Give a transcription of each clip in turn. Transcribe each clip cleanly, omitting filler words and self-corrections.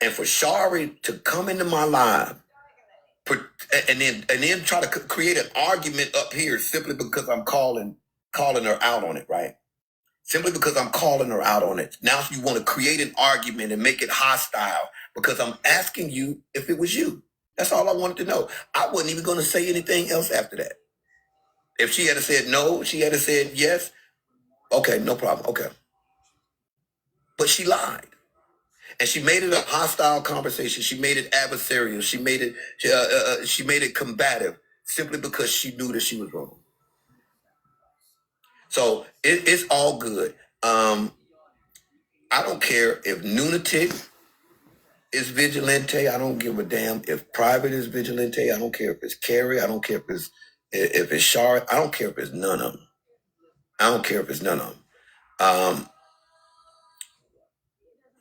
And for Shari to come into my live and then try to create an argument up here simply because I'm calling her out on it, right? Simply because I'm calling her out on it. Now you want to create an argument and make it hostile because I'm asking you if it was you. That's all I wanted to know. I wasn't even going to say anything else after that. If she had said no, she had said yes. Okay, no problem. Okay. But she lied. And she made it a hostile conversation. She made it adversarial. She made it combative simply because she knew that she was wrong. So it's all good. I don't care if Lunatic is vigilante. I don't give a damn if Private is vigilante. I don't care if it's Carrie. I don't care if it's Shard. I don't care if it's none of them. I don't care if it's none of them.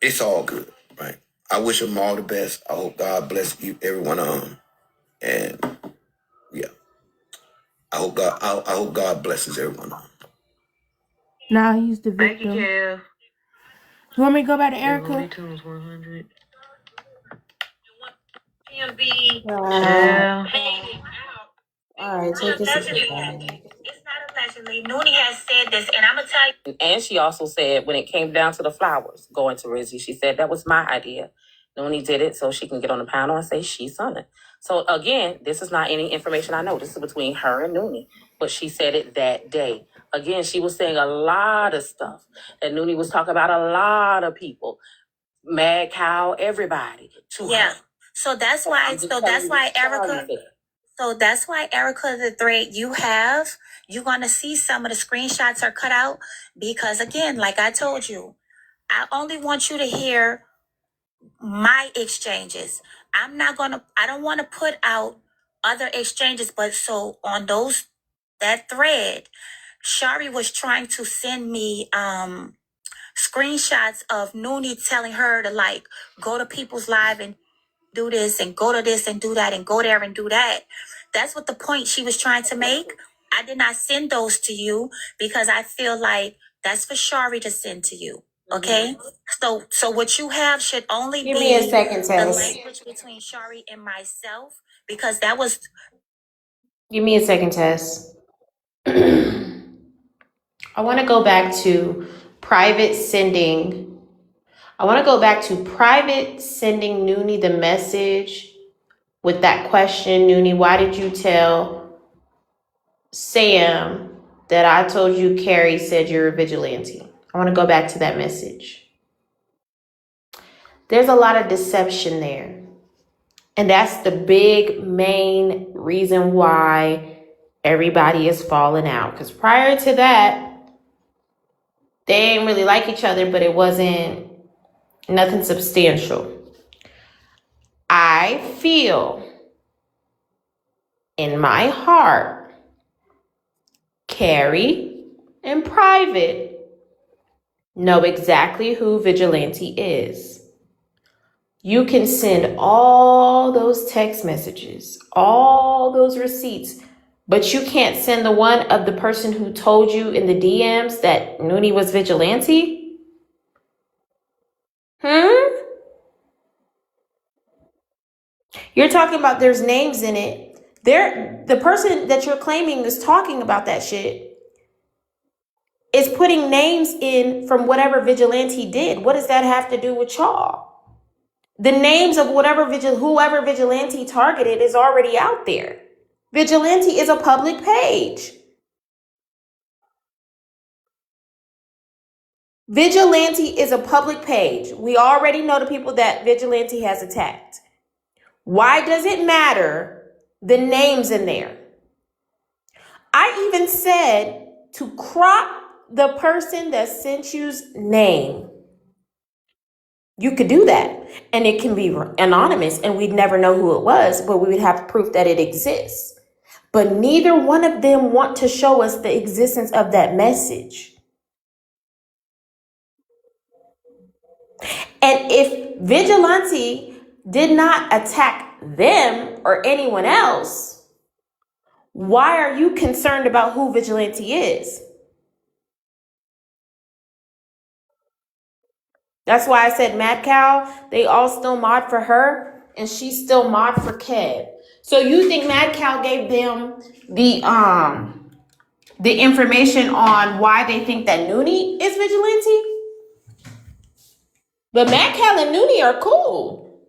It's all good, right? I wish them all the best. I hope God bless you, every one of them. And yeah, I hope God blesses everyone. Now he's the victim. Thank you, Kev. You want me to go back to Erica? Looney Tunes 100. Yeah. All right, take this. It's not allegedly. Noonie has said this, and I'm gonna tell you. And she also said when it came down to the flowers going to Rizzy, she said that was my idea. Noonie did it so she can get on the panel and say she's son it. So again, this is not any information I know. This is between her and Noonie, but she said it that day. Again, she was saying a lot of stuff, and Noonie was talking about a lot of people, Mad Cow, everybody. Yeah. Her. So that's why. So that's why Erica. So that's why, Erica, the thread you're going to see some of the screenshots are cut out because, again, like I told you, I only want you to hear my exchanges. I don't want to put out other exchanges, but so on that thread, Shari was trying to send me screenshots of Noonie telling her to like go to people's live and do this and go to this and do that and go there and do that. That's what the point she was trying to make. I did not send those to you because I feel like that's for Shari to send to you. Okay? So what you have should only Give be me a second, the Tess. language between Shari and myself because that was. Give me a second, Tess. I want to go back to private sending. I want to go back to private sending Noonie the message with that question, Noonie, why did you tell Sam that I told you Carrie said you're a vigilante? I want to go back to that message. There's a lot of deception there. And that's the big main reason why everybody is falling out. Because prior to that, they didn't really like each other, but it wasn't nothing substantial. I feel in my heart, Carrie and Private know exactly who Vigilante is. You can send all those text messages, all those receipts, but you can't send the one of the person who told you in the DMs that Noonie was Vigilante? You're talking about there's names in it. The person that you're claiming is talking about that shit is putting names in from whatever Vigilante did. What does that have to do with y'all? The names of whoever Vigilante targeted is already out there. Vigilante is a public page. Vigilante is a public page. We already know the people that Vigilante has attacked. Why does it matter the names in there? I even said to crop the person that sent you's name. You could do that, and it can be anonymous, and we'd never know who it was, but we would have proof that it exists. But neither one of them want to show us the existence of that message. And if Vigilante did not attack them or anyone else, why are you concerned about who Vigilante is? That's why I said Mad Cow. They all still mod for her, and she's still mod for Kev. So you think Mad Cow gave them the information on why they think that Noonie is vigilante? But Mad Cow and Noonie are cool.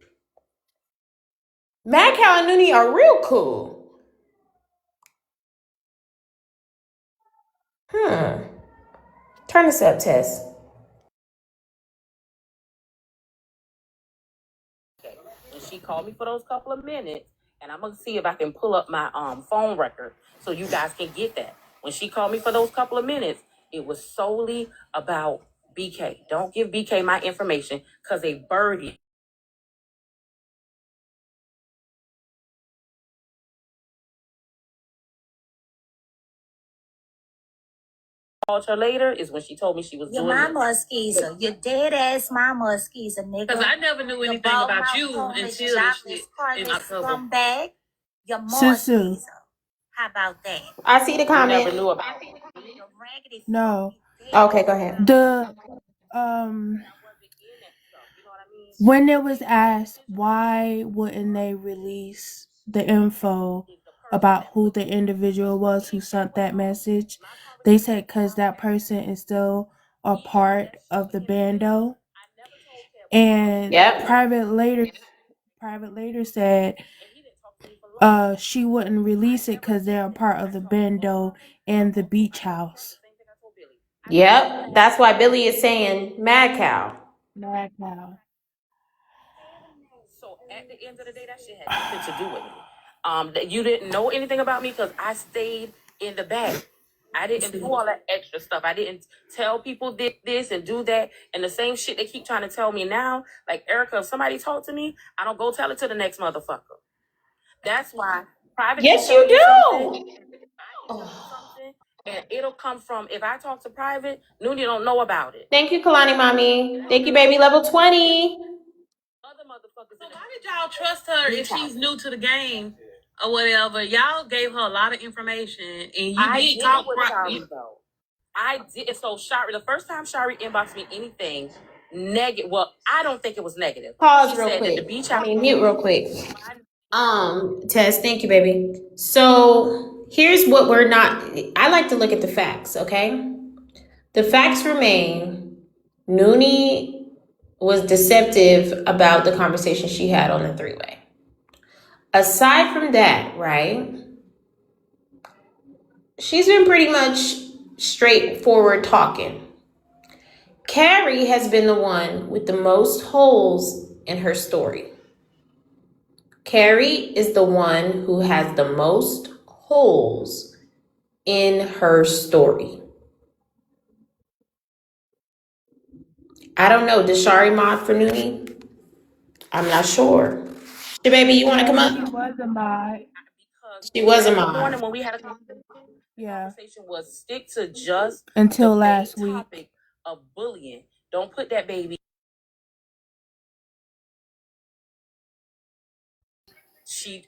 Mad Cow and Noonie are real cool. Turn this up, Tess. When she called me for those couple of minutes, and I'm gonna see if I can pull up my phone record so you guys can get that. When she called me for those couple of minutes, it was solely about BK. Don't give BK my information because a birdie called her later is when she told me she was Your doing mama a skeezer. Your dead ass mama a skeezer, nigga. because I never knew anything about you until this shit in October. Scumbag. Your mama Susu. skeezer. How about that? I see the I never comment. knew about it. Your raggedy No. Okay, go ahead. The when it was asked why wouldn't they release the info about who the individual was who sent that message, they said because that person is still a part of the bando. And Yep. Private later said she wouldn't release it because they're a part of the bando and the beach house. Yep. That's why Billy is saying Mad Cow. Mad Cow. So at the end of the day, that shit had nothing to do with me. That you didn't know anything about me because I stayed in the back. I didn't do all that extra stuff. I didn't tell people this and do that. And the same shit they keep trying to tell me now. Like, Erica, if somebody talk to me, I don't go tell it to the next motherfucker. That's why Private Yes, can tell you something. do. I can tell you something, and it'll come from, if I talk to Private, Noonie don't know about it. Thank you, Kalani Mommy. Thank you, baby. Level 20. Other motherfuckers. So why did y'all trust her if she's new to the game or whatever? Y'all gave her a lot of information, and you did talk properly. I did. So Shari, the first time Shari inboxed me anything negative, well, I don't think it was negative. Pause She real said quick. that the beach I house. mean, mute real quick. Tess, thank you, baby. So here's what we're not. I like to look at the facts, okay? The facts remain. Noonie was deceptive about the conversation she had on the three-way. Aside from that, right? She's been pretty much straightforward talking. Carrie has been the one with the most holes in her story. Carrie is the one who has the most holes in her story. I don't know. Does Shari mod for Noonie? I'm not sure. Hey, baby, you want to come She up? was a mod. She was a In the morning mod. when we had a conversation, Yeah. conversation was stick to just Until the last main week. topic of bullying. Don't put that baby.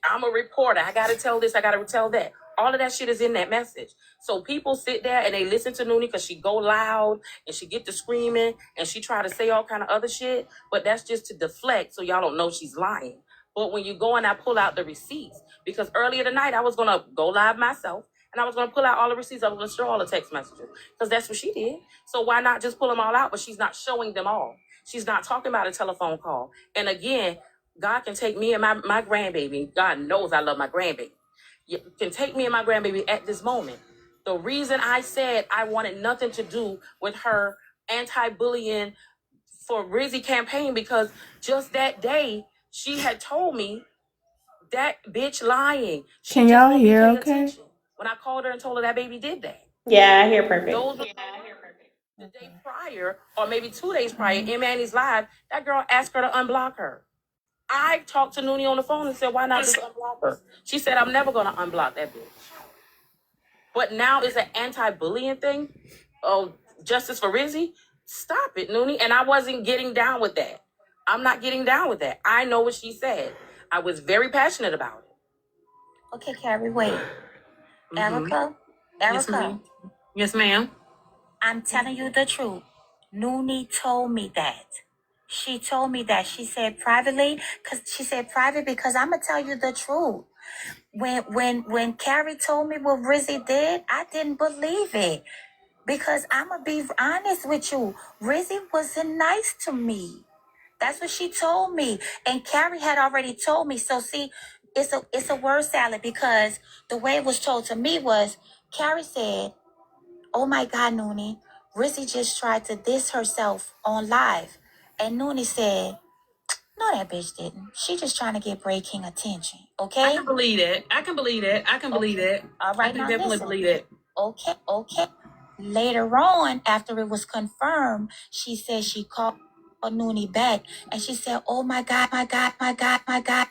I'm a reporter. I gotta tell this. I gotta tell that. All of that shit is in that message. So people sit there and they listen to Noonie because she go loud and she get to screaming and she try to say all kind of other shit. But that's just to deflect so y'all don't know she's lying. But when you go and I pull out the receipts, because earlier tonight I was gonna go live myself and I was gonna pull out all the receipts. I was gonna show all the text messages because that's what she did. So why not just pull them all out? But she's not showing them all. She's not talking about a telephone call. And again, God can take me and my grandbaby. God knows I love my grandbaby. You can take me and my grandbaby at this moment. The reason I said I wanted nothing to do with her anti-bullying for Rizzy campaign, because just that day she had told me that bitch lying. She Can just y'all won't hear pay okay? attention. When I called her and told her that baby did that. Yeah, I hear perfect. Those were the day prior, or maybe 2 days prior, in Manny's live, that girl asked her to unblock her. I talked to Noonie on the phone and said, why not just unblock her? She said, I'm never going to unblock that bitch. But now it's an anti-bullying thing. Oh, justice for Rizzy? Stop it, Noonie. And I wasn't getting down with that. I'm not getting down with that. I know what she said. I was very passionate about it. Okay, Carrie, wait. Erica? Yes, Erica, ma'am. Yes, ma'am. I'm telling you the truth. Noonie told me that. She told me that. She said privately, because I'm gonna tell you the truth. When Carrie told me what Rizzy did, I didn't believe it. Because I'm gonna be honest with you, Rizzy wasn't nice to me. That's what she told me, and Carrie had already told me. So see, it's a word salad, because the way it was told to me was Carrie said, "Oh my God, Noonie, Rizzy just tried to diss herself on live," and Noonie said, "No, that bitch didn't. She just trying to get Bray King attention." Okay. I can believe that. I can believe that. I can believe that. All right, I can now definitely listen. believe that. Okay. Later on, after it was confirmed, she said she called Noonie back and she said, "Oh my God,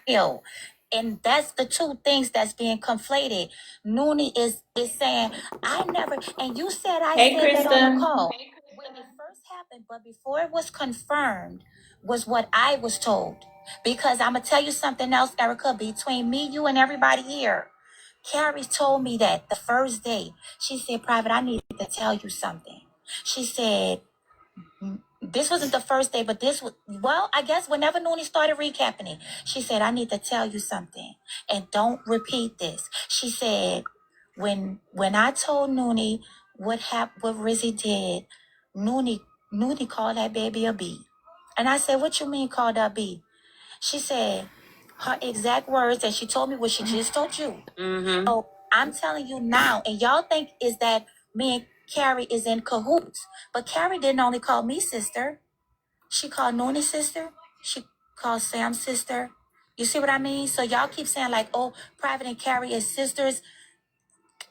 ew." And that's the two things that's being conflated. Noonie is saying, "I never," and you said I Hey, said that on the Krista. call. When it first happened, but before it was confirmed, was what I was told. Because I'm gonna tell you something else, Erica, between me, you, and everybody here. Carrie told me that the first day. She said, "Private, I need to tell you something." She said, this wasn't the first day, but this was, well, I guess whenever Noonie started recapping it, she said, "I need to tell you something, and don't repeat this." She said, when I told Noonie what Rizzy did, Noonie called that baby a B. And I said, "What you mean called her a B?" She said, her exact words, and she told me what she just told you. Mm-hmm. So I'm telling you now, and y'all think is that me and Carrie is in cahoots. But Carrie didn't only call me sister. She called Noonie sister. She called Sam sister. You see what I mean? So y'all keep saying like, "Oh, Private and Carrie is sisters."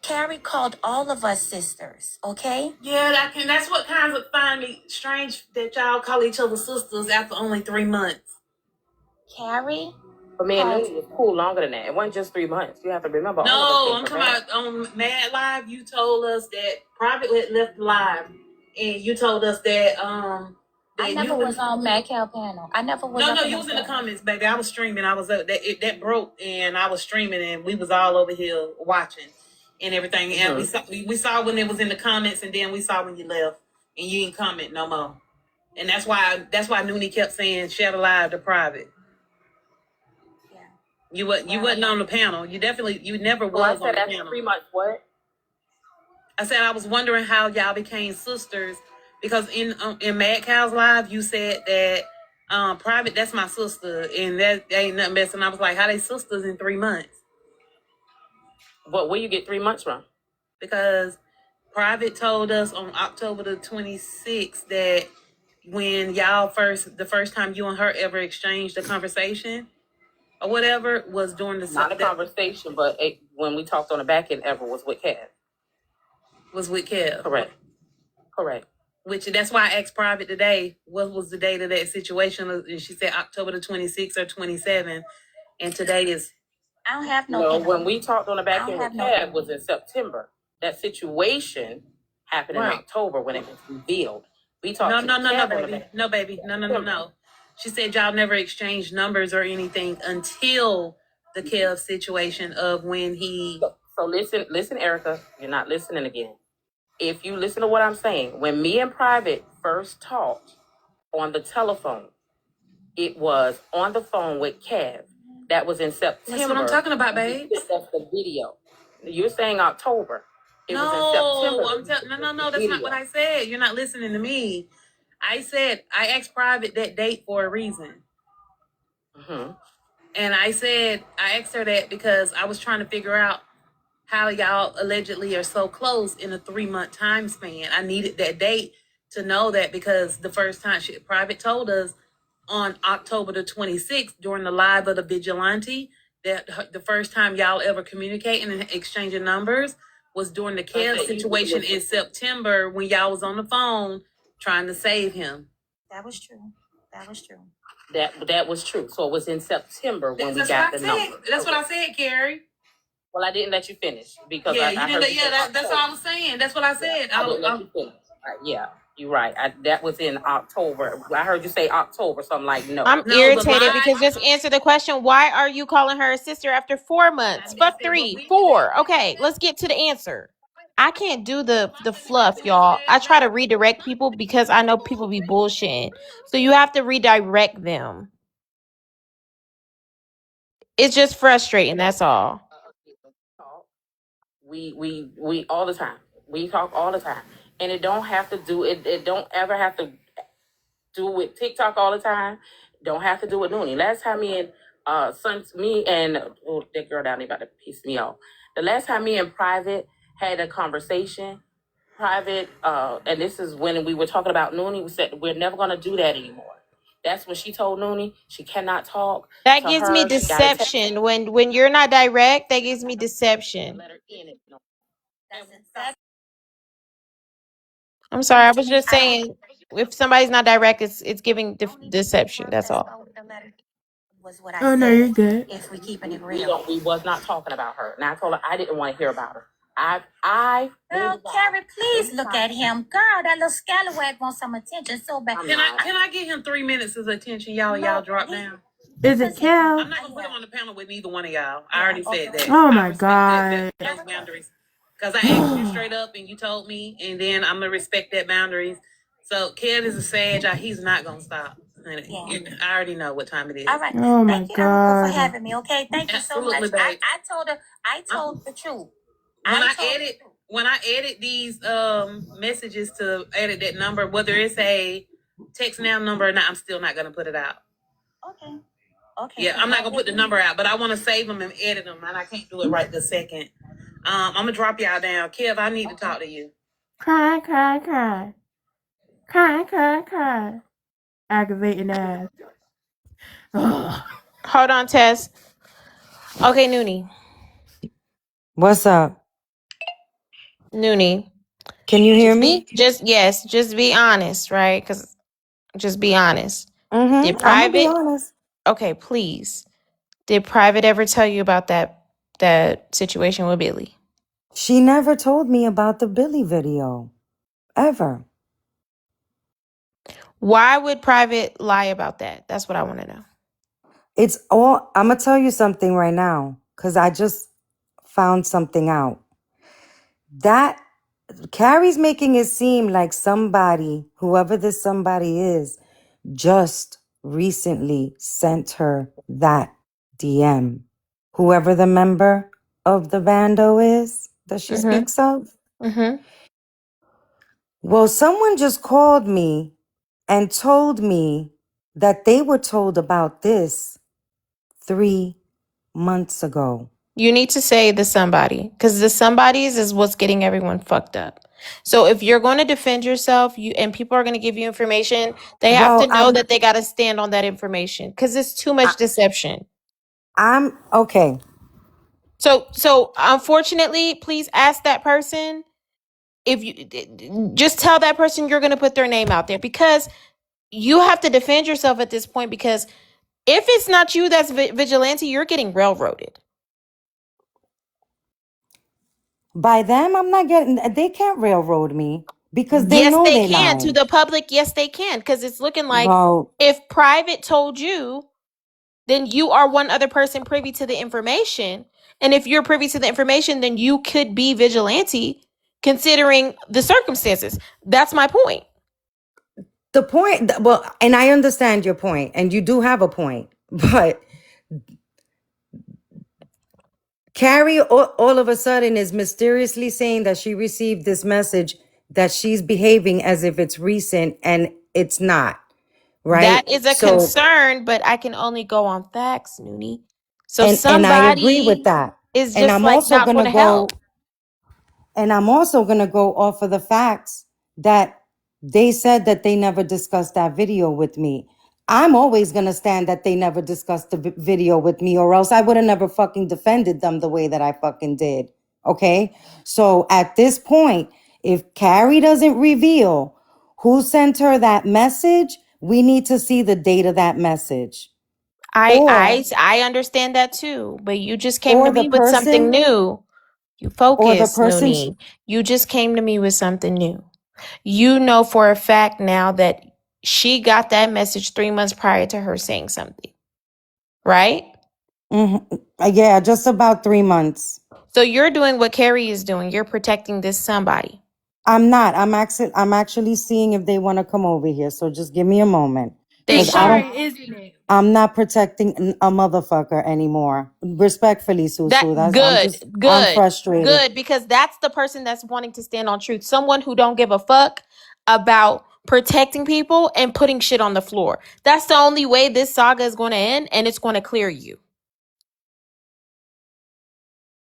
Carrie called all of us sisters, okay? Yeah, that's what kind of find me strange that y'all call each other sisters after only 3 months. Carrie? But me and Noonie was cool longer than that. It wasn't just 3 months. You have to remember. No, I'm talking about on Mad Live. You told us that Private had left live, and you told us that I never was on Mad Cow panel. I never was. No, you was in the comments, baby. I was streaming. I was that broke, and I was streaming, and we was all over here watching and everything. And we saw when it was in the comments, and then we saw when you left, and you didn't comment no more. And that's why Noonie kept saying "Share the live" to Private. Yeah. You wasn't on the panel. You never was on the panel. 3 months. What? I said I was wondering how y'all became sisters, because in Mad Cow's live you said that Private, that's my sister, and that ain't nothing best. And I was like, how they sisters in 3 months? What? Where you get 3 months from? Because Private told us on October the 26th that when y'all the first time you and her ever exchanged a conversation or whatever was during the not a conversation, but when we talked on the back end ever was with Kev. Was with Kev. Correct. Which that's why I asked Private today, what was the date of that situation? And she said October the 26th or 27th. And today is. I don't have no. When we talked on the back end with Kev was in September. That situation happened in October when it was revealed. We talked No, baby. No. She said y'all never exchanged numbers or anything until the Kev situation of when he. So listen, Erica, you're not listening again. If you listen to what I'm saying, when me and Private first talked on the telephone, it was on the phone with Kev. That was in September. That's what I'm talking about, babe. That's the video. You're saying October. It was in September. No, that's not what I said. You're not listening to me. I said, I asked Private that date for a reason. Mm-hmm. And I asked her that because I was trying to figure out how y'all allegedly are so close in a 3-month time span. I needed that date to know that, because the first time Private told us on October the 26th during the live of the Vigilante that the first time y'all ever communicating and exchanging numbers was during the Kev situation in September when y'all was on the phone trying to save him. That was true. That was true. So it was in September when we got the number. That's what I said, Carrie. Well, I didn't let you finish because that's all I was saying. That's what I said. I didn't let you finish. Yeah, you're right. That was in October. I heard you say October, so I'm like, no. I'm irritated because just answer the question. Why are you calling her a sister after 4 months? Fuck 3, 4. Okay, let's get to the answer. I can't do the fluff, y'all. I try to redirect people because I know people be bullshitting. So you have to redirect them. It's just frustrating, that's all. We all the time. We talk all the time. And it don't have to do it don't ever have to do with TikTok all the time. Don't have to do with Noonie. Last time me and that girl down there about to piss me off. The last time me and Private had a conversation, Private, and this is when we were talking about Noonie, we said we're never gonna do that anymore. That's when she told Noonie she cannot talk. That To gives me her, she gotta deception. When you're not direct, that gives me deception. let her in it. No. I'm sorry, I was just saying if somebody's not direct, it's giving deception. That's all. Was what I Oh no, said. you're good. If we keeping it We real. don't. We was not talking about her. And I told her I didn't want to hear about her. I. Girl, Carrie, please look at him. Girl, that little scallywag wants some attention so bad. Can I give him 3 minutes of attention? Y'all drop down. Is it Cal? I'm not gonna put him on the panel with neither one of y'all. I already said that. Oh I my respect God. those boundaries. Because I asked you straight up and you told me, and then I'm gonna respect that boundaries. So Kev is a sage. He's not gonna stop. Yeah. I already know what time it is. All right. Oh my Thank you, Erica, for God. having me. Okay. Thank you so Absolutely, much. babe. I told her. I told the truth. When I edit these messages to edit that number, whether it's a text now number or not, I'm still not gonna put it out. Okay. Okay. Yeah, I'm not gonna put the number out, but I want to save them and edit them, and I can't do it right this second. I'm gonna drop y'all down. Kev, I need to talk to you. Cry, cry, cry. Cry, cry, cry. Aggravating ass. Ugh. Hold on, Tess. Okay, Noonie. What's up? Noonie. Can you hear me? Just be honest, right? Because just be honest. Did I'm gonna be Private? honest. Okay, please. Did Private ever tell you about that situation with Billy? She never told me about the Billy video. Ever. Why would Private lie about that? That's what I want to know. It's all, I'm gonna tell you something right now, because I just found something out. That Carrie's making it seem like somebody, whoever this somebody is, just recently sent her that DM. Whoever the member of the bando is that she speaks of. Mm-hmm. Well, someone just called me and told me that they were told about this 3 months ago. You need to say the somebody, because the somebodies is what's getting everyone fucked up. So if you're going to defend yourself, and people are going to give you information, they have to know that they got to stand on that information, because it's too much deception. I'm okay. So unfortunately, please ask that person. If you just tell that person you're going to put their name out there, because you have to defend yourself at this point, because if it's not you that's vigilante, you're getting railroaded. By them, I'm not getting, they can't railroad me because they Yes, know they they can. lying. To the public, yes, they can. Because it's looking like Well, if Private told you, then you are one other person privy to the information. And if you're privy to the information, then you could be vigilante considering the circumstances. That's my point. the point, well, and I understand your point, and you do have a point, but Carrie all of a sudden is mysteriously saying that she received this message that she's behaving as if it's recent and it's not, right? That is a So, concern, but I can only go on facts, Noonie. So and I agree with somebody that. is And just I'm like also not going going to to help. go And I'm also going to go off of the facts that they said that they never discussed that video with me. I'm always going to stand that they never discussed the video with me, or else I would have never fucking defended them the way that I fucking did. Okay? So at this point, if Carrie doesn't reveal who sent her that message, we need to see the date of that message. I understand that too, but you just came to Or the me with something person, new. You or the focus, person, Noonie. You just came to me with something new. You know for a fact now that she got that message 3 months prior to her saying something, right? Yeah, just about 3 months. So you're doing what Carrie is doing. You're protecting this somebody. I'm not. I'm actually seeing if they want to come over here. So just give me a moment. It's Thank Because I you. don't Shari, isn't it? I'm not protecting a motherfucker anymore. Respectfully, Susu. That I'm good, frustrated. good, because that's the person that's wanting to stand on truth. Someone who don't give a fuck about protecting people and putting shit on the floor. That's the only way this saga is going to end, and it's going to clear you.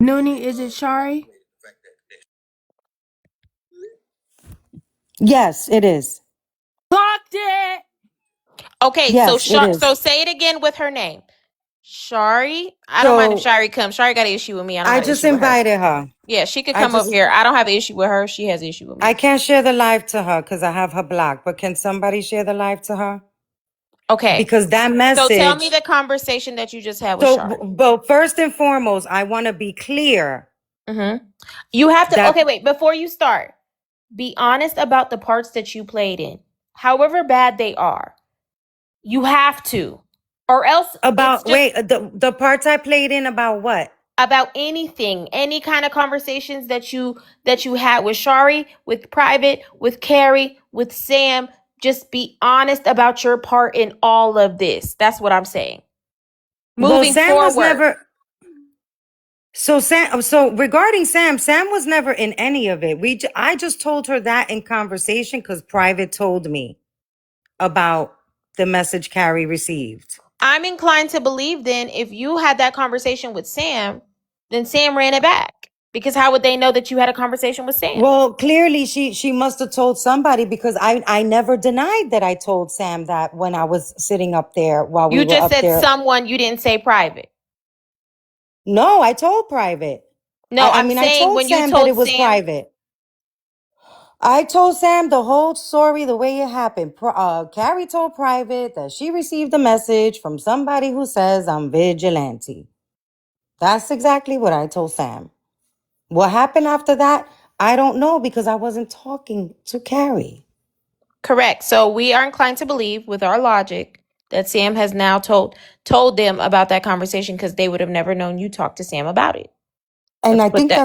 Noonie, is it Shari? Yes, it is. Blocked it! Okay, so Yes, it so is. say it again with her name. Shari. I don't mind if So Shari comes. Shari got an issue with me. I don't I got an just issue with her. invited her. Yeah, she could I come over just here. I don't have an issue with her. She has an issue with I me. can't share the live to her because I have her blocked. But can somebody share the live to her? Okay. Because that So tell me message. the conversation that you just had with So, Shari. but first and foremost, I want to be clear Mm-hmm. You have to, that okay, wait, before you start, be honest about the parts that you played in. However bad they are, you have to. Or else it's about just wait the parts I played in about what? about anything, any kind of conversations that you had with Shari, with Private, with Carrie, with Sam. Just be honest about your part in all of this. That's what I'm saying. Well, Moving Sam was forward. never. So regarding Sam was never in any of it. I just told her that in conversation because Private told me about the message Carrie received. I'm inclined to believe then if you had that conversation with Sam, then Sam ran it back. Because how would they know that you had a conversation with Sam? Well, clearly she must have told somebody because I never denied that I told Sam that when I was sitting up there while we You were just up said there. someone, you didn't say Private. No, I told Private. No, I I'm mean, I saying told when you Sam that told it was Sam, private. I told Sam the whole story, the way it happened. Carrie told Private that she received a message from somebody who says I'm vigilante. That's exactly what I told Sam. What happened after that, I don't know because I wasn't talking to Carrie. correct. So we are inclined to believe with our logic that Sam has now told them about that conversation because they would have never known you talked to Sam about it. And Let's I put think that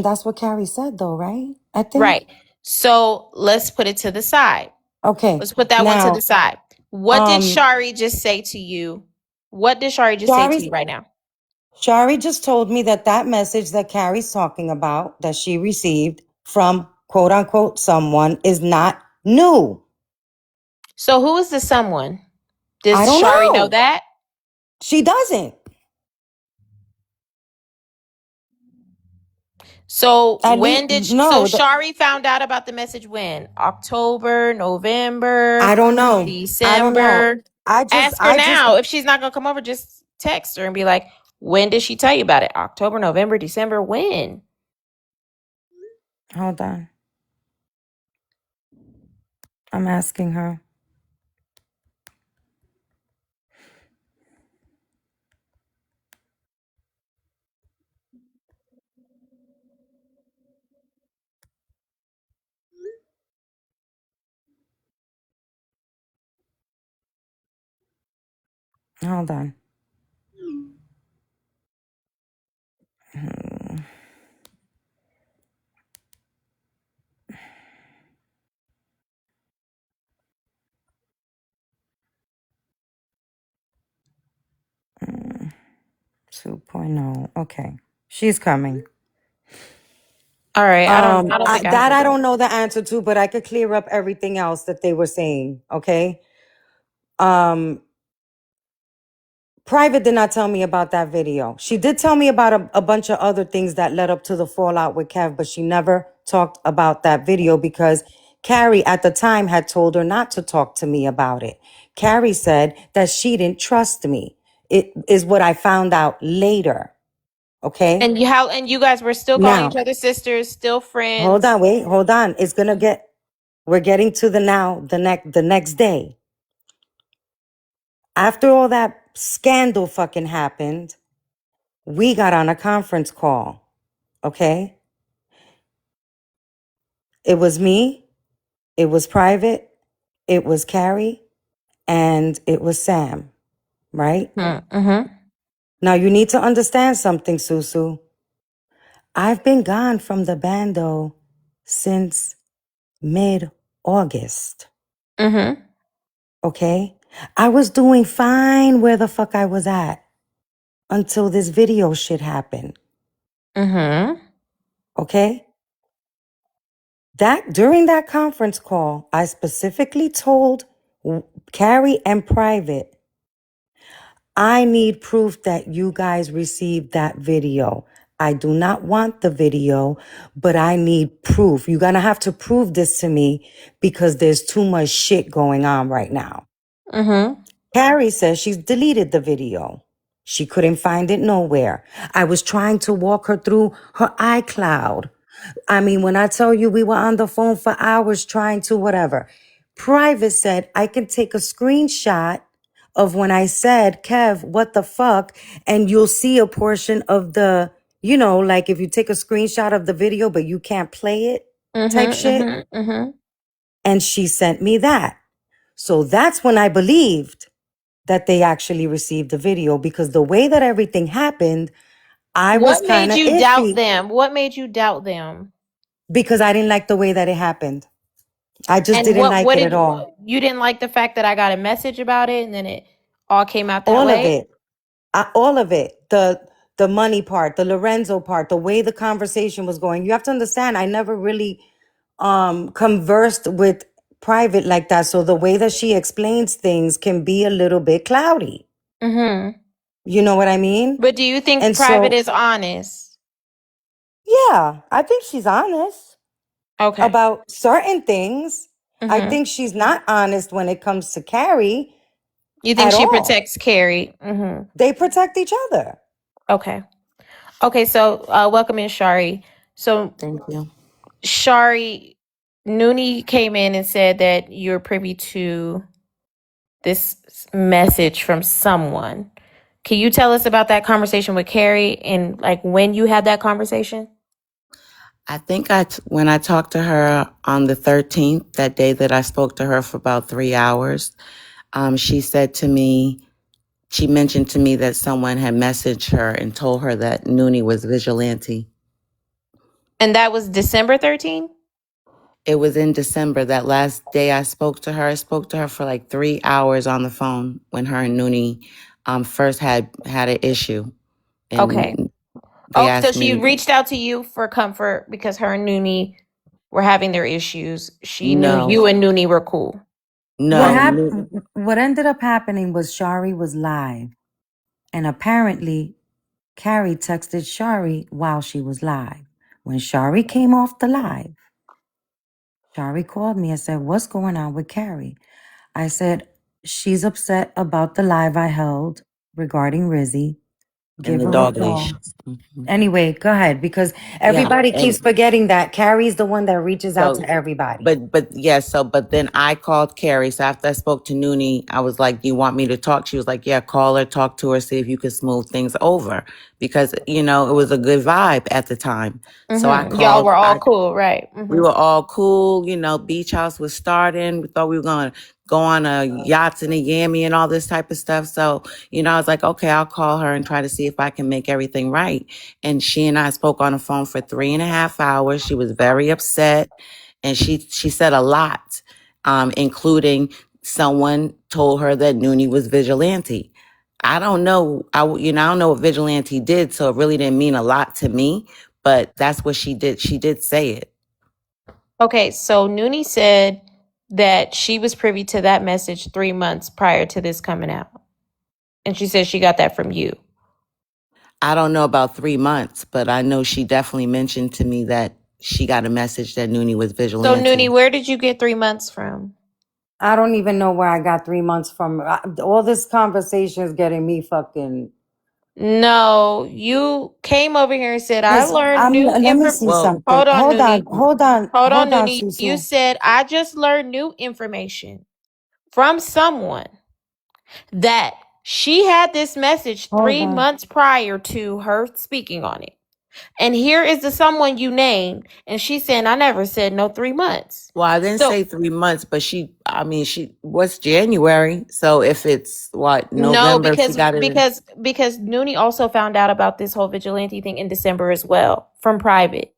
that's what Carrie said though, right? I think. right. So let's put it to the side. Okay. Let's put that one to the Now, side. What did um, Shari just say to you? What did Shari just say to you Shari, right now? Shari just told me that that message that Carrie's talking about that she received from quote unquote someone is not new. So who is the someone? I Does don't Shari know know. that? She doesn't. So At least, when did so no, Shari found out about the message when? October, November, I don't know. I don't know. December. I just, Ask her I just, now. If she's not gonna come over, just text her and be like, when did she tell you about it? October, November, December, when? hold on. I'm asking her. Hold on. Mm, 2.0. Okay. She's coming. All right. I don't think I have I to. don't know the answer to, but I could clear up everything else that they were saying. Okay. Um, Private did not tell me about that video. She did tell me about a bunch of other things that led up to the fallout with Kev, but she never talked about that video because Carrie at the time had told her not to talk to me about it. Carrie said that she didn't trust me. It is what I found out later. Okay. And you guys were still calling each Now, other sisters, still hold friends. on, wait, hold on. We're getting to the next day. After all that scandal fucking happened, we got on a conference call. Okay. It was me, it was Private, it was Carrie, and it was Sam, right? Mm-hmm. Now you need to understand something, Susu. I've been gone from the bando since mid-August. Mm-hmm. Okay? I was doing fine where the fuck I was at until this video shit happened. Mm-hmm. Okay? During that conference call, I specifically told Carrie and Private, I need proof that you guys received that video. I do not want the video, but I need proof. You're going to have to prove this to me because there's too much shit going on right now. Mm-hmm. Carrie says she's deleted the video. She couldn't find it nowhere. I was trying to walk her through her iCloud. I mean, when I tell you we were on the phone for hours trying to whatever. Private said I can take a screenshot of when I said, Kev, what the fuck? And you'll see a portion of the, like if you take a screenshot of the video, but you can't play it type Mm-hmm. shit. Mm-hmm. Mm-hmm. And she sent me that. So that's when I believed that they actually received the video because the way that everything happened, I was What kind made of you doubt iffy them? What made you doubt them? because I didn't like the way that it happened. I just And didn't like what it did at all. you didn't like the fact that I got a message about it and then it all came out that All of way? it. All of it. The money part, the Lorenzo part, the way the conversation was going. You have to understand, I never really conversed with Private like that. So the way that she explains things can be a little bit cloudy. Mm-hmm. You know what I mean? But do you think And Private so, is honest? yeah, I think she's honest Okay. about certain things. I Mm-hmm. think she's not honest when it comes to Carrie You think at she all. protects Carrie? Mm-hmm. They protect each other. Okay. Okay, so welcome in, Shari. So Thank you. Shari, Noonie came in and said that you're privy to this message from someone. Can you tell us about that conversation with Carrie and like when you had that conversation? I think when I talked to her on the 13th, that day that I spoke to her for about 3 hours, she said to me, she mentioned to me that someone had messaged her and told her that Noonie was vigilante. And that was December 13th? It was in December, that last day I spoke to her. I spoke to her for like 3 hours on the phone when her and Noonie first had an issue. Okay. And they Oh, so asked she me, reached out to you for comfort because her and Noonie were having their issues. She knew no, you and Noonie were cool. What no, happened? What ended up happening was Shari was live, and apparently, Carrie texted Shari while she was live. When Shari came off the live, Shari called me and said, "What's going on with Carrie?" I said, "She's upset about the live I held regarding Rizzy. and Give the her a dog leash. call." Mhm. Anyway, go ahead because Yeah. everybody keeps And forgetting that Carrie's the one that reaches out so to everybody. but then I called Carrie. So after I spoke to Noonie, I was like, "Do you want me to talk?" She was like, "Yeah, call her, talk to her, see if you could smooth things over." Because, it was a good vibe at the time. So I Mm-hmm. Y'all called, were all cool, right? we Mm-hmm. were all cool, beach house was starting. We thought we were going to go on a yachts in a Yammy and all this type of stuff. So, I was like, okay, I'll call her and try to see if I can make everything right. And she and I spoke on the phone for 3.5 hours. She was very upset and she said a lot, including someone told her that Noonie was vigilante. I don't know. I don't know what vigilante did. So it really didn't mean a lot to me, but that's what she did. She did say it. Okay, so Noonie said that she was privy to that message 3 months prior to this coming out. And she said she got that from you. I don't know about 3 months, but I know she definitely mentioned to me that she got a message that Noonie was So vigilante. Noonie, where did you get 3 months from? I don't even know where I got 3 months from. All this conversation is getting me fucking. No, you came over here and said, I Cause learned new let me info. see Well, something. Hold on, Noonie. Hold on, Hold on, Noonie. You Susu. said, I just learned new information from someone that she had this message Hold three on. months prior to her speaking on it. And here is the someone you named, and she's saying, I never said no 3 months. Well, I didn't So say 3 months, but what's January? So if it's what, no, November, she got it in. because Noonie also found out about this whole vigilante thing in December as well from private.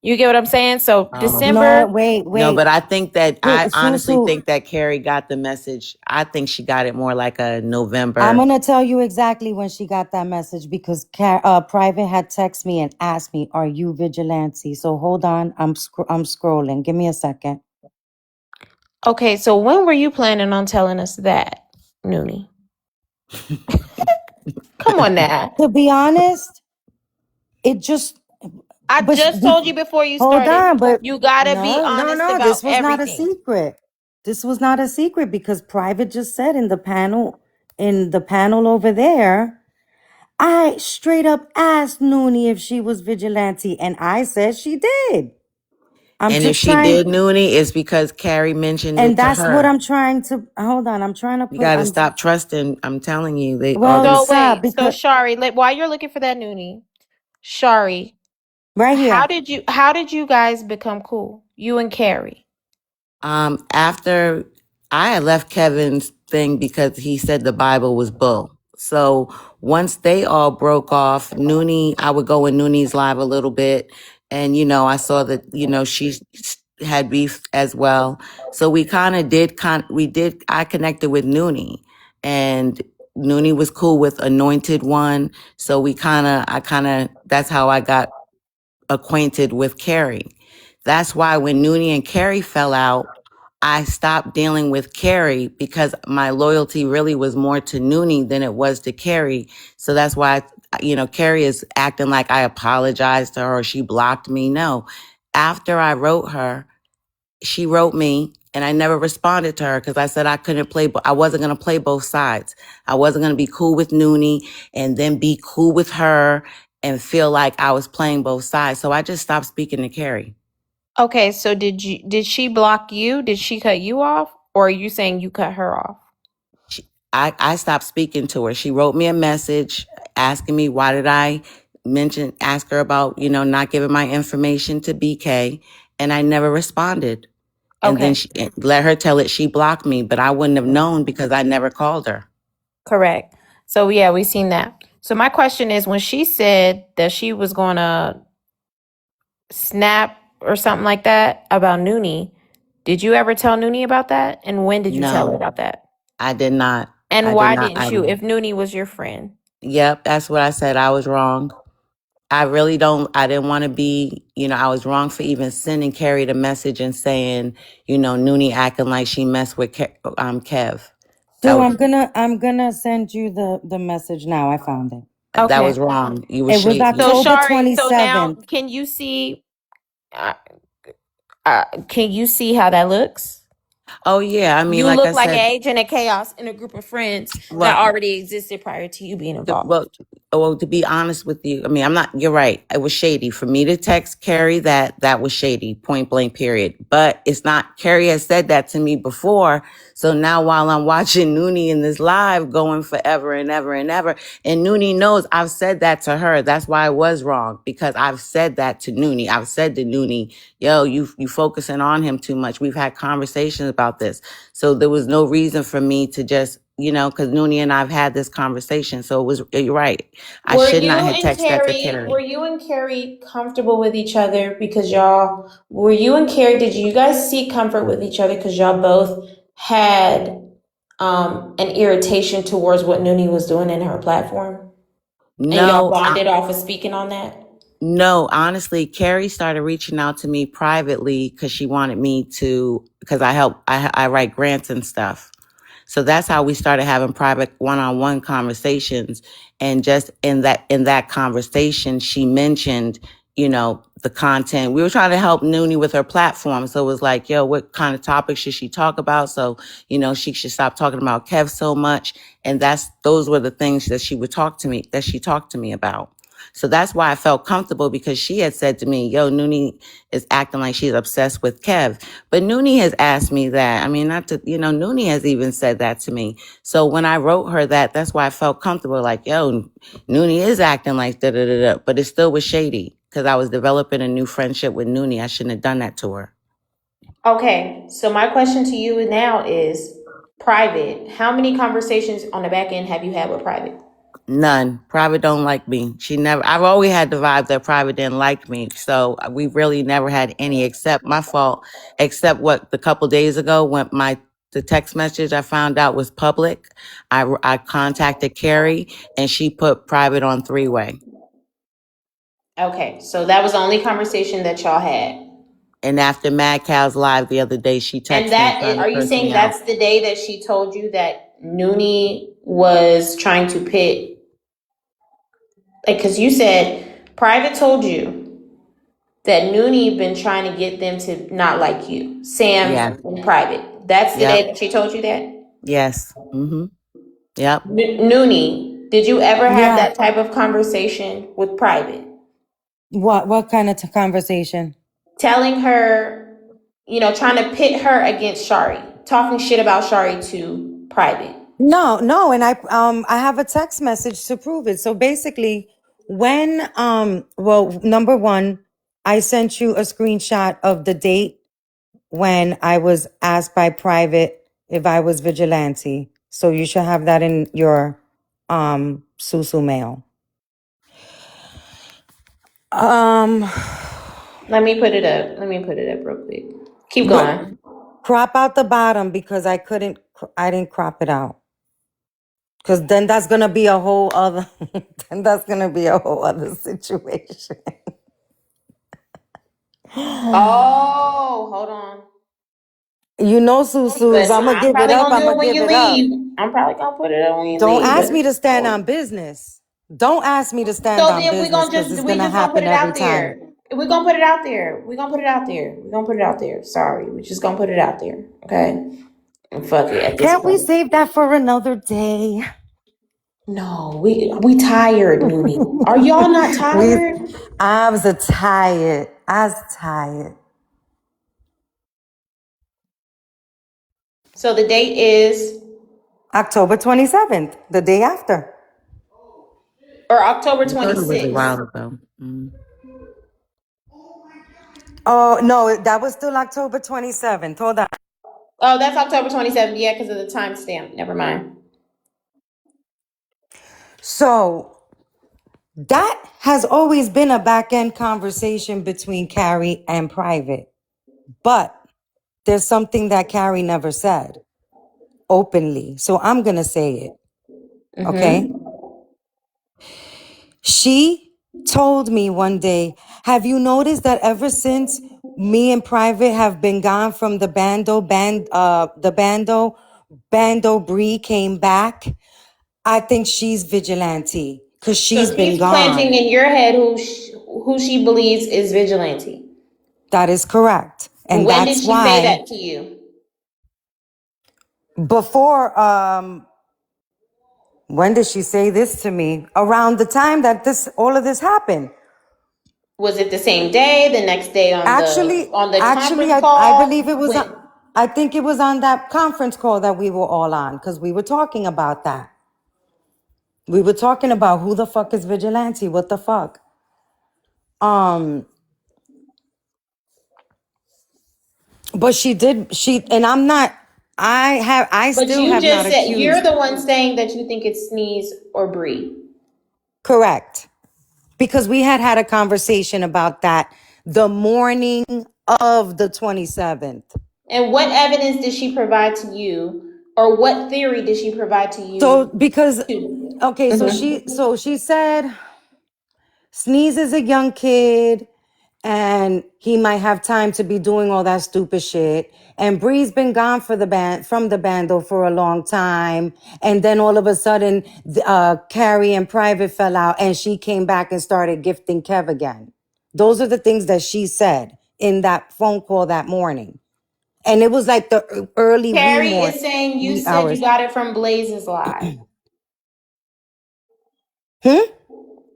You get what I'm saying? So No, December. wait, No, wait. but I honestly Susu, think that Carrie got the message. I think she got it more like a I'm November. gonna tell you exactly when she got that message because Private had texted me and asked me, "Are you vigilante?" So hold on, I'm scrolling. Give me a second. Okay, so when were you planning on telling us that, Noonie? Come on now. To be honest, it just. I But just told you before you hold started, on, but you gotta be no, no, honest no. about This was not a everything. secret. This was not a secret because Private just said in the panel over there, I straight up asked Noonie if she was vigilante, and I said she did. I'm And if just she trying, did Noonie, it's because Carrie mentioned and it to that's what her. I'm trying to hold on. I'm trying to You put. got to stop trusting. I'm telling you, all Well, So this. stop wait, so because Shari, while you're looking for that, Noonie, Shari, right here. how did you guys become cool? You and Carrie. After I had left Kevin's thing because he said the Bible was bull. So once they all broke off, Noonie, I would go in Noonie's live a little bit. And, I saw that, she had beef as well. So we I connected with Noonie, and Noonie was cool with Anointed One. So that's how I got acquainted with Carrie. That's why when Noonie and Carrie fell out, I stopped dealing with Carrie because my loyalty really was more to Noonie than it was to Carrie. So that's why, Carrie is acting like I apologized to her or she blocked me. No. After I wrote her, she wrote me and I never responded to her because I said I wasn't going to play both sides. I wasn't going to be cool with Noonie and then be cool with her and feel like I was playing both sides. So I just stopped speaking to Carrie. Okay, so did she block you? Did she cut you off? Or are you saying you cut her off? I stopped speaking to her. She wrote me a message asking me why did I ask her about, not giving my information to BK. And I never responded. And then Okay, she let her tell it she blocked me, but I wouldn't have known because I never called her. correct. So yeah, we seen that. So my question is, when she said that she was gonna snap or something like that about Noonie, did you ever tell Noonie about that? And when did you tell her No, about that? I did not. And I did why not. didn't you, if Noonie was your friend? Yep, that's what I said. I was wrong. I didn't want to be, I was wrong for even sending Carrie the message and saying, Noonie acting like she messed with Kev. That So was, I'm gonna send you the message now. I found it. that Okay. was wrong. You were It was shady. So October Shari, so now 27th. uh, can you see how that looks? Oh yeah. I mean, You like I look like an said, agent of chaos in a group of friends that well, already existed prior to you being The, involved. well, to be honest with you, I mean, you're right. It was shady for me to text Carrie that was shady, point blank, period. But it's not, Carrie has said that to me before. So now while I'm watching Noonie in this live going forever and ever and ever, and Noonie knows I've said that to her. That's why I was wrong, because I've said that to Noonie. I've said to Noonie, yo, you focusing on him too much. We've had conversations about this. So there was no reason for me to just, because Noonie and I've had this conversation. So you're right. I Were should not you have and texted that to Carrie, Carrie. were you and Carrie comfortable with each other because did you guys seek comfort with each other because y'all both had an irritation towards what Noonie was doing in her platform? And y'all No, bonded off of speaking on that? no, honestly, Carrie started reaching out to me privately because she wanted me because I write grants and stuff. So that's how we started having private one-on-one conversations. And just in that conversation, she mentioned, the content. We were trying to help Noonie with her platform. So it was like, yo, what kind of topics should she talk about? So, she should stop talking about Kev so much. And those were the things that she talked to me about. So that's why I felt comfortable, because she had said to me, yo, Noonie is acting like she's obsessed with Kev. But Noonie has asked me that. I mean, Noonie has even said that to me. So when I wrote her that's why I felt comfortable, like, yo, Noonie is acting like da da da da, but it still was shady. because I was developing a new friendship with Noonie. I shouldn't have done that to her. Okay, so my question to you now is Private. How many conversations on the back end have you had with Private? None. Private don't like me. I've always had the vibe that Private didn't like me. So we really never had any, except my fault, except what the couple days ago when the text message I found out was public. I contacted Carrie and she put Private on 3-way. Okay, so that was the only conversation that y'all had. And after Mad Cow's live the other day, she And texted me trying to are you curse saying me out. that's the day that she told you that Noonie was trying to pit? Like, because you said Private told you that Noonie been trying to get them to not like you, Yeah. Sam and Private. That's the Yep. day that she told you that? Yes. Yep. Noonie, did you ever have Yeah. that type of conversation with Private? What kind of conversation? Telling her, trying to pit her against Shari, talking shit about Shari to Private. No, and I have a text message to prove it. So basically, when well, number one, I sent you a screenshot of the date when I was asked by Private if I was vigilante. So you should have that in your Susu mail. Let me put it up real quick. Keep going. Crop out the bottom because I didn't crop it out. Because then that's gonna be a whole other situation. Oh, hold on. You know, Susu, if Listen, I'm gonna I'm give it probably up, gonna I'm do it gonna when give you it up. leave. I'm probably gonna put it up when you Don't leave. ask me to stand on business. Don't ask me to stand So on then business because it's we gonna just gonna put happen it every out time. there. We're gonna put it out there. We're gonna put it out there. We're gonna put it out there. Sorry. We're just gonna put it out there. Okay? And fuck it at this Can't we point. save that for another day? No, we tired, Noonie. Are y'all not we, tired? I was tired. So the date is October 27th, the day after. or October I thought it was a 26th. while ago. Oh, no, that was still October 27th. Hold on. Oh, that's October 27th. Yeah, because of the timestamp. Never mind. So that has always been a back end conversation between Carrie and Private. But there's something that Carrie never said openly. So I'm going to say it. Okay. She told me one day, have you noticed that ever since me and Private have been gone from the Bando Bree came back, I think she's vigilante because So she's been she's planting gone. in your head who she believes is vigilante. That is correct. And When did that's she say why that to you? before, when did she say this to me? Around the time that all of this happened. Was it the same day, the next day on Actually, the conference I believe it call? was. When? I think it was on that conference call that we were all on because we were talking about that. We were talking about who the fuck is vigilante. What the fuck? But she did. And I'm not. I But still you have not just said you're accused. the one saying that you think it's Sneeze or Bree. Correct. Because we had a conversation about that the morning of the 27th. And what evidence did she provide to you, or what theory did she provide to So you? because To, okay, so she said Sneeze is a young kid and he might have time to be doing all that stupid shit. And Bree's been gone from the bando for a long time. And then all of a sudden, Carrie and Private fell out and she came back and started gifting Kev again. Those are the things that she said in that phone call that morning. And it was like the early Carrie is saying you wee said you hours. got it from Blazes Live. Hmm?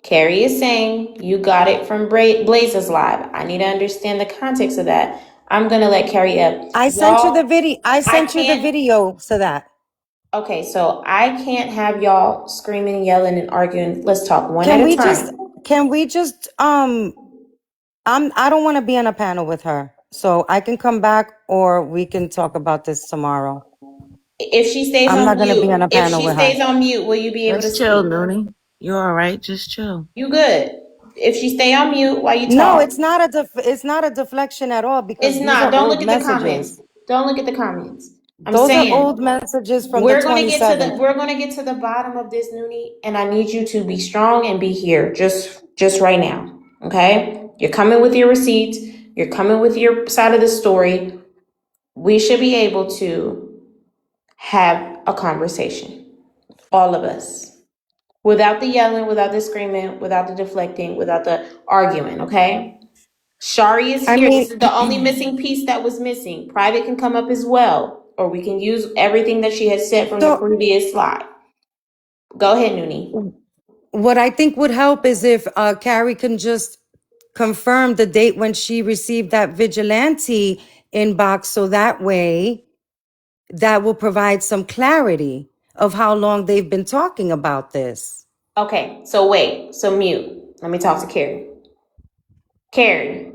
Carrie is saying you got it from Blazes Live. I need to understand the context of that. I'm gonna let Carrie up. I sent you the Y'all, video. I I sent you the can't. video so that. Okay, so I can't have y'all screaming, yelling, and arguing. Let's talk one at Can a we time. just can we just I don't want to be on a panel with her. So I can come back or we can talk about this tomorrow. If she stays I'm on not going to be on mute, a panel with her. will you be able to Just chill, speak? Noonie. You all right? Just chill. You good. If she stay on mute while you No, talk. it's not it's not a deflection at all because It's these not. are Don't look old at the comments. messages. Don't look at the comments. I'm Those are saying old messages from the 27th. we're gonna get to the bottom of this, Noonie, and I need you to be strong and be here just right now. Okay? You're coming with your receipts, you're coming with your side of the story. We should be able to have a conversation. All of us. Without the yelling, without the screaming, without the deflecting, without the arguing, okay? Shari is I here. mean, This is the only missing piece that was missing. Private can come up as well, or we can use everything that she has said from the so previous slide. Go ahead, Noonie. what I think would help is if Carrie can just confirm the date when she received that vigilante inbox so that way that will provide some clarity of how long they've been talking about this. Okay, so wait. So mute. Let me talk to Carrie. Carrie,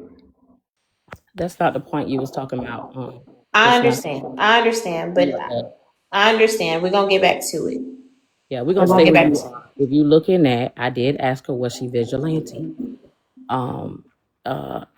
That's not the point you was talking about. I Just not. understand. I understand, but Okay. I understand. We're gonna get back to it. Yeah, we're We're gonna gonna stay get where back you to it. are. If you looking at, I did ask her was she vigilante. Um,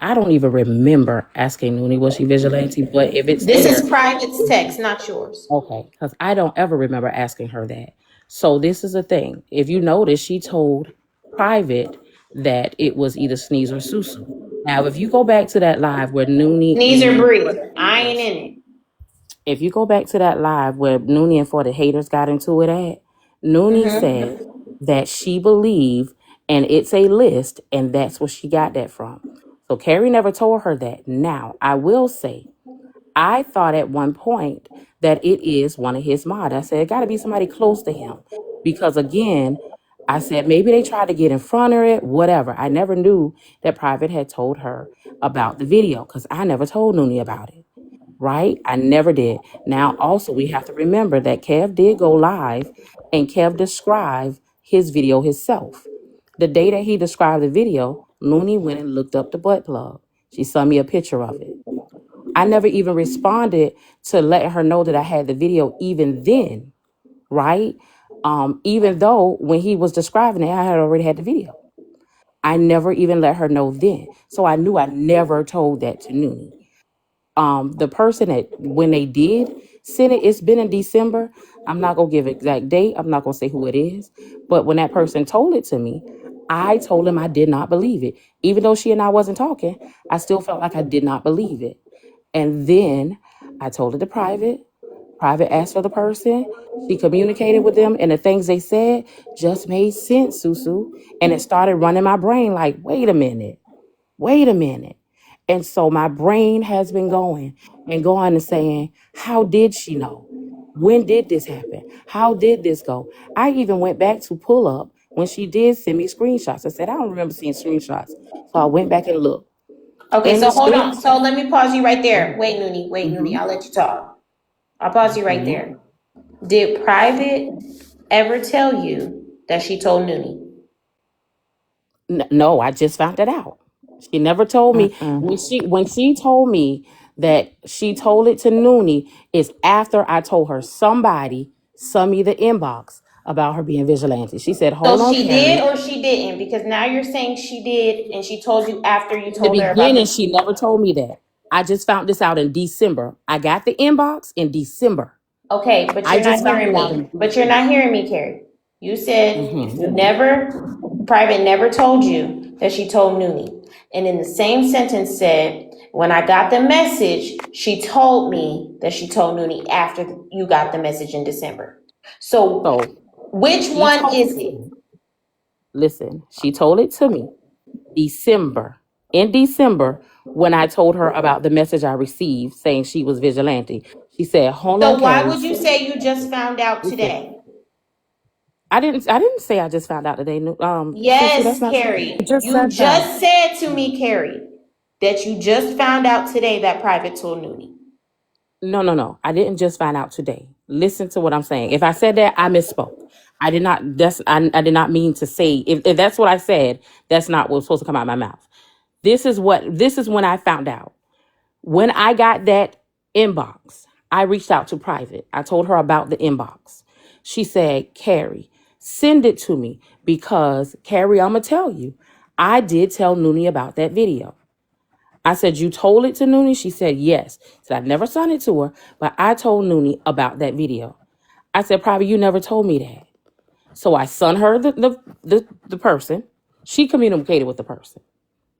I don't even remember asking Noonie was she vigilante, but if it's This there, is private's text, not yours. okay, because I don't ever remember asking her that. So this is the thing. If you notice, she told Private that it was either Sneeze or Susu. Now, if you go back to that live where Noonie Knees or and breathe. I ain't in it. if you go back to that live where Noonie and For the Haters got into it at, Noonie said that she believed, and it's a list, and that's where she got that from. So Carrie never told her that. Now, I will say, I thought at one point that it is one of his mod. I said, it got to be somebody close to him. Because again, I said, maybe they tried to get in front of it, whatever. I never knew that Private had told her about the video because I never told Noonie about it. Right? I never did. Now, also, we have to remember that Kev did go live and Kev described his video himself. The day that he described the video, Looney went and looked up the butt plug. She sent me a picture of it. I never even responded to let her know that I had the video even then, right? Even though when he was describing it, I had already had the video. I never even let her know then. So I knew I never told that to Noonie. The person that when they did send it, it's been in December. I'm not gonna give exact date. I'm not gonna say who it is. But when that person told it to me, I told him I did not believe it. Even though she and I wasn't talking, I still felt like I did not believe it. And then I told it to Private. Private asked for the person. She communicated with them, and the things they said just made sense, Susu. And it started running my brain like, wait a minute. Wait a minute. And so my brain has been going and saying, how did she know? When did this happen? How did this go? I even went back to pull up when she did send me screenshots. I said, I don't remember seeing screenshots. So I went back and looked. Okay, In the so hold on. screenshots. So let me pause you right there. Mhm. Wait, Noonie. Wait, Noonie. Mhm. I'll let you talk. I'll pause you right Mhm. there. Did Private ever tell you that she told Noonie? No, I just found it out. She never told me Mm-mm. when she told me that she told it to Noonie is after I told her somebody sent me the inbox about her being vigilante. She said, "Hold So on, she did Carrie." or she didn't? Because now you're saying she did and she told you after you In the told her about beginning, the. she never told me that. I just found this out in December. I got the inbox in December. Okay, but I you're not just found hearing it out me. in But you're December. not hearing me, Carrie. You said Hmm. you never, Private never told you that she told Noonie. And in the same sentence said, when I got the message, she told me that she told Noonie after you got the message in December. So So which she one told is it? me. Listen, she told it to me. December. In December, when I told her about the message I received saying she was vigilante, she said, "Hold on, So why Carrie." would you say you just found out Listen, today? I didn't say I just found out today. Susu, that's Yes, not true. I Carrie. just You said that. just said to me, Carrie, that you just found out today that Private told Noonie. No. I didn't just find out today. Listen to what I'm saying. If I said that, I misspoke. I did not. I did not mean to say. If that's what I said, that's not what was supposed to come out of my mouth. This is when I found out. When I got that inbox, I reached out to private. I told her about the inbox. She said, Carrie, send it to me because, Carrie, I'm going to tell you, I did tell Noonie about that video. I said, you told it to Noonie? She said, yes. I said, I never sent it to her, but I told Noonie about that video. I said, Private, you never told me that. So I sent her the person. She communicated with the person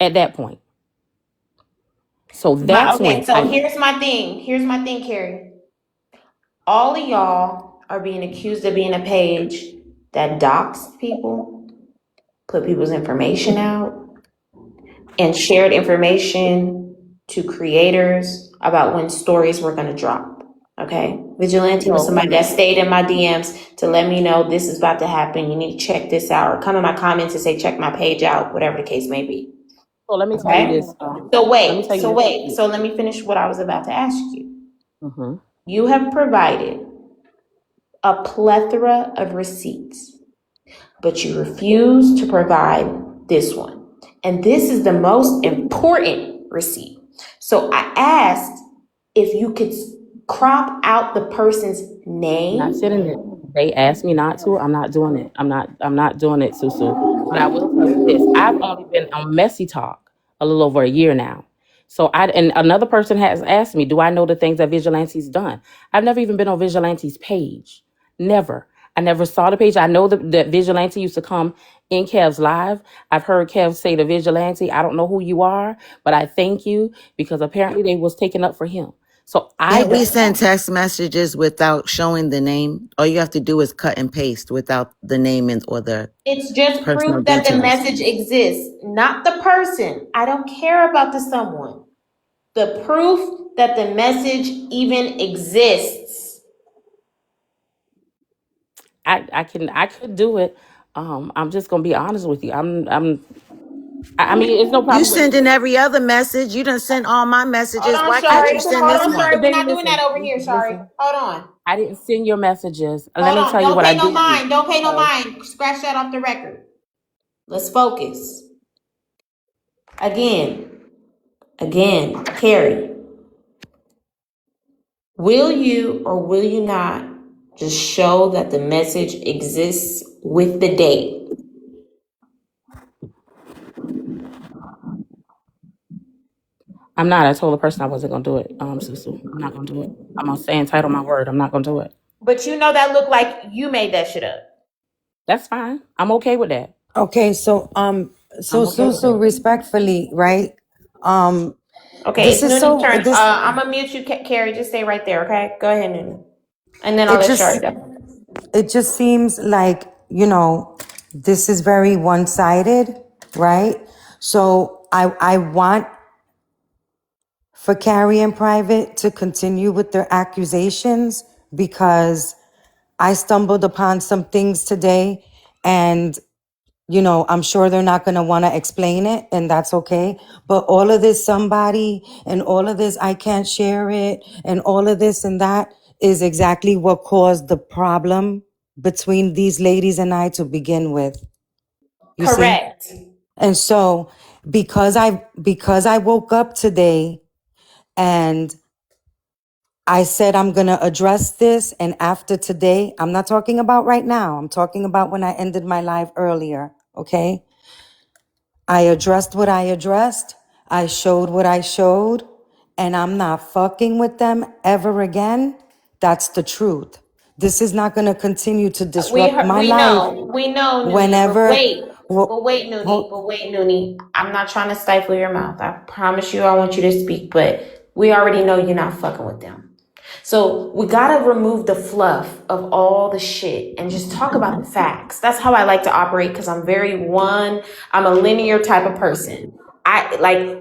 at that point. So that's when here's my thing. Here's my thing, Carrie. All of y'all are being accused of being a page that doxed people, put people's information out, and shared information to creators about when stories were going to drop. Okay? Vigilante was somebody that stayed in my DMs to let me know this is about to happen. You need to check this out, or come in my comments and say, check my page out, whatever the case may be. So let me tell you this. So let me finish what I was about to ask you. Mm-hmm. You have provided a plethora of receipts, but you refuse to provide this one. And this is the most important receipt. So I asked if you could crop out the person's name. Not sitting it. They asked me not to. I'm not doing it. I'm not doing it, Susu. But I will tell you this. I've only been on Messy Talk a little over a year now. So and another person has asked me, do I know the things that Vigilante's done? I've never even been on Vigilante's page. Never. I never saw the page. I know that Vigilante used to come in Kev's live. I've heard Kev say to Vigilante, I don't know who you are, but I thank you, because apparently they was taken up for him. So Can't we send text messages without showing the name? All you have to do is cut and paste without the name or the It's just personal proof that the details. message exists, not the person. I don't care about the someone. The proof that the message even exists. I could do it. I'm just gonna be honest with you. I mean, it's no problem. You sending every other message. You done sent all my messages. Why can't you send this one? We're not doing that over here, Shari. Hold on. I didn't send your messages. Let me tell you what I did. Don't pay no mind. Scratch that off the record. Let's focus. Again, Carrie. Will you or will you not just show that the message exists with the date? I'm not. I told the person I wasn't gonna do it. Susu, I'm not gonna do it. I'm gonna stand tight on my word. I'm not gonna do it. But you know that looked like you made that shit up. That's fine. I'm okay with that. Okay, so Susu, respectfully, right? Okay, This it's is Nooney's so. turn. This I'm gonna mute you, Carrie. Just stay right there, okay? Go ahead, Nooney. And then I'll let Shari go. it just seems like, this is very one-sided, right? So I want for Carrie and Private to continue with their accusations, because I stumbled upon some things today, and I'm sure they're not going to want to explain it, and that's okay. But all of this somebody and all of this I can't share it and all of this and that is exactly what caused the problem between these ladies and I to begin with. You Correct. see? And so because I woke up today and I said I'm going to address this, and after today, I'm not talking about right now. I'm talking about when I ended my live earlier, okay? I addressed what I addressed. I showed what I showed, and I'm not fucking with them ever again. That's the truth. This is not going to continue to disrupt my life. We know, Noonie. Whenever, But wait, Noonie. I'm not trying to stifle your mouth. I promise you, I want you to speak. But we already know you're not fucking with them. So we gotta remove the fluff of all the shit and just talk about the facts. That's how I like to operate, because I'm a linear type of person.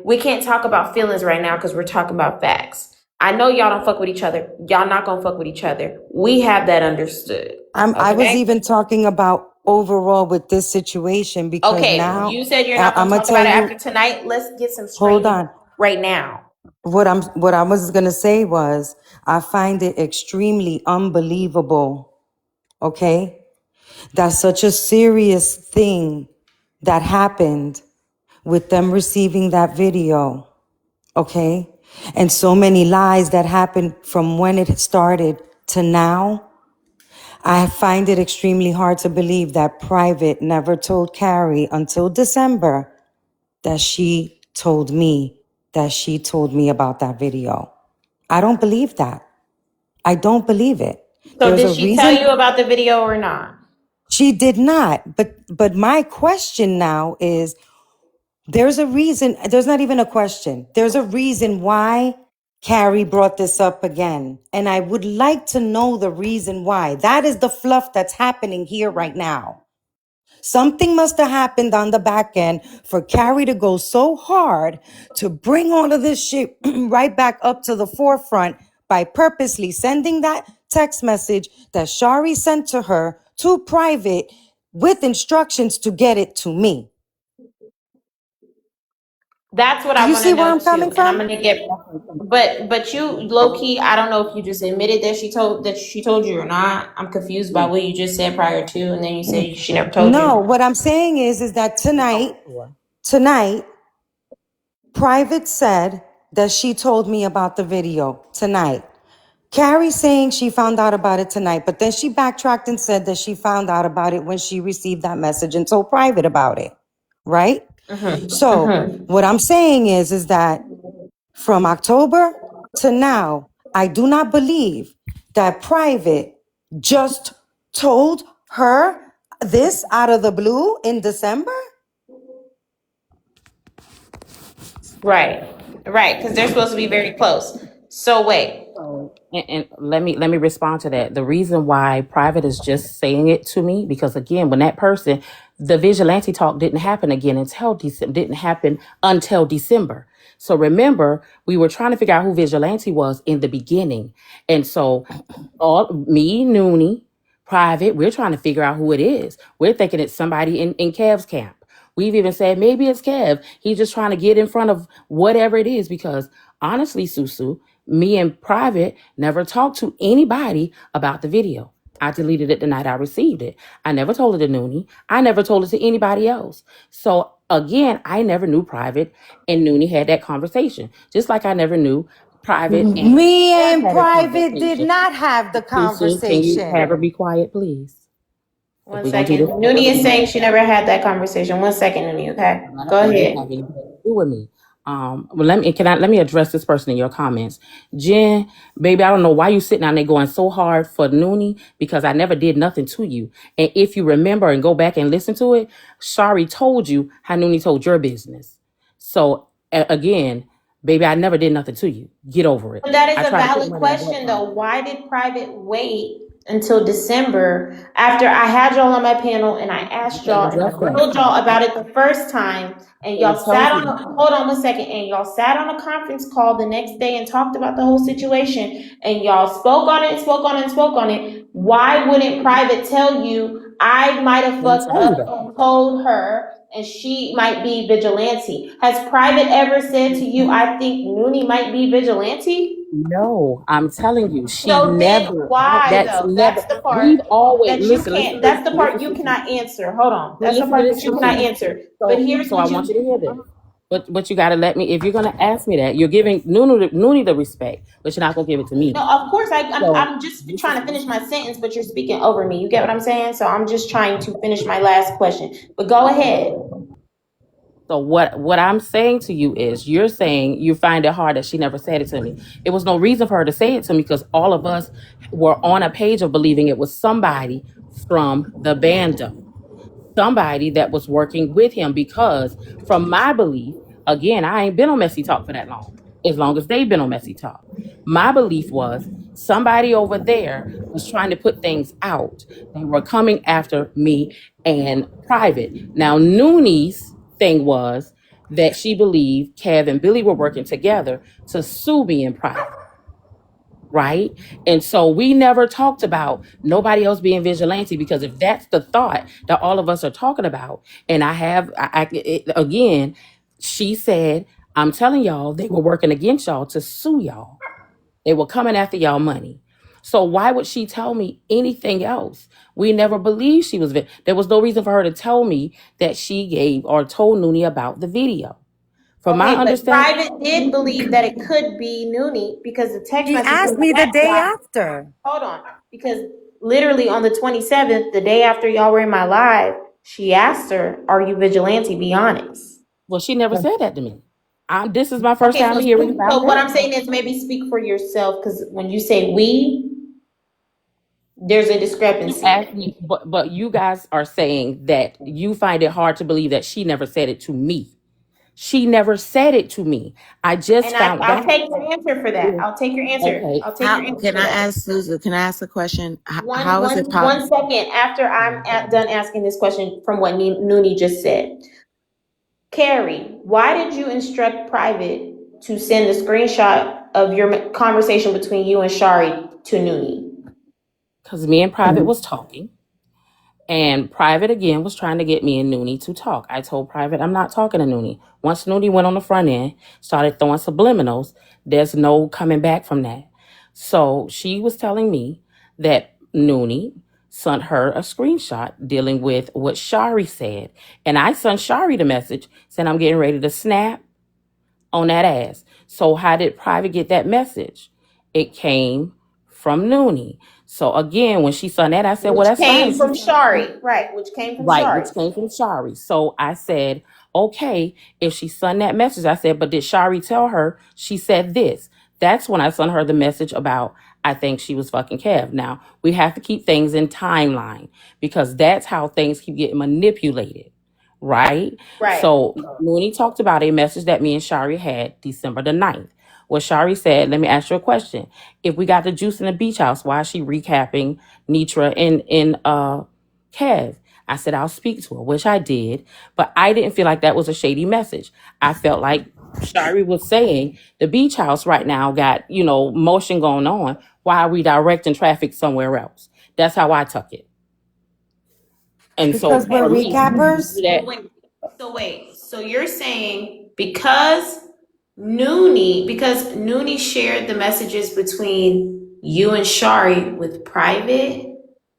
We can't talk about feelings right now because we're talking about facts. I know y'all don't fuck with each other. Y'all not gonna fuck with each other. We have that understood. I was even talking about overall with this situation, because now you said you're not gonna talk about it after tonight. Let's get some straight. Hold on, right now. What I was gonna say was, I find it extremely unbelievable, okay, that such a serious thing that happened with them receiving that video, okay? And so many lies that happened from when it started to now, I find it extremely hard to believe that Private never told Carrie until December that she told me about that video. I don't believe that. I don't believe it. So There's did a she tell reason you about the video or not? she did not. But my question now is, there's a reason. There's not even a question. There's a reason why Carrie brought this up again. And I would like to know the reason why. That is the fluff that's happening here right now. Something must have happened on the back end for Carrie to go so hard to bring all of this shit right back up to the forefront by purposely sending that text message that Shari sent to her to Private with instructions to get it to me. That's what Do I you want to see where know I'm coming too. And I'm from? gonna get but you low key, I don't know if you just admitted that she told you or not. I'm confused by what you just said prior to, and then you say she never told No, you. what I'm saying is that tonight, Private said that she told me about the video tonight. Carrie saying she found out about it tonight, but then she backtracked and said that she found out about it when she received that message and told Private about it, right? So what I'm saying is that from October to now, I do not believe that Private just told her this out of the blue in December. Right. Right. Because they're supposed to be very close. So wait. And let me respond to that. The reason why Private is just saying it to me, because again, when that person, the vigilante talk didn't happen again until December, didn't happen until December. So remember, we were trying to figure out who vigilante was in the beginning, and so me, Noonie, Private, we're trying to figure out who it is. We're thinking it's somebody in Kev's camp. We've even said maybe it's Kev. He's just trying to get in front of whatever it is, because honestly, Susu, me and Private never talked to anybody about the video. I deleted it the night I received it. I never told it to Noonie. I never told it to anybody else. So again, I never knew Private and Noonie had that conversation. Just like I never knew Private and Me Kev and had a Private did conversation. not have the Susu, can you have her conversation. be quiet, please? If One we're gonna do second. this, Noonie is saying she never had that conversation. 1 second, Noonie, okay? Go that didn't ahead. have anything to do with me. Well, let me address this person in your comments. Jen, baby, I don't know why you sitting down there going so hard for Noonie, because I never did nothing to you. And if you remember and go back and listen to it, Shari told you how Noonie told your business. So again, baby, I never did nothing to you. Get over it. But that is I a tried to put valid money in that question, fund. though. Why did Private wait until December after I had y'all on my panel and I asked Couldn't y'all and I address that. grilled y'all about it the first time, and y'all I told sat on you. hold on 1 second, and y'all sat on a conference call the next day and talked about the whole situation, and y'all spoke on it and spoke on it and spoke on it. Why wouldn't Private tell you I might have Didn't fucked tell you up that. and told her and she might be vigilante? Has Private ever said to you, I think Noonie might be vigilante? No, I'm telling you, she So then never. why That's though? never. That's the part We've always that you listen. can't, Listen to this. that's the part Listen, you Susu. cannot answer. Hold on. But That's the listen to part this, that you cannot Susu. answer. But So, here's so what I want you you to hear this. But you got to let me. If you're gonna ask me that, you're giving Noonie the respect, but you're not gonna give it to me. no, of course So I'm just this is trying to finish my sentence, but you're speaking over me. You get what I'm saying? So I'm just trying to finish my last question. But go ahead. so what I'm saying to you is, you're saying you find it hard that she never said it to me. It was no reason for her to say it to me, because all of us were on a page of believing it was somebody from the bando, somebody that was working with him, because from my belief, again, I ain't been on Messy Talk for that long as they've been on Messy Talk. My belief was somebody over there was trying to put things out. They were coming after me and Private. Now, Nooney's thing was that she believed Kev and Billy were working together to sue me in Private, right? And so we never talked about nobody else being vigilante, because if that's the thought that all of us are talking about, and again, she said, I'm telling y'all, they were working against y'all to sue y'all. They were coming after y'all money. So why would she tell me anything else? We never believed she was. There was no reason for her to tell me that she gave or told Noonie about the video. From my Okay, but understanding, Private did believe that it could be Noonie because the text She message asked from me the that day guy. after. Hold on, because literally on the 27th, the day after y'all were in my live, she asked her, "Are you vigilante? Be honest." well, she never said that to me. This is my first Okay, time hearing about so what that. I'm saying is maybe speak for yourself, because when you say we, there's a You discrepancy. asked me, but you guys are saying that you find it hard to believe that she never said it to me. She never said it to me. I just And found I'll out. take your answer for that. I'll take your answer. Okay. I'll take How your answer can for I that. ask Susan? Can I ask a question? One, How is it one, possible? 1 second after done asking this question from what Noonie just said. Carrie, why did you instruct Private to send the screenshot of your conversation between you and Shari to Noonie? Because me and Private was talking. And Private again was trying to get me and Noonie to talk. I told Private I'm not talking to Noonie. Once Noonie went on the front end, started throwing subliminals, there's no coming back from that. So she was telling me that Noonie sent her a screenshot dealing with what Shari said. And I sent Shari the message saying I'm getting ready to snap on that ass. So how did Private get that message? It came from Noonie. So again, when she saw that, I said, well, Which that's fine. came from Shari, right? Which came from Right, Shari. which came from Shari. So I said, okay, if she sent that message, I said, but did Shari tell her she said this? That's when I sent her the message about, I think she was fucking Kev. Now, we have to keep things in timeline because that's how things keep getting manipulated, right? Right. So Mooney talked about a message that me and Shari had December the 9th. Well, Shari said, let me ask you a question. If we got the juice in the beach house, why is she recapping Nitra and Kev? I said, I'll speak to her, which I did, but I didn't feel like that was a shady message. I felt like Shari was saying the beach house right now got, motion going on. Why are we directing traffic somewhere else? That's how I took it. And so Because we're for me, recappers? So you're saying because Noonie shared the messages between you and Shari with Private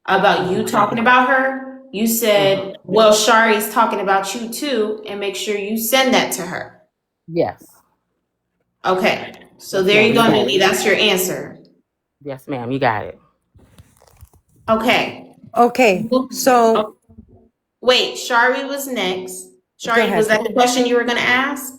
about you talking about her, you said, well, Shari's talking about you too, and make sure you send that to her. yes. Okay. So Yes, there ma'am, you go, you got it. Noonie. That's your answer. Yes, ma'am, you got it. Okay. Okay, so Wait, Shari was next. go Shari, was ahead. that the question you were going to ask?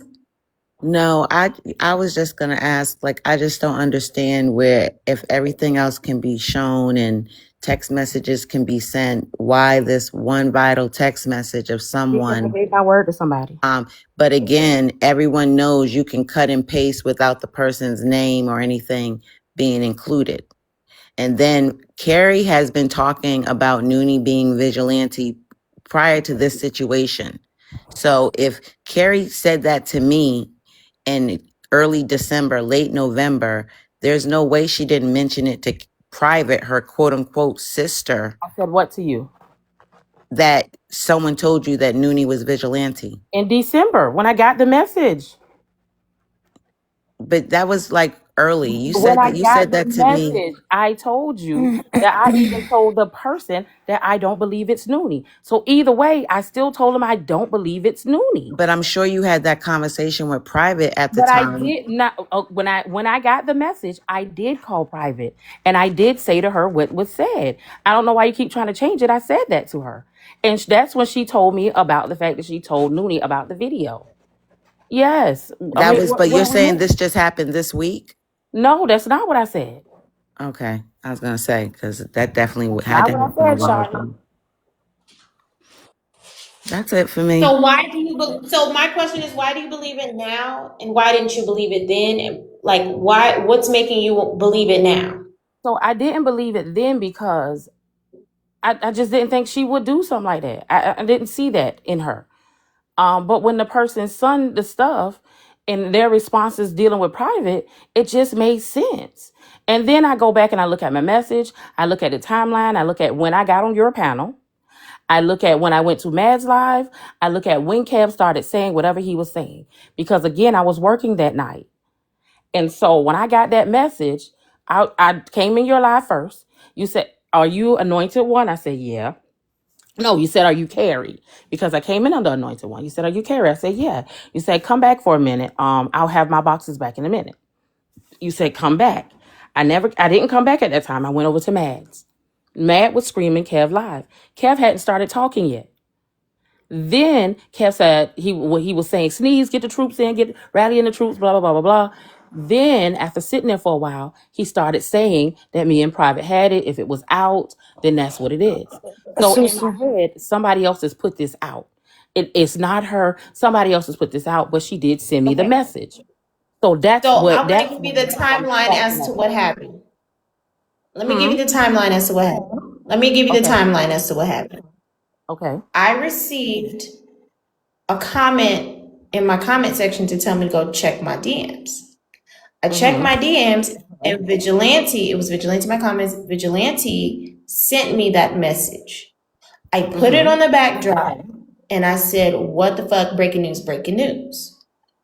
No, I was just gonna ask, like, I just don't understand where if everything else can be shown and text messages can be sent, why this one vital text message of Because I someone. gave my word to somebody. But again, everyone knows you can cut and paste without the person's name or anything being included. And then Carrie has been talking about Noonie being vigilante prior to this situation. So if Carrie said that to me in early December, late November, there's no way she didn't mention it to Private, her quote unquote sister, I said what to you? that someone told you that Noonie was vigilante. In December, when I got the message. But that was like early. You When said I that got the to me. message, I told you that I even told the person that I don't believe it's Noonie. So either way, I still told him I don't believe it's Noonie. But I'm sure you had that conversation with Private at the But I time. did not. When I got the message, I did call Private and I did say to her what was said. I don't know why you keep trying to change it. I said that to her, and that's when she told me about the fact that she told Noonie about the video. Yes, I That mean, was, but what you're do we saying mean? this just happened this week? No, that's not what I said. Okay. I was going to say, because that definitely had Not to what happen I a said, while Shari. ago. That's it for me. So why do you? So my question is, why do you believe it now, and why didn't you believe it then? And like, why? What's making you believe it now? So I didn't believe it then because I just didn't think she would do something like that. I didn't see that in her. But when the person sent the stuff and their responses dealing with Private, it just made sense. And then I go back and I look at my message. I look at the timeline. I look at when I got on your panel. I look at when I went to Mad's Live. I look at when Kev started saying whatever he was saying. Because again, I was working that night. And so when I got that message, I came in your live first. You said, "Are you anointed one?" I said, "Yeah." No, you said, "Are you Carrie?" Because I came in under anointed one. You said, "Are you Carrie?" I said, "Yeah." You said, "Come back for a minute. I'll have my boxes back in a minute." You said, "Come back." I didn't come back at that time. I went over to Mads. Mad was screaming Kev live. Kev hadn't started talking yet. Then Kev said he was saying, "Sneeze, get the troops in, get rallying the troops, blah blah blah blah blah." Then after sitting there for a while, he started saying that me and Private had it. If it was out, then that's what it is. So in my Susu. head, somebody else has put this out. It's not her. Somebody else has put this out, but she did send me the Okay. message. So that's So what I'm going to that's give you the I'm timeline starting as to at. what happened. Let me give Hmm. you the timeline as to what happened. Let me give you the Okay. timeline as to what happened. Okay. I received a comment in my comment section to tell me to go check my DMs. I checked Mm-hmm. my DMs and Vigilante, it was Vigilante my comments, Vigilante sent me that message. I put it Mm-hmm. on the backdrop and I said, what the fuck, breaking news, breaking news.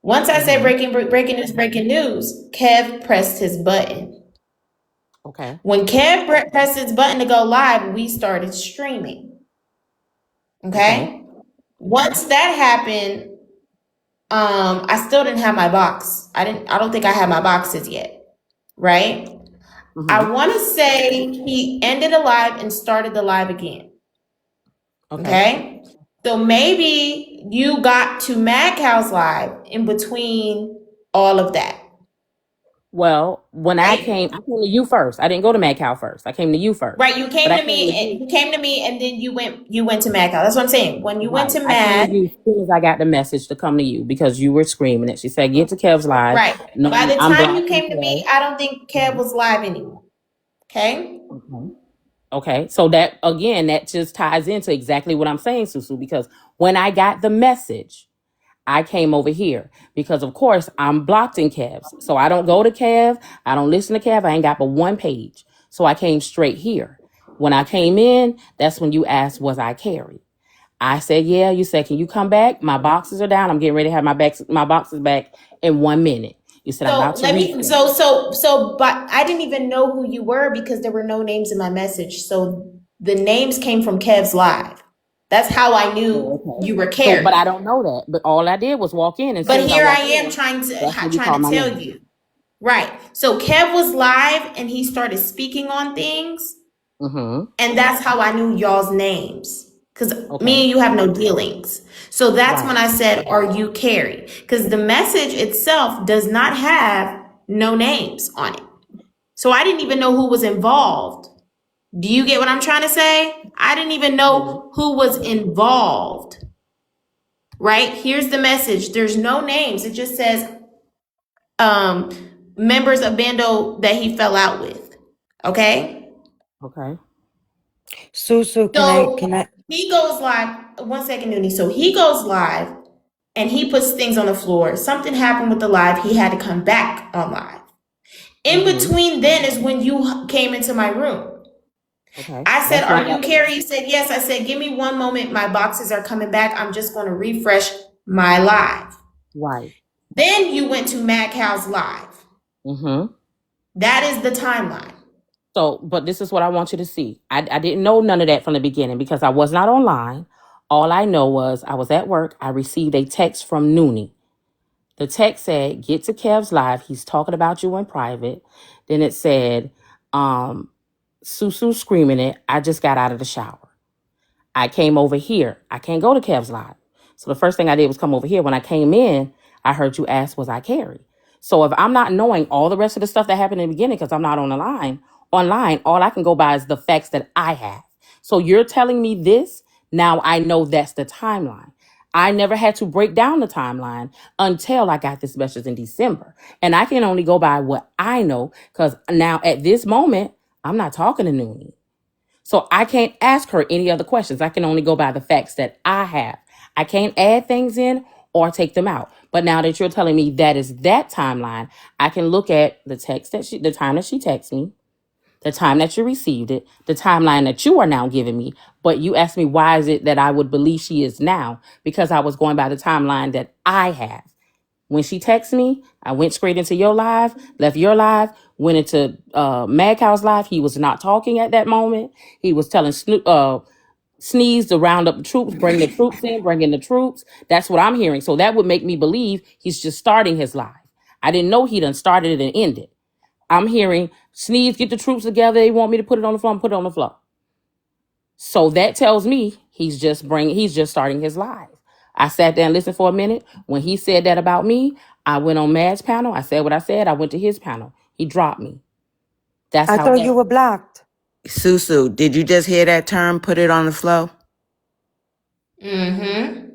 Once I said Mm-hmm. breaking news, breaking news, Kev pressed his button. Okay. When Kev pressed his button to go live, we started streaming. Okay. Okay? Once that happened, I still didn't have my box. I don't think I had my boxes yet. Right? Mm-hmm. I want to say he ended the live and started the live again. Okay. Okay? So maybe you got to Mad Cow's live in between all of that. Well, when Right? I came to you first. I didn't go to Mad Cow first. I came to you first. Right, you But came I to came to me you. and then you went to Mad Cow. That's what I'm saying. When you went Right. to I came to Mad, you as soon as I got the message to come to you because you were screaming it. She said, "Get to Kev's live." right. No, By the I'm time you blocking came to me, Kev. I don't think Kev Mhm. was live anymore. Okay? Okay. Okay. So that again, that just ties into exactly what I'm saying, Susu, because when I got the message, I came over here because, of course, I'm blocked in Kev's. So I don't go to Kev. I don't listen to Kev. I ain't got but one page. So I came straight here. When I came in, that's when you asked, was I Carrie? I said, yeah. You said, can you come back? My boxes are down. I'm getting ready to have my boxes back in 1 minute. You said, I'm So about to let me refresh. but I didn't even know who you were because there were no names in my message. So the names came from Kev's live. That's how I Oh, knew okay. you were So, but I Carrie. don't know that. But all I did was walk in. As But soon as I here I walked am in, trying that's when you trying called to my tell name. you. Right. So Kev was live and he started speaking on things, Mm-hmm. and that's how I knew y'all's names. Because me Okay. and you have no dealings. So that's when Right. I said, are you Carrie? Because the message itself does not have no names on it. So I didn't even know who was involved. Do you get what I'm trying to say? I didn't even Mhm. know who was involved. Right? Here's the message. There's no names. It just says um members of Bando that he fell out with. Okay? Okay. Susu, can So I he goes live. 1 second, Noonie. So he goes live and he puts things on the floor. Something happened with the live. He had to come back on live. In Mm-hmm. between then is when you came into my room. Okay. I said, That's when I are got you the Carrie? message. You said, yes. I said, give me 1 moment. My boxes are coming back. I'm just going to refresh my live. Right. Then you went to Mad Cow's live. Mm-hmm. That is the timeline. So, but this is what I want you to see. I didn't know none of that from the beginning because I was not online. All I know was I was at work. I received a text from Noonie. The text said, get to Kev's live. He's talking about you in private. Then it said, Susu screaming it. I just got out of the shower. I came over here. I can't go to Kev's live. So the first thing I did was come over here. When I came in, I heard you ask, was I Carrie? So if I'm not knowing all the rest of the stuff that happened in the beginning, because I'm not on the line, online, all I can go by is the facts that I have. So you're telling me this. Now I know that's the timeline. I never had to break down the timeline until I got this message in December. And I can only go by what I know because now at this moment, I'm not talking to Noonie. So I can't ask her any other questions. I can only go by the facts that I have. I can't add things in or take them out. But now that you're telling me that is that timeline, I can look at the the time that she texted me, the time that you received it, the timeline that you are now giving me. But you asked me why is it that I would believe she is now? Because I was going by the timeline that I have. When she texted me, I went straight into your live, left your live. went into Mad Cow's live. He was not talking at that moment. He was telling Sneeze to round up the troops, bring the troops in, bring in the troops. That's what I'm hearing. So that would make me believe he's just starting his live. I didn't know he done started it and ended. I'm hearing Sneeze, get the troops together. They want me to put it on the floor. I'm put it on the floor. So that tells me he's just starting his live. I sat there and listened for a minute. When he said that about me, I went on Mad's panel. I said what I said. I went to his panel. He dropped me. That's I how. thought you were blocked. Susu, did you just hear that term, put it on the flow? Mm-hmm.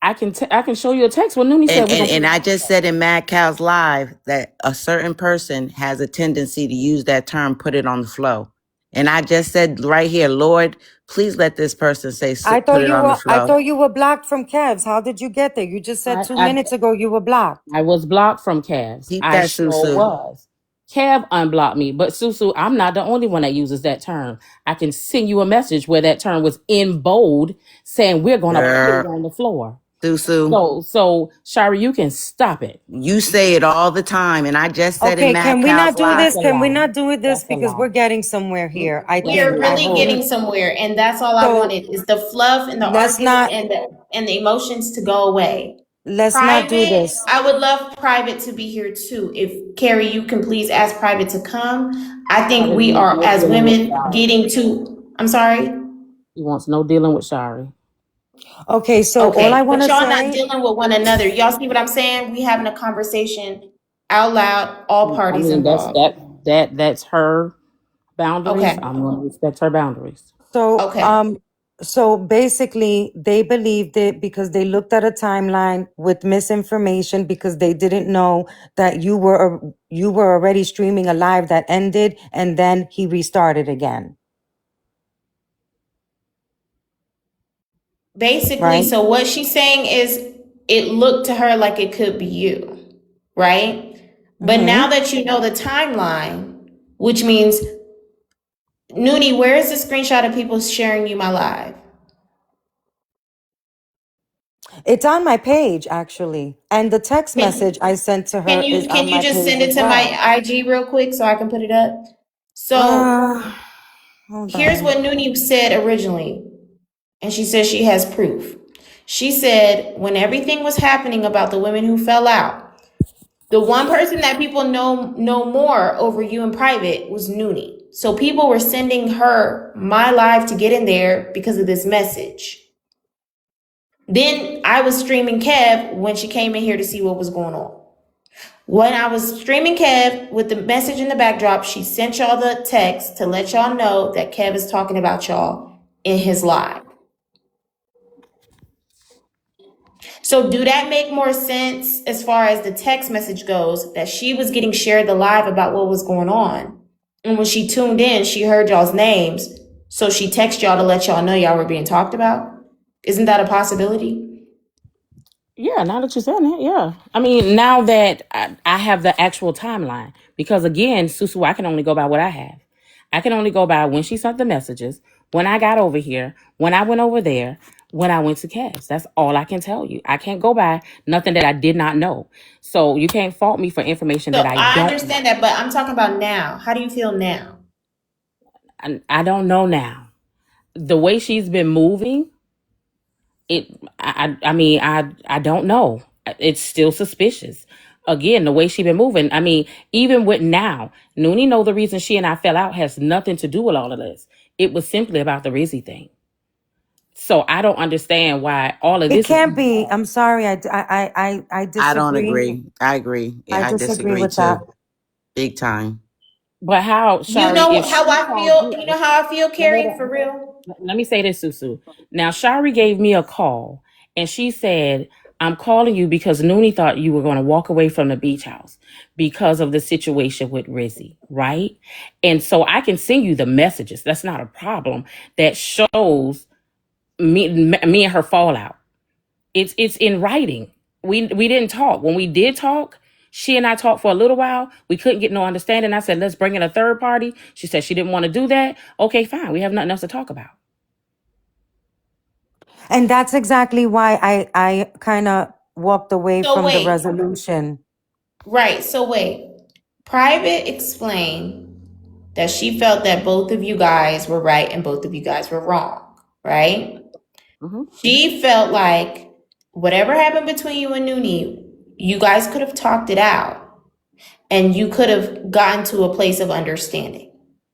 I can show you a text when Noonie said And I just said in Mad Cow's live that a certain person has a tendency to use that term, put it on the flow. And I just said right here, Lord, please let this person say, put it on the I flow. thought you were blocked from Kev's. How did you get there? You just said 2 minutes ago you were blocked. I was blocked from Cavs. Keep I that, sure Susu. was. Cav unblocked me, but Susu, I'm not the only one that uses that term. I can send you a message where that term was in bold, saying we're going to put it on the floor. Susu. So Shari, you can stop it. You say it all the time, and I just said in Okay, Mad can we Cow's not do live. this? That's a Can we lie. not do this That's a because lie. we're getting somewhere here? I We think are really I getting hope somewhere, and that's all I so. wanted is the fluff and the Let's argument not and the emotions to go away. let's not do Private, this. I would love Private to be here too. If Carrie, you can please ask Private to come. I think Private we wants are no as dealing with women Shari. getting to. I'm sorry. He wants no dealing with Shari. Okay, so all I Okay, want but to y'all not say, dealing with one another. Y'all see what I'm saying? We having a conversation out loud, all I parties mean, involved. that's her boundaries. Okay. I'm going to respect her boundaries. so Okay. so basically they believed it because they looked at a timeline with misinformation because they didn't know that you were already streaming a live that ended and then he restarted again, Basically, right? so what she's saying is it looked to her like it could be you, right? But now Mm-hmm. that you know the timeline, which means Noonie, where is the screenshot of people sharing you my live? It's on my page actually, and the text message I sent to her is Can on you my just page send it as to well. my IG real quick so I can put it up? So Hold here's on. what Noonie said originally, and she says she has proof. She said when everything was happening about the women who fell out, the one person that people know more over you in private was Noonie. So people were sending her my live to get in there because of this message. Then I was streaming Kev when she came in here to see what was going on. When I was streaming Kev with the message in the backdrop, she sent y'all the text to let y'all know that Kev is talking about y'all in his live. So do that make more sense as far as the text message goes, that she was getting shared the live about what was going on? And when she tuned in, she heard y'all's names. So she texted y'all to let y'all know y'all were being talked about. Isn't that a possibility? Yeah, now that you're saying it, yeah. I mean, now that I have the actual timeline, because again, Susu, I can only go by what I have. I can only go by when she sent the messages, when I got over here, when I went over there, when I went to Cass. That's all I can tell you. I can't go by nothing that I did not know. So you can't fault me for information So that I I don't know. understand that, but I'm talking about now. How do you feel now? I don't know now. The way she's been moving, I mean, I don't know. It's still suspicious. Again, the way she been moving. I mean, even with now, Noonie know the reason she and I fell out has nothing to do with all of this. It was simply about the Rizzy thing. So I don't understand why all of It this is can't coming be. out. I'm sorry. I I don't disagree. agree. I agree. I Yeah, I disagree disagree with that. too. Big time. But how, You Shari, know if how she I called feel? you, You know how I feel, no, hold Carrie, for on. real? Let me say this, Susu. Now, Shari gave me a call and she said, I'm calling you because Noonie thought you were going to walk away from the beach house because of the situation with Rizzy, right? And so I can send you the messages. That's not a problem. That shows me and her fallout. It's in writing. We didn't talk. When we did talk, she and I talked for a little while. We couldn't get no understanding. I said, let's bring in a third party. She said she didn't want to do that. Okay, fine. We have nothing else to talk about. And that's exactly why I kind of walked away So from the wait, resolution. right. So wait. Private explained that she felt that both of you guys were right and both of you guys were wrong, right? Mm-hmm. She felt like whatever happened between you and Noonie, you guys could have talked it out and you could have gotten to a place of understanding,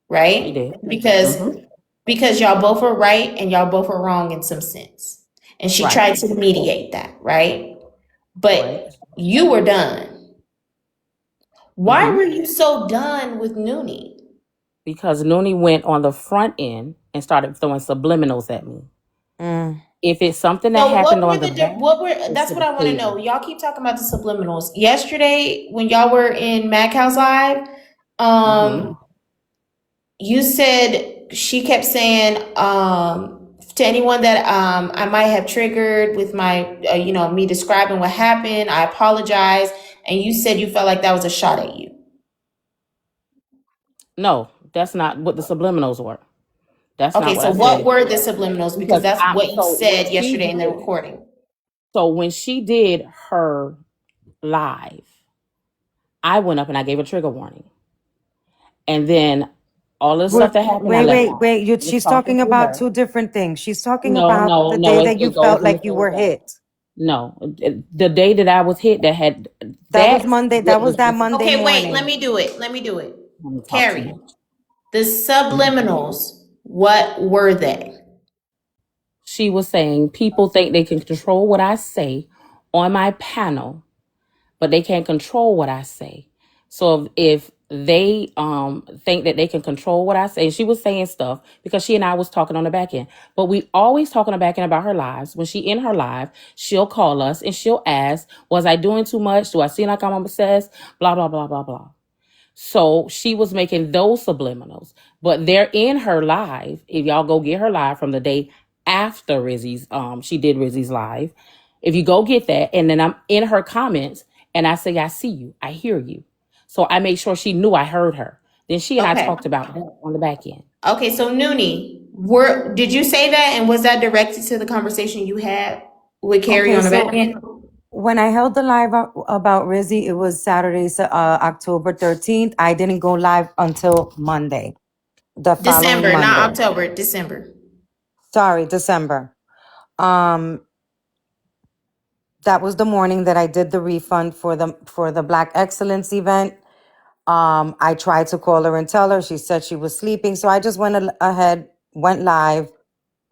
right? She did. Because Mm-hmm. because y'all both were right and y'all both were wrong in some sense. And she Right. tried to mediate that, right? But Right. you were done. Why Mm-hmm. were you so done with Noonie? Because Noonie went on the front end and started throwing subliminals at me. If it's something that So happened what were on the back, that's it's what I want to know. shady. Y'all keep talking about the subliminals. Yesterday when y'all were in Mac House Live, Mm-hmm. you said she kept saying to anyone that I might have triggered with my me describing what happened, I apologize, and you said you felt like that was a shot at you. No, that's not what the subliminals were. That's not Okay, what so I what said. were the subliminals? Because Because that's I what you so when said she yesterday in the did recording. so when she did her live, I went up and I gave a trigger warning. And then all the stuff that happened, I Wait, left wait, out. wait. I was She's talking talking to about her. two different things. She's talking No, about no, the no, day that you it goes felt in the like you same were thing. hit. No, the day that I was hit, That was that's Monday. what That was was that just. Monday Okay, wait, let morning. me do it. Let me do it. Let me talk too Carrie, much. the subliminals, what were they? She was saying people think they can control what I say on my panel, but they can't control what I say. So if they think that they can control what I say, she was saying stuff because she and I was talking on the back end. But we always talk on the back end about her lives. When she in her live, she'll call us and she'll ask, was I doing too much? Do I seem like I'm obsessed? Blah, blah, blah, blah, blah. So she was making those subliminals, but they're in her live. If y'all go get her live from the day after Rizzy's, she did Rizzy's live. If you go get that, and then I'm in her comments and I say, I see you, I hear you. So I made sure she knew I heard her. Then she and I Okay. talked about that on the back end. Okay, so Noonie, did you say that and was that directed to the conversation you had with Carrie Okay, on the back so end? when I held the live about Rizzy, it was Saturday, so, October 13th. I didn't go live until Monday, the following December, not Monday. October, December. Sorry, December. That was the morning that I did the refund for the Black Excellence event. I tried to call her and tell her. She said she was sleeping, so I just went ahead, went live,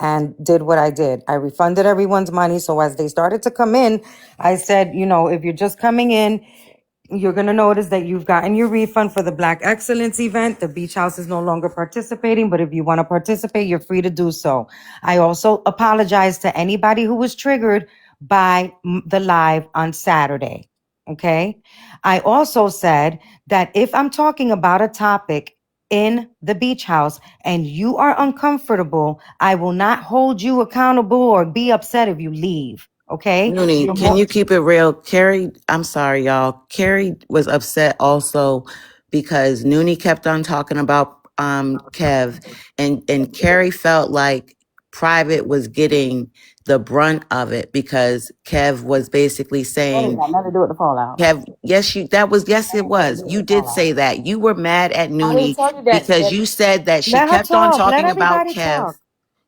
and did what I did. I refunded everyone's money. So as they started to come in, I said, if you're just coming in, you're going to notice that you've gotten your refund for the Black Excellence event. The beach house is no longer participating, but if you want to participate, you're free to do so. I also apologize to anybody who was triggered by the live on Saturday. Okay. I also said that if I'm talking about a topic in the beach house and you are uncomfortable, I will not hold you accountable or be upset if you leave. Okay. Noonie, can you keep it real? Carrie, I'm sorry, y'all. Carrie was upset also because Noonie kept on talking about Kev, and Carrie felt like Private was getting the brunt of it because Kev was basically That ain't saying, got nothing to do with the fallout. Kev, yes, That it ain't got nothing to was. do with You the did fallout. say that. You were mad at I didn't Noonie tell you that. because you said that she Let her kept on talk. Let talking about everybody Kev. talk.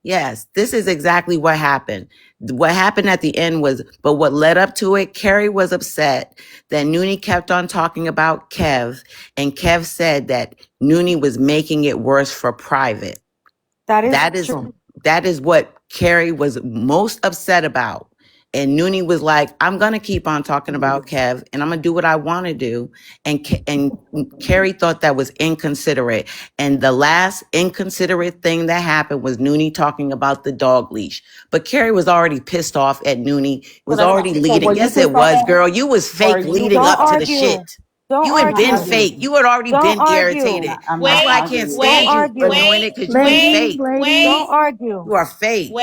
Yes, this is exactly what happened. What happened at the end was, but what led up to it, Carrie was upset that Noonie kept on talking about Kev, and Kev said that Noonie was making it worse for Private. That is That is true. that is what Carrie was most upset about. And Noonie was like, I'm going to keep on talking about Kev and I'm going to do what I want to do. And Carrie thought that was inconsiderate. And the last inconsiderate thing that happened was Noonie talking about the dog leash. But Carrie was already pissed off at Noonie, So was that's not. already So leading. were you Yes, it pissed off was, at her? girl. You was Were fake you leading pissed Don't up to off? the argue. shit. Don't You I'm had not been argue. fake. arguing. You had already Don't been argue. irritated. I'm That's not why I Wait, can't arguing. Don't stand you wait, for argue. doing it wait, because you was Ladies, fake. ladies. Don't wait, argue. You are fake.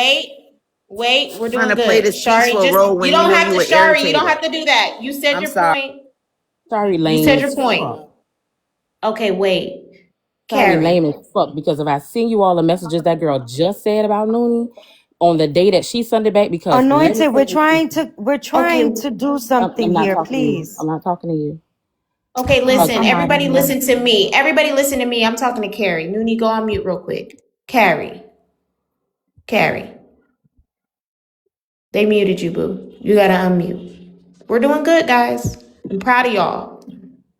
wait, we're Trying doing to play good. this Shari, peaceful just role you when you don't knew have you to, were Shari, you don't irritated. have to do that. You said I'm your sorry. point. Sorry, You lame said your as point. fuck. Okay, wait. Sorry, Carrie. lame as fuck. Because if I send you all the messages that girl just said about Noonie on the day that she sent it back, because let me Anointed, say this. we're Okay, trying to do I'm something not here, talking to you. please. I'm not talking to you. Okay, Oh, listen. come out of Everybody here. listen to me. Everybody listen to me. I'm talking to Carrie. Noonie, go on mute real quick. Carrie. They muted you, boo. You gotta unmute. We're doing good, guys. I'm proud of y'all.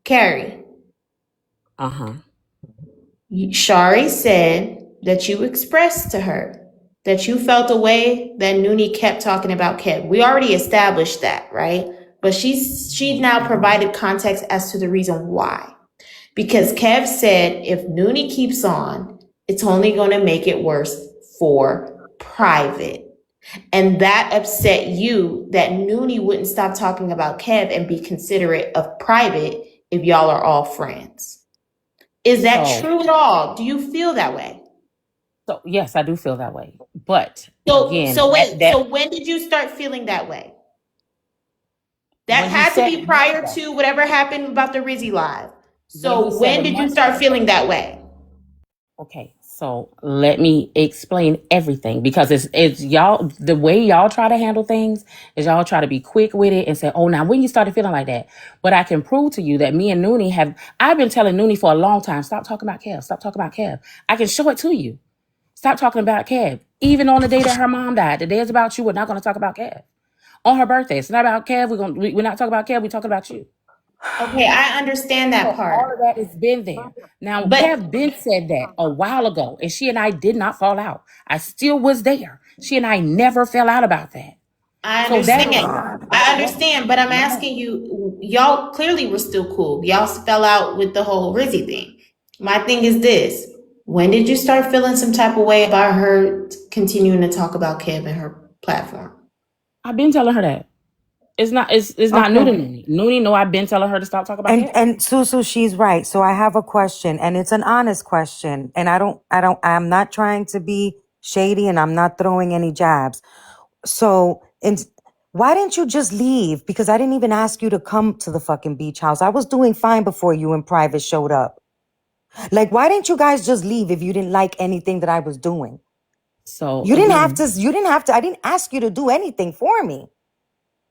Carrie. Uh-huh. Shari said that you expressed to her that you felt a way that Noonie kept talking about Kev. We already established that, right? But she now provided context as to the reason why. Because Kev said if Noonie keeps on, it's only going to make it worse for Private. And that upset you that Noonie wouldn't stop talking about Kev and be considerate of Private if y'all are all friends. Is that true at all? Do you feel that way? So yes, I do feel that way. But So again, so wait, that so when did you start feeling that way? That when he had to said be prior to whatever happened about the Rizzy Live. when he So said when a did you month. start feeling that way? Okay, so let me explain everything because it's y'all, the way y'all try to handle things is y'all try to be quick with it and say, oh, now when you started feeling like that. But I can prove to you that me and Noonie I've been telling Noonie for a long time, stop talking about Kev, stop talking about Kev. I can show it to you. Stop talking about Kev. Even on the day that her mom died, the day is about you, we're not going to talk about Kev. On her birthday, it's not about Kev, we're not talking about Kev, we're talking about you. Okay, I understand that So all part. of that has been there. Now, But Kev Ben said that a while ago, and she and I did not fall out. I still was there. She and I never fell out about that. I So that understand. is not I that is understand, but I'm no. asking you, y'all clearly were still cool. Y'all fell out with the whole Rizzy thing. My thing is this. When did you start feeling some type of way about her continuing to talk about Kev and her platform? I've been telling her that. It's not new Okay. to Noonie. Noonie know I've been telling her to stop talking about Kev. And Susu, she's right. So I have a question, and it's an honest question. And I'm not trying to be shady, and I'm not throwing any jabs. So, and why didn't you just leave? Because I didn't even ask you to come to the fucking beach house. I was doing fine before you and Private showed up. Like, why didn't you guys just leave if you didn't like anything that I was doing? So You didn't have again, to, I didn't ask you to do anything for me.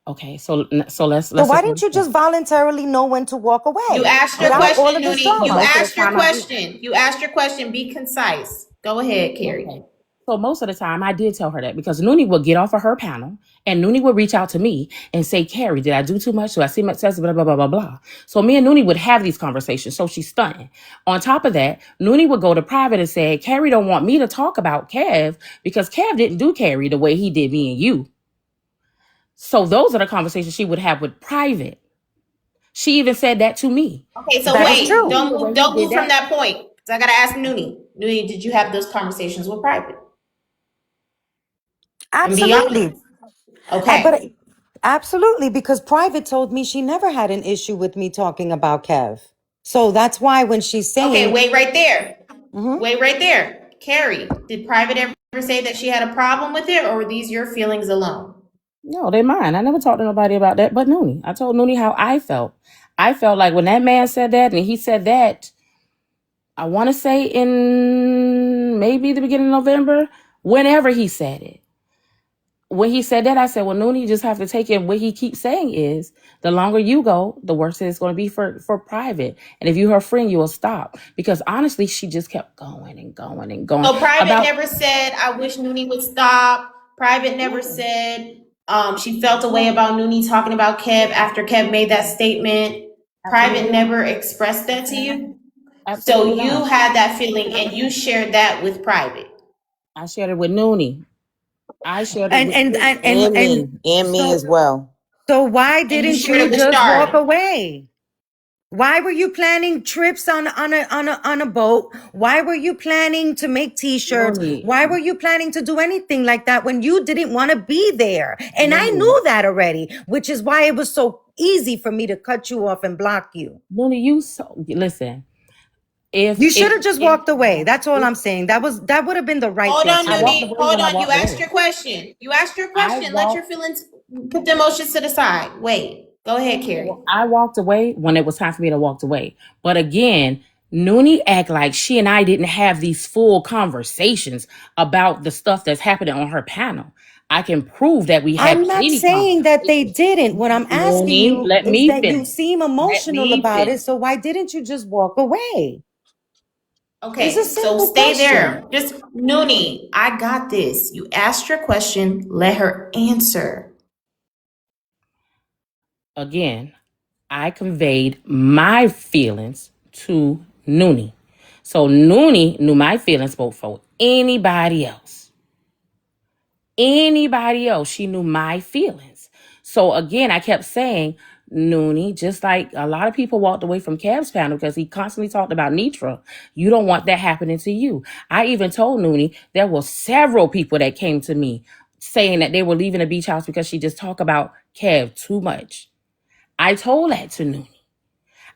okay, so let's So why just didn't you just voluntarily know when to walk You away asked your without all question, of this Noonie. so You drama? most of the asked your time I did. question. You asked your question. Be concise. Go ahead, Carrie. Okay. So most of the time I did tell her that because Noonie would get off of her panel and Noonie would reach out to me and say, Carrie, did I do too much? Do I see much success? Blah, blah, blah, blah, blah. So me and Noonie would have these conversations. So she's stunning. On top of that, Noonie would go to Private and say, Carrie don't want me to talk about Kev because Kev didn't do Carrie the way he did me and you. So those are the conversations she would have with Private. She even said that to me. Okay, so That is Carrie wait. didn't true. do me the way he Don't did move from that. that point. Because I gotta ask Noonie. Noonie, did you have those conversations with Private? And be honest. Absolutely. But Okay. absolutely, because Private told me she never had an issue with me talking about Kev. So that's why when she's Okay, saying, wait right there. Mhm. Wait right there. Carrie, did Private ever say that she had a problem with it, or were these your feelings alone? No, they mine. I never talked to nobody about that but Noonie. I told Noonie how I felt. I felt like when that man said that and he said that, I want to say in maybe the beginning of November, whenever he said it. When he said that, I said, well, Noonie, you just have to take it. What he keeps saying is the longer you go, the worse it's going to be for Private. And if you're her friend, you will stop. Because honestly, she just kept going and going and going So Private about, never said, I wish Noonie would stop. Private never no, said she felt a way no, about Noonie talking about Kev after Kev made that statement. Private absolutely not. never expressed that to you. So Absolutely you not. had that feeling and you shared that with Private. I shared it with Noonie. I shared it and, with and, Noonie. and, and, And me so, as well. so why And you didn't shared you it with just walk Shari. away? Why were you planning trips on a boat? Why were you planning to make t-shirts? Noonie, Why were you planning to do anything like that when you didn't want to be there? And I Noonie, knew that already, which is why it was so easy for me to cut you off and block you. Noonie, you so listen. If You should if have just if walked away. That's all if I'm saying. That would have been the right Hold thing on, to I do. walked Noonie. away Hold when I on. You walked asked away. your question. You asked your I question. Let your walked. feelings put the emotions to the side. Wait. Go ahead, Carrie. I walked away when it was time for me to walk away. But again, Noonie act like she and I didn't have these full conversations about the stuff that's happening on her panel. I can prove that we had I'm not plenty saying that they didn't. What I'm asking Noonie, you let is me that you finish. seem Let emotional me about finish. it. So why didn't you just walk away? It's a Okay, so simple stay question. there. Just Noonie, I got this. You asked your question. Let her answer. Again, I conveyed my feelings to Noonie. So Noonie knew my feelings before anybody else. Anybody else, she knew my feelings. So again, I kept saying, Noonie, just like a lot of people walked away from Kev's panel because he constantly talked about Nitra. You don't want that happening to you. I even told Noonie there were several people that came to me saying that they were leaving the beach house because she just talked about Kev too much. I told that to Noonie.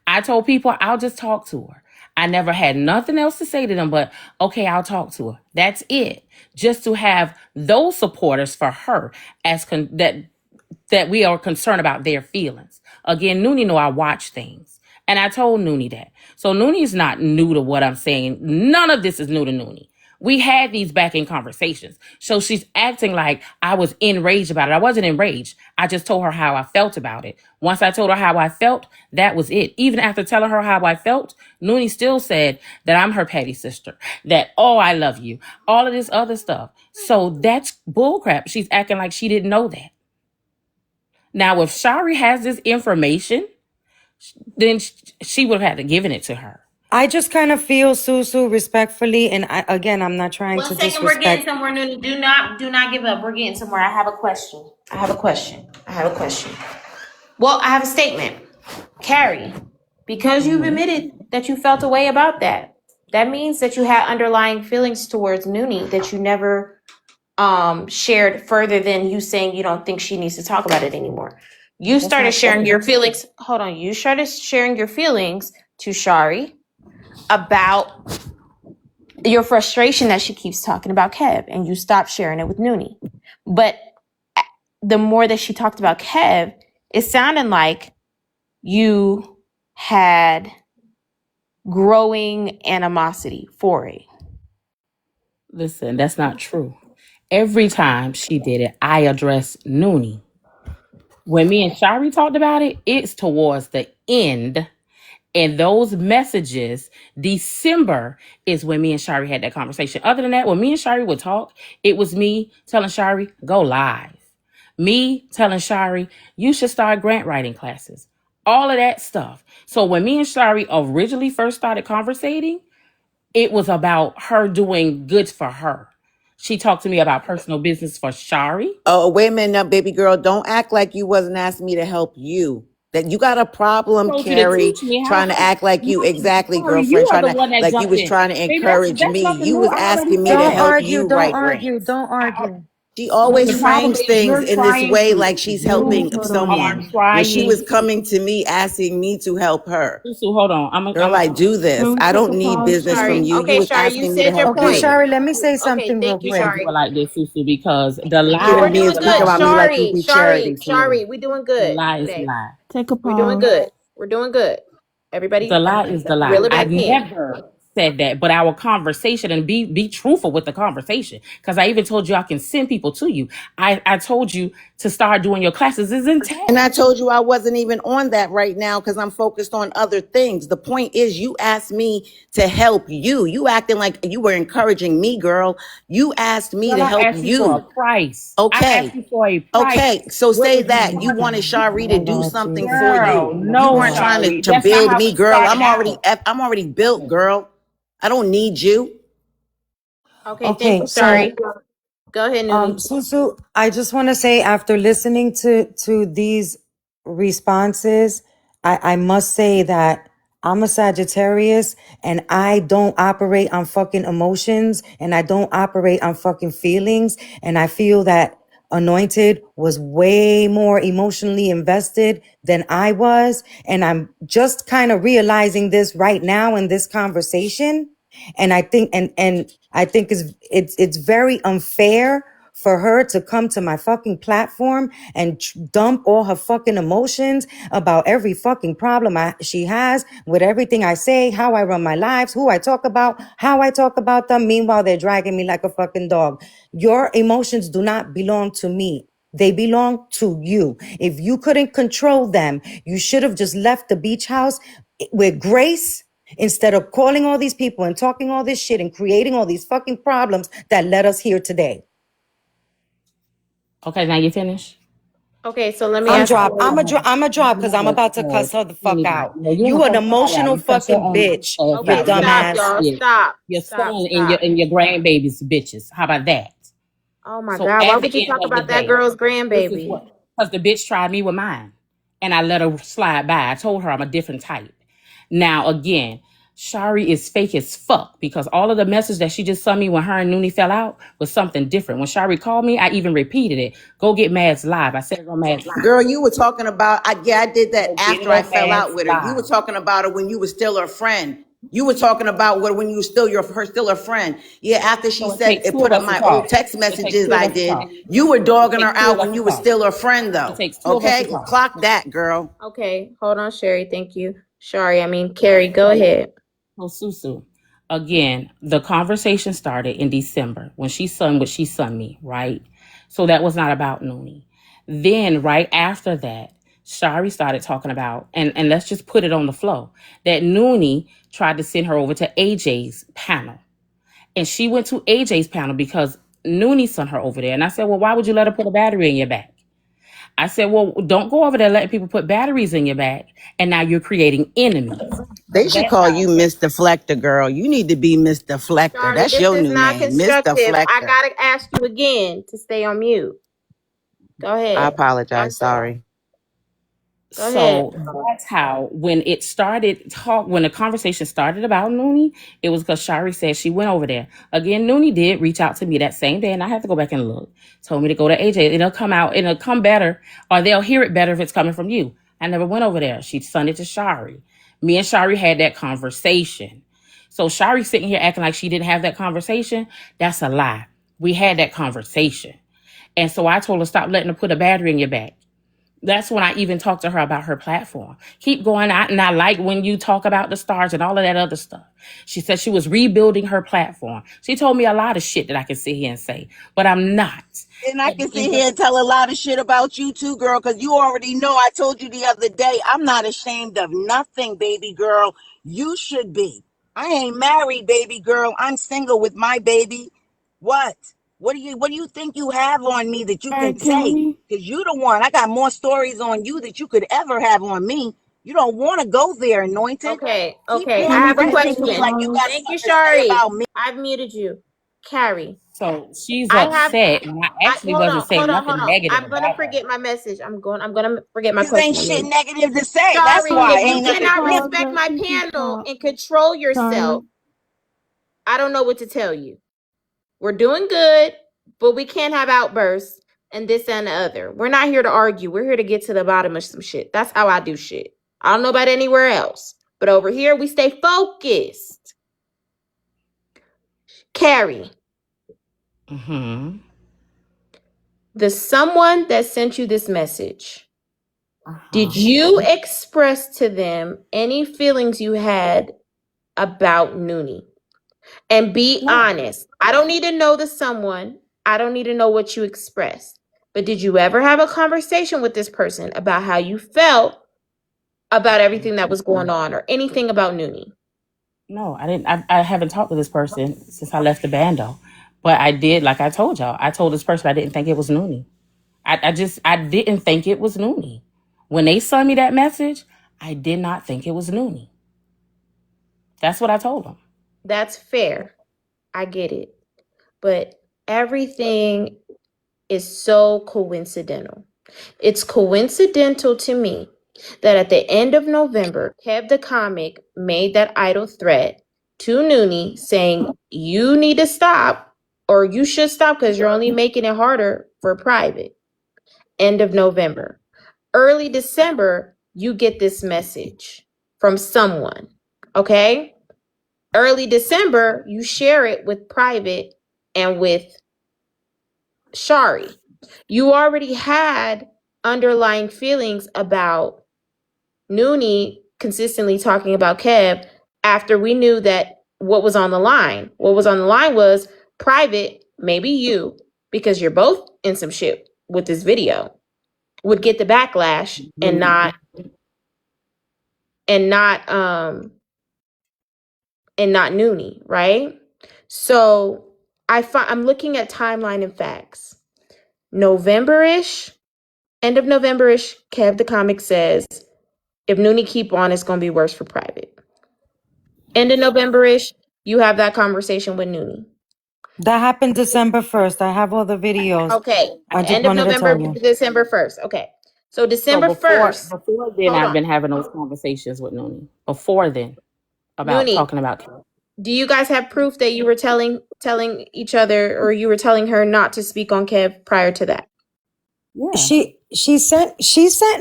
I told people I'll just talk to her. I never had nothing else to say to them but, okay, I'll talk to her. That's it. Just to have those supporters for her as that we are concerned about their feelings. Again, Noonie know I watch things. And I told Noonie that. So Noonie's not new to what I'm saying. None of this is new to Noonie. We had these back in conversations. So she's acting like I was enraged about it. I wasn't enraged. I just told her how I felt about it. Once I told her how I felt, that was it. Even after telling her how I felt, Noonie still said that I'm her petty sister. That, oh, I love you. All of this other stuff. So that's bullcrap. She's acting like she didn't know that. Now, if Shari has this information, then she would have had to given it to her. I just kind of feel, Susu, respectfully, and I'm not trying One to second, we're getting disrespect. somewhere, Noonie. Do not give up. We're getting somewhere. I have a question. Well, I have a statement. Carrie, because you've admitted that you felt a way about that, that means that you had underlying feelings towards Noonie that you never shared further than you saying you don't think she needs to talk about it anymore. You started sharing your feelings. Hold on. You started sharing your feelings to Shari about your frustration that she keeps talking about Kev, and you stopped sharing it with Noonie. But the more that she talked about Kev, it sounded like you had growing animosity for it. Listen, that's not true. Every time she did it, I addressed Noonie. When me and Shari talked about it, it's towards the end. And those messages, December is when me and Shari had that conversation. Other than that, when me and Shari would talk, it was me telling Shari, go live. Me telling Shari, you should start grant writing classes. All of that stuff. So when me and Shari originally first started conversating, it was about her doing good for her. She talked to me about personal business for Shari. Oh, wait a minute now, baby girl. Don't act like you wasn't asking me to help you. That you got a problem, I told you to Carrie, teach me how trying to to. act like you No, exactly, Shari, you girlfriend, are trying the to one that like you jumped was in. trying to Baby, encourage that's me. nothing You new. was I already asking me said to Don't that. help argue. you, Don't right, argue. Rance. Don't argue. She always The problem frames is things you're in this trying way to. like she's You helping Hold are someone on. when she trying was to. coming to me asking me to help her. Susu, hold on. Girl, I do this. Can we I take don't a need pause, business from Shari. you. please? You Okay, was Shari, you asking me to said your help Okay, point. you. Shari, let me say Okay, something real thank you, You can't quick. do it Shari. like this, Susu, because the Speaking lie of We're me is and doing the speaking good. lie. about me like we Shari, do charity, Shari, please. Shari. We're doing The good lie is the today. lie. Take a We're doing pause. good. We're doing good. The Everybody, lie is the lie. reel it I've back in. never said that, but our conversation and be truthful with the conversation. Because I even told you I can send people to you. I told you to start doing your classes is And intact. I told you I wasn't even on that right now because I'm focused on other things. The point is, you asked me to help you. You acting like you were encouraging me, girl. You asked me Girl, to I help asked you for a you. price. I asked Okay. you for a price. Okay. So What say was you that you doing? wanted Shari to Hold do on, something Susan. for Girl, you. You no, weren't Hold trying Shari. to That's not build how me, we girl. started out. I'm already built, girl. I don't need you. Okay, thank Okay, you, Shari. so Go ahead, Noonie. Susu, I just want to say after listening to these responses, I must say that I'm a Sagittarius and I don't operate on fucking emotions and I don't operate on fucking feelings. And I feel that Anointed was way more emotionally invested than I was. And I'm just kind of realizing this right now in this conversation. And I think, and I think it's very unfair for her to come to my fucking platform and dump all her fucking emotions about every fucking problem she has with everything I say, how I run my lives, who I talk about, how I talk about them. Meanwhile, they're dragging me like a fucking dog. Your emotions do not belong to me. They belong to you. If you couldn't control them, you should have just left the beach house with grace instead of calling all these people and talking all this shit and creating all these fucking problems that led us here today. Okay, now you finish. Okay, so let me I'm ask drop. you. I'm a drop because I'm about to cuss her the fuck out. You an emotional fucking bitch. You Okay, stop, dumbass. y'all. Stop. Your Stop. son Stop. and your grandbabies bitches. How about that? Oh my So God. Why at would you the end talk of the about that day, girl's this is grandbaby? what, because the bitch tried me with mine and I let her slide by. I told her I'm a different type. Now, again, Shari is fake as fuck because all of the message that she just sent me when her and Noonie fell out was something different. When Shari called me, I even repeated it. Go get Mads live. I said it on Mads live. Girl, you were talking about, I did that Go get it after I on fell Mads out with her. You were live. talking about it when you were still her friend. You were talking about when you were still still her friend. Yeah, after she So it said takes it two of put up us to my old talk. text It takes messages two of I us to did. talk. You were It dogging takes her two of out us when to you were talk. still her friend It though. takes two of us Okay? to talk. Clock that, girl. Okay, hold on, Sherry. Thank you. Carrie, go ahead. So Susu, again, the conversation started in December when she sung what she sung me, right? So that was not about Noonie. Then right after that, Shari started talking about, and let's just put it on the flow, that Noonie tried to send her over to AJ's panel. And she went to AJ's panel because Noonie sent her over there. And I said, well, why would you let her put a battery in your back? I said, well, don't go over there letting people put batteries in your back. And now you're creating enemies. They should That's call how. you Miss Deflector, girl. You need to be Miss Deflector. Shari, That's this your is new not name, Miss constructive. I Deflector. gotta ask you again to stay on mute. Go I ahead. apologize. Sorry. Go ahead. So that's how when it started when the conversation started about Noonie, it was because Shari said she went over there. Again, Noonie did reach out to me that same day, and I have to go back and look. Told me to go to AJ. It'll come out, it'll come better, or they'll hear it better if it's coming from you. I never went over there. She sent it to Shari. Me and Shari had that conversation. So Shari sitting here acting like she didn't have that conversation. That's a lie. We had that conversation. And so I told her, stop letting her put a battery in your back. That's when I even talked to her about her platform. Keep going out, and I like when you talk about the stars and all of that other stuff. She said she was rebuilding her platform. She told me a lot of shit that I can sit here and say, but I'm not. And I can sit here and tell a lot of shit about you too, girl, because you already know I told you the other day, I'm not ashamed of nothing, baby girl. You should be. I ain't married, baby girl. I'm single with my baby. What? What do you think you have on me that you All can right, can say? we? Because you the one. I got more stories on you that you could ever have on me. You don't want to go there, anointed. Okay. Keep Okay. I Can doing we have a get to threatening the me question. like you got bottom? Thank you, something to say Shari. about me. I've muted you. Carrie. So she's I have upset, and I actually hold wasn't on, saying hold nothing on. negative I'm gonna about her. forget my message. I'm gonna forget my Because ain't question. shit negative to say. That's Sorry, why. if you Ain't She nothing can cannot negative. talk. respect my She can panel talk. and control Sorry. yourself, I don't know what to tell you. We're doing good, but we can't have outbursts and this and the other. We're not here to argue. We're here to get to the bottom of some shit. That's how I do shit. I don't know about anywhere else, but over here we stay focused. Carrie, Mm-hmm. the someone that sent you this message, did Uh-huh. you express to them any feelings you had about Noonie? And be No. honest. I don't need to know the someone. I don't need to know what you expressed. But did you ever have a conversation with this person about how you felt about everything that was going on or anything about Noonie? No, I didn't. I haven't talked to this person since I left the bando. But I did, like I told y'all, I told this person I didn't think it was Noonie. I didn't think it was Noonie. When they sent me that message, I did not think it was Noonie. That's what I told them. That's fair. I get it. But everything is so coincidental. It's coincidental to me that at the end of November, Kev the comic made that idle threat to Noonie saying, you need to stop or you should stop because you're only making it harder for private. End of November. Early December, you get this message from someone. Okay? Early December, you share it with private and with Shari, you already had underlying feelings about Noonie consistently talking about Kev after we knew that what was on the line. What was on the line was private, maybe you, because you're both in some shit with this video, would get the backlash and not Noonie, right? So I'm looking at timeline and facts. November-ish, end of November-ish, Kev the comic says, if Noonie keep on, it's gonna be worse for private. End of November-ish, you have that conversation with Noonie. That happened December 1st. I have all the videos. Okay. I just End of wanted to November, tell you. December 1st. Okay. So So December before 1st. then, Hold I've on. been having those conversations with Noonie. Before then, about Noonie, talking about Kev. do you guys have proof that you were telling each other, or you were telling her not to speak on Kev prior to that? Yeah. She sent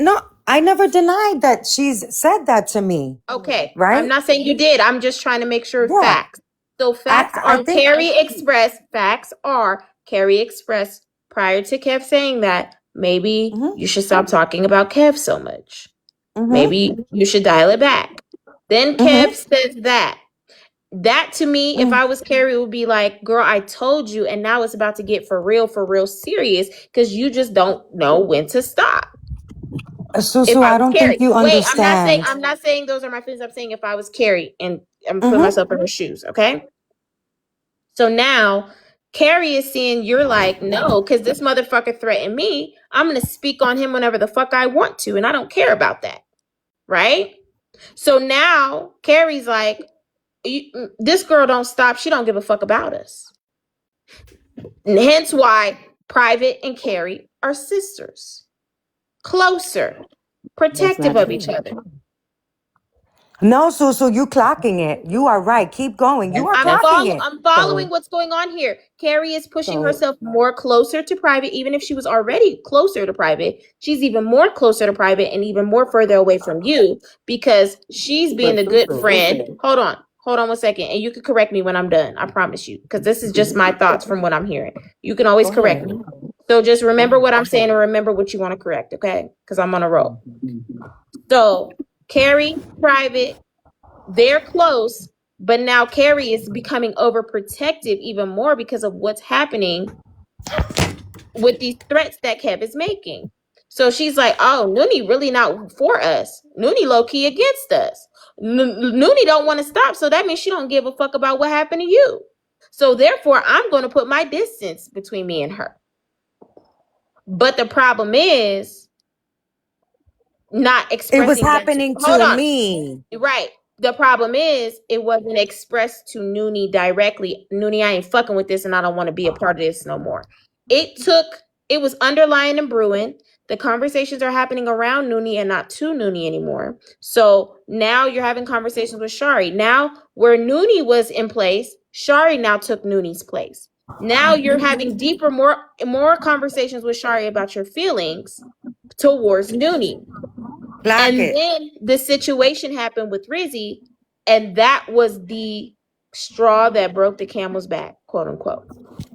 no, I never denied that she's said that to me. Okay. Right? I'm not saying you did. I'm just trying to make sure Yeah. facts. So facts I are think Carrie expressed prior to Kev saying that maybe you should stop talking about Kev so much. Maybe you should dial it back. Then Kev says that. That to me, if I was Carrie, would be like, girl, I told you, and now it's about to get for real serious because you just don't know when to stop. If Susu, I I was don't Carrie. think you Wait, understand. I'm not saying those are my feelings. I'm saying if I was Carrie and I'm putting myself in her shoes, okay? So now Carrie is seeing you're like, no, because this motherfucker threatened me. I'm gonna speak on him whenever the fuck I want to, and I don't care about that. Right? So now Carrie's like, this girl don't stop. She don't give a fuck about us. And hence why Private and Carrie are sisters. Closer. Protective of each other. No, Susu, you clocking it. You are right. Keep going. You are clocking it. I'm following what's going on here. Carrie is pushing herself more closer to Private, even if she was already closer to Private. She's even more closer to Private and even more further away from you because she's being a good friend. Hold on 1 second, and you can correct me when I'm done. I promise you, because this is just my thoughts from what I'm hearing. You can always correct me. So just remember what I'm saying and remember what you want to correct, okay? Because I'm on a roll. So Carrie, Private, they're close, but now Carrie is becoming overprotective even more because of what's happening with these threats that Kev is making. So she's like, oh, Noonie really not for us. Noonie low-key against us. Noonie don't want to stop, so that means she don't give a fuck about what happened to you. So therefore, I'm going to put my distance between me and her. But the problem is not expressing. It was happening to me. Right. The problem is it wasn't expressed to Noonie directly. Noonie, I ain't fucking with this and I don't want to be a part of this no more. It was underlying and brewing. The conversations are happening around Noonie and not to Noonie anymore. So now you're having conversations with Shari. Now where Noonie was in place, Shari now took Noonie's place. Now you're having deeper, more conversations with Shari about your feelings towards Noonie. And then the situation happened with Rizzy, and that was the straw that broke the camel's back, quote unquote.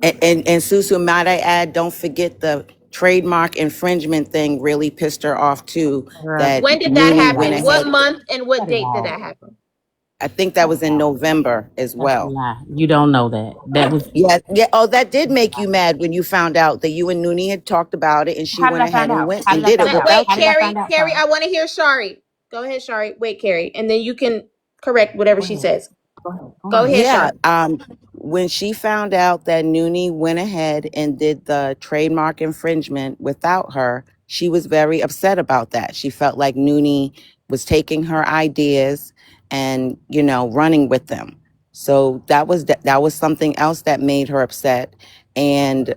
And Susu, might I add, don't forget the trademark infringement thing really pissed her off too. That When did that Noonie happen? went ahead. What month and what date did that happen? I think that was in November as well. Lie. You don't know that. That was Yeah. Oh, that did make you mad when you found out that you and Noonie had talked about it, and she went ahead and went and did it without you. Carrie, I want to hear Shari. Go ahead, Shari. Wait, Carrie, and then you can correct whatever she says. Go ahead, Yeah. Shari. When she found out that Noonie went ahead and did the trademark infringement without her, she was very upset about that. She felt like Noonie was taking her ideas and, running with them. So that was something else that made her upset. And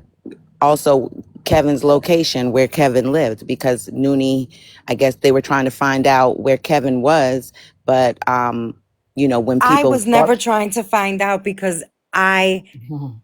also Kevin's location, where Kevin lived, because Noonie, I guess they were trying to find out where Kevin was. But, when people... I was never trying to find out because I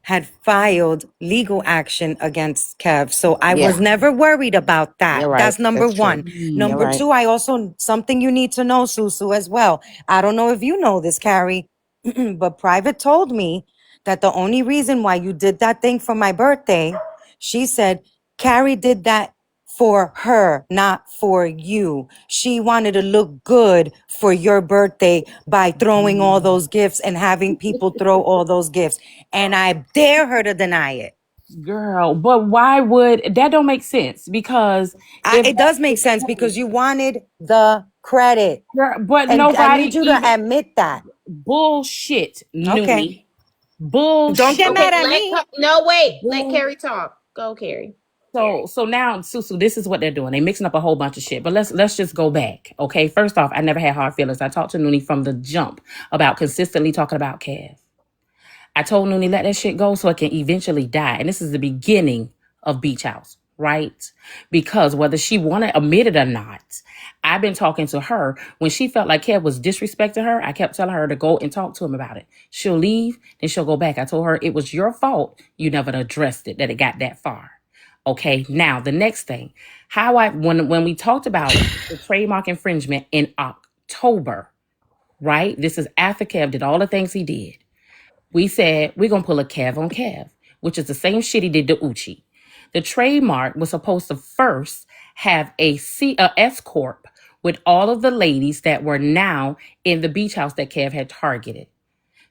had filed legal action against Kev. So I was never worried about that. You're right. That's number That's one. true. Number You're right. two, I also, something you need to know, Susu, as well. I don't know if you know this, Carrie, but Private told me that the only reason why you did that thing for my birthday She said, Carrie did that for her, not for you. She wanted to look good for your birthday by throwing all those gifts and having people throw all those gifts. And I dare her to deny it. Girl, but why would that don't make sense? Because if It does make sense because you wanted the credit. but And I nobody need you to even admit that. bullshit, Okay. Noonie. Bullshit. Don't get Okay, mad at me. let Carrie talk. Go, Carrie. So now, Susu, this is what they're doing. They're mixing up a whole bunch of shit. But let's just go back. Okay. First off, I never had hard feelings. I talked to Noonie from the jump about consistently talking about Kev. I told Noonie let that shit go so it can eventually die. And this is the beginning of Beach House, right? Because whether she wanted to admit it or not, I've been talking to her when she felt like Kev was disrespecting her. I kept telling her to go and talk to him about it. She'll leave, then she'll go back. I told her it was your fault. You never addressed it, that it got that far. Okay, now the next thing, when we talked about the trademark infringement in October, right? This is after Kev did all the things he did. We said we're gonna pull a Kev on Kev, which is the same shit he did to Uchi. The trademark was supposed to first have a S corp with all of the ladies that were now in the beach house that Kev had targeted.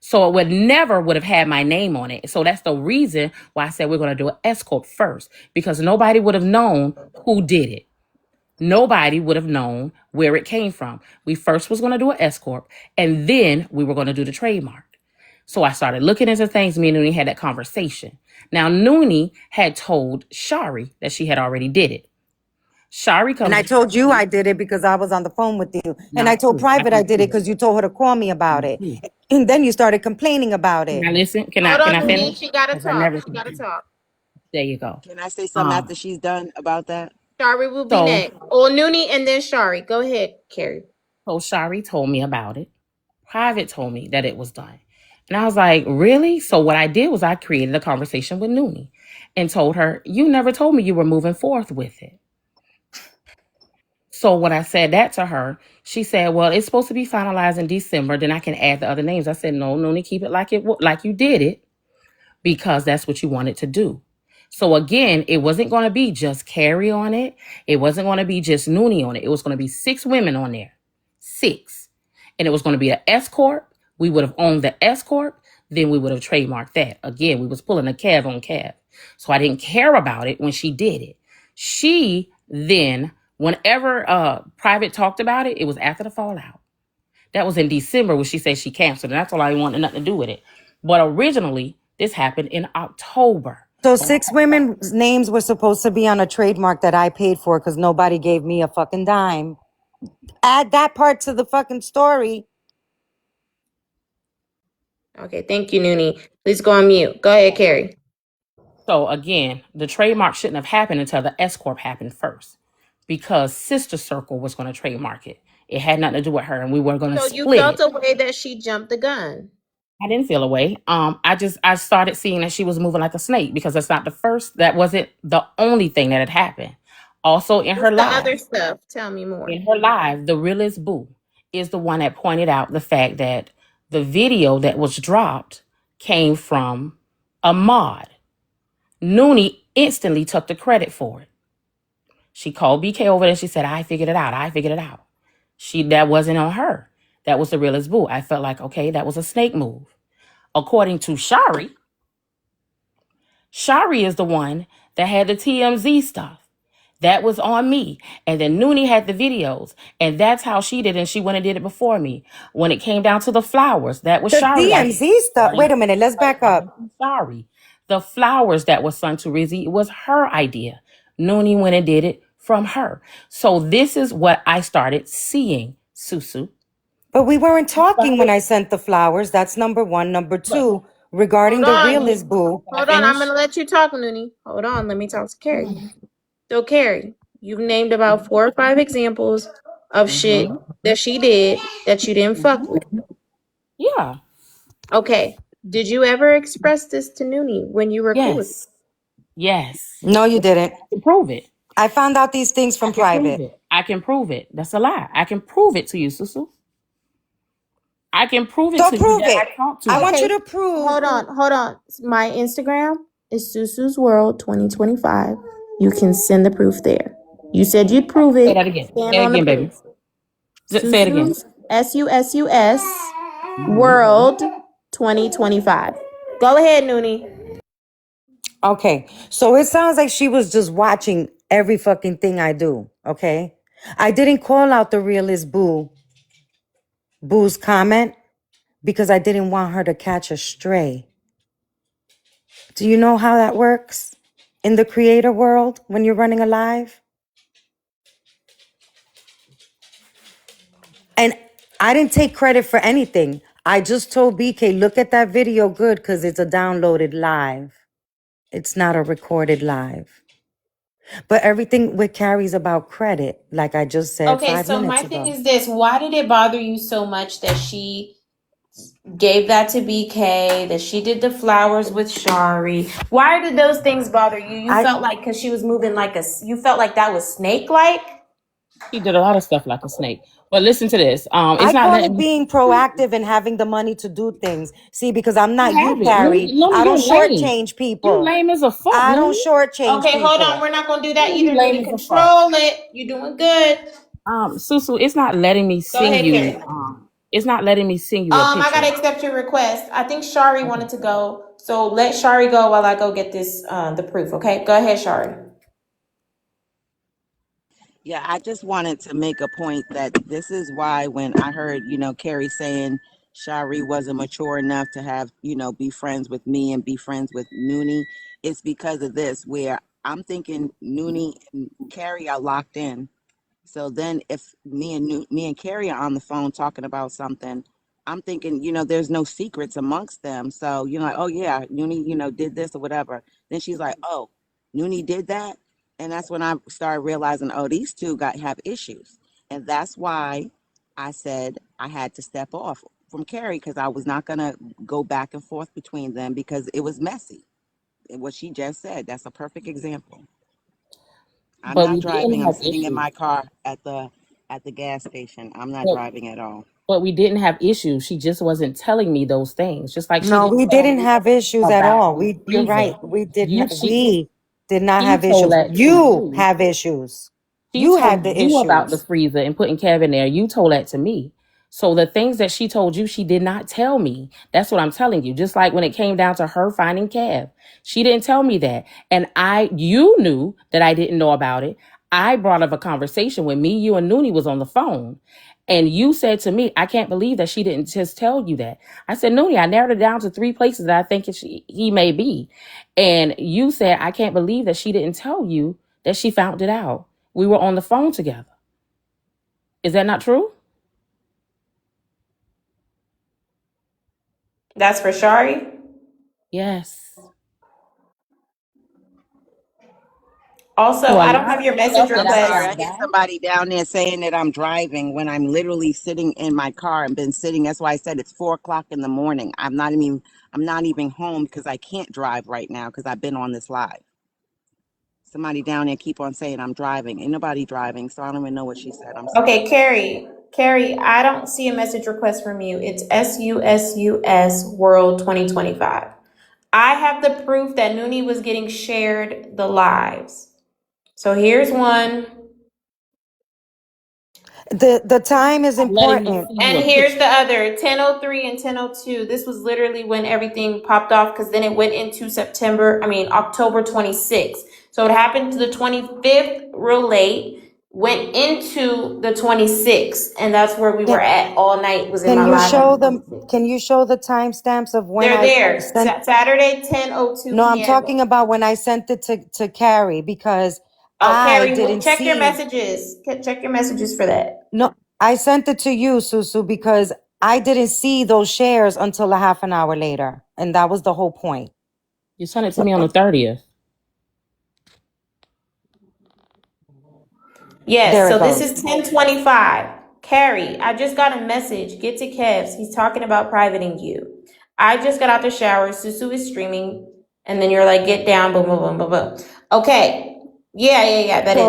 So it would have had my name on it. So that's the reason why I said we're going to do an S corp first, because nobody would have known who did it. Nobody would have known where it came from. We first was going to do an S corp, and then we were going to do the trademark. So I started looking into things. Me and Noonie had that conversation. Now, Noonie had told Shari that she had already did it. Shari comes. And I told you I did it because I was on the phone with you. And I told Private I did it because you told her to call me about it. And then you started complaining about it. Can I listen? Can Hold I on, finish? Noonie. She gotta 'Cause I talk. never She gotta can. talk. There you go. Can I say something after she's done about that? Shari will be So, next. Or Noonie and then Shari. Go ahead, Carrie. so Shari told me about it. Private told me that it was done. And I was like, really? So what I did was I created a conversation with Noonie and told her, you never told me you were moving forth with it. So when I said that to her, she said, well, it's supposed to be finalized in December. Then I can add the other names. I said, no, Noonie, keep it like you did it, because that's what you wanted to do. So again, it wasn't going to be just Carrie on it. It wasn't going to be just Noonie on it. It was going to be 6 women on there. 6. And it was going to be an S corp. We would have owned the S corp. Then we would have trademarked that. Again, we was pulling a Kev on Kev. So I didn't care about it when she did it. She then, whenever Private talked about it, it was after the fallout. That was in December when she said she canceled. And that's all I wanted nothing to do with it. But originally, this happened in October. So 6 women's names were supposed to be on a trademark that I paid for because nobody gave me a fucking dime. Add that part to the fucking story. Okay, thank you, Noonie. Please go on mute. Go ahead, Carrie. So again, the trademark shouldn't have happened until the S corp happened first, because Sister Circle was going to trademark it. It had nothing to do with her, and we were going to So split you felt it. a way that she jumped the gun. I didn't feel a way. I started seeing that she was moving like a snake, because that's not the first. That wasn't the only thing that had happened. Also in her What's the other live, stuff? Tell me more. the realest boo is the one that pointed out the fact that the video that was dropped came from a mod. Noonie instantly took the credit for it. She called BK over there. And she said, I figured it out. That wasn't on her. That was the realest boo. I felt like, okay, that was a snake move. According to Shari is the one that had the TMZ stuff. That was on me. And then Noonie had the videos. And that's how she did it. And she went and did it before me. When it came down to the flowers, that was The Shari. DMZ stuff. Wait a minute. Let's back up. Sorry. The flowers that was sent to Rizzy, it was her idea. Noonie went and did it from her. So this is what I started seeing, Susu. But we weren't talking when I sent the flowers. That's number 1. Number 2, regarding the realist boo. Hold on, I'm going to let you talk, Noonie. Hold on, let me talk to Carrie. So, Carrie, you've named about 4 or 5 examples of shit that she did that you didn't fuck with. Yeah. Okay. Did you ever express this to Noonie when you were cool with it? Yes. No, you didn't. I can prove it. I found out these things from Private. I can prove it. That's a lie. I can prove it to you, Susu. I can prove it So to prove you that it. I talked to I her. want you to prove. Hold on. My Instagram, is Susu's World 2025. You can send the proof there. You said you'd prove it. Say that again. Stand Say it on the again, baby. proof. Say it again. Susu's SUSUS Mm-hmm. World 2025. Go ahead, Noonie. Okay, so it sounds like she was just watching every fucking thing I do, okay? I didn't call out the realist Boo's comment because I didn't want her to catch a stray. Do you know how that works in the creator world when you're running a live? And I didn't take credit for anything. I just told BK, look at that video good because it's a downloaded live. It's not a recorded live. But everything with Carrie's about credit, like I just said Okay, 5 so my minutes thing ago. is this. Why did it bother you so much that she gave that to BK, that she did the flowers with Shari? Why did those things bother you? You I felt like because she was moving like you felt like that was snake-like? She did a lot of stuff like a snake. But listen to this. It's I not call letting it me. being proactive and having the money to do things. See, because I'm You not you, have it. Carrie. No, I don't you're lame. shortchange You people. lame as a fuck, I don't Looney. shortchange Okay, hold on. people. We're not gonna do that You either, lame Noonie. as a fuck. Control it. You're doing good. Susu, it's not letting me Go sing ahead, you. Carrie. It's not letting me sing you a I picture. gotta accept your request. I think Shari Okay. wanted to go, so let Shari go while I go get this the proof. Okay, go ahead, Shari. Yeah, I just wanted to make a point that this is why when I heard, Carrie saying Shari wasn't mature enough to have, be friends with me and be friends with Noonie, it's because of this, where I'm thinking Noonie and Carrie are locked in. So then if me and Carrie are on the phone talking about something, I'm thinking, there's no secrets amongst them. So, like, oh yeah, Noonie, did this or whatever. Then she's like, oh, Noonie did that. And that's when I started realizing, oh, these two have issues. And that's why I said I had to step off from Carrie because I was not gonna go back and forth between them because it was messy. And what she just said, that's a perfect example. I'm But not we didn't driving. I'm have sitting in issues. my car at the gas station. I'm not But, driving at all. but we didn't have issues. She just wasn't telling me those things. Just like she No, didn't we tell didn't me have issues at about all. You're right. Frieza. We She did not she have told issues. that to You you. have issues. She You had told the you about the issues. freezer and putting Kev in there. You told that to me. So the things that she told you, she did not tell me. That's what I'm telling you. Just like when it came down to her finding Kev, she didn't tell me that. And you knew that I didn't know about it. I brought up a conversation when me, you, and Noonie was on the phone. And you said to me, I can't believe that she didn't just tell you that. I said, Noonie, I narrowed it down to 3 places that I think he may be. And you said, I can't believe that she didn't tell you that she found it out. We were on the phone together. Is that not true? That's for Shari. Yes. Also, So a I don't lot have of your the message stuff I'm that I sorry. request. I found hear out. somebody down there saying that I'm driving when I'm literally sitting in my car and been sitting. That's why I said it's 4 o'clock in the morning. I'm not even home because I can't drive right now because I've been on this live. Somebody down there keep on saying I'm driving. Ain't nobody driving, so I don't even know what she said. I'm sorry. Okay, Carrie. Carrie, I don't see a message request from you. It's SUSUS World 2025. I have the proof that Noonie was getting shared the lives. So here's one. The time is Not letting me important. see you And a here's picture. the other 10:03 and 10:02. This was literally when everything popped off because then it went into October 26th. So it happened to the 25th real late, went into the 26th, and that's where we were Can, at all night, was in can my you live on show the them? 26th. Can you show the timestamps of when They're I there. sent? Saturday, 10:02 No, I'm p.m. talking about when I sent it to Carrie because Oh, I Carrie, didn't check your see. messages. Check your messages for that. No, I sent it to you, Susu, because I didn't see those shares until a half an hour later, and that was the whole point. You sent it to me on the 30th. Yes, There it so this goes. is 1025. Carrie, I just got a message. Get to Kev's. He's talking about privating you. I just got out the shower. Susu is streaming. And then you're like, get down, boom, boom, boom, boom, boom. Okay. Yeah, that So is.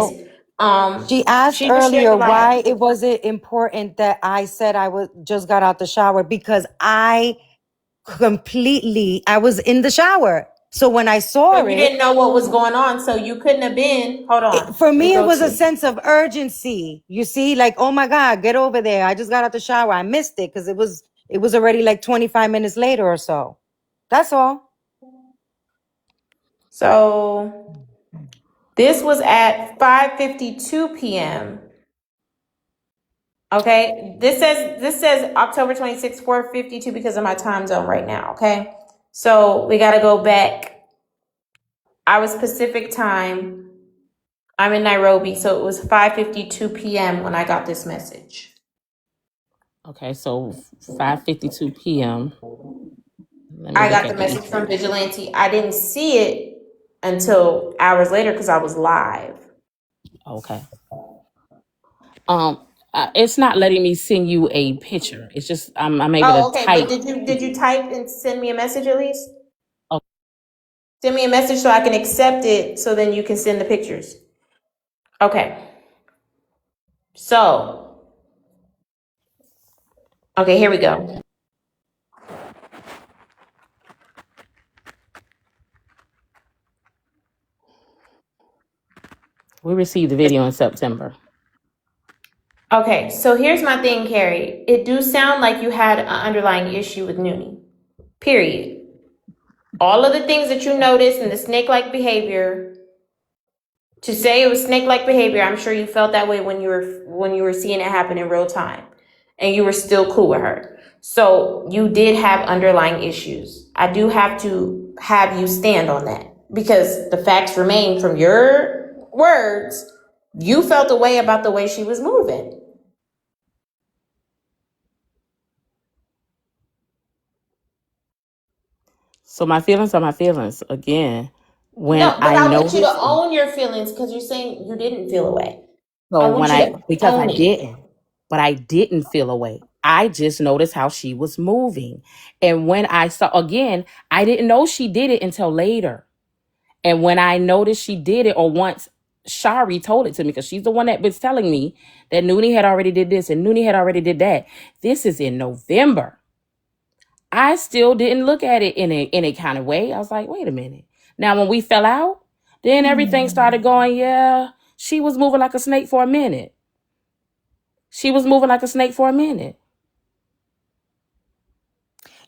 she asked She just shared earlier the live. why it wasn't important that I said I was got out the shower because I was in the shower. So when I saw So you it, didn't know what was going on, so you couldn't have been. Hold on. for Let me me, it go was a to. sense of urgency. You see, like, oh my God, get over there. I just got out the shower. I missed it because it was already like 25 minutes later or so. That's all. So this was at 5:52 p.m. Okay, this says October 26th, 4:52 because of my time zone right now. Okay, so we got to go back. I was Pacific time. I'm in Nairobi, so it was 5:52 p.m. when I got this message. Okay, so 5:52 p.m. Let me I look got at the the message from email. Vigilante. I didn't see it until hours later because I was live. Okay. It's not letting me send you a picture. It's just I'm able to Oh, okay. But type. did you type and send me a message at least? Oh, Send me a message so I can accept it so then you can send the pictures. Okay. So, okay, here we go. we received the video in September. Okay, so here's my thing, Carrie. It do sound like you had an underlying issue with Noonie. Period. All of the things that you noticed and the snake-like behavior, to say it was snake-like behavior, I'm sure you felt that way when you were seeing it happen in real time, and you were still cool with her. So you did have underlying issues. I do have to have you stand on that because the facts remain from your words. You felt a way about the way she was moving. So my feelings are my feelings. Again, when No, but I I want you to noticed, own your feelings because you're saying you didn't feel a way. I so want when you I to because I own it. didn't, but I didn't feel away. I just noticed how she was moving, and when I saw again, I didn't know she did it until later. And when I noticed she did it, or once Shari told it to me, because she's the one that was telling me that Noonie had already did this and Noonie had already did that. This is in November. I still didn't look at it in a kind of way. I was like, wait a minute. Now when we fell out, then everything started going, yeah, she was moving like a snake for a minute. She was moving like a snake for a minute.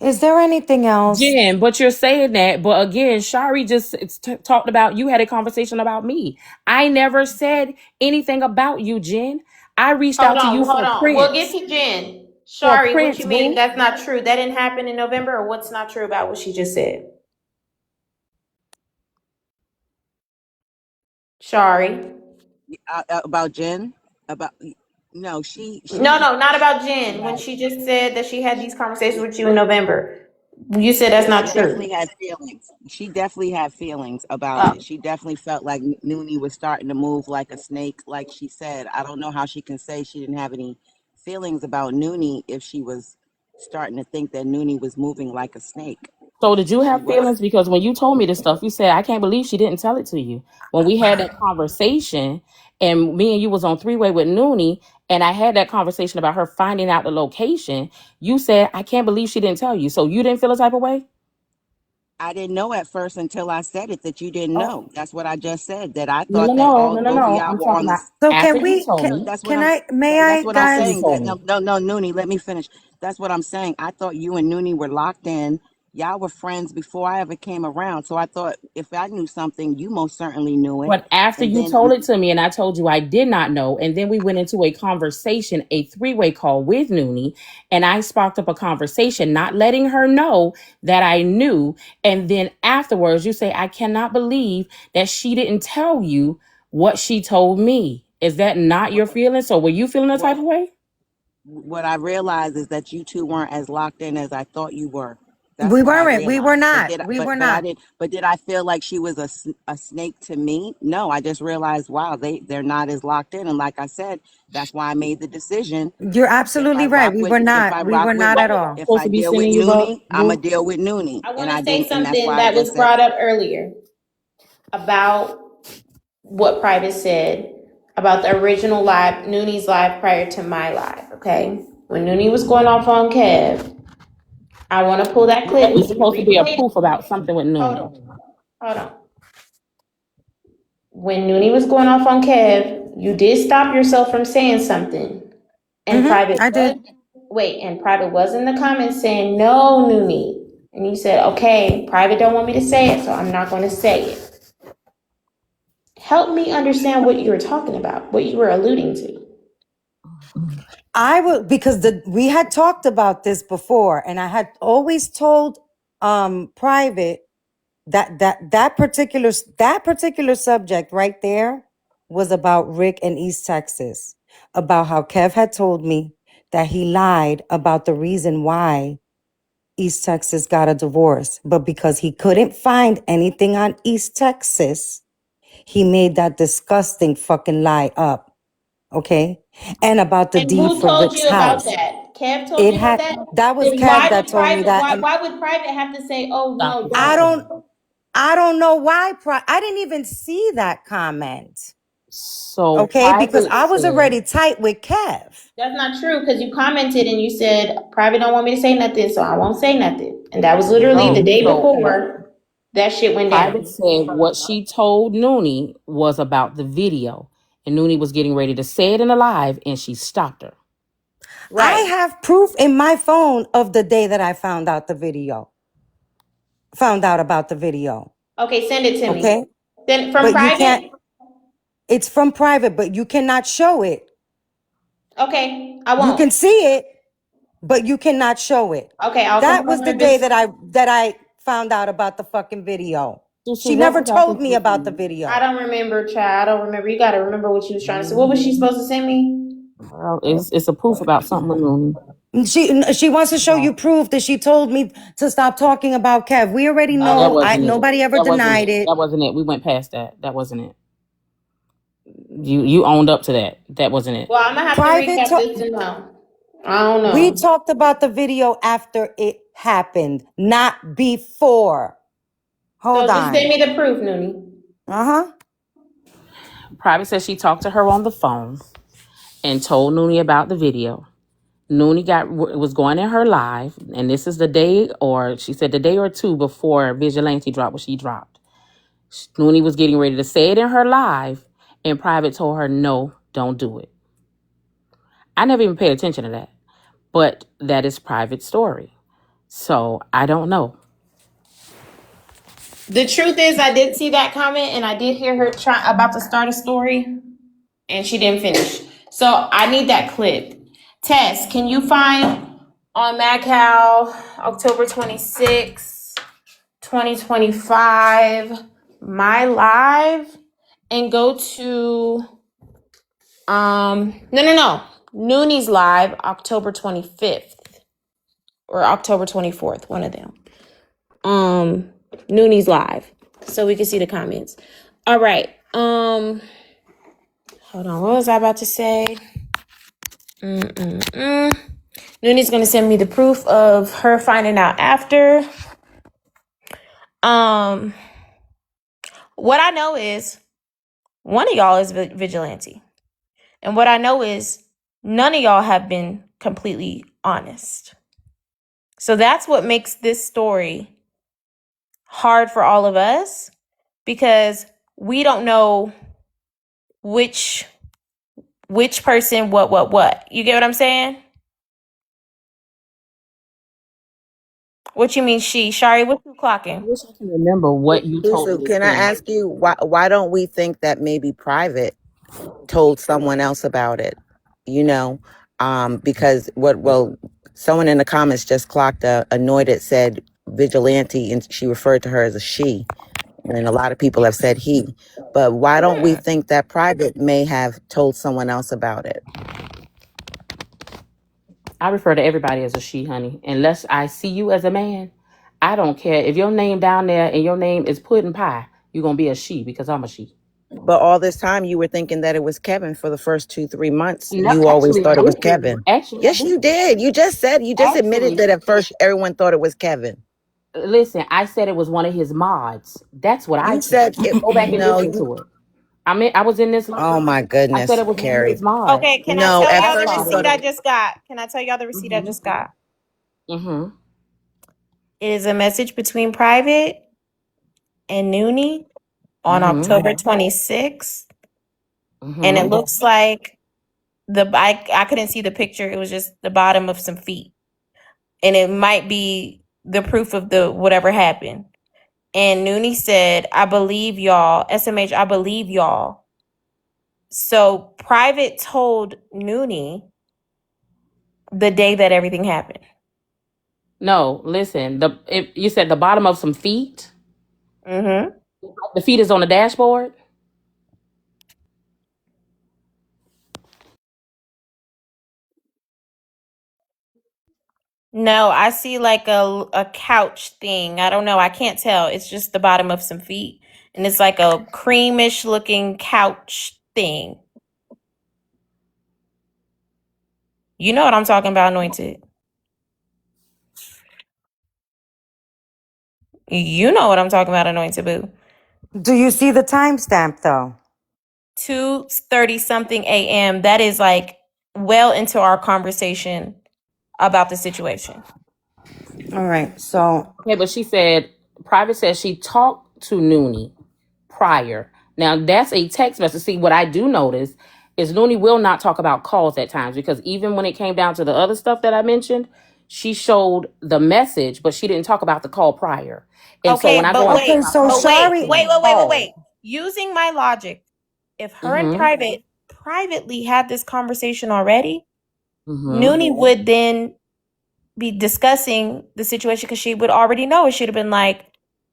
Is there anything else? Jen, but you're saying that. But again, Shari just talked about, you had a conversation about me. I never said anything about you, Jen. I reached Hold out to on, you hold for on. We'll get Prince. to Jen. For Shari, what Prince, you mean boo. that's not true? That didn't happen in November, or what's not true about what she just said? Shari. About Jen, about no, No, she no, not about Jen. When she just said that she had these conversations with you in November, you said that's yeah, not she true. definitely had feelings. She definitely had feelings about Uh, it. She definitely felt like Noonie was starting to move like a snake, like she said. I don't know how she can say she didn't have any feelings about Noonie if she was starting to think that Noonie was moving like a snake. So did you She have was. feelings? Because when you told me this stuff, you said, I can't believe she didn't tell it to you. When we had that conversation and me and you was on three-way with Noonie, and I had that conversation about her finding out the location, you said, I can't believe she didn't tell you. So you didn't feel a type of way? I didn't know at first until I said it that you didn't Oh, know. That's what I just said. That I no, no, thought that no, all no, no, both of no. y'all I'm were talking on about this. So after can you we, told can, me. That's what can I'm. I, may That's I, what I'm After you guys? saying. That told no, me. no, no, Noonie, let me finish. That's what I'm saying. I thought you and Noonie were locked in. Y'all were friends before I ever came around. So I thought if I knew something, you most certainly knew it. But after And you then told it to me and I told you I did not know, and then we went into a conversation, a three-way call with Noonie, and I sparked up a conversation, not letting her know that I knew. And then afterwards, you say, I cannot believe that she didn't tell you what she told me. Is that not your feeling? So were you feeling a what type of way? what I realized is that you two weren't as locked in as I thought you were. That's We what I weren't. We were realized. not. We were But I not. didn't. But did I feel like she was a snake to me? No, I just realized, wow, they're not as locked in. And like I said, that's why I made the decision. You're absolutely right. We were If not. I We rock were with not Why at was I all. if supposed I to be deal with sending you, Noonie, I'm boo? a deal with Noonie, I want and to I say didn't. And that's something why I that was just said brought up earlier about what Private said about the original live, Nooney's live prior to my live, okay? When Nooney was going off on Kev, I want to pull that That clip was because we supposed to be a replayed it. proof about something with Hold Noonie. on. Hold on. When Noonie was going off on Kev, you did stop yourself from saying something. And Private I did. Private was in the comments saying, no, Noonie. And you said, okay, Private don't want me to say it, so I'm not going to say it. Help me understand what you were talking about, what you were alluding to. I would, because we had talked about this before, and I had always told Private that particular subject right there was about Rick and East Texas, about how Kev had told me that he lied about the reason why East Texas got a divorce, but because he couldn't find anything on East Texas, he made that disgusting fucking lie up. Okay? And about the And deed who for told Rick's you about house. that? Kev told It you about had, that? that was Then Kev that told me that. And why would Private have to say, oh, no, I don't? don't know why. I didn't even see that comment. So Okay? Because Private I was said, already tight with Kev. That's not true, because you commented and you said, Private don't want me to say nothing, so I won't say nothing. And that was literally the no. day So before that shit went Private down. said what she told Noonie was about the video. And Noonie was getting ready to say it in a live, and she stopped her. I Right. have proof in my phone of the day that I found out about the video. Okay, send it to me. Okay? Then from But you can't, Private? it's from Private, but you cannot show it. Okay, I You can won't. see it, but you cannot show it. Okay, I'll That confirm was the if day it's... that I found out about the fucking video. Susu, She what never would happen told to me about the you? I video. don't remember, child. I don't remember. You got to remember what she was trying to say. What was she supposed to send me? Well, it's a proof about something with Noonie. She wants to show you proof that she told me to stop talking about Kev. We already No, that know. wasn't it. Nobody ever That wasn't denied it. it. That wasn't it. We went past that. That wasn't it. You owned up to that. That wasn't it. Well, I'm going to have to Private recap talk. this to know. I don't We know. talked about the video after it happened, not before. Hold So just send on. me the proof, Noonie. Uh-huh. Private said she talked to her on the phone and told Noonie about the video. Noonie was going in her live, and this is the day, or she said the day or two before Vigilante dropped what she dropped. Noonie was getting ready to say it in her live, and Private told her, no, don't do it. I never even paid attention to that, but that is Private's story. So I don't know. The truth is, I did see that comment, and I did hear her about to start a story, and she didn't finish. So I need that clip. Tess, can you find on MadCal October 26, 2025, my live, and go to no, Noonie's live October 25th or October 24th, one of them. Noonie's live, so we can see the comments. All right. Hold on. What was I about to say? Noonie's gonna send me the proof of her finding out after. What I know is one of y'all is vigilante, and what I know is none of y'all have been completely honest. So that's what makes this story hard for all of us, because we don't know which person what. You get what I'm saying? What you mean she? Shari, what you I clocking? wish I can remember what you told me Susu, to can I send. ask you why don't we think that maybe Private told someone else about it? You know, because someone in the comments just clocked a note that said vigilante, and she referred to her as a she, and a lot of people have said he. But why don't we think that Private may have told someone else about it? I refer to everybody as a she, honey. Unless I see you as a man, I don't care. If your name down there and your name is Pudding Pie, you're going to be a she because I'm a she. But all this time you were thinking that it was Kevin for the first 2-3 months. No, You always actually, I thought it was didn't. Kevin. Actually, I Yes, you didn't. did. You just admitted Actually, that at first everyone thought it was Kevin. listen, I said it was one of his mods. That's what I You said. said it. Go back and No, listen to it. I was in this oh live. my I said goodness, it was one of Carrie. his mods. Okay, can I No, tell at I y'all the first you started thought receipt it it. I was. just got? Can I tell y'all the receipt I Mm-hmm. just got? Mm-hmm. It is a message between Private and Noonie on October 26th. And it looks like I couldn't see the picture. It was just the bottom of some feet. And it might be the proof of the whatever happened. And Noonie said, I believe y'all. SMH, I believe y'all. So Private told Noonie the day that everything happened. No, listen. You said the bottom of some feet. Mm-hmm. The feet is on the dashboard. No, I see like a couch thing. I don't know. I can't tell. It's just the bottom of some feet. And it's like a creamish looking couch thing. You know what I'm talking about, Anointed. You know what I'm talking about, Anointed Boo. Do you see the timestamp though? 2:30 something a.m. That is like well into our conversation about the situation. All right. So Okay, but she said, Private says she talked to Noonie prior. Now, that's a text message. See, what I do notice is Noonie will not talk about calls at times, because even when it came down to the other stuff that I mentioned, she showed the message, but she didn't talk about the call prior. And so when Okay, I go into my but Shari, wait. Using my logic, if her and Private privately had this conversation already, Noonie would then be discussing the situation because she would already know. It should have been like,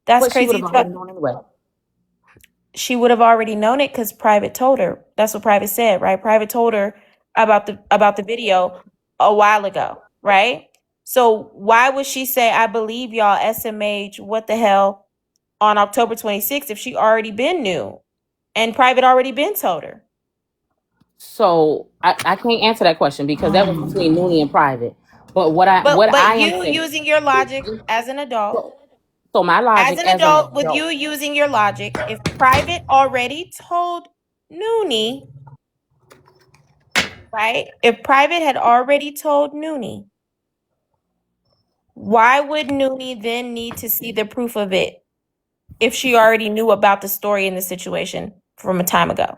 that's But she would crazy. have already known anyway. She would have already known it because Private told her. That's what Private said, right? Private told her about the video a while ago, right? So why would she say, I believe y'all, SMH, what the hell, on October 26th if she already been new and Private already been told her? So I can't answer that question because that was between Noonie and Private. But what I am You saying, using your logic as an adult, so my logic as an with adult. you using your logic, if Private already told Noonie, right? If Private had already told Noonie, why would Noonie then need to see the proof of it if she already knew about the story and the situation from a time ago?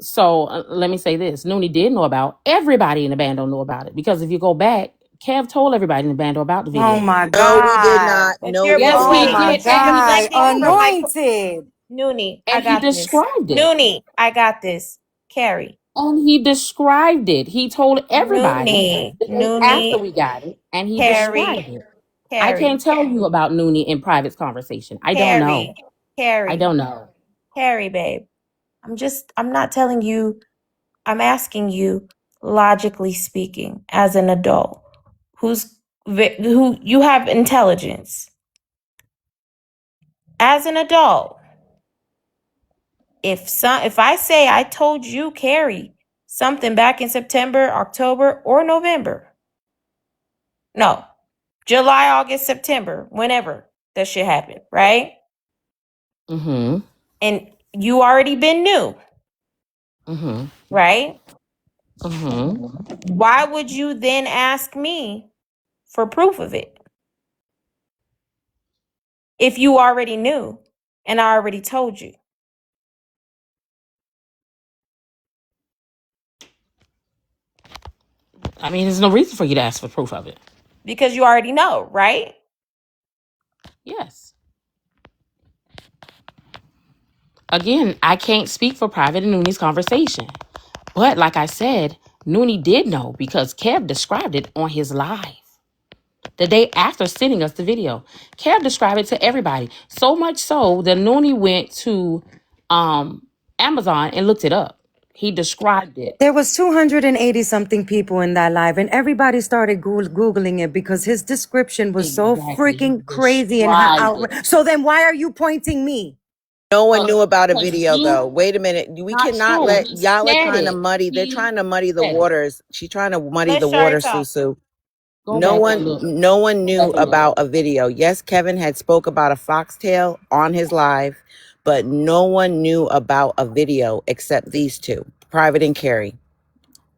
So let me say this: Noonie did know about. Everybody in the band don't know about it, because if you go back, Kev told everybody in the band about the video. oh my No, we did God. not. But No, you're we Yes, did Oh he not. my did, and he God. described Anointed. Noonie, I and he got this. described it, Noonie, I got this. Carrie. and he described it. He told everybody the day after Noonie, we got it, and he Carrie, described it. I Carrie, can't tell you about Noonie in Private's conversation. I don't know. I don't know. Carrie, babe. I'm not telling you, I'm asking you, logically speaking, as an adult, who you have intelligence. As an adult, if I say I told you, Carrie, something back in September, October, or November, no, July, August, September, whenever that shit happened, right? Mm-hmm. And you already been new, Mm-hmm. right? Mm-hmm. Why would you then ask me for proof of it if you already knew and I already told you? I mean, there's no reason for you to ask for proof of it. Because you already know, right? Yes. Again, I can't speak for Private and Nooney's conversation. But like I said, Noonie did know because Kev described it on his live the day after sending us the video. Kev described it to everybody. So much so that Noonie went to Amazon and looked it up. He described it. There was 280 something people in that live, and everybody started Googling it because his description was so Exactly. He freaking crazy and described it. so then why are you pointing me? No one knew about a Because video though. you, Wait a minute. We not cannot true. let He y'all are said trying to it. muddy. They're He trying to muddy the said it. waters. She's trying to muddy Let the Shari waters, talk. Susu. Go back and look. No one Go knew back and look. about a video. Yes, Kevin had spoke about a foxtail on his live, but no one knew about a video except these two, Private and Carrie.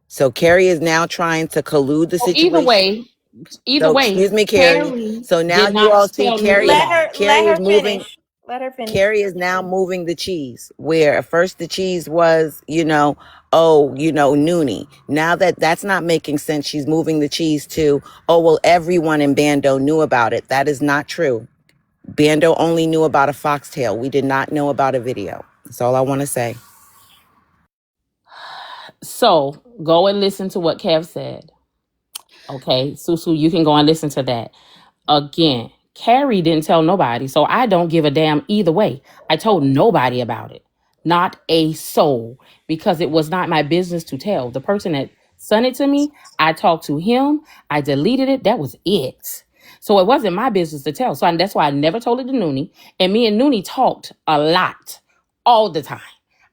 So Carrie is now trying to collude the So either situation. way, So excuse me, Carrie. Carrie So now did you not all see tell Noonie Carrie. about it. Carrie is moving. Let her finish. Carrie is now moving the cheese, where at first the cheese was, Noonie. Now that's not making sense. She's moving the cheese to, oh, well, everyone in Bando knew about it. That is not true. Bando only knew about a foxtail. We did not know about a video. That's all I want to say. So go and listen to what Kev said. Okay, Susu, you can go and listen to that. Again, Carrie didn't tell nobody, so I don't give a damn either way. I told nobody about it. Not a soul, because it was not my business to tell. The person that sent it to me, I talked to him, I deleted it, that was it. So it wasn't my business to tell. So that's why I never told it to Noonie. And me and Noonie talked a lot, all the time.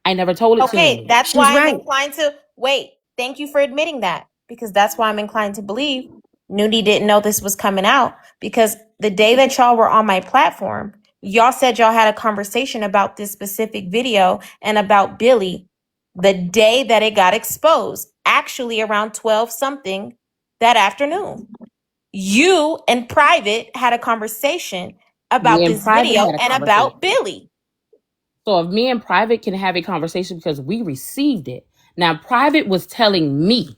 I never told it to Okay, Noonie. that's She's why I'm right. inclined to wait. Thank you for admitting that, because that's why I'm inclined to believe Nudie didn't know this was coming out, because the day that y'all were on my platform, y'all said y'all had a conversation about this specific video and about Billy the day that it got exposed, actually around 12 something that afternoon. You and Private had a conversation Me about and this Private video had a and conversation. about Billy. So if me and Private can have a conversation because we received it. Now, Private was telling me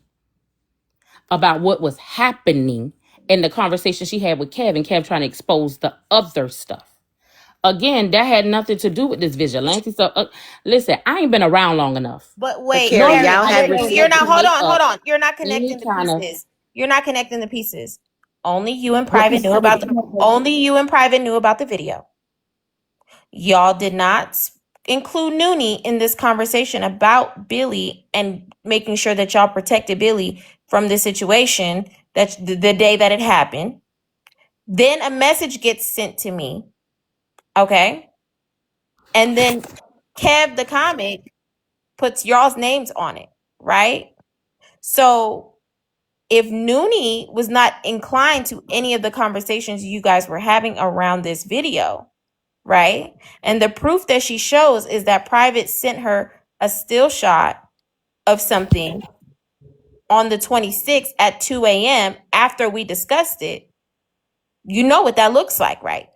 about what was happening in the conversation she had with Kev, and Kev trying to expose the other stuff. Again, that had nothing to do with this vigilante stuff. Listen, I ain't been around long enough. But But wait, Carrie, Normally, Carrie, y'all I had would Carrie, know you're what received. to not, hold make on, hold up on. You're not any connecting the kind of pieces. You're not connecting the pieces. Only you and what Private pieces knew I about need to the, come up with. only you and Private knew about the video. Y'all did not include Noonie in this conversation about Billy and making sure that y'all protected Billy from this situation, that's the day that it happened. Then a message gets sent to me, okay? And then Kev the comic puts y'all's names on it, right? So if Noonie was not inclined to any of the conversations you guys were having around this video, right? And the proof that she shows is that Private sent her a still shot of something on the 26th at 2 a.m. after we discussed it. You know what that looks like, right?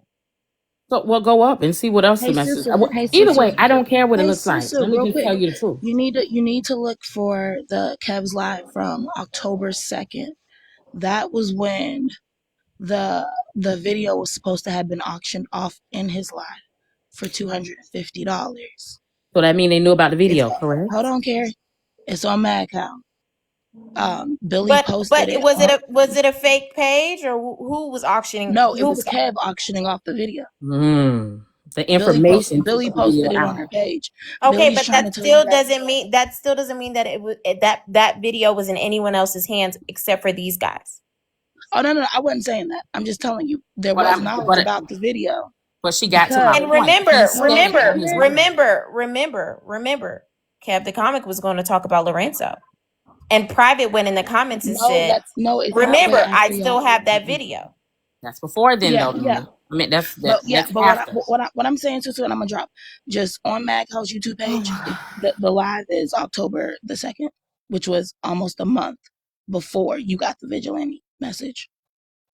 So we'll go up and see what else the Hey message. Susu, hey Either Susu, way, I don't care what it hey looks like. Susu, Let me real just quick. tell you the truth. You need to look for the Kev's live from October 2nd. That was when the video was supposed to have been auctioned off in his live for $250. So that mean they knew about the It's video, correct? hold on, Carrie. It's on Madcow. Billy But posted it was it on. a fake page, or who was auctioning? No, it Who was was Kev auctioning off the video. The information to Billy put the video posted it on out. her page. okay? Billy's But trying to tell you that. that still doesn't mean that it was that video was in anyone else's hands except for these guys. Oh no, I wasn't saying that. I'm just telling you there But was I'm knowledge but about the video but she got to my because And point. He remember, said it on remember, his live. remember, Kev the comic was going to talk about Lorenzo. And Private went in the comments and said, it's not way remember, I after still y'all. have that video. That's before then, Yeah, though. yeah. Noonie. I mean, that's But yeah, that's but after. what I'm saying too, and I'm gonna drop just on Madcow's YouTube page. The live is October the 2nd, which was almost a month before you got the vigilante message.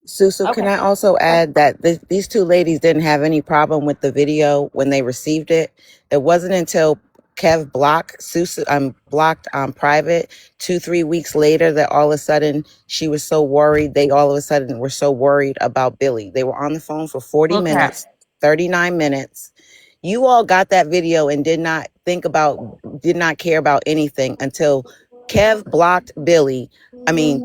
Susu, can Okay. I also add that these two ladies didn't have any problem with the video when they received it? It wasn't until Kev blocked Susu, blocked on private 2-3 weeks later that all of a sudden she was so worried. They all of a sudden were so worried about Billy. They were on the phone for 40 Look at minutes, 39 minutes. You all got that video and did not care about anything until Kev blocked Billy.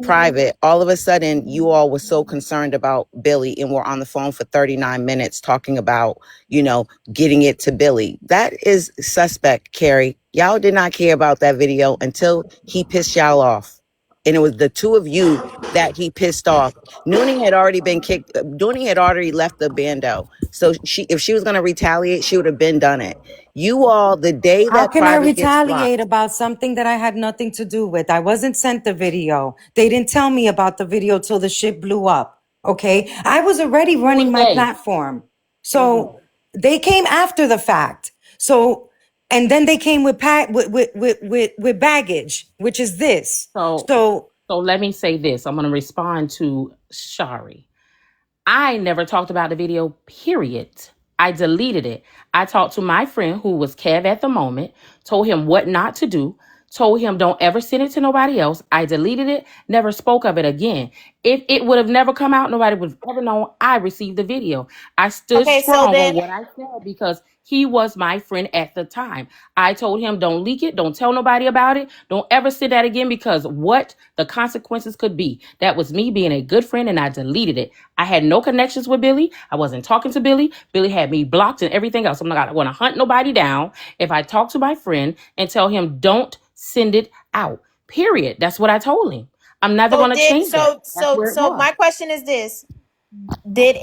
Private. All of a sudden, you all were so concerned about Billy and were on the phone for 39 minutes talking about, getting it to Billy. That is suspect, Carrie. Y'all did not care about that video until he pissed y'all off. And it was the two of you that he pissed off. Noonie had already been kicked. Noonie had already left the bando. So if she was going to retaliate, she would have been done it. You all, the day How that can I Private gets retaliate blocked. about something that I had nothing to do with? I wasn't sent the video. They didn't tell me about the video till the shit blew up. Okay. I was already who was running my they? platform. So they came after the fact. So, and then they came with with baggage, which is this. So So so let me say this. I'm going to respond to Shari. I never talked about the video. Period. I deleted it. I talked to my friend who was Kev at the moment, told him what not to do, told him don't ever send it to nobody else. I deleted it, never spoke of it again. If it would have never come out, nobody would have ever known I received the video. I stood Okay, so strong on then what I said because he was my friend at the time. I told him don't leak it, don't tell nobody about it, don't ever say that again because what the consequences could be. That was me being a good friend and I deleted it. I had no connections with Billy. I wasn't talking to Billy. Billy had me blocked and everything else. I'm not going to hunt nobody down if I talk to my friend and tell him don't send it out. Period. That's what I told him. I'm never so going to did change that. so That's so where it so was. my question is this. Did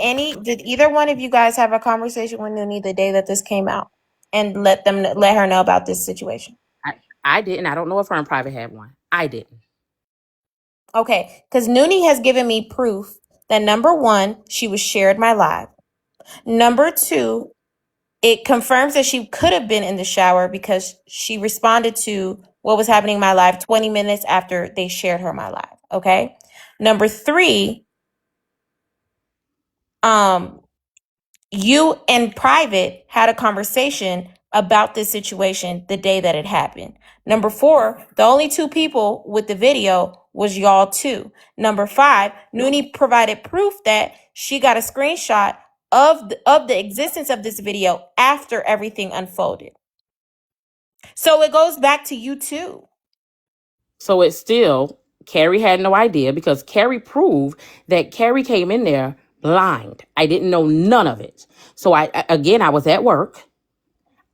either one of you guys have a conversation with Noonie the day that this came out and let her know about this situation? I, I didn't. I don't know if her and Private had one. I didn't. Okay, because Noonie has given me proof that number one, she was shared my live. Number two, it confirms that she could have been in the shower because she responded to what was happening in my live 20 minutes after they shared her my live. Okay. Number three, you in private had a conversation about this situation the day that it happened. Number four, the only two people with the video was y'all two. Number five, Noonie provided proof that she got a screenshot of the existence of this video after everything unfolded. So it goes back to you too. So it's still, Carrie had no idea because Carrie proved that Carrie came in there blind. I didn't know none of it. So I was at work.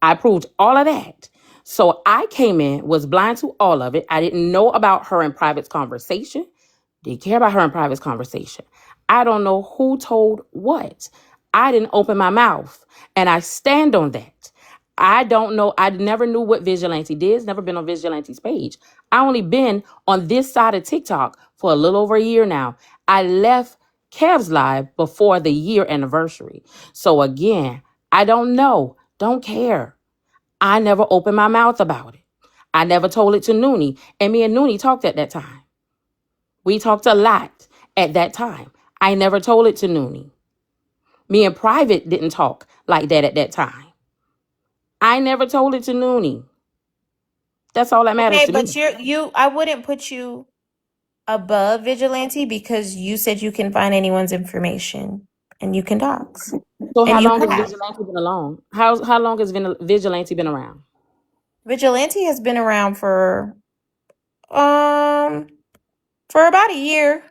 I proved all of that. So I came in, was blind to all of it. I didn't know about her in private conversation. Didn't care about her in private conversation. I don't know who told what. I didn't open my mouth. And I stand on that. I don't know. I never knew what Vigilante did. Never been on Vigilante's page. I only been on this side of TikTok for a little over a year now. I left Kev's live before the year anniversary. So again, I don't know. Don't care. I never opened my mouth about it. I never told it to Noonie. And me and Noonie talked at that time. We talked a lot at that time. I never told it to Noonie. Me and Private didn't talk like that at that time. I never told it to Noonie. That's all that matters Okay, to but me. I wouldn't put you above vigilante because you said you can find anyone's information and you can dox. So And how you long has have. Vigilante been along? How long has Vigilante been around? Vigilante has been around for about a year.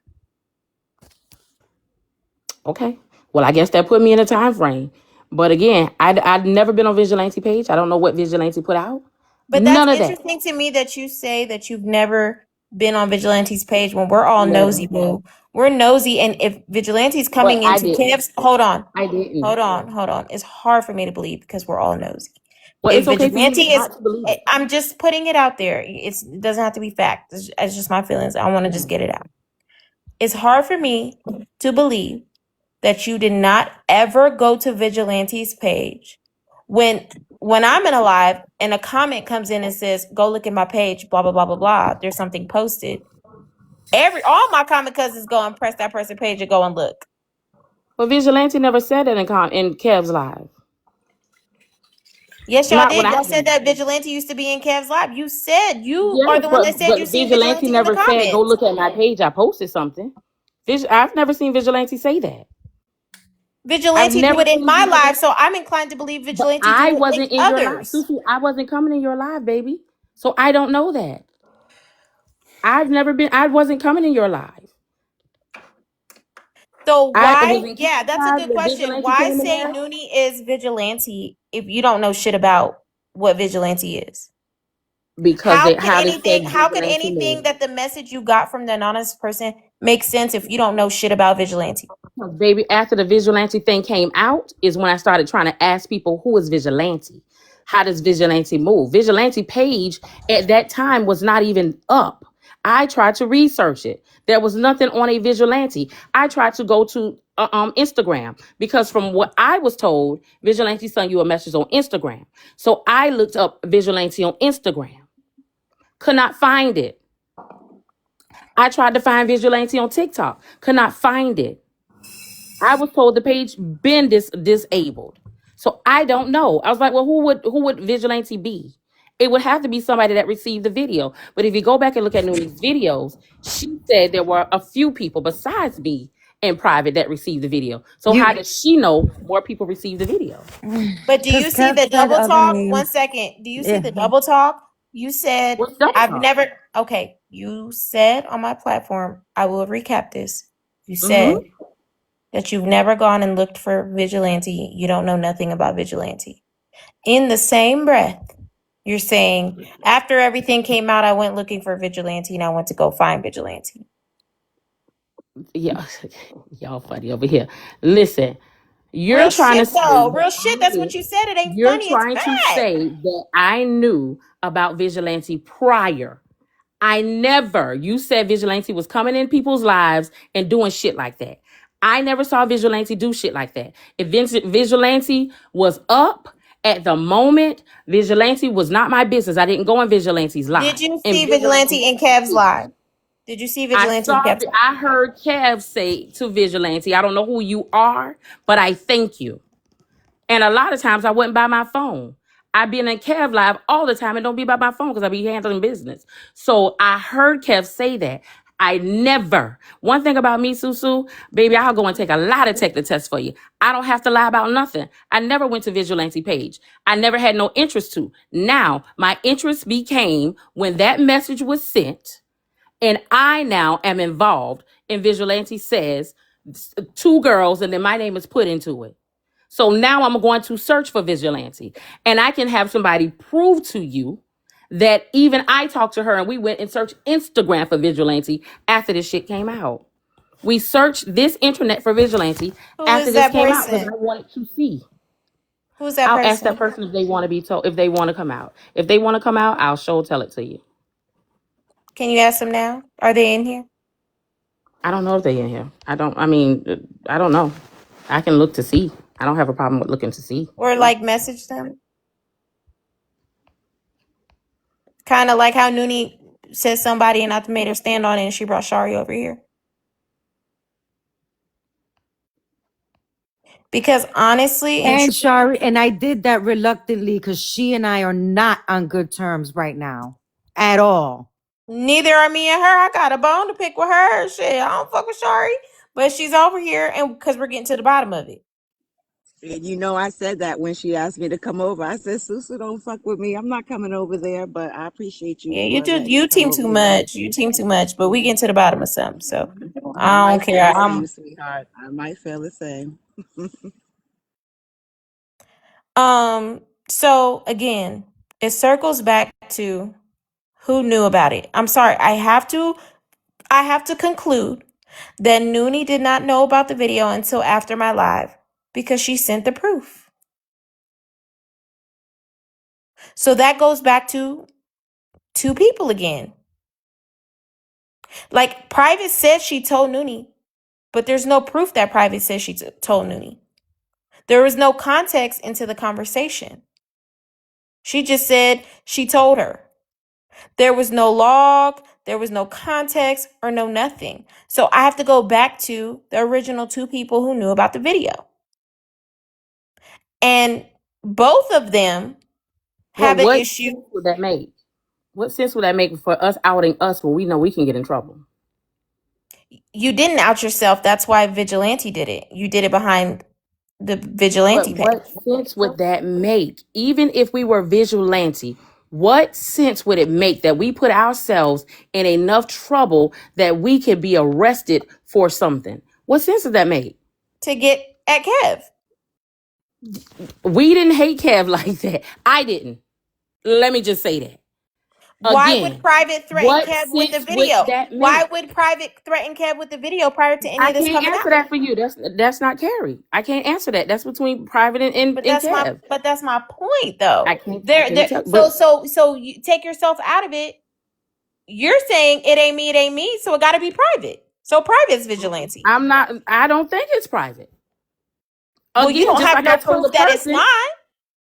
Okay. Well, I guess that put me in a time frame. But again, I'd never been on Vigilante page. I don't know what Vigilante put out. But that's None of that. interesting to me that you say that you've never been on Vigilante's page when we're all nosy, Never. boo. We're nosy, and if Vigilante's But coming I into didn't. Kev's, hold on, I didn't. hold on, hold on. It's hard for me to believe because we're all nosy. Well, If it's okay for you Vigilante is, not to believe it. I'm just putting it out there. It doesn't have to be fact. It's just my feelings. I want to just get it out. It's hard for me to believe that you did not ever go to Vigilante's page when I'm in a live and a comment comes in and says, "Go look at my page," blah blah blah blah blah. There's something posted. All my comic cousins go and press that person page and go and look. But Vigilante never said that in Kev's live. Yes, y'all Not when did. I Y'all said did. that Vigilante used to be in Kev's live. You said you are Yes, the one that but said you but seen Vigilante Vigilante in the never said go comments. look at my page. I posted something. I've never seen Vigilante say that. I've Vigilante do never it in seen my live, Vigilante. so I'm inclined to believe But Vigilante I do it in wasn't in your live, others. Susu. I wasn't coming in your live, baby. So I don't know that. I've never been. I wasn't coming in your live. So I was why? in Yeah, Kev's that's a live good when question. Vigilante Why came in say there Noonie is vigilante if you don't know shit about what vigilante is? because how they said How could Vigilante anything moved. that the message you got from the anonymous person make sense if you don't know shit about vigilante? Baby, after the Vigilante thing came out is when I started trying to ask people who is Vigilante. How does Vigilante move? Vigilante page at that time was not even up. I tried to research it. There was nothing on a Vigilante. I tried to go to Instagram because from what I was told, Vigilante sent you a message on Instagram. So I looked up Vigilante on Instagram. Could not find it. I tried to find Vigilante on TikTok. Could not find it. I was told the page been disabled. So I don't know. I was like, well, who would Vigilante be? It would have to be somebody that received the video. But if you go back and look at Nooni's videos, she said there were a few people besides me in private that received the video. So how You does she know more people received the video? But do you because see Kev the said double other talk? One names. second. Do you see Yeah. the double talk? You said, What's double I've talk? never, okay. You said on my platform, I will recap this. You said that you've never gone and looked for Vigilante. You don't know nothing about Vigilante. In the same breath, you're saying, after everything came out, I went looking for Vigilante and I went to go find Vigilante. Yeah, y'all funny over here. Listen, you're Real trying to shit, say though. that Real shit. That's what you said. It ain't you're funny. It's trying to fact. say that I knew about Vigilante prior. I never. You said Vigilante was coming in people's lives and doing shit like that. I never saw Vigilante do shit like that. If Vigilante was up at the moment, Vigilante was not my business. I didn't go in Vigilante's Did live. you And see Vigilante Vigilante in Kev's live? Did you see I Vigilante in saw, Kev's live? I heard Kev say to Vigilante, I don't know who you are, but I thank you. And a lot of times I wouldn't by my phone. I be in Kev live all the time and don't be by my phone because I be handling business. So I heard Kev say that. I never. One thing about me, Susu, baby, I'll go and take a lot of technical tests for you. I don't have to lie about nothing. I never went to Vigilante page. I never had no interest to. Now, my interest became when that message was sent, and I now am involved in Vigilante says 2 girls, and then my name is put into it. So now I'm going to search for Vigilante. And I can have somebody prove to you that even I talked to her and we went and searched Instagram for Vigilante after this shit came out. We searched this internet for Vigilante Who after is this that came out because person? I wanted to see. Who's that I'll ask that person? person if they want to be told, if they want to come out. If they want to come out, I'll show tell it to you. Can you ask them now? Are they in here? I don't know if they're in here. I don't know. I can look to see. I don't have a problem with looking to see. Or like message them? Kind of like how Noonie said somebody and I made her stand on it and she brought Shari over here. Because honestly, and And Shari, and I did that reluctantly because she and I are not on good terms right now at all. neither are me and her. I got a bone to pick with her. Shit, I don't fuck with Shari. But she's over here and because we're getting to the bottom of it. And you know, I said that when she asked me to come over. I said, Susu, don't fuck with me. I'm not coming over there, but I appreciate you Yeah, you for do. letting me You come team over too there. much. You team too much. But we get to the bottom of something. So I I don't might feel care. the same, sweetheart. I might feel the same. So again, it circles back to who knew about it. I'm sorry. I have to conclude that Noonie did not know about the video until after my live because she sent the proof. So that goes back to 2 people again. Like Private said she told Noonie, but there's no proof that Private says she told Noonie. There was no context into the conversation. She just said she told her. There was no log, there was no context, or no nothing. So I have to go back to the original 2 people who knew about the video. And both of them Well, have an what issue. sense would that make? What sense would that make for us outing us when we know we can get in trouble? You didn't out yourself. That's why Vigilante did it. You did it behind the But Vigilante page. what sense would that make? Even if we were vigilante, what sense would it make that we put ourselves in enough trouble that we could be arrested for something? What sense does that make? To get at Kev. We didn't hate Kev like that. I didn't. Let me just say that. Why would Again, Private threaten what Kev with the sense would video? that Why make? would Private threaten Kev with the video prior to any I of this can't coming answer out? that for you. That's not Carrie. I can't answer that. That's between Private and Kev. But that's my point I though. can't tell. So But you take yourself out of it. You're saying it ain't me, so it gotta be Private. So Private's Vigilante. I'm not. I don't think it's private. Well, you Again, don't just have like I no told proof the that it's person, not.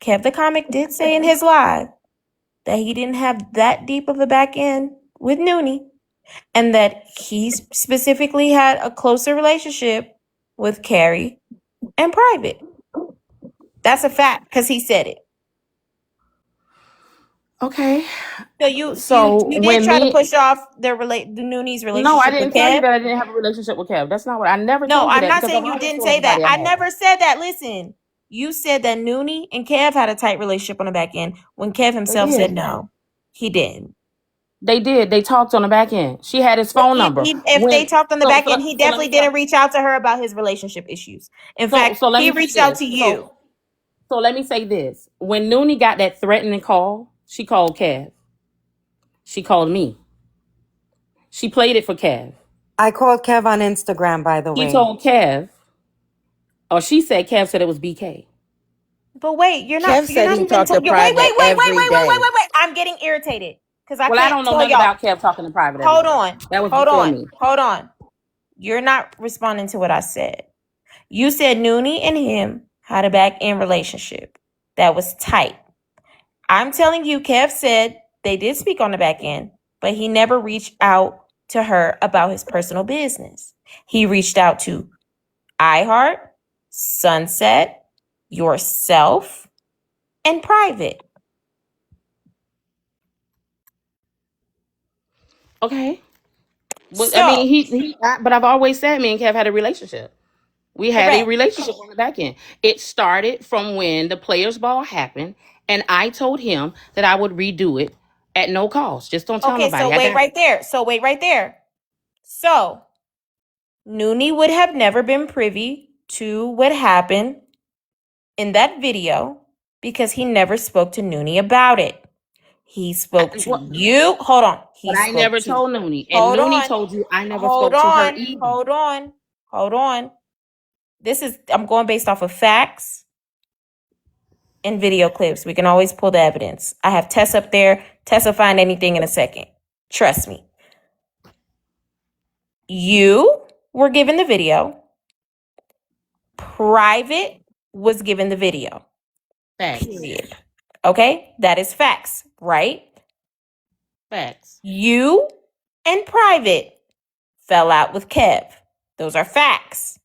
Kev the Comic did say in his live that he didn't have that deep of a back end with Noonie, and that he specifically had a closer relationship with Carrie and Private. That's a fact because he said it. Okay. So you So did when try to me push off the Nooney's no, I relationship with didn't tell you Kev? that I didn't have a relationship with Kev. That's not what I never No, told you I'm that not because I've saying you always didn't told say that. everybody I I have. never said that. Listen, you said that Noonie and Kev had a tight relationship on the back end when Kev They himself said did. no, he didn't. They did. They talked on the back end. She had his phone number. If they When talked on the so back so end, he so let definitely me tell didn't reach out to her about his relationship issues. In fact, so let he me say reached out this. to you. So let me say this. When Noonie got that threatening call, she called Kev. She called me. She played it for Kev. I called Kev on Instagram, by the She way. told Kev, or she said Kev said it was BK. But wait, Kev you're said not he even talked to you're, wait, Private every day. I'm getting irritated because I Well, I can't don't know tell nothing y'all. about Kev talking in private every Hold day. on. That was Hold before on. me. Hold on. You're not responding to what I said. You said Noonie and him had a back end relationship that was tight. I'm telling you, Kev said they did speak on the back end, but he never reached out to her about his personal business. He reached out to iHeart, Sunset, yourself, and Private. Okay. Well, I So, mean, but I've always said me and Kev had a relationship. We had a correct. relationship on the back end. It started from when the Players Ball happened, and I told him that I would redo it at no cost. Just don't tell Okay, so nobody. I wait got it. right there. So, Noonie would have never been privy to what happened in that video because he never spoke to Noonie about it. He spoke to What? you. Hold on. He But I spoke never to. told Noonie, and Hold Noonie on. told you I never Hold spoke to her on. either. Hold on. Hold on. I'm going based off of facts and video clips. We can always pull the evidence. I have Tess up there. Tess will find anything in a second. Trust me. You were given the video. Private was given the video. Facts. Period. Okay? That is facts, right? Facts. You and Private fell out with Kev. Those are facts.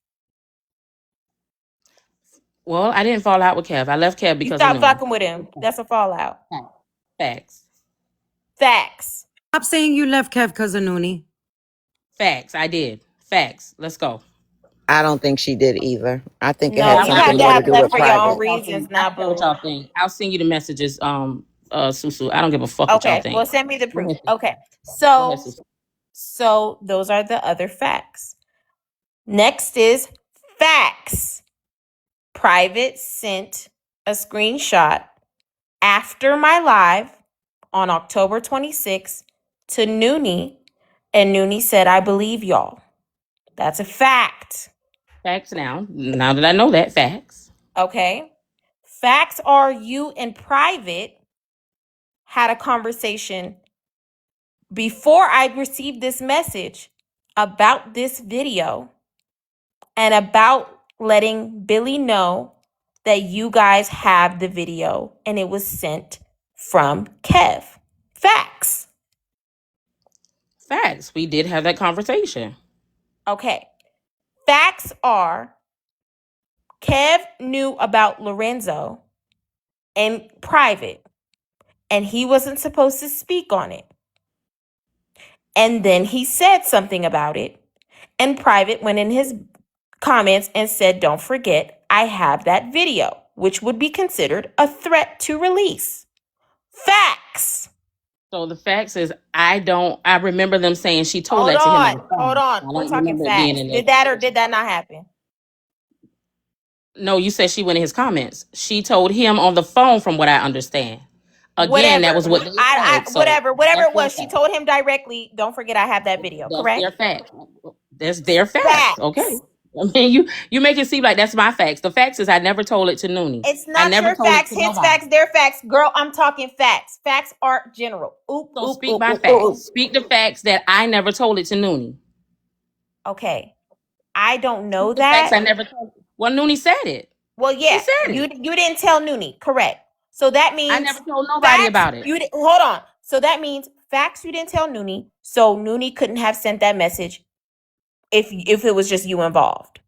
Well, I didn't fall out with Kev. I left Kev You because of stopped Noonie. fucking with him. That's a fallout. Facts. Facts. Stop saying you left Kev because of Noonie. Facts. I did. Facts. Let's go. I don't think she did either. I think it No, had Yeah, you I have something to more to have do left with for your don't care own Private. what y'all reasons, think. I now, don't care what boo. y'all think. I'll send you the messages, Susu. I don't give a fuck what y'all Okay, well, think. send me the Go proof. ahead, Susu. Okay, Go ahead, so Susu. those are the other facts. Next is facts. Private sent a screenshot after my live on October 26th to Noonie, and Noonie said, I believe y'all. That's a fact. Facts now. Now that I know that, facts. Okay. Facts are you and Private had a conversation before I received this message about this video and about letting Billy know that you guys have the video and it was sent from Kev. Facts. Facts. We did have that conversation. Okay. Facts are Kev knew about Lorenzo in private and he wasn't supposed to speak on it. And then he said something about it, and Private went in his comments and said, don't forget, I have that video, which would be considered a threat to release. Facts. So the facts is I remember them saying she told Hold that to him on on. the Hold phone. on. I We're don't talking remember it being facts. in there. Did that or did that not happen? No, you said she went in his comments. She told him on the phone from what I understand. Again, that Whatever. was what they said. So Whatever that's it their was, she fact. told him directly, don't forget I have that video, That's correct? their fact. That's their facts. Okay. Facts. I mean, you make it seem like that's my facts. The facts is I never told it to Noonie. It's I not never your told it facts, to his nobody. facts, their facts. Girl, I'm talking facts. Facts are general. Oop, So oop, speak oop, my oop, oop, facts. oop. Speak the facts that I never told it to Noonie. Okay. I don't know Speak the facts that. I never told. Well, Noonie said it. Well, He yeah, said you it. didn't tell Noonie, correct? So that I means never told nobody facts. about it. Hold on. So that means facts you didn't tell Noonie. So Noonie couldn't have sent that message if it was just you involved.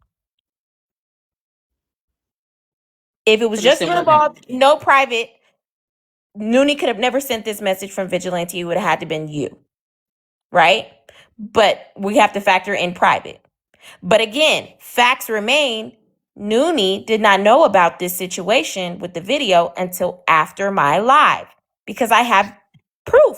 If it was Could have just sent you what now? involved, no private. Noonie could have never sent this message from Vigilante. It would have had to been you, right? But we have to factor in private. But again, facts remain. Noonie did not know about this situation with the video until after my live because I have proof.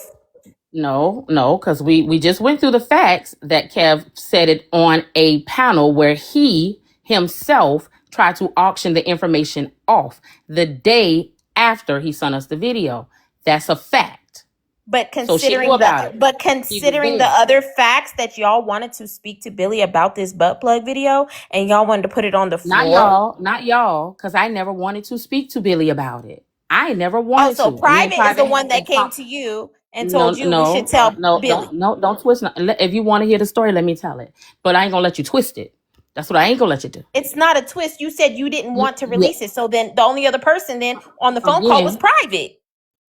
No, because we just went through the facts that Kev said it on a panel where he himself tried to auction the information off the day after he sent us the video. That's a fact. But So she knew about it. She was considering the there. other facts that y'all wanted to speak to Billy about this butt plug video and y'all wanted to put it on the floor. Not y'all, because I never wanted to speak to Billy about it. I never Oh, wanted so to. Me and private is the Private one had that that came to you and No, told you we should tell Billy. don't twist. If you want to hear the story, let me tell it. But I ain't gonna let you twist it. That's what I ain't gonna let you do. It's not a twist. You said you didn't want to Yeah. release it. So then the only other person then on the phone call was Again, private.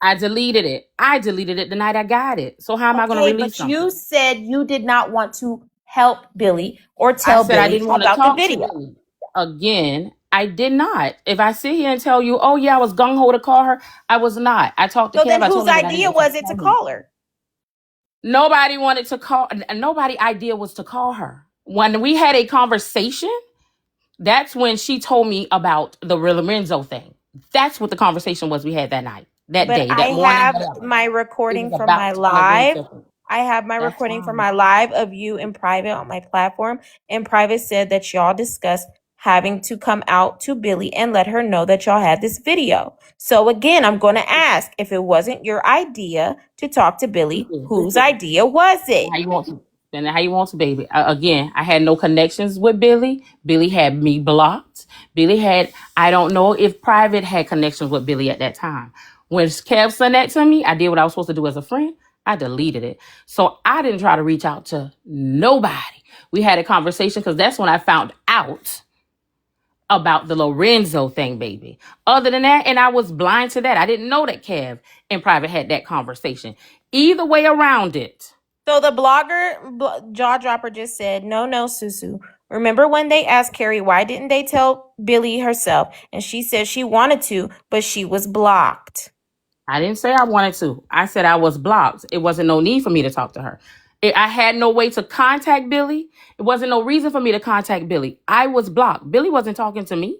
I deleted it. I deleted it the night I got it. So how am I gonna Okay, release but something? you said you did not want to help Billy or I tell said I Billy didn't want to about the talk to video. Billy. Again, I did not. If I sit here and tell you, oh yeah, I was gung ho to call her, I was not. I talked to So Kev. then I told whose him that I didn't idea want to was it to call him. call her? Nobody wanted to call. Nobody idea was to call her. When we had a conversation, that's when she told me about the Lorenzo thing. That's what the conversation was we had that night, that But day, I that morning, have whatever. my It recording was from my about the live. Lorenzo thing. I have my That's recording from fine. my live of you in private on my platform. In private said that y'all discussed having to come out to Billy and let her know that y'all had this video. So again, I'm going to ask, if it wasn't your idea to talk to Billy, whose idea was it? How you want to? Then how you want to, baby? Again, I had no connections with Billy. Billy had me blocked. Billy had. I don't know if Private had connections with Billy at that time. When Kev sent that to me, I did what I was supposed to do as a friend. I deleted it. So I didn't try to reach out to nobody. We had a conversation because that's when I found out about the Lorenzo thing, baby. Other than that, and I was blind to that. I didn't know that Kev and Private had that conversation. Either way around it. So the blogger, Jaw Dropper, just said, no, Susu. Remember when they asked Carrie, why didn't they tell Billy herself? And she said she wanted to, but she was blocked. I didn't say I wanted to. I said I was blocked. It wasn't no need for me to talk to her. I had no way to contact Billy. It wasn't no reason for me to contact Billy. I was blocked. Billy wasn't talking to me.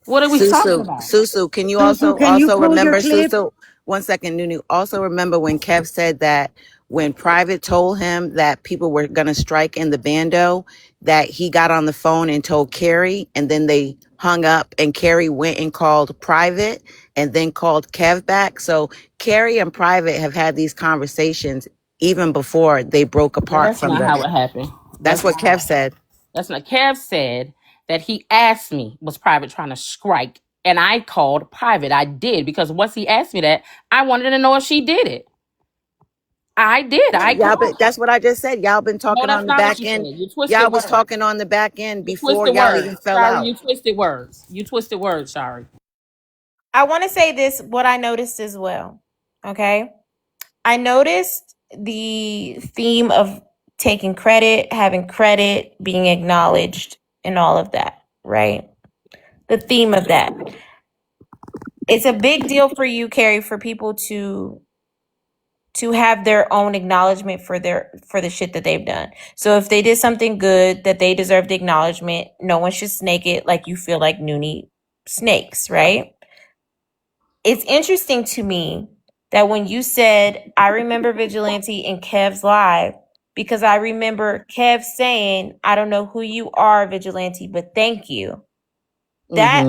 What are we talking about? Susu, can you Susu, can you also pull your remember, clip? Susu? 1 second, Nunu. Also remember when Kev said that when Private told him that people were gonna strike in the bando, that he got on the phone and told Carrie, and then they hung up, and Carrie went and called Private, and then called Kev back. So Carrie and Private have had these conversations even before they broke apart That's from not the. how it happened. That's what Kev said. That's not. Kev said that he asked me, was Private trying to strike? And I called Private. I did, because once he asked me that, I wanted to know if she did it. I did. I Y'all, called but her. that's what I just said. Y'all been No, talking that's on the not what back you said. end. You twisted Y'all was words. talking on the back end You before twisted y'all words. even fell Sorry, out. you twisted words. You twisted words, sorry. I want to say this, what I noticed as well. Okay. I noticed the theme of taking credit, having credit, being acknowledged, and all of that, right? The theme of that. It's a big deal for you, Carrie, for people to have their own acknowledgement for the shit that they've done. So if they did something good that they deserve the acknowledgement, no one should snake it like you feel like Noonie snakes, right? It's interesting to me that when you said, I remember Vigilante in Kev's live, because I remember Kev saying, I don't know who you are, Vigilante, but thank you. That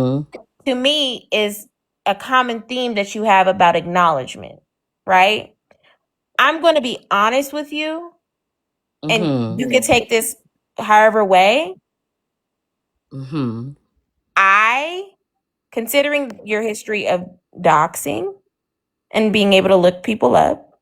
to me is a common theme that you have about acknowledgement, right? I'm going to be honest with you, and you can take this however way. I, considering your history of doxing and being able to look people up,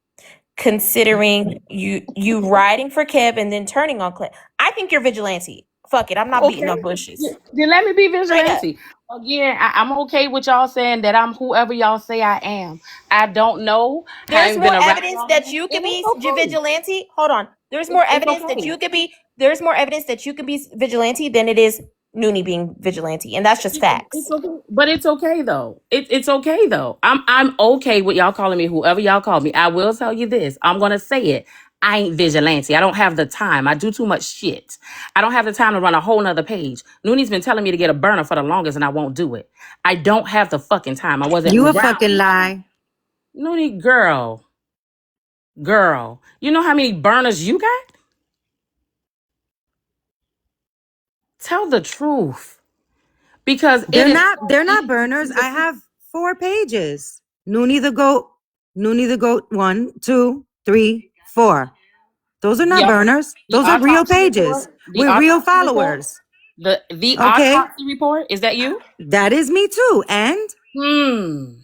considering you riding for Kev and then turning on Clint, I think you're vigilante. Fuck it, I'm not beating no bushes. Then let me be Straight up. vigilante. Again, I'm okay with y'all saying that I'm whoever y'all say I am. I don't know. There's Haven't more been around evidence long that enough, you could and be it's okay. vigilante. Hold on. There's more It's evidence that okay. you could be. There's more evidence that you could be vigilante than it is Noonie being vigilante, and that's just It's facts. okay, but it's okay though. It's okay though. I'm okay with y'all calling me whoever y'all call me. I will tell you this. I'm gonna say it. I ain't vigilante. I don't have the time. I do too much shit. I don't have the time to run a whole nother page. Nooney's been telling me to get a burner for the longest, and I won't do it. I don't have the fucking time. I wasn't You a around. fucking lie. Noonie, girl. You know how many burners you got? Tell the truth, because it is so They're not easy burners. to I see. have 4 pages. Noonie the goat. Noonie the goat. 1, 2, 3, 4. Those are not The, burners. the Those are real autopsy pages. report. The We're real autopsy report. followers. The Okay? autopsy report. Is that you? That is me too. Hmm.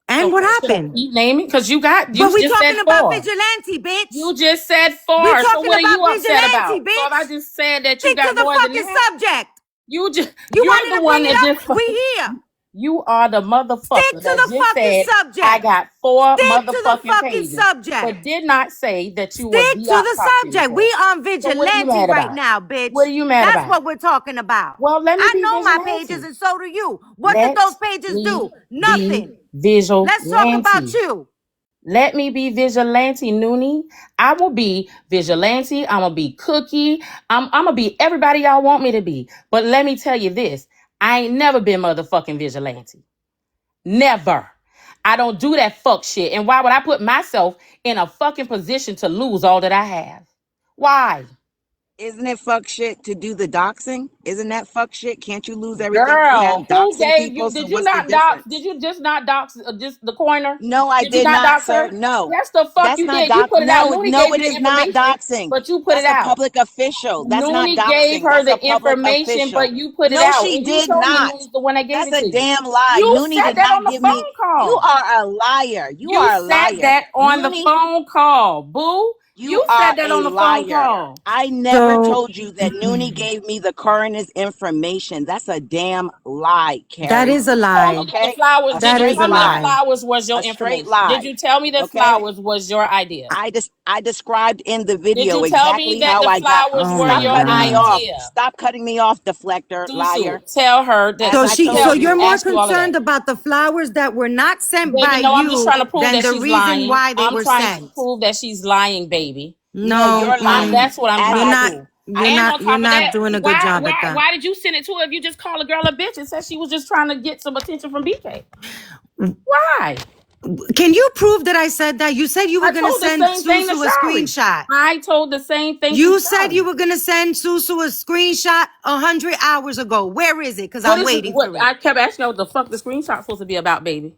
And what Okay. Should I happened? keep naming? Because you But we just said talking about four. vigilante, bitch. You just said We four. So talking what are about you upset vigilante, about? So if I bitch. just said that you Stick to got the more than fucking that, subject. You you're want me the to bring one it that just up? We fucking here. you are the Stick motherfucker to that the just fucking said I subject. got four Stick to the motherfucking fucking pages, but subject. did not say that you was Stick the to the autopsy subject. We report. on So what are you vigilante mad right about? now, What bitch. are you mad That's about? what we're talking about. Well, let me I be know my pages vigilante. and so do you. What did Let those pages me do? be Nothing. Let's talk about vigilante. you. Let me be vigilante, Noonie. I will be vigilante. I'm gonna be Cookie. I'm gonna be everybody y'all want me to be. But let me tell you this: I ain't never been motherfucking vigilante. Never. I don't do that fuck shit. And why would I put myself in a fucking position to lose all that I have? Why? Isn't it fuck shit to do the doxing? Isn't that fuck shit? Can't you lose everything you have Girl, who doxing gave people? you? So Did you what's the not dox? difference? Did you just not dox just the coiner? No, I Did you did not not, dox sir. her? No, Yes, the fuck that's you not did. You dox. put it out. No, Looney no, gave it you the is not information, doxing. but you put it That's a out. public official. That's not Noonie gave doxing. her That's a the public information, but official. you put it No, out. she And you did told me not. Noonie's the one that gave That's it a to you. damn lie. You Noonie said did that on not the give me. phone You call. are a liar. You You are a said liar. that on the Noonie, phone call, boo. you You said are that a on the phone liar. call. I never So told you that Noonie gave me the coroner's information. That's a damn lie, that Carrie. is a Told me lie. that the Okay? flowers. A Did That you is straight a tell me the lie. lie. flowers was your A straight information? Did lie. you tell me the Okay? flowers was your idea? I described in the Did video you tell me exactly that how the I got. flowers Oh were my Stop your cutting me God. off. idea? Stop cutting me off, deflector, Susu, liar. tell her that. As So I she so told you're you. more Ask you all of that. concerned about the flowers that were not sent by Baby, no, I'm just you trying to prove than that the she's reason lying. why they I'm were trying to sent. prove that she's lying, baby. No, No, you're lying. That's what I'm As trying you're to I not prove. I And on you're top of not that, doing a good job at that. why did you send it to her if you just call a girl a bitch and said she was just trying to get some attention from BK? Why? Can you prove that I said that? You said you were I gonna told the send same thing to Susu a Shari. screenshot. I told the same thing to You said Shari. you were gonna send Susu a screenshot 100 hours ago. Where is it? Because What I'm is it? waiting What for it. I kept asking her what the fuck the screenshot supposed to be about, baby?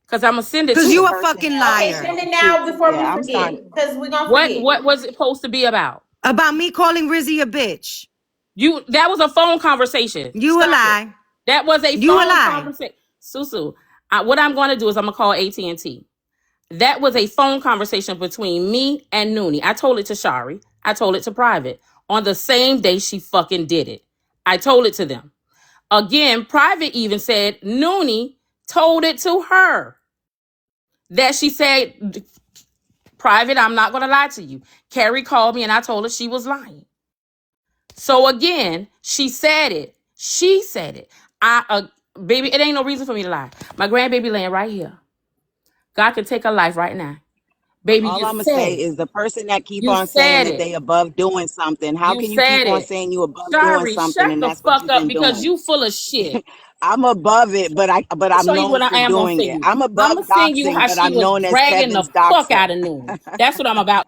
Because I'm gonna send it Because to you her. a fucking Okay, liar. send it now before we I'm forget, starting. because we're gonna What forget. what was it supposed to be about? About me calling Rizzy a bitch. You that was a phone conversation. You a Stop it. lie. That was a You a phone lie. conversation. Susu, what I'm going to do is I'm going to call AT&T. That was a phone conversation between me and Noonie. I told it to Shari. I told it to Private on the same day she fucking did it. I told it to them. Again, Private even said Noonie told it to her. That she said, Private, I'm not going to lie to you. Carrie called me and I told her she was lying. So again, she said it. She said it. Baby, it ain't no reason for me to lie. My grandbaby laying right here. God can take her life right now. Baby, All you I'm gonna said say it. is the person that keep You on saying said that it. they above doing something. How You can you keep said on it. saying you above doing Shari, something shut and the that's what fuck you've up been because doing? you full of shit. I'm above it, but I'll I'm show you known what for I am gonna doing send it. you. I'm I'm above gonna send you doxing, how but she I'm was known as dragging the Kevin's fuck doxer. out of Noon. That's what I'm about.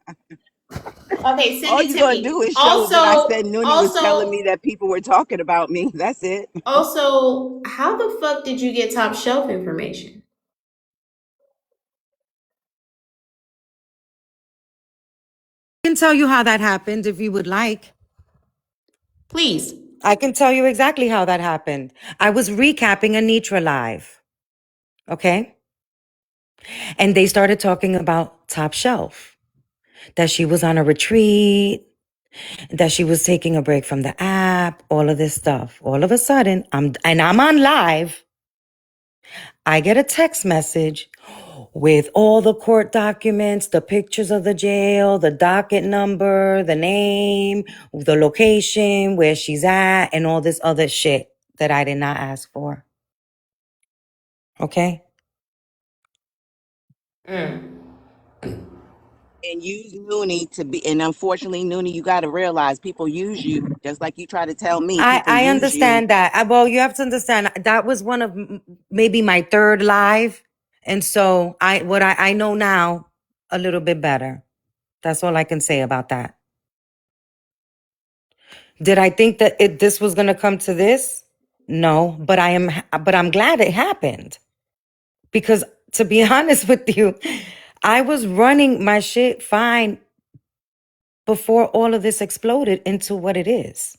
Okay, send All it you're to gonna me. do is show that I said Also, Noonie was telling also, me that people were talking about me. That's it. also, how the fuck did you get top shelf information? I can tell you how that happened if you would like. Please. I can tell you exactly how that happened. I was recapping Anitra live. Okay? And they started talking about Top Shelf. That she was on a retreat, that she was taking a break from the app, all of this stuff. All of a sudden, I'm on live. I get a text message. with all the court documents, the pictures of the jail, the docket number, the name, the location, where she's at, and all this other shit that I did not ask for. Okay? And use Noonie to be, and unfortunately, Noonie, you got to realize people use you just like you try to tell me. People I use you. understand that. Well, you have to understand that was one of maybe my third live. And so I know now a little bit better. That's all I can say about that. Did I think that this was going to come to this? No, but I'm glad it happened. Because to be honest with you, I was running my shit fine before all of this exploded into what it is.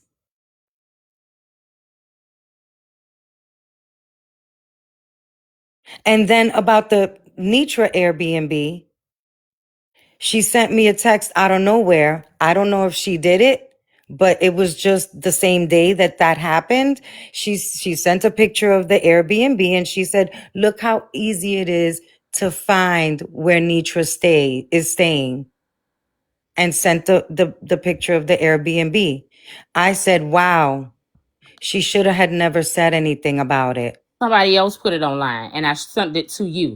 And then about the Nitra Airbnb, she sent me a text out of nowhere. I don't know if she did it, but it was just the same day that happened. She sent a picture of the Airbnb and she said, look how easy it is to find where Nitra is staying, and sent the picture of the Airbnb. I said, wow, she should have had never said anything about it. Somebody else put it online, and I sent it to you.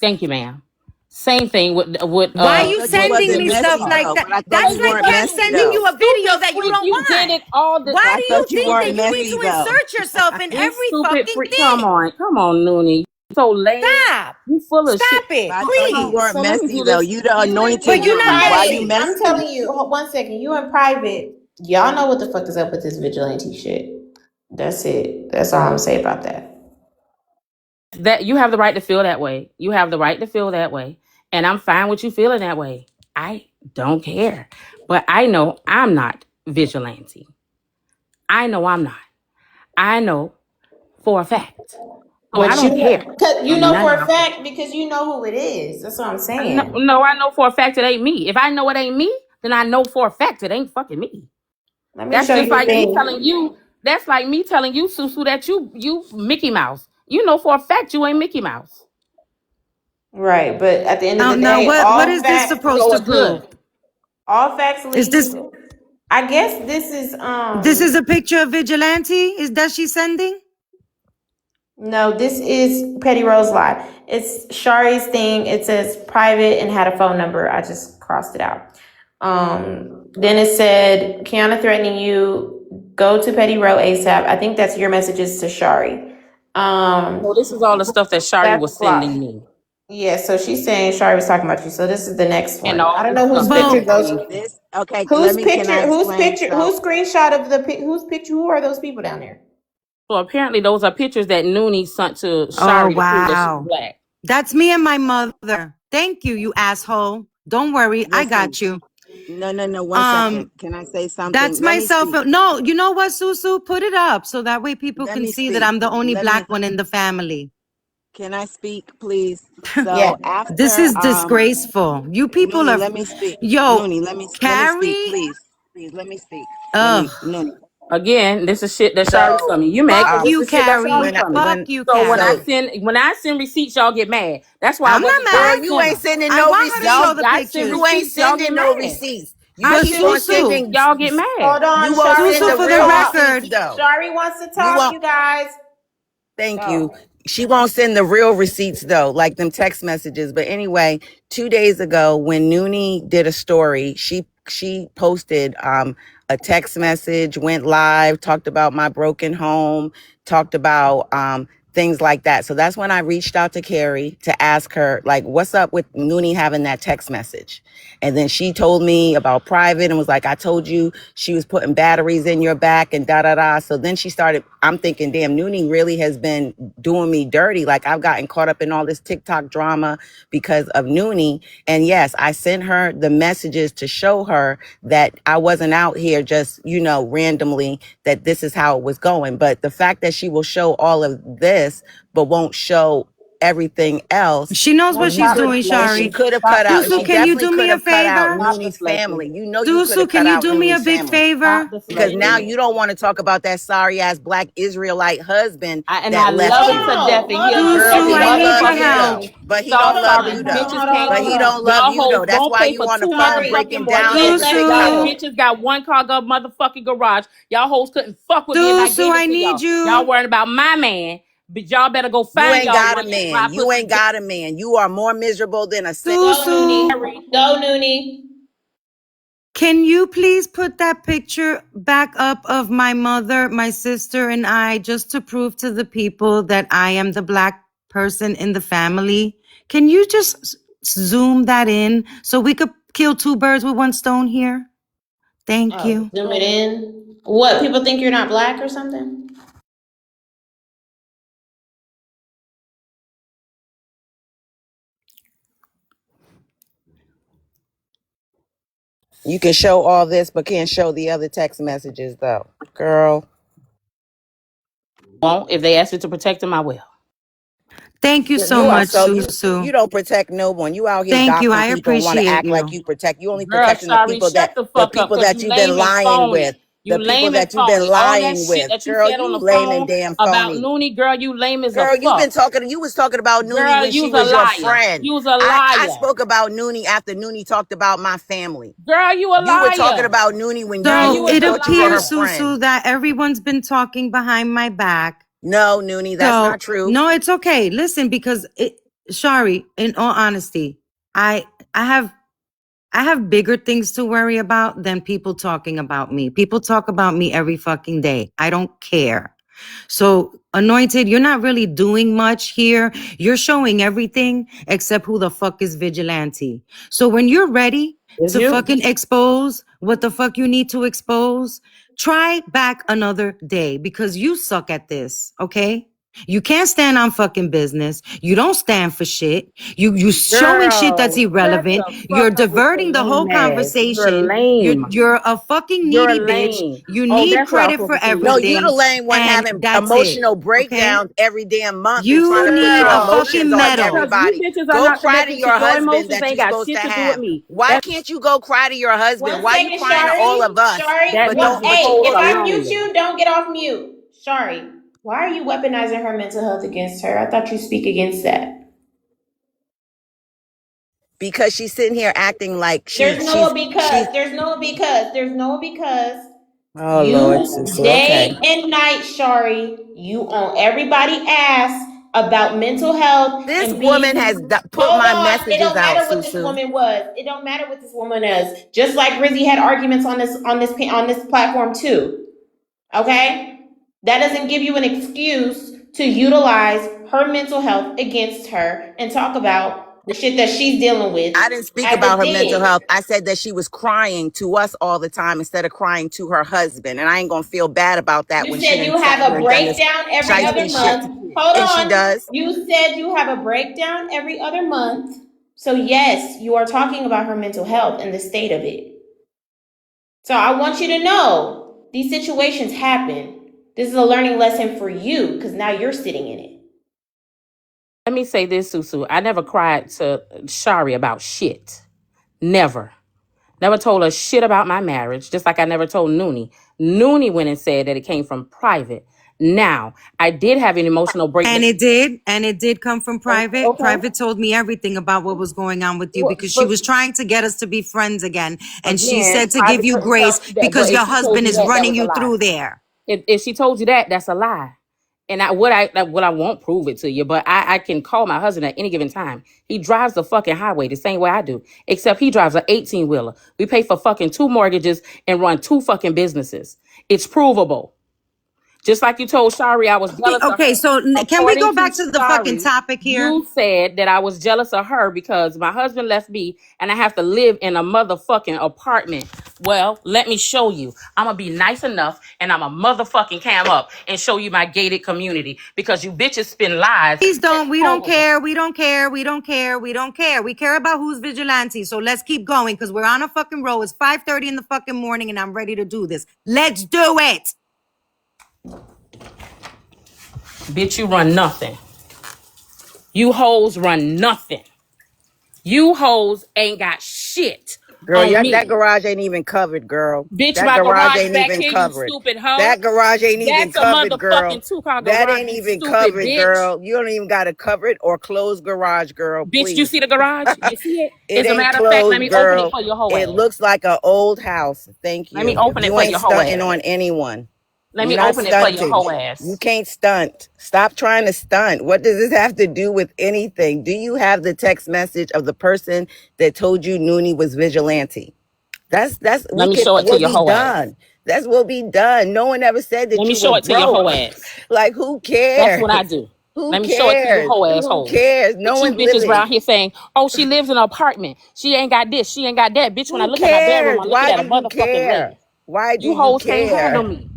Thank you, ma'am. Same thing with Why are I you thought you sending wasn't me stuff messy like though, that? but I thought That's you like weren't them messy sending though. you a video stupid that you freak, don't you did want. it all the. Why I do you thought you think weren't that you need messy to though. insert yourself in You every stupid fucking freak. Come thing? on, Noonie. So lame. Stop. You full of shit. Stop it, I thought you please. weren't So let me messy do though. this. You the You in anointed But you you're in not one. Why you private. messy. I'm messy? telling you, one second. You in private. Y'all know what the fuck is up with this vigilante shit. That's it. That's all I'm gonna say about that. That you have the right to feel that way. You have the right to feel that way, and I'm fine with you feeling that way. I don't care, but I know I'm not vigilante. I know I'm not. I know for a fact. So I But don't care. you I'm know none for of a your fact because you know who it is. That's what I'm saying. no, I know for a fact it ain't me. If I know it ain't me, then I know for a fact it ain't fucking me. Let me That's show just you a like me thing. telling you. That's like me telling you, Susu, that you Mickey Mouse. You know for a fact you ain't Mickey Mouse. Right, but at the end of the Now day, what is this supposed So to it's good. prove? all facts Is lead this to. I guess this is a picture of Vigilante? Is that she sending? no, this is Petty Rose Live. It's Shari's thing. It says private and had a phone number. I just crossed it out. Then it said Kiana threatening you. Go to Petty Row ASAP. I think that's your messages to Shari. So this is all the stuff that Shari That's was sending blocked. me, Yeah, so she's saying Shari was talking about you. So this is the next and one. I all don't this know whose stuff that picture Well, you're goes. saying. This okay, let me can I explain? So Whose screenshot of whose picture? Who are those people down there? So apparently, those are pictures that Noonie sent to oh Shari to prove that she's wow. black. That's me and my mother. Thank you, you asshole. Don't worry, I listen, got you. no, 1 second. Can I say That's something? Let my me cell speak. phone. No, you know what, Susu? Put it up so that way people Let can me see that speak. I'm the only Let me black one in the family. can I speak, please? Yeah. So This after is disgraceful. You people Noonie, are, let me speak. yo, Noonie, let me speak, Carrie. please. Please let me speak. Let Ugh. me Noonie. Again, this is shit that Shari So told me. You mad Fuck because this you, is shit that Shari Carrie. when I, told me. Fuck when you, So so Carrie. when I send receipts, y'all get mad. That's why I I'm not wasn't trying girl, to mad. you send ain't them. sending I no want her to show Y'all, the receipts. I send You pictures. ain't receipts, y'all sending get no mad. receipts. You I But keep send on receipts, Susu, sending y'all get mad. Hold on, you won't Shari send Susu, the wants for to the real talk. receipts record, though. Shari wants to You talk, won't you guys. Thank you. Go. She won't send the real receipts though, like them text messages. But anyway, 2 days ago when Noonie did a story, she posted a text message, went live, talked about my broken home, talked about things like that. So that's when I reached out to Carrie to ask her, like, what's up with Noonie having that text message? And then she told me about private and was like, I told you she was putting batteries in your back and da da da. So then she started, I'm thinking, damn, Noonie really has been doing me dirty. Like I've gotten caught up in all this TikTok drama because of Noonie. And yes, I sent her the messages to show her that I wasn't out here just, randomly, that this is how it was going. But the fact that she will show all of this, but won't show everything else. She knows what And you she's could, doing, and she Shari. could have Stop cut out, Susu, she can you definitely do me could a have cut out favor? Nooney's family. You know you could have Susu, cut can you out do me a Nooney's big family. favor? Because now you don't want to talk about that sorry ass black Israelite husband And that I left love him you. to death, and he'll do Girl, Susu, he every I don't need love your you motherfucking help. though. thing. But he don't Sorry, love sorry, you though. bitches can't But he come. don't love Y'all you hoes though. That's won't why pay you for on the 2 phone motherfucking breaking down mortgages. his Y'all Susu, TikTok. bitches got one car go motherfucking garage. Y'all hoes couldn't fuck with me if I Susu, gave I it to need y'all. Y'all you. worrying about my man, but y'all better go You find ain't y'all got a one and man. ride You pussy ain't dick. got a man. You are more miserable than a sick. Go Susu, Noonie. Go Noonie. can you please put that picture back up of my mother, my sister, and I, just to prove to the people that I am the black person in the family? Can you just zoom that in so we could kill two birds with one stone here? Thank Oh, you. zoom it in. What, people think you're not black or something? You can show all this, but can't show the other text messages though. Girl. Won't. If they ask me to protect them, I will. Thank you so You are much, so you Susu. don't protect no one. You out here Thank you. doxing I people and want to appreciate act like you. you protect. You only Girl, protecting sorry, shut the the fuck up, people cause that you you've been lame and lying with. phony. The You people lame and that you've been phony. All that lying shit with. that you Girl, said on you the lame and phone damn about phony. Noonie, girl, you lame as a Girl, fuck. you was talking about Noonie Girl, when she you's a was your liar. friend. You's a I liar. spoke about Noonie after Noonie talked about my family. Girl, you a You were talking liar. about Noonie when Girl, you So was Noonie it a thought you were her appears, liar. friend. Susu, that everyone's been talking behind my back. No, Noonie, that's So not true. no, it's okay. Listen, because Shari, in all honesty, I have bigger things to worry about than people talking about me. People talk about me every fucking day. I don't care. So, Anointed, you're not really doing much here. You're showing everything except who the fuck is Vigilante. So when you're ready It's to you. fucking expose what the fuck you need to expose, try back another day because you suck at this, okay? You can't stand on fucking business. You don't stand for shit. You showing shit that's Girl, shut irrelevant. the You're fuck up with your diverting the whole lame ass. You're conversation. lame. You're a fucking You're needy bitch. lame. You Oh, need that's what I was credit for supposed to say. No, You're you the everything. lame one And having that's it. emotional Okay? breakdowns every damn month and trying You to put need your a Girl, emotions fucking on medal. because you everybody. bitches are Go not cry to connected to your your husband emotions, that ain't you're got supposed to shit to do with have. me. Why can't you go cry to your husband? 1 Why you second, crying to all of Shari. us? Shari, That But means don't, you but hey, hoes if are I mute lonely. you, don't get off mute. Shari, why are you weaponizing her mental health against her? I thought you speak against that. because she's sitting here acting like There's no because. There's no because. There's no because. oh Lord, You Susu, okay. day and night, Shari. You on everybody ass about mental health This and woman being. has put Hold my on. It messages don't out, matter what this Susu. woman was. It don't matter what this woman is. Just like Rizzy had arguments on this platform too. Okay, that doesn't give you an excuse to utilize her mental health against her and talk about the shit that she's dealing with I didn't speak as about a her mental dig. health. I said that she was crying to us all the time instead of crying to her husband. And I ain't gonna feel bad about that You when she said you done sat have here a and done this breakdown every You other shiesty bitches are shit. not month. shit. Hold And she on. does. You said you have a breakdown every other month. So, yes, you are talking about her mental health and the state of it. So, I want you to know these situations happen. This is a learning lesson for you because now you're sitting in it. Let me say this, Susu. I never cried to Shari about shit. Never. Never told her shit about my marriage, just like I never told Noonie. Noonie went and said that it came from private. Now, I did have an emotional breakdown. And it did come from Private. Okay. Private told me everything about what was going on with you because she But was trying to get us to be friends again. And she again, said to give private you couldn't tell grace me that. But because if your she told husband you is that, that running was a you lie. through there. If she told you that, that's a lie. And I won't prove it to you, but I can call my husband at any given time. He drives the fucking highway the same way I do, except he drives an 18-wheeler. We pay for fucking 2 mortgages and run 2 fucking businesses. It's provable. Just like you told Shari, I was jealous of Okay, her. so can we According go to back to the fucking Shari, topic here? you said that I was jealous of her because my husband left me and I have to live in a motherfucking apartment. Well, let me show you. I'm going to be nice enough and I'm a motherfucking cam up and show you my gated community because you bitches spin lies. Please don't. We don't Horrible. care. We don't care. We don't care. We don't care. We care about who's vigilante. So let's keep going because we're on a fucking roll. It's 5:30 in the fucking morning and I'm ready to do this. Let's do it. Bitch, you run nothing. You hoes run nothing. You hoes ain't got shit Girl, on that me. garage ain't even covered, girl. Bitch, That my garage garage ain't back even here, you covered. stupid hoe. That garage ain't even That's a covered, girl. motherfucking two-car That garage, ain't you even stupid covered, bitch. girl. You don't even got to cover it or close garage, girl, Bitch, you please. see the garage? You see it? It As a ain't matter of fact, let closed, me open it girl. for your hoe It ass. looks like an old house. Thank Let me you. open it You for ain't your hoe stunting ass. on anyone. Let You're me not open it for your stunting. hoe You ass. can't stunt. Stop trying to stunt. What does this have to do with anything? Do you have the text message of the person that told you Noonie was vigilante? That's Let we me could show it to will your be hoe ass. done. That's what be done. No one ever said Let that me you were show it to your hoe broke. ass. Like who That's cares? what I do. Who Let me show it to you cares? hoe Who assholes. cares? No But you one's bitches living. around here saying, oh, she lives in an apartment. She ain't got this. She ain't got that. Bitch, when I Who look at my bedroom, cares? I'm looking Why at do a you motherfucking care? lake. Why do You you hoes can't handle care? me.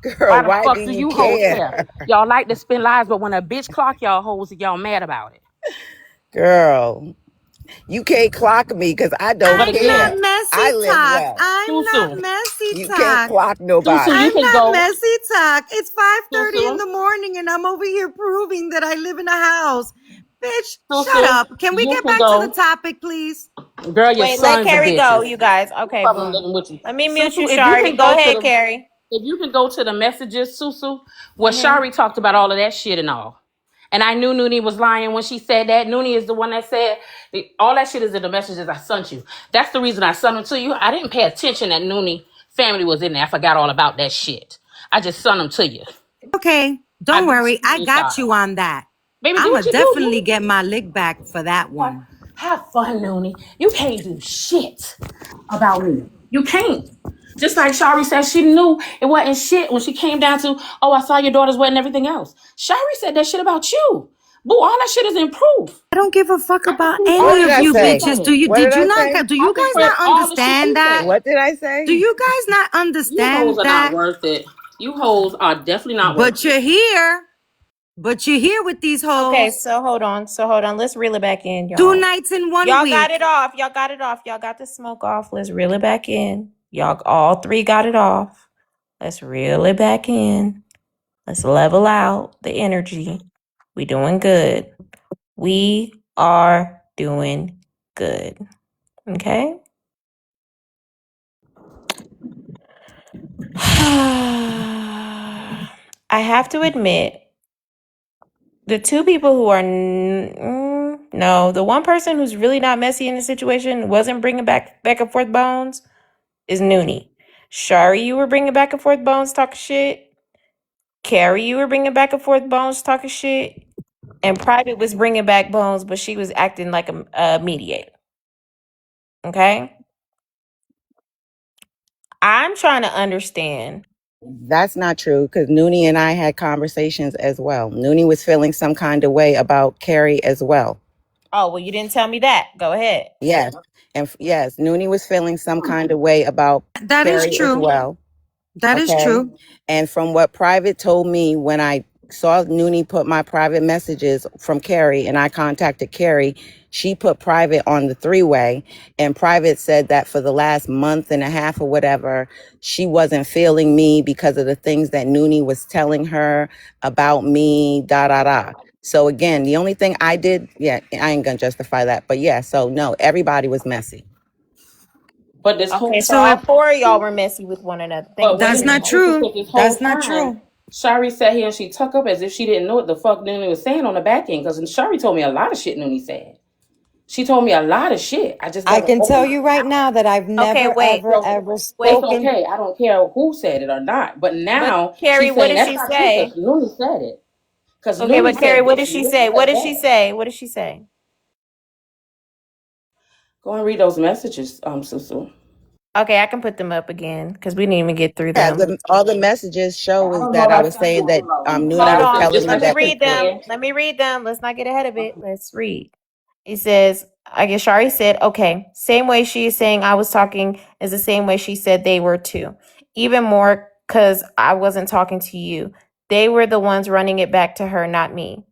Girl, Why the why do fuck do you you hoes care? care? Y'all like to spend lives, but when a bitch clock y'all hoes, y'all mad about it. Girl, you can't clock me because I don't But I'm not care. again, I messy live talk. well. I'm not Susu, messy You can't talk. clock Susu, nobody. you I'm can not go. messy talk. It's 5:30 in Susu, the morning and I'm over here proving that I live in a house. Bitch, shut Susu, up. Can we you get can back to the go. topic, please? Girl, your Wait, let sons are Carrie go, bitches. you guys. You Okay, probably boom. living with you. Let me mute you, Susu, if you Shari. can Go go to ahead, the Carrie. if you can go to the messages, Susu, well, Mm-hmm. Shari talked about all of that shit and all. And I knew Noonie was lying when she said that. Noonie is the one that said all that shit is in the messages I sent you. That's the reason I sent them to you. I didn't pay attention that Noonie family was in there. I forgot all about that shit. I just sent them to you. Okay, I don't got worry. I screenshot got them. you on that. Baby, do I'ma what you do, definitely Noonie. get my lick back for that one. Have fun, Noonie. You can't do shit about me. You can't. Just like Shari said, she knew it wasn't shit when she came down to, oh, I saw your daughter's wedding and everything else. Shari said that shit about you. Boo, all that shit is in proof. I don't give a fuck I can about print What all any did the of I shit you you say? bitches. said. Do What did you I not say? do I you can guys print not all the shit understand you that? said. What did I say? Do you guys not You hoes understand are not that? worth it. You hoes are definitely not worth But it. you're here. But you're here with these Okay, hoes so hold on. So hold on. Let's reel it back in, 2 y'all. nights in 1 Y'all got week. it off. Y'all got it off. Y'all got the smoke off. Let's reel it back in. Y'all all three got it off. Let's reel it back in. Let's level out the energy. We doing good. We are doing good. Okay? I have to admit, the two people who are no, the one person who's really not messy in the situation wasn't bringing back and forth bones is Noonie. Shari, you were bringing back and forth bones talking shit. Carrie, you were bringing back and forth bones talking shit. And Private was bringing back bones, but she was acting like a mediator. Okay? I'm trying to understand. That's not true because Noonie and I had conversations as well. Noonie was feeling some kind of way about Carrie as well. Oh, well, you didn't tell me that. Go ahead. Yes. And yes, Noonie was feeling some kind of way about That is Carrie as true. well. That is Okay. true. And from what Private told me when I saw Noonie put my private messages from Carrie and I contacted Carrie, she put Private on the three-way. And Private said that for the last month and a half or whatever, she wasn't feeling me because of the things that Noonie was telling her about me, da da da. So again, the only thing I did, yeah, I ain't gonna justify that. But yeah, so no, everybody was messy. But this whole Okay, so So all if four of y'all were messy with one another. But Thank wait a that's you. minute, not Susu, true, because this whole that's not time, true. Shari sat here and she tuck up as if she didn't know what the fuck Noonie was saying on the back end. Because Shari told me a lot of shit Noonie said. She told me a lot of shit. I just I never can opened tell my you right mouth. now that I've Okay, never, wait, ever, So ever it's wait. spoken. okay. I don't care who said it or not. But But now Carrie, she's what saying did that's she not true because say? Noonie said it. Because Okay, Noonie but Carrie, said what this did and she Noonie say? What said did she that. say? What did she say? Go and read those messages, Susu. Okay, I can put them up again because we didn't even get through Yeah, them. all the messages show I is don't know that I about was saying that Noonie Hold was on. telling me Let me that read them. Let me read them. Let's not get ahead of it. Let's read. It says, I guess Shari said, okay, same way she is saying I was talking is the same way she said they were too. Even more because I wasn't talking to you. They were the ones running it back to her, not me.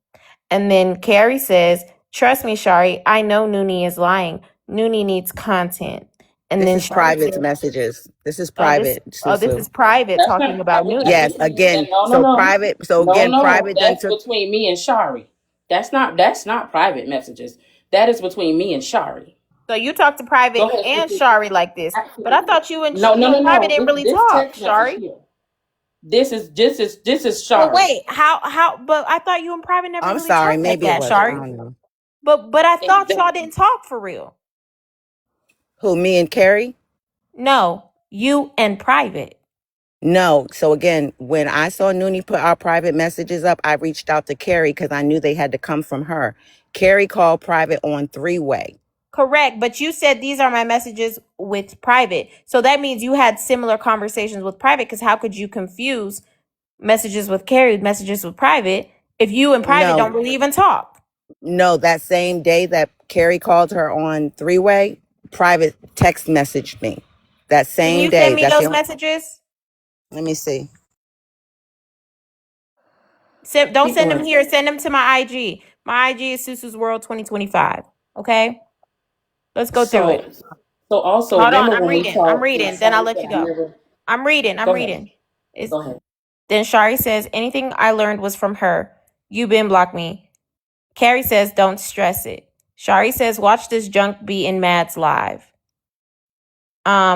And then Carrie says, trust me, Shari, I know Noonie is lying. Noonie needs content. And this then is Shari private said, messages. This is private, this is Susu. private That's talking not about private. Noonie. That's Yes, between me again. and no, no, So no. private. So No, again, no. private done That's took. between me and Shari. That's not private messages. That is between me and Shari. So you talk to Private Go ahead, and Susu. Shari like this, but I thought you and Private didn't really This talk, text message Shari. here. This is But Shari. wait, how? But I thought you and Private never I'm really sorry, talked like maybe it that, was. I Shari. don't know. But I thought y'all didn't talk for real. Who, me and Carrie? No, you and Private. No. So again, when I saw Noonie put our private messages up, I reached out to Carrie because I knew they had to come from her. Carrie called Private on three-way. Correct, but you said these are my messages with Private. So that means you had similar conversations with Private, because how could you confuse messages with Carrie with messages with Private if you and Private don't No, really even talk? no, that same day that Carrie called her on three-way, Private text messaged me. That Can same you send day. me That's the those only, messages? let me see. Don't People send them are here. Send them to my IG. My IG is Susu's World 2025. Okay? Let's go through it. so also Hold on. remember I'm when we reading. I'm talked and reading. Then I'll Shari let said you I go. never I'm reading. I'm go ahead. reading. It's, Go ahead. then Shari says, anything I learned was from her. You been blocked me. Carrie says, don't stress it. Shari says, watch this junk be in Mad's live.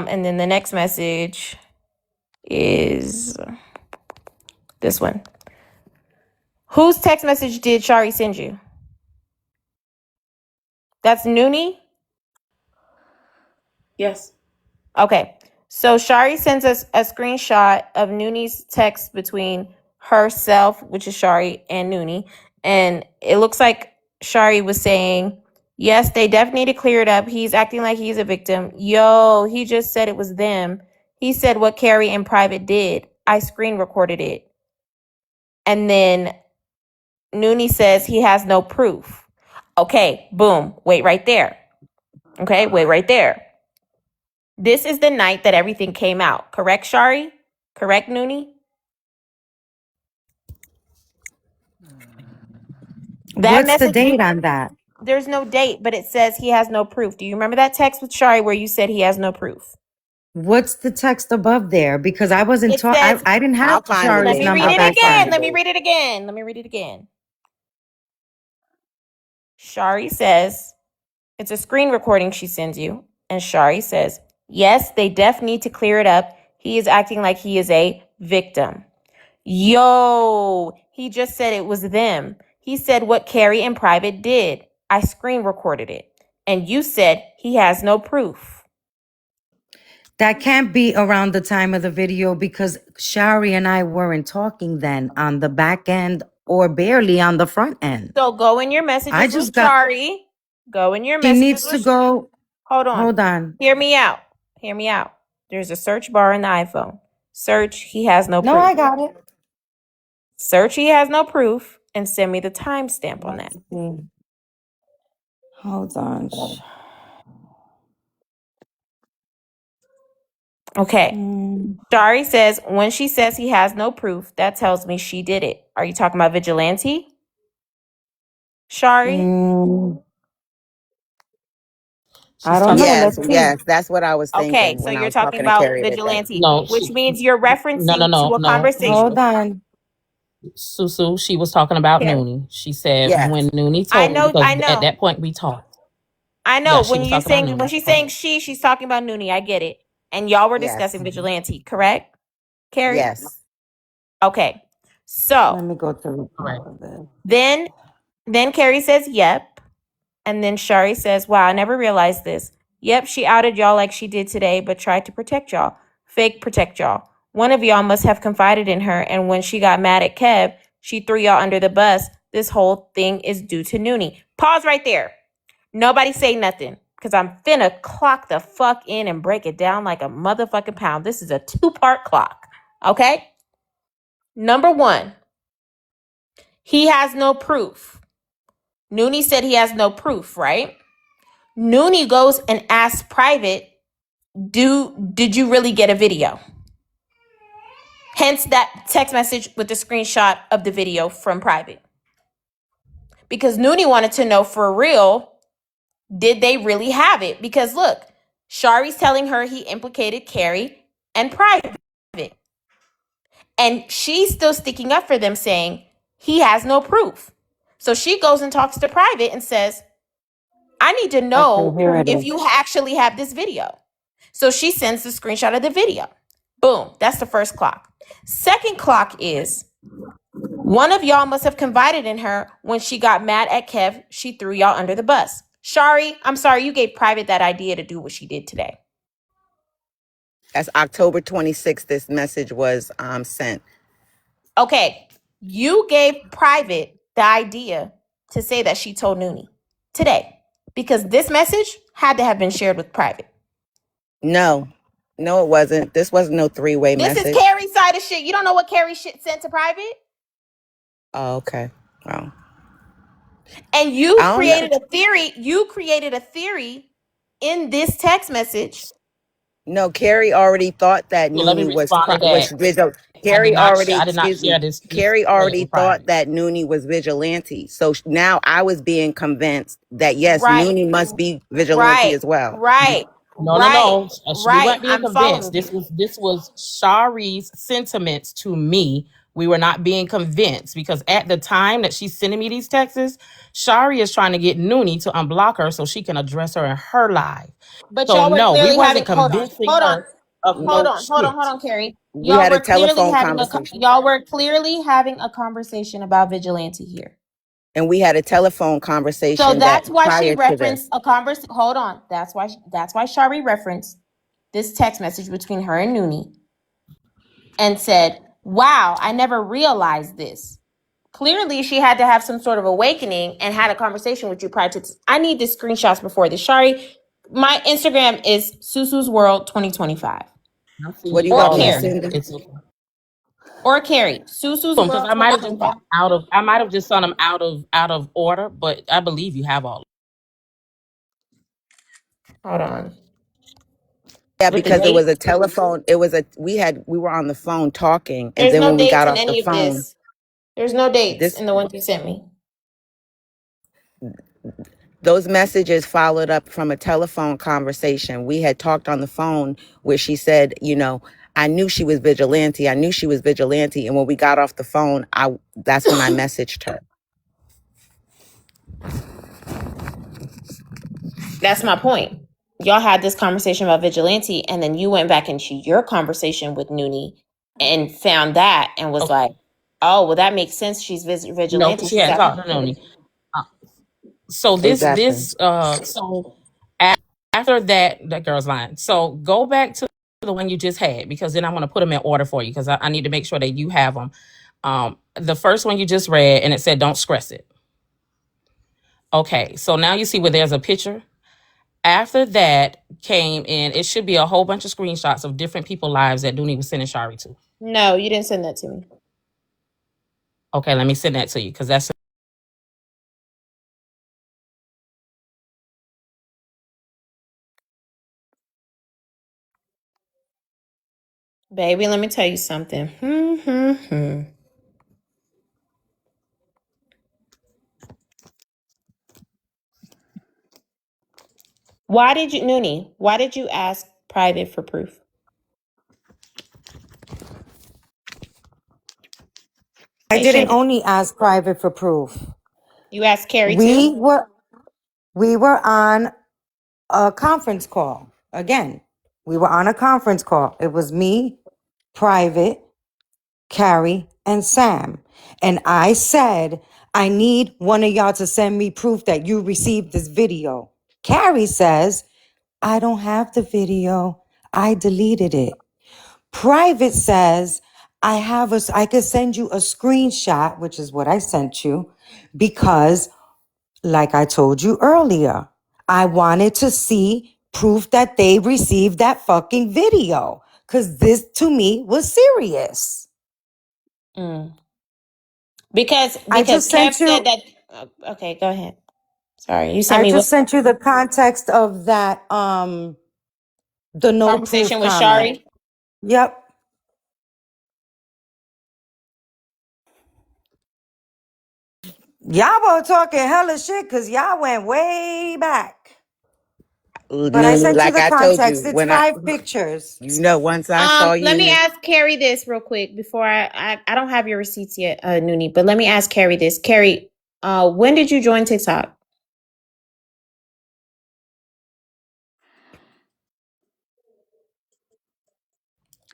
And then the next message is this one. Whose text message did Shari send you? That's Noonie? Yes. Okay. So Shari sends us a screenshot of Noonie's text between herself, which is Shari, and Noonie. And it looks like Shari was saying, yes, they definitely need to clear it up. He's acting like he's a victim. Yo, he just said it was them. He said what Carrie in private did. I screen recorded it. And then Noonie says he has no proof. Okay, boom. Wait right there. Okay, wait right there. This is the night that everything came out. Correct, Shari? Correct, Noonie? That What's the message, date on that? there's no date, but it says he has no proof. Do you remember that text with Shari where you said he has no proof? What's the text above there? Because I wasn't It taught. says, I didn't have I'll find the let Shari's me date. read number I'll it back find again. the then. Let me date. read it again. Let me read it again. Shari says, it's a screen recording she sends you. And Shari says, yes, they definitely need to clear it up. He is acting like he is a victim. Yo, he just said it was them. He said what Carrie in private did. I screen recorded it. And you said he has no proof. That can't be around the time of the video because Shari and I weren't talking then on the back end or barely on the front end. So go in your I messages with just got, Shari. Go in your he messages needs to with. go, Hold on. hold on. Hear me out. Hear me out. There's a search bar in the iPhone. Search he has no No, proof. I got it. Search he has no proof and send me the timestamp on that. Let's see. Hold on. Okay. Mm, Shari says when she says he has no proof, that tells me she did it. Are you talking about vigilante? Shari? mm, I She's don't talking know. Yes, Let's see. yes. That's what I was Okay, thinking so when I you're was talking talking to about Carrie that day. vigilante, no, which means you're referencing to a conversation. Hold on. Susu, she was talking about Here. Noonie. She said Yes. when Noonie I told know, because I at know. that point we talked. I know Yeah, she when was you're talking about saying when Noonie. she's Go saying ahead. she's talking about Noonie. I get it. And y'all were Yes. discussing vigilante, correct? Carrie? Yes. Okay. So Let me go to the Correct. top of it. then Carrie says yep. And then Shari says, wow, I never realized this. Yep, she outed y'all like she did today, but tried to protect y'all. Fake protect y'all. One of y'all must have confided in her, and when she got mad at Kev, she threw y'all under the bus. This whole thing is due to Noonie. Pause right there. Nobody say nothing, because I'm finna clock the fuck in and break it down like a motherfucking pound. This is a 2-part clock, okay? Number one, he has no proof. Noonie said he has no proof, right? Noonie goes and asks Private, did you really get a video? Hence that text message with the screenshot of the video from Private. Because Noonie wanted to know for real, did they really have it? Because look, Shari's telling her he implicated Carrie and Private. And she's still sticking up for them saying he has no proof. So she goes and talks to Private and says, I need to know Okay, here it if is. you actually have this video. So she sends the screenshot of the video. Boom. That's the first clock. Second clock is one of y'all must have confided in her when she got mad at Kev. She threw y'all under the bus. Shari, I'm sorry you gave Private that idea to do what she did today. That's October 26th. This message was sent. Okay, you gave Private the idea to say that she told Noonie today because this message had to have been shared with Private. No, it wasn't. This wasn't no three-way This is message. Carrie's side of shit. You don't know what Carrie shit sent to Private? Oh, okay. Well, And you I don't know. created a theory. You created a theory in this text message. No, Carrie already thought that So let me Noonie respond to was that. vigil. I did Carrie not share. already, I did not excuse me. share this Carrie link already with thought private. that Noonie was vigilante. So now I was being convinced that yes, Right, Noonie must be vigilante right, as well. right, No, no, right, no. We right. weren't being I'm convinced. following This you. was Shari's sentiments to me. We were not being convinced because at the time that she's sending me these texts, Shari is trying to get Noonie to unblock her so she can address her in her live. But So y'all were no, we clearly having. wasn't Hold on, convincing hold on, her of no hold shit. on, Carrie. We Y'all had a were clearly telephone having conversation. y'all were clearly having a conversation about vigilante here. And we had a telephone So conversation that that's why she prior to this. referenced a conversation. Hold on. That's why Shari referenced this text message between her and Noonie and said, "Wow, I never realized this." Clearly, she had to have some sort of awakening and had a conversation with you prior to. I need the screenshots before this. Shari, my Instagram is Susu's World 2025 I What see do you or want all me to of them. Carrie send them? It's okay. or Carrie. Susu's Because World I might have just 2025. I might have just done them out of order, but I believe you have all Hold on. Yeah, with the because it date. was a telephone. We were on the phone talking, and There's then no when we dates got in off the any of phone, this. There's no dates this in the ones you sent me. those messages followed up from a telephone conversation. We had talked on the phone where she said, I knew she was vigilante. I knew she was vigilante. And when we got off the phone, that's when I messaged her. That's my point. Y'all had this conversation about vigilante, and then you went back into your conversation with Noonie and found that and was Okay. like, "Oh, well, that makes sense. She's No, vigilante. because she She's hadn't after talked to Noni. Uh, so Exactly. after that girl's line. So go back to the one you just had because then I'm going to put them in order for you because I need to make sure that you have them. The first one you just read and it said don't stress it. Okay, so now you see where there's a picture. After that came in, it should be a whole bunch of screenshots of different people lives that Dooney was sending Shari to. No, you didn't send that to me. Okay, let me send that to you because that's Baby, let me tell you something. Why did you, Noonie? Why did you ask Private for proof? I Hey, didn't Shayna, only ask Private for proof. you asked Carrie too. We were we were on a conference call. Again, we were on a conference call. It was me, Private, Carrie, and Sam. And I said, I need one of y'all to send me proof that you received this video. Carrie says, I don't have the video. I deleted it. Private says, I could send you a screenshot, which is what I sent you, because like I told you earlier, I wanted to see proof that they received that fucking video. Cause this to me was serious. Mm. Because I because just Kev sent said you that. Okay, go ahead. Sorry, you sent I me what just sent you the context of that the no proof conversation with comment. Shari. Yep. Y'all were talking hella shit because y'all went way back. But I Noonie, sent you like the I told you, context. It's 5 pictures. once I saw Let me you, ask Carrie this real quick before I don't have your receipts yet, Noonie, but let me ask Carrie this. Carrie, When did you join TikTok?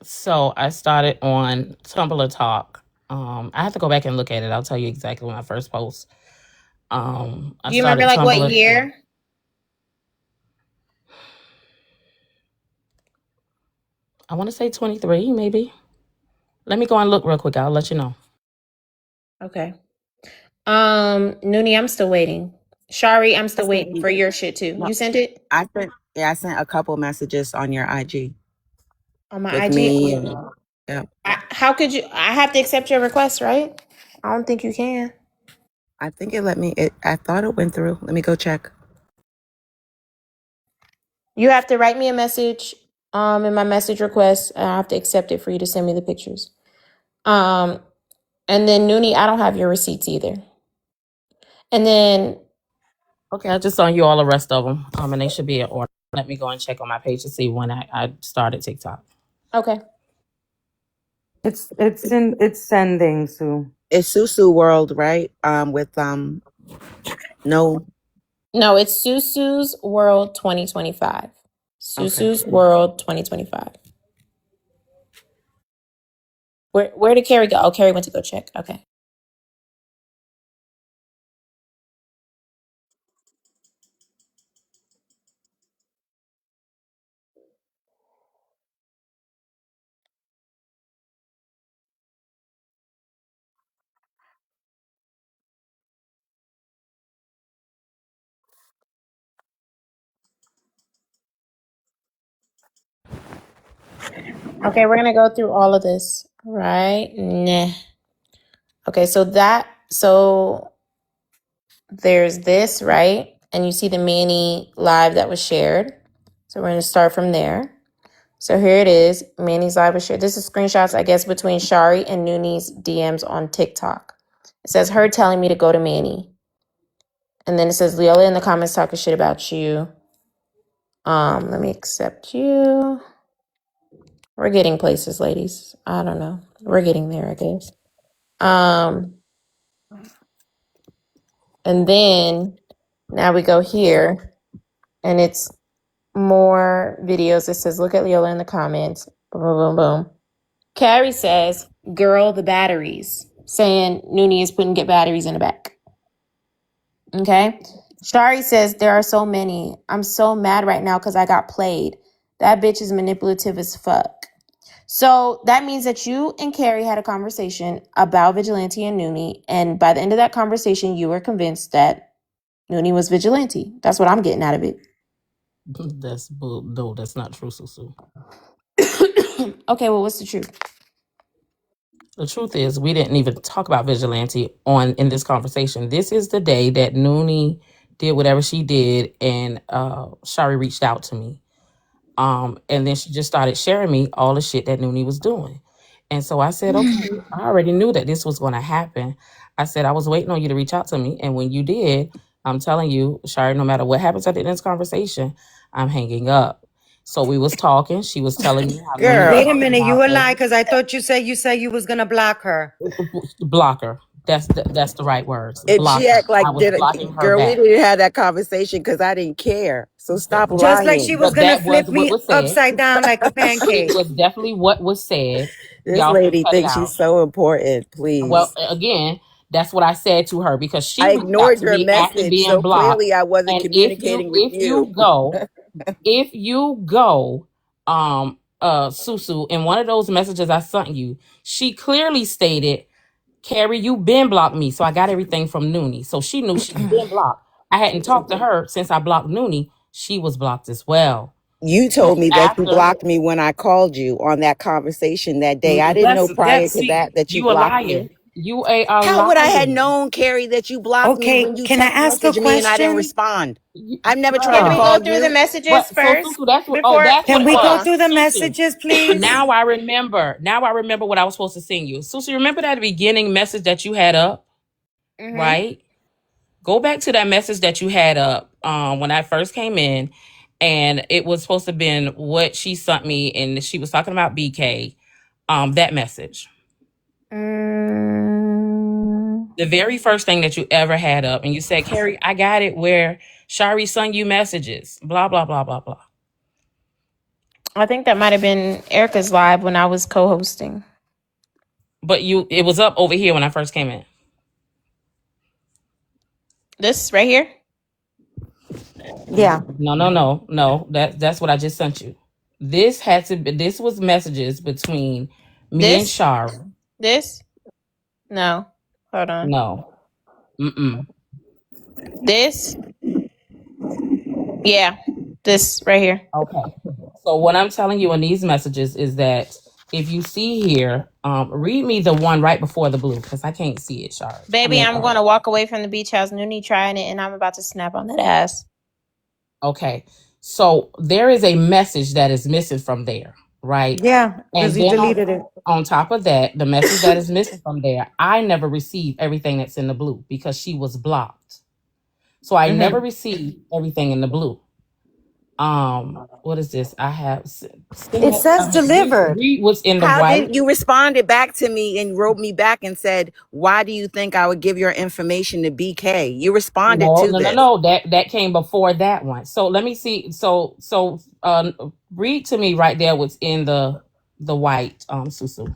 So I started on Tumblr Talk. I have to go back and look at it. I'll tell you exactly when I first post. I Do you remember started like what Tumblr. year? I want to say 23, maybe. Let me go and look real quick. I'll let you know. Okay. Noonie, I'm still waiting. Shari, I'm I still sent waiting you. for your shit too. No, You sent it I sent a couple messages on your IG on my with IG. me. And, yeah, How could you? I have to accept your request, right? I don't think you can. I think it let me. I thought it went through. Let me go check. You have to write me a message in my message request. And I have to accept it for you to send me the pictures. Um, and then Noonie, I don't have your receipts either. And then Okay, I just saw you all the rest of them. And they should be in order. Let me go and check on my page to see when I started TikTok. okay. It's sending, Sue. It's Susu World, right? With no. No, it's Susu's World 2025. Okay. Susu's World 2025. Where did Carrie go? Oh, Carrie went to go check. Okay. Okay, we're gonna go through all of this, right? Nah. Okay, so there's this, right? And you see the Manny live that was shared. So we're gonna start from there. So here it is. Manny's live was shared. This is screenshots, I guess, between Shari and Nooney's DMs on TikTok. It says her telling me to go to Manny. And then it says Leola in the comments talking shit about you. Let me accept you. We're getting places, ladies. I don't know. We're getting there, I guess. And then now we go here and it's more videos. It says, look at Leola in the comments. Boom, boom, boom, boom. Carrie says, girl, the batteries. Saying Noonie is putting get batteries in the back. Okay. Shari says, there are so many. I'm so mad right now because I got played. That bitch is manipulative as fuck. So that means that you and Carrie had a conversation about Vigilante and Noonie. And by the end of that conversation, you were convinced that Noonie was Vigilante. That's what I'm getting out of it. No, that's not true, Susu. Okay, well, what's the truth? The truth is, we didn't even talk about Vigilante in this conversation. This is the day that Noonie did whatever she did, and Shari reached out to me. And then she just started sharing me all the shit that Noonie was doing. And so I said, okay, I already knew that this was going to happen. I said, I was waiting on you to reach out to me. And when you did, I'm telling you, Shari, no matter what happens at the end of this conversation, I'm hanging up. So we was talking. She was telling me how Noonie was Girl, Wait a talking minute, you about a lie, because I thought you said you was gonna block her. blocker. That's the right words. and she Blocker. act like I was blocking her girl, we back. didn't have that conversation because I didn't care. So stop Just like she lying. was But gonna that was flip what me was said. upside down like a It pancake. was definitely what was said. This Y'all can lady cut it thinks out. she's so important. Well, Please. again, that's what I said to her because she I reached out ignored to your me after message, being so blocked. clearly I wasn't And communicating with you. if you go, Susu, in one of those messages I sent you, she clearly stated, Carrie, you been blocked me. So I got everything from Noonie. So she knew she been blocked. I hadn't talked to her since I blocked Noonie. She was blocked as well. You So told me that you after blocked me when I called you on that conversation that day. I didn't know prior to see, that you you a blocked liar. me. You a How would I liar. have known, Carrie, that you blocked me Okay, when you can I text ask a messaged me and I didn't question? respond? You, I've never tried Can to we girl. go call through the you. messages But so first Susu, that's what. Oh, before? that's what Can it we go was. through the Susu. messages, please? Now I remember. Now I remember what I was supposed to send you. Susu, you remember that beginning message that you had up, Mm-hmm. right? Go back to that message that you had up when I first came in, and it was supposed to have been what she sent me, and she was talking about BK. That message. The very first thing that you ever had up, and you said, Carrie, I got it where Shari sung you messages, blah, blah, blah, blah, blah. I think that might have been Erica's live when I was co-hosting. But it was up over here when I first came in. This right here? Yeah. No. That's what I just sent you. This was messages between me and This? Shari. This? No. Hold on. No. Mm-mm. This? Yeah. This right here. Okay. So what I'm telling you in these messages is that if you see here, read me the one right before the blue, because I can't see it, Shari. Baby, I'm going to walk away from the beach house. Noonie trying it, and I'm about to snap on that ass. Okay. So there is a message that is missing from there, right? Yeah, because And you then deleted it. on top of that, the message that is missing from there, I never received everything that's in the blue because she was blocked. So I never received everything in the blue. What is this? I have It says delivered. read what's in the How white. did you responded back to me and wrote me back and said, why do you think I would give your information to BK? You responded to this. No. That came before that one. So let me see. So read to me right there what's in the white Susu.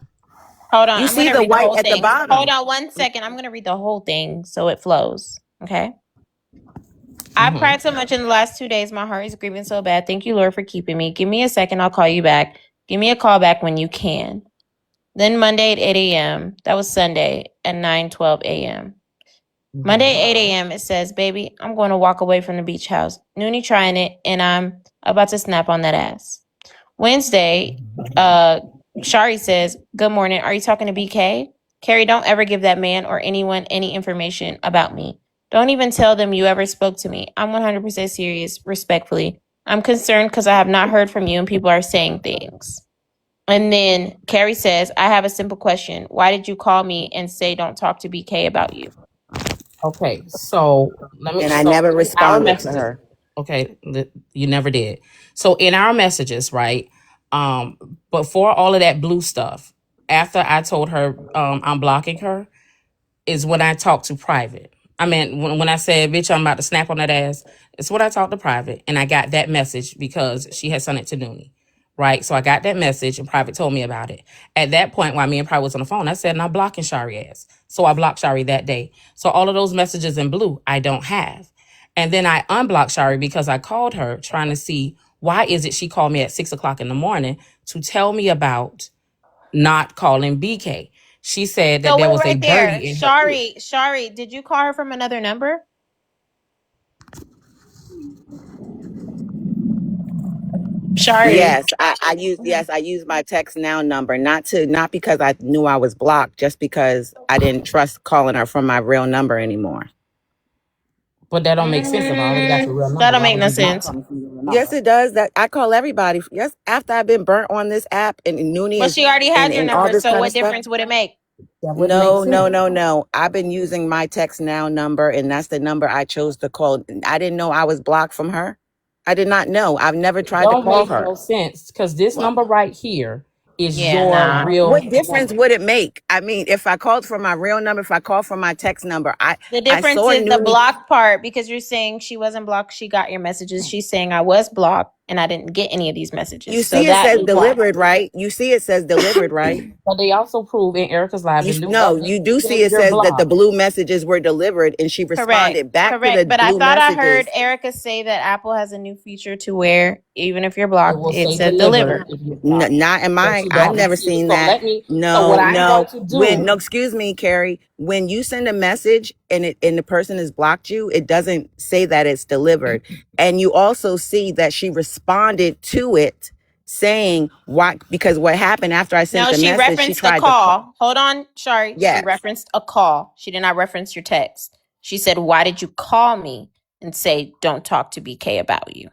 Hold on. You I'm see gonna the read white whole at the thing. bottom. Hold on 1 second. I'm going to read the whole thing so it flows. Okay. I've cried so much in the last 2 days. My heart is grieving so bad. Thank you, Lord, for keeping me. Give me a second. I'll call you back. Give me a call back when you can. Then Monday at 8 a.m. That was Sunday at 9:12 a.m. Monday at 8 a.m. It says, baby, I'm going to walk away from the beach house. Noonie trying it, and I'm about to snap on that ass. Wednesday, Shari says, good morning. Are you talking to BK? Carrie, don't ever give that man or anyone any information about me. Don't even tell them you ever spoke to me. I'm 100% serious, respectfully. I'm concerned because I have not heard from you and people are saying things. And then Carrie says, I have a simple question. Why did you call me and say don't talk to BK about you? Okay, so And I never in our responded to messages. her. Okay, you never did. So in our messages, right? Before all of that blue stuff, after I told her I'm blocking her, is when I talked to private. I mean, when I said, bitch, I'm about to snap on that ass, it's when I talked to private. And I got that message because she had sent it to Noonie, right? So I got that message and private told me about it. At that point, while me and private was on the phone, I said, and I'm blocking Shari ass. So I blocked Shari that day. So all of those messages in blue, I don't have. And then I unblocked Shari because I called her trying to see why is it she called me at 6 o'clock in the morning to tell me about not calling BK. She said that there was a birdie in her ear. Shari, did you call her from another number? Shari. Yes, I used my text now number, not because I knew I was blocked, just because I didn't trust calling her from my real number anymore. But that don't make sense if I already got your real number. That don't Why make would no you block sense. something from your real number? Yes, it does. That I call everybody. Yes, after I've been burnt on this app and Noonie But she already has your and all number, this so kind what of stuff. difference would it make? That wouldn't make sense. No. I've been using my text now number, and that's the number I chose to call. I didn't know I was blocked from her. I did not know. I've never tried to Don't call make her. no sense because this number right here is Yeah, your nah. real What difference number. would it make? I mean, if I called from my real number, if I called from my text number, The difference saw is the Noonie. blocked part because you're saying she wasn't blocked. She got your messages. She's saying I was blocked and I didn't get any of these messages. You So see, it that says is why. delivered, right? You see, it says delivered, right? But they also prove in Erica's live the new No, update you do see says it you're says that the blocked. blue messages were delivered, and she responded back to the Correct. But I blue thought I messages. heard Erica say that Apple has a new feature to where even if you're blocked, It will it say says delivered delivered. if you're blocked. Not in But my. you I've don't never receive it. seen So that. let me. So what I'm going to do. No, excuse me, Carrie. When you send a message and the person has blocked you, it doesn't say that it's delivered. And you also see that she responded to it saying why, because what happened after I sent No, the she message, she referenced a tried to call. call. Hold on, Shari. Yes. She referenced a call. She did not reference your text. She said, why did you call me and say don't talk to BK about you?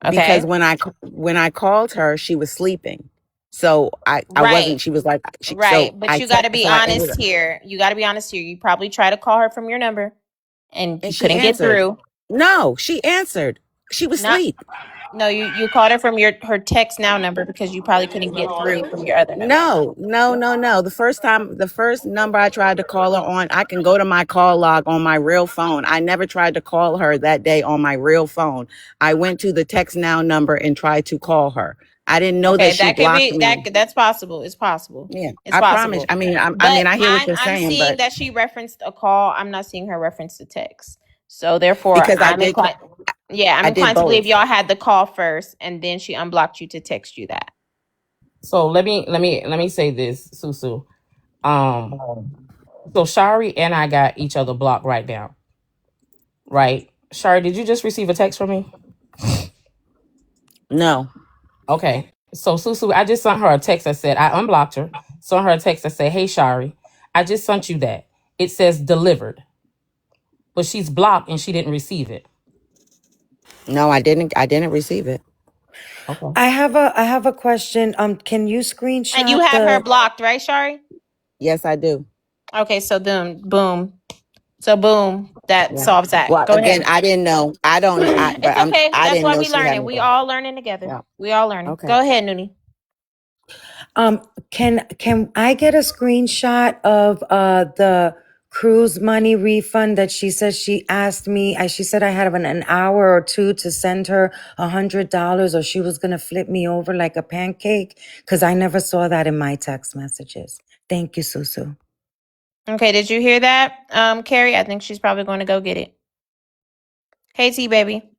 Okay. Because when I called her, she was sleeping. So I wasn't, she was like, Right. so But I you got to be so I ended honest up, here. You got to be honest here. You probably tried to call her from your number and you and she couldn't get answered. through. No, she answered. She was Not asleep. No, you called her from her text now number because you probably couldn't get through from your other number. No. The first number I tried to call her on, I can go to my call log on my real phone. I never tried to call her that day on my real phone. I went to the text now number and tried to call her. I didn't know that Okay, she that could blocked be me. that's possible. It's possible. Yeah, It's I promise. possible. I But mean, I hear what you're I'm saying, seeing but that she referenced a call. I'm not seeing her reference the text. So therefore, because I'm inclined. Yeah, I'm I did inclined to believe both. y'all had the call first, and then she unblocked you to text you that. So let me say this, Susu. Um, so Shari and I got each other blocked right now, right? Shari, did you just receive a text from me? No, Okay. So Susu, I just sent her a text that said I unblocked her. Sent her a text that said, "Hey Shari, I just sent you that. It says delivered, but she's blocked and she didn't receive it." no, I didn't. I didn't receive it. Okay. I have a question. Can you And you screenshot have her the? blocked, right, Shari? Yes, I do. Okay, so then boom. So boom, that Yeah. solves that. Well, Go ahead. again, I didn't know. I don't. It's okay. I That's didn't why know we she learning. hadn't We blocked. all learning together. Yeah. We all learning. Okay. Go ahead, Noonie. Can I get a screenshot of the cruise money refund that she says she asked me? She said I had an hour or two to send her $100, or she was gonna flip me over like a pancake. Because I never saw that in my text messages. Thank you, Susu. Okay, did you hear that, Carrie? I think she's probably going to go get it. Hey, T baby.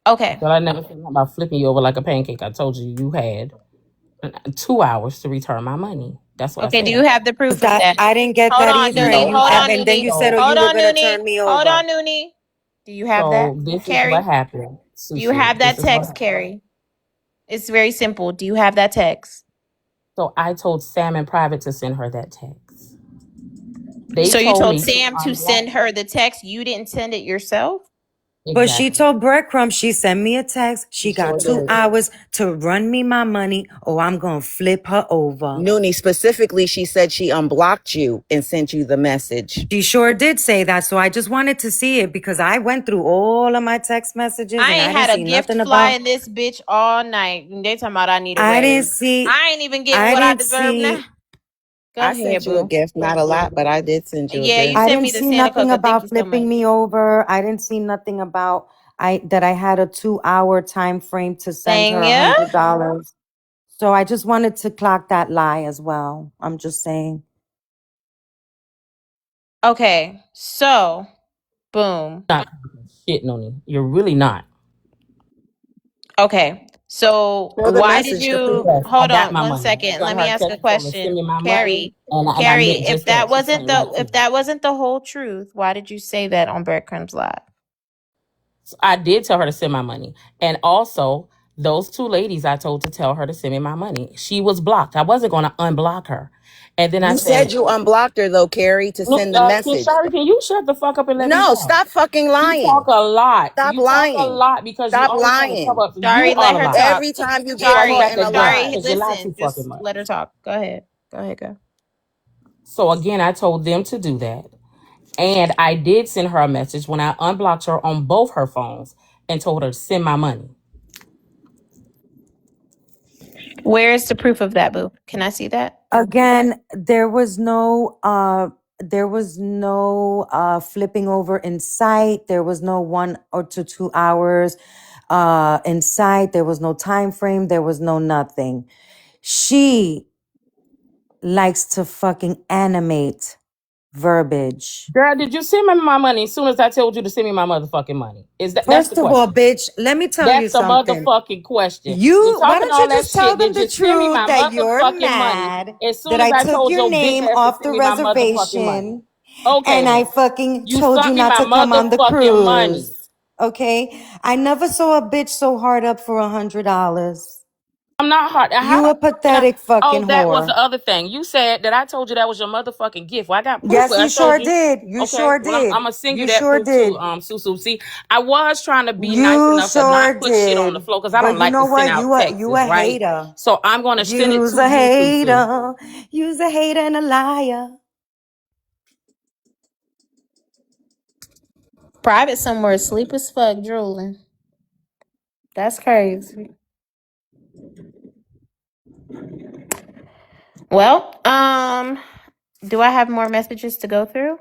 Okay. But I never said nothing about flipping you over like a pancake. I told you you had 2 hours to return my money. That's what I Okay. Do said. you have the proof of That that? I didn't get Hold that on, either, Noonie. No, Hold I on, and then Noonie. you said, "Oh, so you Hold were on, gonna Noonie. turn me Hold over." on, Noonie. Do you have that, so this is what Carrie? happened, Do you Susu. have This that is what text, happened. Carrie? It's very simple. Do you have that text? So I told Sam in private to send her that text. They So you told told me to Sam to send unblock. her the text. You didn't send it yourself? But she Exactly. told Breadcrumb, she sent me a text. She She got sure two did. hours to run me my money, or I'm gonna flip her over. Noonie, specifically, she said she unblocked you and sent you the message. She sure did say that. So I just wanted to see it because I went through all of my text messages I and ain't I didn't had a see gift nothing fly about. in this bitch all night. And they talking about I need a I didn't raise. see. I ain't even getting I what I didn't deserve now. see. Go I ahead, sent you a boo. gift, not a lot, but I did send you a Yeah, you gift. I sent didn't me the see Santa nothing Coca. Thank about you so flipping much. me over. I didn't see nothing about I had a 2 hour time frame to send her Thank a you. $100. So I just wanted to clock that lie as well. I'm just saying. Okay, so boom. Not shit, Noni. You're really not. Okay, so Show the why did message to you prove. Yes, I hold got on my one money. second? Sent Let me her a ask a text, told her to send question, me my money, Carrie. and I Carrie, meant just that. She sent it right to if me. that wasn't the whole truth, why did you say that on Breadcrumbs Live? So I did tell her to send my money, and also those two ladies I told to tell her to send me my money. She was blocked. I wasn't going to unblock her, and then I You said said, you unblocked her though, Carrie, to "Look, send the message. Shari, can you shut the fuck up and let me No, talk? stop fucking You talk lying. a lot. Stop You talk a lying. lot because you Stop always want to lying. cover up. You Sorry, are let a her lie. talk. Every time you get Before I caught got in a that job, Sorry, lie. because you lie too listen, fucking just much. let her talk. Go ahead. Go ahead, go. So again, I told them to do that. And I did send her a message when I unblocked her on both her phones and told her to send my money. Where is the proof of that, boo? Can I see that? Again, there was no flipping over in sight. There was no 1 or 2 hours in sight. There was no time frame. There was no nothing. She likes to fucking animate verbiage. Girl, did you send me my money as soon as I told you to send me my motherfucking money? That's the First of all, question. bitch, let me tell you That's the something. motherfucking question. You Why talking don't you all that just tell shit. them Did the you send me truth my that you're motherfucking money mad as soon that as I I took told your your bitch name ass to off send the me my motherfucking money? reservation Okay and I then. fucking You told you sent me not my to come on the motherfucking money. cruise? Okay? I never saw a bitch so hard up for $100. I'm not hard. You How a can I? pathetic Oh, fucking that was whore. the other thing. You said that I told you that was your motherfucking gift. Well, I got proof. Yes, Where I you showed sure you. did. You Okay. sure Well, I'm did. gonna send you You that sure proof too, did. Susu. See, I was trying to be nice You enough to sure not put shit on the did. floor because I don't But you like to know send what? out You texts, a right? hater. So I'm gonna send it You's to a you, Susu. hater. You's a hater and a liar. Private somewhere, sleep as fuck, drooling. That's crazy. Well, do I have more messages to go through?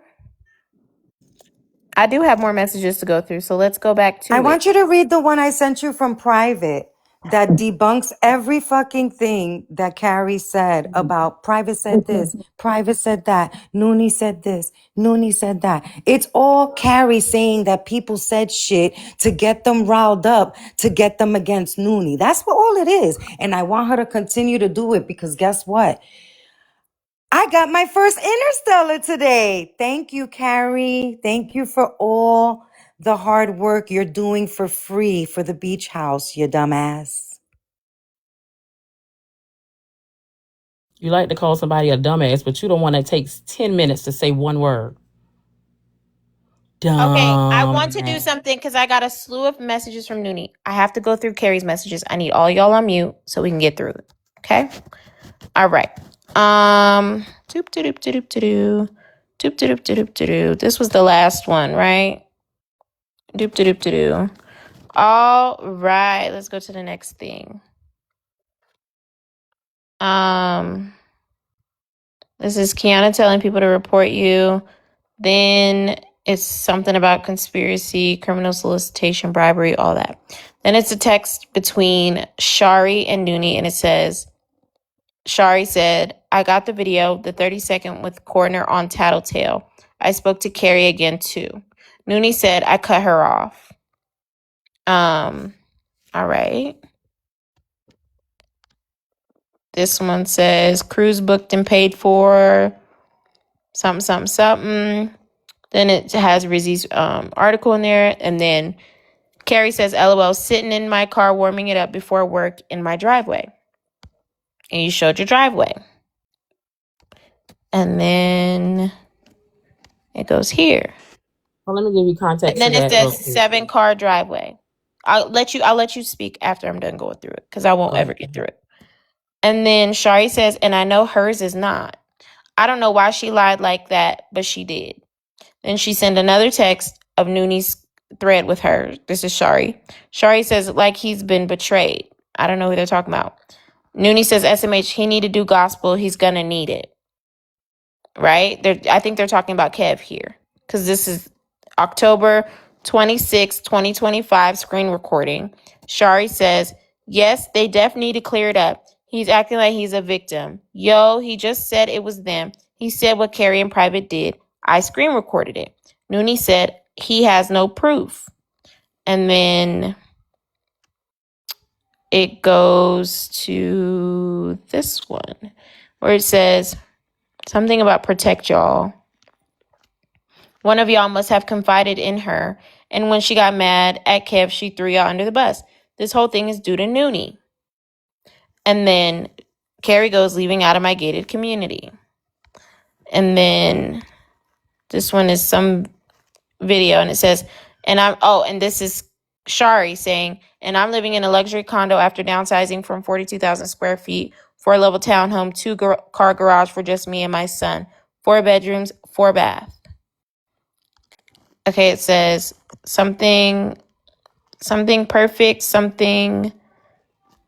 I do have more messages to go through, so let's go back I to it. want you to read the one I sent you from private that debunks every fucking thing that Carrie said about private said this, private said that, Noonie said this, Noonie said that. It's all Carrie saying that people said shit to get them riled up, to get them against Noonie. That's what all it is. And I want her to continue to do it because guess what? I got my first Interstellar today. Thank you, Carrie. Thank you for all the hard work you're doing for free for the beach house, you dumbass. You like to call somebody a dumbass, but you don't want to take 10 minutes to say one word. Okay, I want Dumb. to do something because I got a slew of messages from Noonie. I have to go through Carrie's messages. I need all y'all on mute so we can get through it. Okay? All right. Doop doop doop doop doop. Doop doop doop doop doop. This was the last one, right? Doop doop doop doop. All right, let's go to the next thing. This is Kiana telling people to report you. Then it's something about conspiracy, criminal solicitation, bribery, all that. Then it's a text between Shari and Noonie, and it says, Shari said, I got the video, the 30-second with Corner on Tattletale. I spoke to Carrie again, too. Noonie said, I cut her off. All right. This one says, cruise booked and paid for, something, something, something. Then it has Rizzy's article in there. And then Carrie says, LOL, sitting in my car warming it up before work in my driveway. And you showed your driveway. And then it goes here. Well, let me give you context. And then it says 7-car driveway. I'll let you speak after I'm done going through it because I won't ever get through it. And then Shari says, and I know hers is not. I don't know why she lied like that, but she did. Then she sent another text of Noonie's thread with her. This is Shari. Shari says, like he's been betrayed. I don't know who they're talking about. Noonie says, SMH, he need to do gospel. He's going to need it. Right? I think they're talking about Kev here. Because this is October 26, 2025 screen recording. Shari says, yes, they definitely need to clear it up. He's acting like he's a victim. Yo, he just said it was them. He said what Carrie in private did. I screen recorded it. Noonie said he has no proof. And then it goes to this one where it says something about protect y'all. One of y'all must have confided in her. And when she got mad at Kev, she threw y'all under the bus. This whole thing is due to Noonie. And then Carrie goes, leaving out of my gated community. And then this one is some video and it says, and this is Shari saying, and I'm living in a luxury condo after downsizing from 42,000 square feet, 4-level townhome, 2-car garage for just me and my son, 4 bedrooms, 4 bath. Okay, it says something perfect, something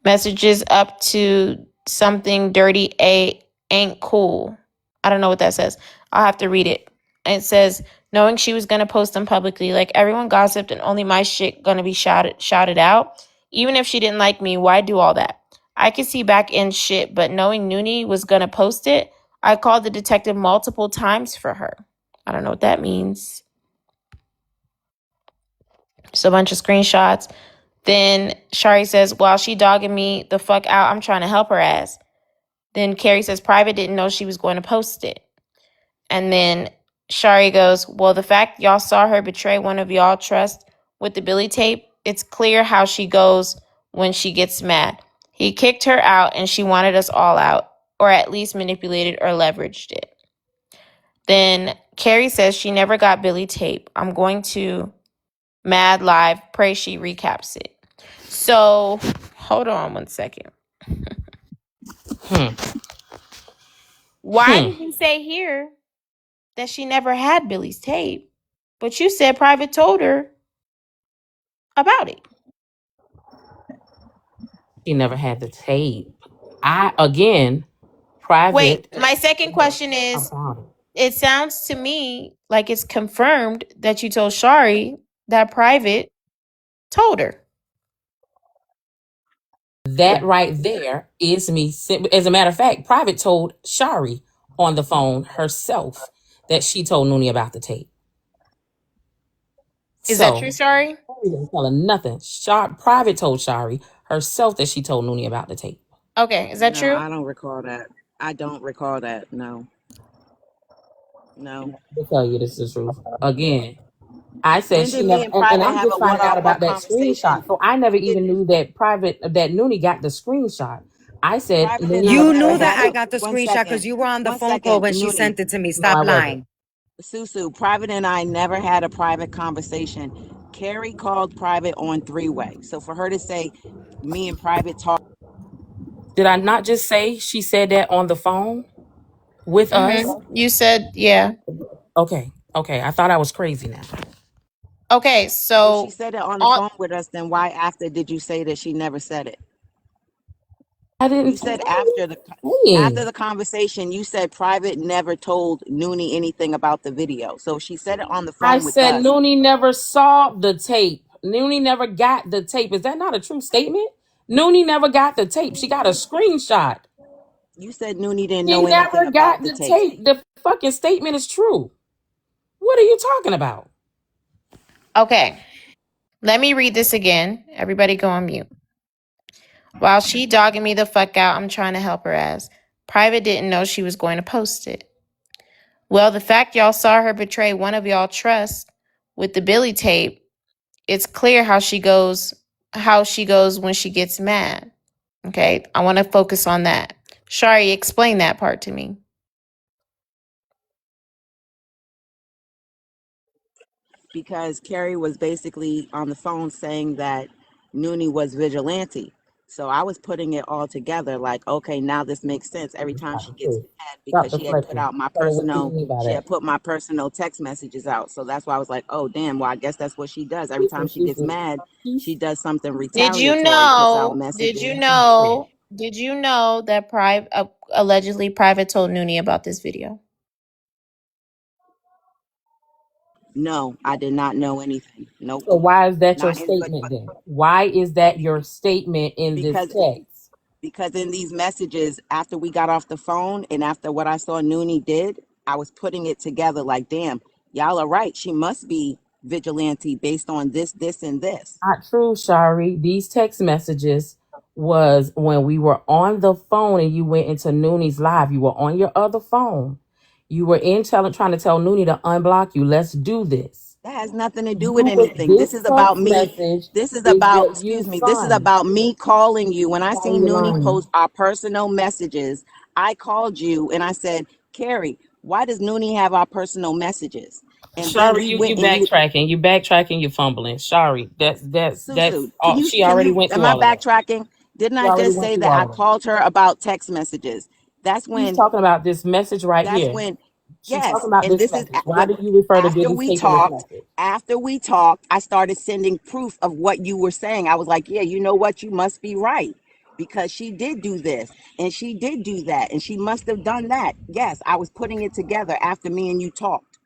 messages up to something dirty ain't cool. I don't know what that says. I'll have to read it. And it says, knowing she was going to post them publicly, like everyone gossiped and only my shit going to be shouted out. Even if she didn't like me, why do all that? I could see back end shit, but knowing Noonie was going to post it, I called the detective multiple times for her. I don't know what that means. Just a bunch of screenshots. Then Shari says, while she dogging me the fuck out, I'm trying to help her ass. Then Carrie says, private didn't know she was going to post it. And then Shari goes, well, the fact y'all saw her betray one of y'all trust with the Billy tape, it's clear how she goes when she gets mad. He kicked her out and she wanted us all out, or at least manipulated or leveraged it. Then Carrie says she never got Billy tape. I'm going to Mad Live, pray she recaps it. So, hold on one second. Why did you say here that she never had Billy's tape, but you said private told her about it? She never had the tape. Again, Wait, private my second question is, about it sounds to me like it's confirmed that you told Shari that Private told her. it. That right there is me. As a matter of fact, private told Shari on the phone herself that she told Noonie about the tape. Is that true, So Shari? Shari didn't tell her nothing. Private told Shari herself that she told Noonie about the tape. Okay, is that No, true? I don't recall that. I don't recall that. No. No. To tell you this is the truth. Again, I said When she did me never, and and Private I'm have a just finding out one-on-one about that conversation? screenshot. So I never When did even knew that that Noonie got the screenshot. I said Private and Noonie I You never never knew told the that had I a tape. got the one screenshot because second. you were on the One phone call second, when she Noonie. sent it to me. No, Stop I wasn't. lying. Susu, Private and I never had a private conversation. Carrie called Private on three-way. So for her to say me and Private talked, Did I not just say she said that on the phone with us? You said, yeah. Okay, okay. I thought I was crazy now. Okay, if she so said it on the all phone with us, then why after did you say that she never said it? I You didn't. said What are after you the conversation, you said Private never told Noonie anything about the video. So if she said it on the I phone with said us, Noonie never saw the tape. Noonie never got the tape. Is that not a true statement? Noonie never got the tape. She got a screenshot. you said Noonie didn't She know anything never about got the the tape. tape. The fucking statement is true. What are you talking about? okay. Let me read this again. Everybody go on mute. While she dogging me the fuck out, I'm trying to help her ass. Private didn't know she was going to post it. Well, the fact y'all saw her betray one of y'all trust with the Billy tape, it's clear how she goes when she gets mad. Okay, I want to focus on that. Shari, explain that part to me. Because Carrie was basically on the phone saying that Noonie was vigilante. So I was putting it all together like, okay, now this makes sense every It's time not she the gets truth. mad because Stop she had put deflecting. out my Tell her what you personal, mean by she that. had put my personal text messages out. So that's why I was like, oh, damn, well, I guess that's what she does. Every time Susu, she gets Susu. mad, she She's does something Did you retaliatory, puts out know? Did messages. you know? Did you know that allegedly Private told Noonie about this video? No, I did not know anything. Nope. so why is that your Not in, statement then? Why is that your statement in this because text? because in these messages after we got off the phone and after what I saw Noonie did, I was putting it together like, damn, y'all are right. She must be vigilante based on this, and this. Not true, Shari. These text messages was when we were on the phone and you went into Nooney's live. You were on your other phone. You were trying to tell Noonie to unblock you. Let's do this. That has nothing to do with You was anything. This this is about text me. message This is is about, what you excuse me, this is signed. about me calling you. When I Why are seen you Noonie lying? post our personal messages, I called you and I said, Carrie, why does Noonie have our personal messages? And then Shari, we you went and you backtracking, you fumbling. Shari, that's Susu, all. She already went am through I all of that. backtracking? Didn't She I already just went say through that all I of that. called her about text messages? That's She's when, talking about this message right that's here. when, She's talking yes. about And this this is message. Why what, do you refer to after Billy we tape in this talked, message? I started sending proof of what you were saying. I was like, yeah, you know what? You must be right because she did do this and she did do that and she must have done that. Yes, I was putting it together after me and you talked.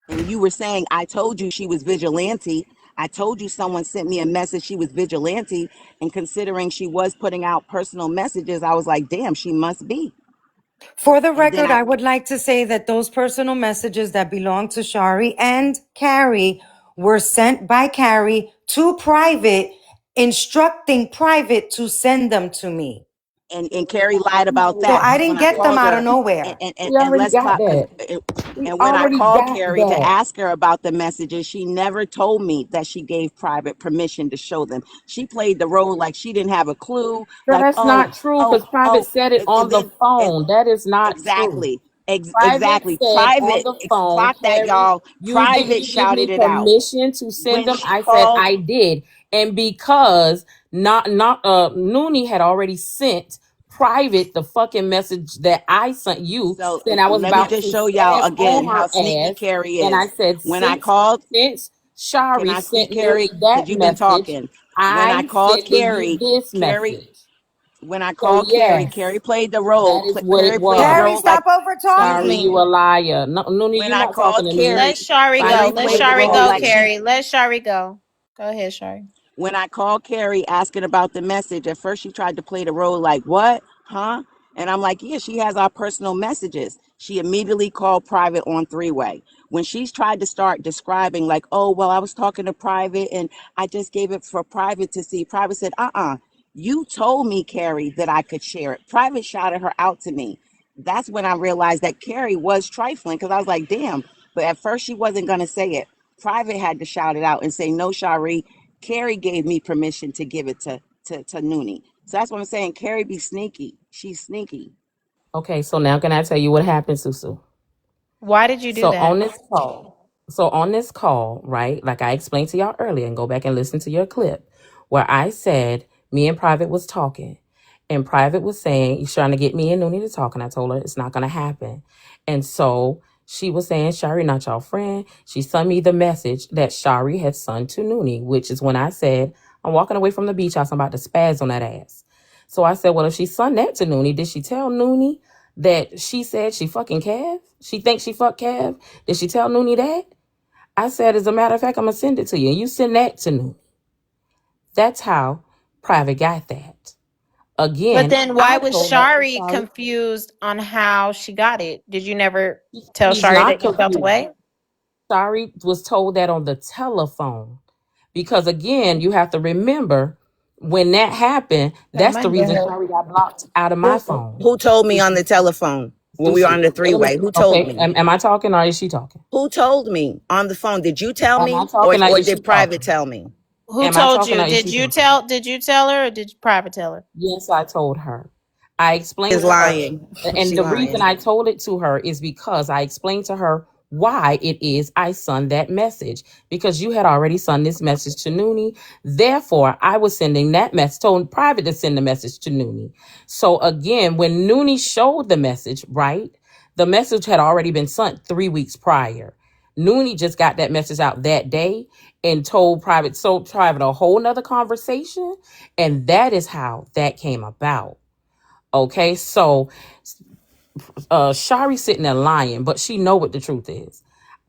And you were saying, I told you she was vigilante. I told you someone sent me a message she was vigilante. And considering she was putting out personal messages, I was like, damn, she must be. For the And then record, I would like to say that those personal messages that belong to Shari and Carrie were sent by Carrie to Private, instructing Private to send them to me. and Carrie lied about So that I because when didn't I get them called out of her nowhere. We and already let's got clock because that. We and when I already called got Carrie to that. ask her about the messages, she never told me that she gave Private permission to show them. She played the role like she didn't have a clue, Girl, like, that's not true because Private said it and on the then and phone. That is not true. exactly. Private Exactly. said on Private, the phone, clock that, Carrie, y'all. did Private you give shouted me it out. permission to send When them? she I said called, I did. And because not Noonie had already sent Private the fucking message that I sent you, so then I was let me about just to show y'all stab again on how her sneaky ass. Carrie And I is. said, When I called, since can Shari I speak, sent Carrie? Noonie Because that you've been message, talking. When I I called sent you Carrie, this Carrie, message. when I So called Carrie, yes, Carrie played the role. that is what Carrie it played the Carrie, was. role like, stop over excuse Sorry, talking. you me. a liar. No, Nuni, When you're I not talking called to Carrie, me. Let Shari go. Carrie Silence Let was played the Shari role go, like wrong. she Carrie. Let Shari go. Go ahead, Shari. when I called Carrie asking about the message, at first she tried to play the role like, what? Huh? And I'm like, yeah, she has our personal messages. She immediately called private on three-way. When she's tried to start describing, like, oh, well, I was talking to private and I just gave it for private to see. Private said, you told me, Carrie, that I could share it. Private shouted her out to me. That's when I realized that Carrie was trifling because I was like, damn. But at first she wasn't going to say it. Private had to shout it out and say, no, Shari, Carrie gave me permission to give it to Noonie. So that's what I'm saying. Carrie be sneaky. She's sneaky. Okay, so now can I tell you what happened, Susu? Why did you do So that? on this call, right? Like I explained to y'all earlier, and go back and listen to your clip where I said me and Private was talking, and Private was saying he's trying to get me and Noonie to talk, and I told her it's not gonna happen. And so she was saying, Shari, not your friend. She sent me the message that Shari had sent to Noonie, which is when I said, I'm walking away from the beach house, I'm about to spaz on that ass. So I said, well, if she sent that to Noonie, did she tell Noonie that she said she fucking Cav? She thinks she fucked Cav? Did she tell Noonie that? I said, as a matter of fact, I'm going to send it to you. And you send that to Noonie. That's how Private got that. But Again, then why I was told her to Shari Shari. confused on how she got it? Did you never tell She's Shari not that you felt confused. away? Shari was told that on the telephone. Because again, you have to remember when that happened, I that's the might get reason her. Shari got blocked out of my phone. Who told me on the telephone when we were Susu, on the wait a three-way? minute. Who told Okay, me? am I talking or is she talking? Who told me on the phone? Did you tell Am I me or talking or is she did private talking? tell me? Who Am I told talking you? or is she talking? Did you tell her or did Private tell her? Yes, I told her. I explained Is to her, lying. and She the reason lying. I told it to her is because I explained to her why it is I sent that message. Because you had already sent this message to Noonie. Therefore, I was sending that message, told private to send the message to Noonie. So again, when Noonie showed the message, right, the message had already been sent 3 weeks prior. Noonie just got that message out that day and told private, so private a whole nother conversation. And that is how that came about. Okay, so Shari sitting there lying, but she know what the truth is.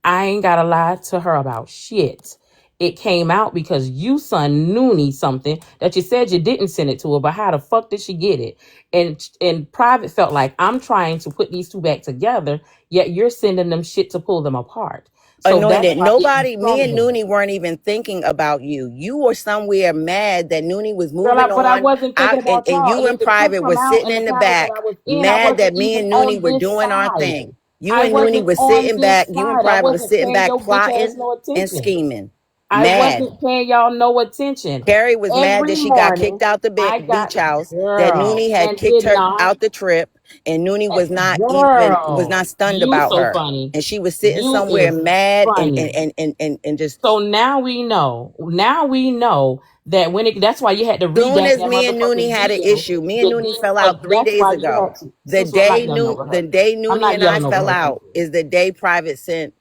I ain't gotta lie to her about shit. It came out because you son Noonie something that you said you didn't send it to her, but how the fuck did she get it? And private felt like I'm trying to put these two back together, yet you're sending them shit to pull them apart. So that's Anointed. why it Nobody, me and infuriated. Noonie weren't even thinking about you. You were somewhere mad that Noonie was Girl, moving but I on. wasn't thinking about And y'all. you And if and the truth Private come was out sitting in the in the channel that back, I was in, I mad that wasn't me even and Noonie on were this doing our side. thing. You I and Noonie wasn't were on sitting this back. You and side. I Private were wasn't sitting paying back your bitch ass plotting no and attention. scheming. I Mad. wasn't paying y'all no attention. Carrie was mad Every that she got morning, kicked out the I beach got house, that girl Noonie had and kicked did her not. out the trip, and Noonie was Girl, not stunned you about so her. funny. And she was sitting You somewhere is mad funny. and just So now we know. Now we know that when it. That's why you had to soon redact as that me and Noonie motherfucking had an video. issue, me and You Noonie did, fell out but 3 days that's why you ago. had to. Susu, I'm not yelling over her. The day I'm Noonie not and I yelling over fell her. out Susu. is the day Private sent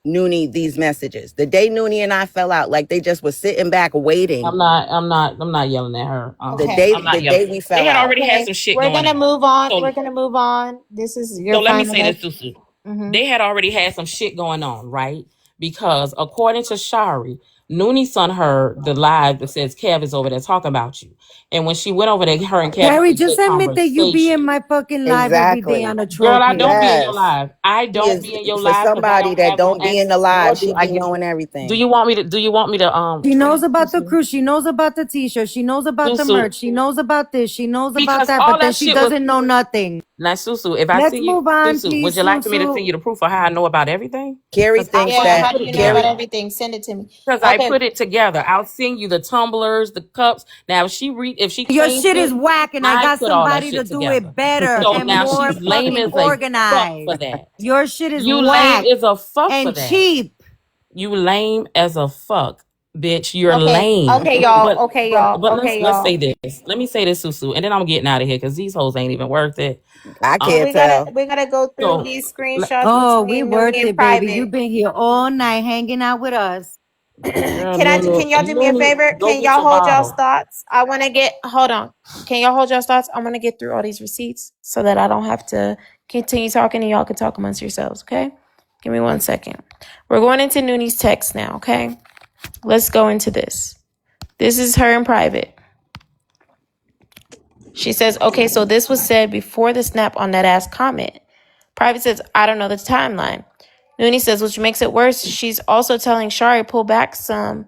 Noonie these messages. The day Noonie and I fell out, like they just was sitting back waiting. I'm not yelling at her. Okay. I'm The not yelling. day we They fell had out. already had Okay. some shit We're going gonna on. move on. So We're gonna move on. This is so your let me final say this, message. Susu. Mm-hmm. They had already had some shit going on, right? Because according to Shari, Noonie son heard the live that says Kev is over there talking about you. And when she went over there, her and Kev had Carrie, a just good admit that you be conversation. in my fucking live every day Exactly. on a Girl, troll I don't page. be in your Yes. live. I She don't is, be in your for live because I somebody don't that have no don't be in the access, nor live, do she I be give. knowing Do everything. you want me to? Do you want me to? She knows about the Susu, cruise. She knows about the t-shirt. She knows about the Susu, merch. She knows about this. She knows about because that. all But then that she shit was. doesn't know nothing. Now, Susu, if I Let's send you, move on, Susu, would please, you like for me to send Susu. you the proof of how I know about everything? Carrie Because I thinks Yeah. fucking that How do put you it know about Carrie together. everything? Send it to me. Because I Okay. put it together. I'll send you the tumblers, the cups. Now, if she Your changed shit is it, whack, and I I got put all that somebody to shit do together. it better So and now more she's lame fucking as a fuck for organized. that. Your shit is You lame whack as a fuck for and that. cheap. You lame as a fuck, bitch. You're Okay. lame. Okay, y'all. But Okay, but y'all. but let's Okay, let's y'all. say this. Let me say this, Susu, and then I'm getting out of here because these hoes ain't even worth it. I So can't tell. we gotta go through So these le- screenshots Oh, we between worth Noonie and it, baby. Private. You've been here all night hanging out with us. Girl, Can y'all do me a favor? go Can get y'all your hold y'all's bottle. thoughts? Hold on. Can y'all hold y'all's thoughts? I want to get through all these receipts so that I don't have to continue talking and y'all can talk amongst yourselves, okay? Give me 1 second. We're going into Nooney's text now, okay? Let's go into this. This is her in private. She says, okay, so this was said before the snap on that ass comment. Private says, I don't know the timeline. Noonie says, which makes it worse, she's also telling Shari pull back some.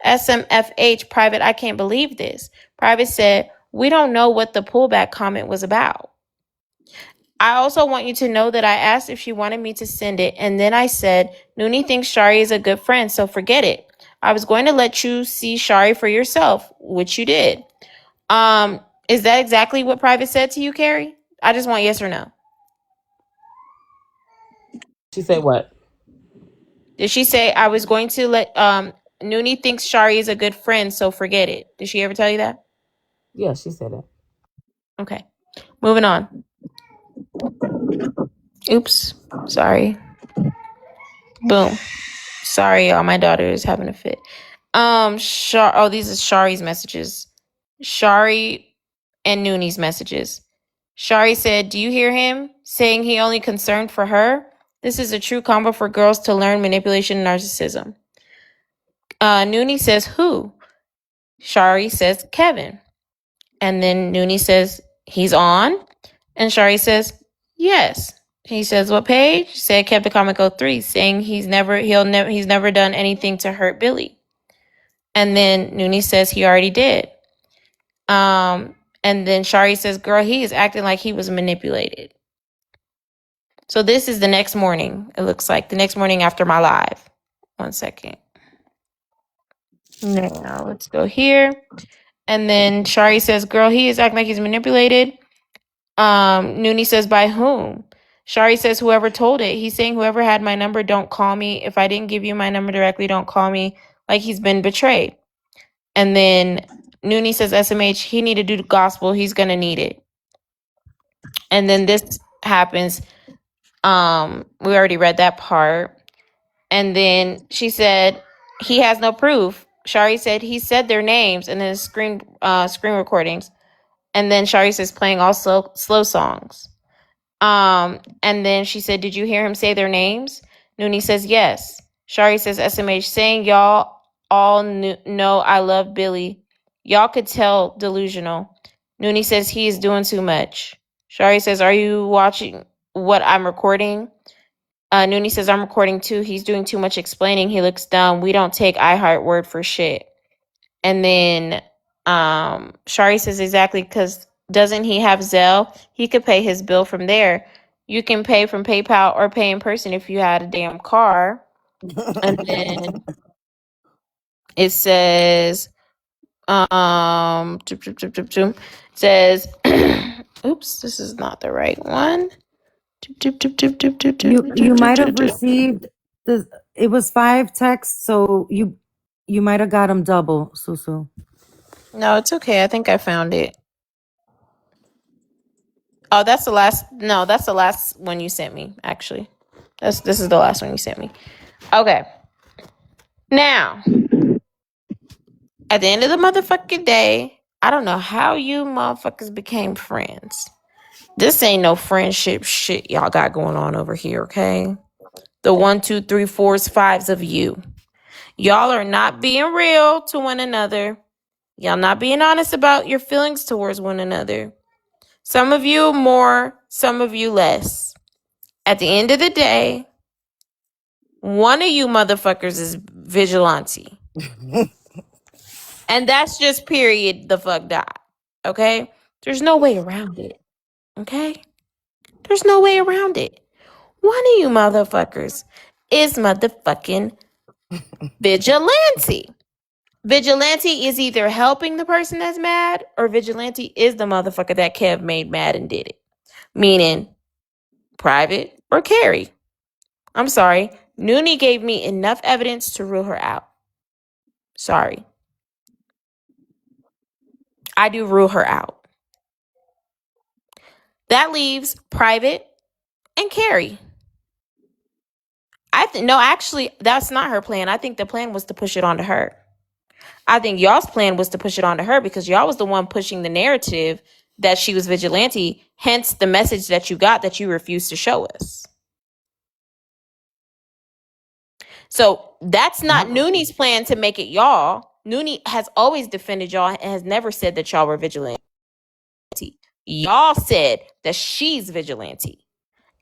SMFH, Private, I can't believe this. Private said, we don't know what the pullback comment was about. I also want you to know that I asked if she wanted me to send it, and then I said, Noonie thinks Shari is a good friend, so forget it. I was going to let you see Shari for yourself, which you did. Is that exactly what Private said to you, Carrie? I just want yes or no. She said what? Did she say I was going to let Noonie thinks Shari is a good friend, so forget it? Did she ever tell you that? Yeah, she said that. Okay. Moving on. Oops. Sorry. Boom. Sorry, y'all. My daughter is having a fit. These are Shari's messages. Shari and Nooney's messages. Shari said, do you hear him saying he only concerned for her? This is a true combo for girls to learn manipulation and narcissism. Noonie says, who? Shari says, Kevin. And then Noonie says, he's on? And Shari says, yes. He says, what page? She said, kept the comic 03, saying he's never done anything to hurt Billy. And then Noonie says he already did. And then Shari says, girl, he is acting like he was manipulated. So this is the next morning. It looks like the next morning after my live. 1 second. Now let's go here. And then Shari says, girl, he is acting like he's manipulated. Noonie says, by whom? Shari says, whoever told it. He's saying, whoever had my number, don't call me. If I didn't give you my number directly, don't call me. Like he's been betrayed. And then Noonie says, SMH, he need to do the gospel. He's going to need it. And then this happens. We already read that part. And then she said, he has no proof. Shari said, he said their names and then screen recordings. And then Shari says, playing all slow songs. And then she said, did you hear him say their names? Noonie says, yes. Shari says, SMH, saying y'all all know I love Billy. Y'all could tell delusional. Noonie says, he is doing too much. Shari says, are you watching what I'm recording? Noonie says, I'm recording too. He's doing too much explaining. He looks dumb. We don't take iHeart word for shit. And then Shari says, exactly, because doesn't he have Zelle? He could pay his bill from there. You can pay from PayPal or pay in person if you had a damn car. And then it says, says, oops, this is not the right one. You might have received the. It was 5 texts, so you might have got them double, Susu. No, it's okay. I think I found it. Oh, that's the last. No, that's the last one you sent me. Actually, this is the last one you sent me. Okay. Now, at the end of the motherfucking day, I don't know how you motherfuckers became friends. This ain't no friendship shit y'all got going on over here, okay? The 1, 2, 3, 4s, 5s of you. Y'all are not being real to one another. Y'all not being honest about your feelings towards one another. Some of you more, some of you less. At the end of the day, one of you motherfuckers is vigilante. And that's just period the fuck dot. Okay? There's no way around it. Okay? There's no way around it. One of you motherfuckers is motherfucking vigilante. Vigilante is either helping the person that's mad or vigilante is the motherfucker that Kev made mad and did it. Meaning Private or Carrie. I'm sorry. Noonie gave me enough evidence to rule her out. Sorry. I do rule her out. That leaves Private and Carrie. No, actually, that's not her plan. I think the plan was to push it onto her. I think y'all's plan was to push it onto her because y'all was the one pushing the narrative that she was vigilante, hence the message that you got that you refused to show us. So that's not Nooney's plan to make it y'all. Nooney has always defended y'all and has never said that y'all were vigilante. Y'all said that she's vigilante.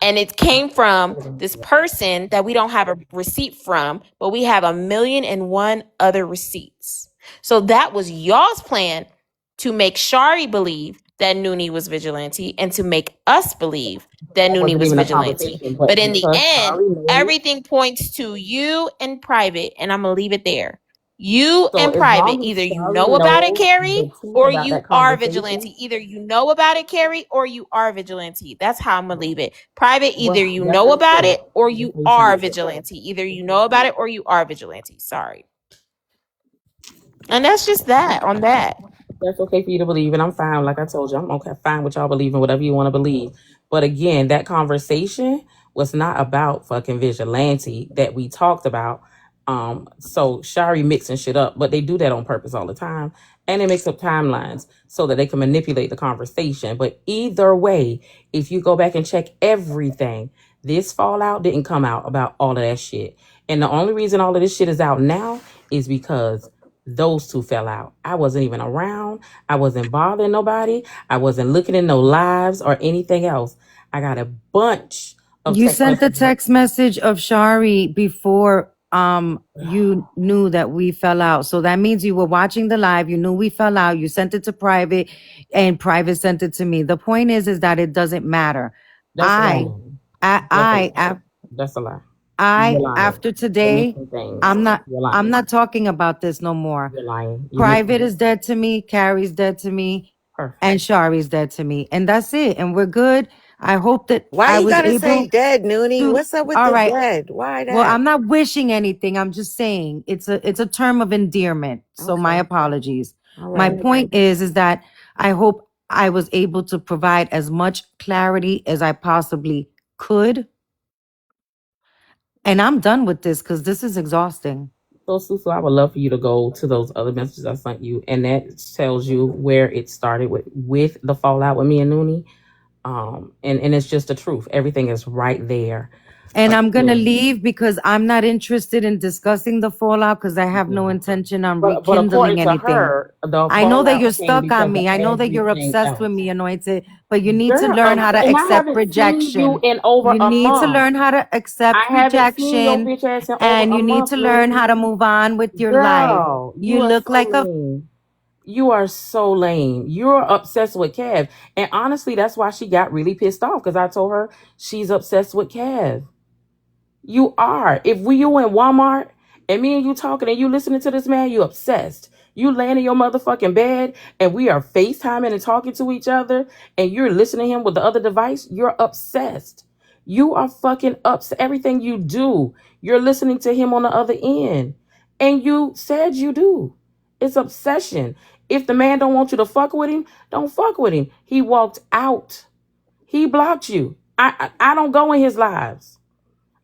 And it came from this person that we don't have a receipt from, but we have 1,000,001 other receipts. So that was y'all's plan to make Shari believe that Noonie was vigilante and to make us believe that That Noonie wasn't was even a vigilante. conversation, But but in the because end, Shari made it. everything points to you in private, and I'm going to leave it there. You So in as private, long either as you Shari know about it, knows Carrie, the truth or about you that are conversation, vigilante. Either you know about it, Carrie, or you are vigilante. That's how I'm gonna leave it. Private, either well, you that's know what you about said. it or That's you what you are said. vigilante. Either you know about it or you are vigilante. Sorry. And that's just that on that. That's okay for you to believe, and I'm fine. Like I told you, I'm okay, fine with y'all believing whatever you want to believe. But again, that conversation was not about fucking vigilante that we talked about. So Shari mixing shit up, but they do that on purpose all the time, and they mix up timelines so that they can manipulate the conversation. But either way, if you go back and check everything, this fallout didn't come out about all of that shit. And the only reason all of this shit is out now is because those two fell out. I wasn't even around. I wasn't bothering nobody. I wasn't looking in no lives or anything else. I got a bunch of You text sent the messages. text message of Shari before you knew that we fell out. So that means you were watching the live, you knew we fell out, you sent it to private, and private sent it to me. The point is that it doesn't matter. That's a lie. I I That's a I lie. af- That's a lie. You're I lying. after You're today, mixing things. I'm not You're I'm lying. not talking about this no more. You're lying. You're Private mixing is dead to me, Carrie's dead to me, perfect. and Shari's dead to me. And that's it. And we're good. I hope that Why I you was gotta say able dead, Noonie? to What's up with all the right. dead? Why Well, that? I'm not wishing anything. I'm just saying it's a term of endearment. So my Okay. apologies. All My right. point is that I hope I was able to provide as much clarity as I possibly could. And I'm done with this because this is exhausting. So, Susu, I would love for you to go to those other messages I sent you, and that tells you where it started with the fallout with me and Noonie. And it's just the truth. Everything is right there. And I'm gonna Again, leave because I'm not interested in discussing the fallout because I have no yeah. intention on But according rekindling to anything. her, the I know that you're fallout came stuck on because of me. I know that you're everything obsessed with else. me, Anointed, but you need to Girl, learn how to and I accept haven't seen you rejection. in over You a need to month. learn how to I accept haven't seen your rejection bitch ass in over and a you need month, to learn how Noonie. to move on with your life. Girl, You you are look so like a lame. You are so lame. You're obsessed with Kev. And honestly, that's why she got really pissed off because I told her she's obsessed with Kev. You are. If you in Walmart and me and you talking and you listening to this man, you obsessed. You laying in your motherfucking bed and we are FaceTiming and talking to each other and you're listening to him with the other device, you're obsessed. You are fucking upset. Everything you do, you're listening to him on the other end. And you said you do. It's obsession. If the man don't want you to fuck with him, don't fuck with him. He walked out. He blocked you. I don't go in his lives.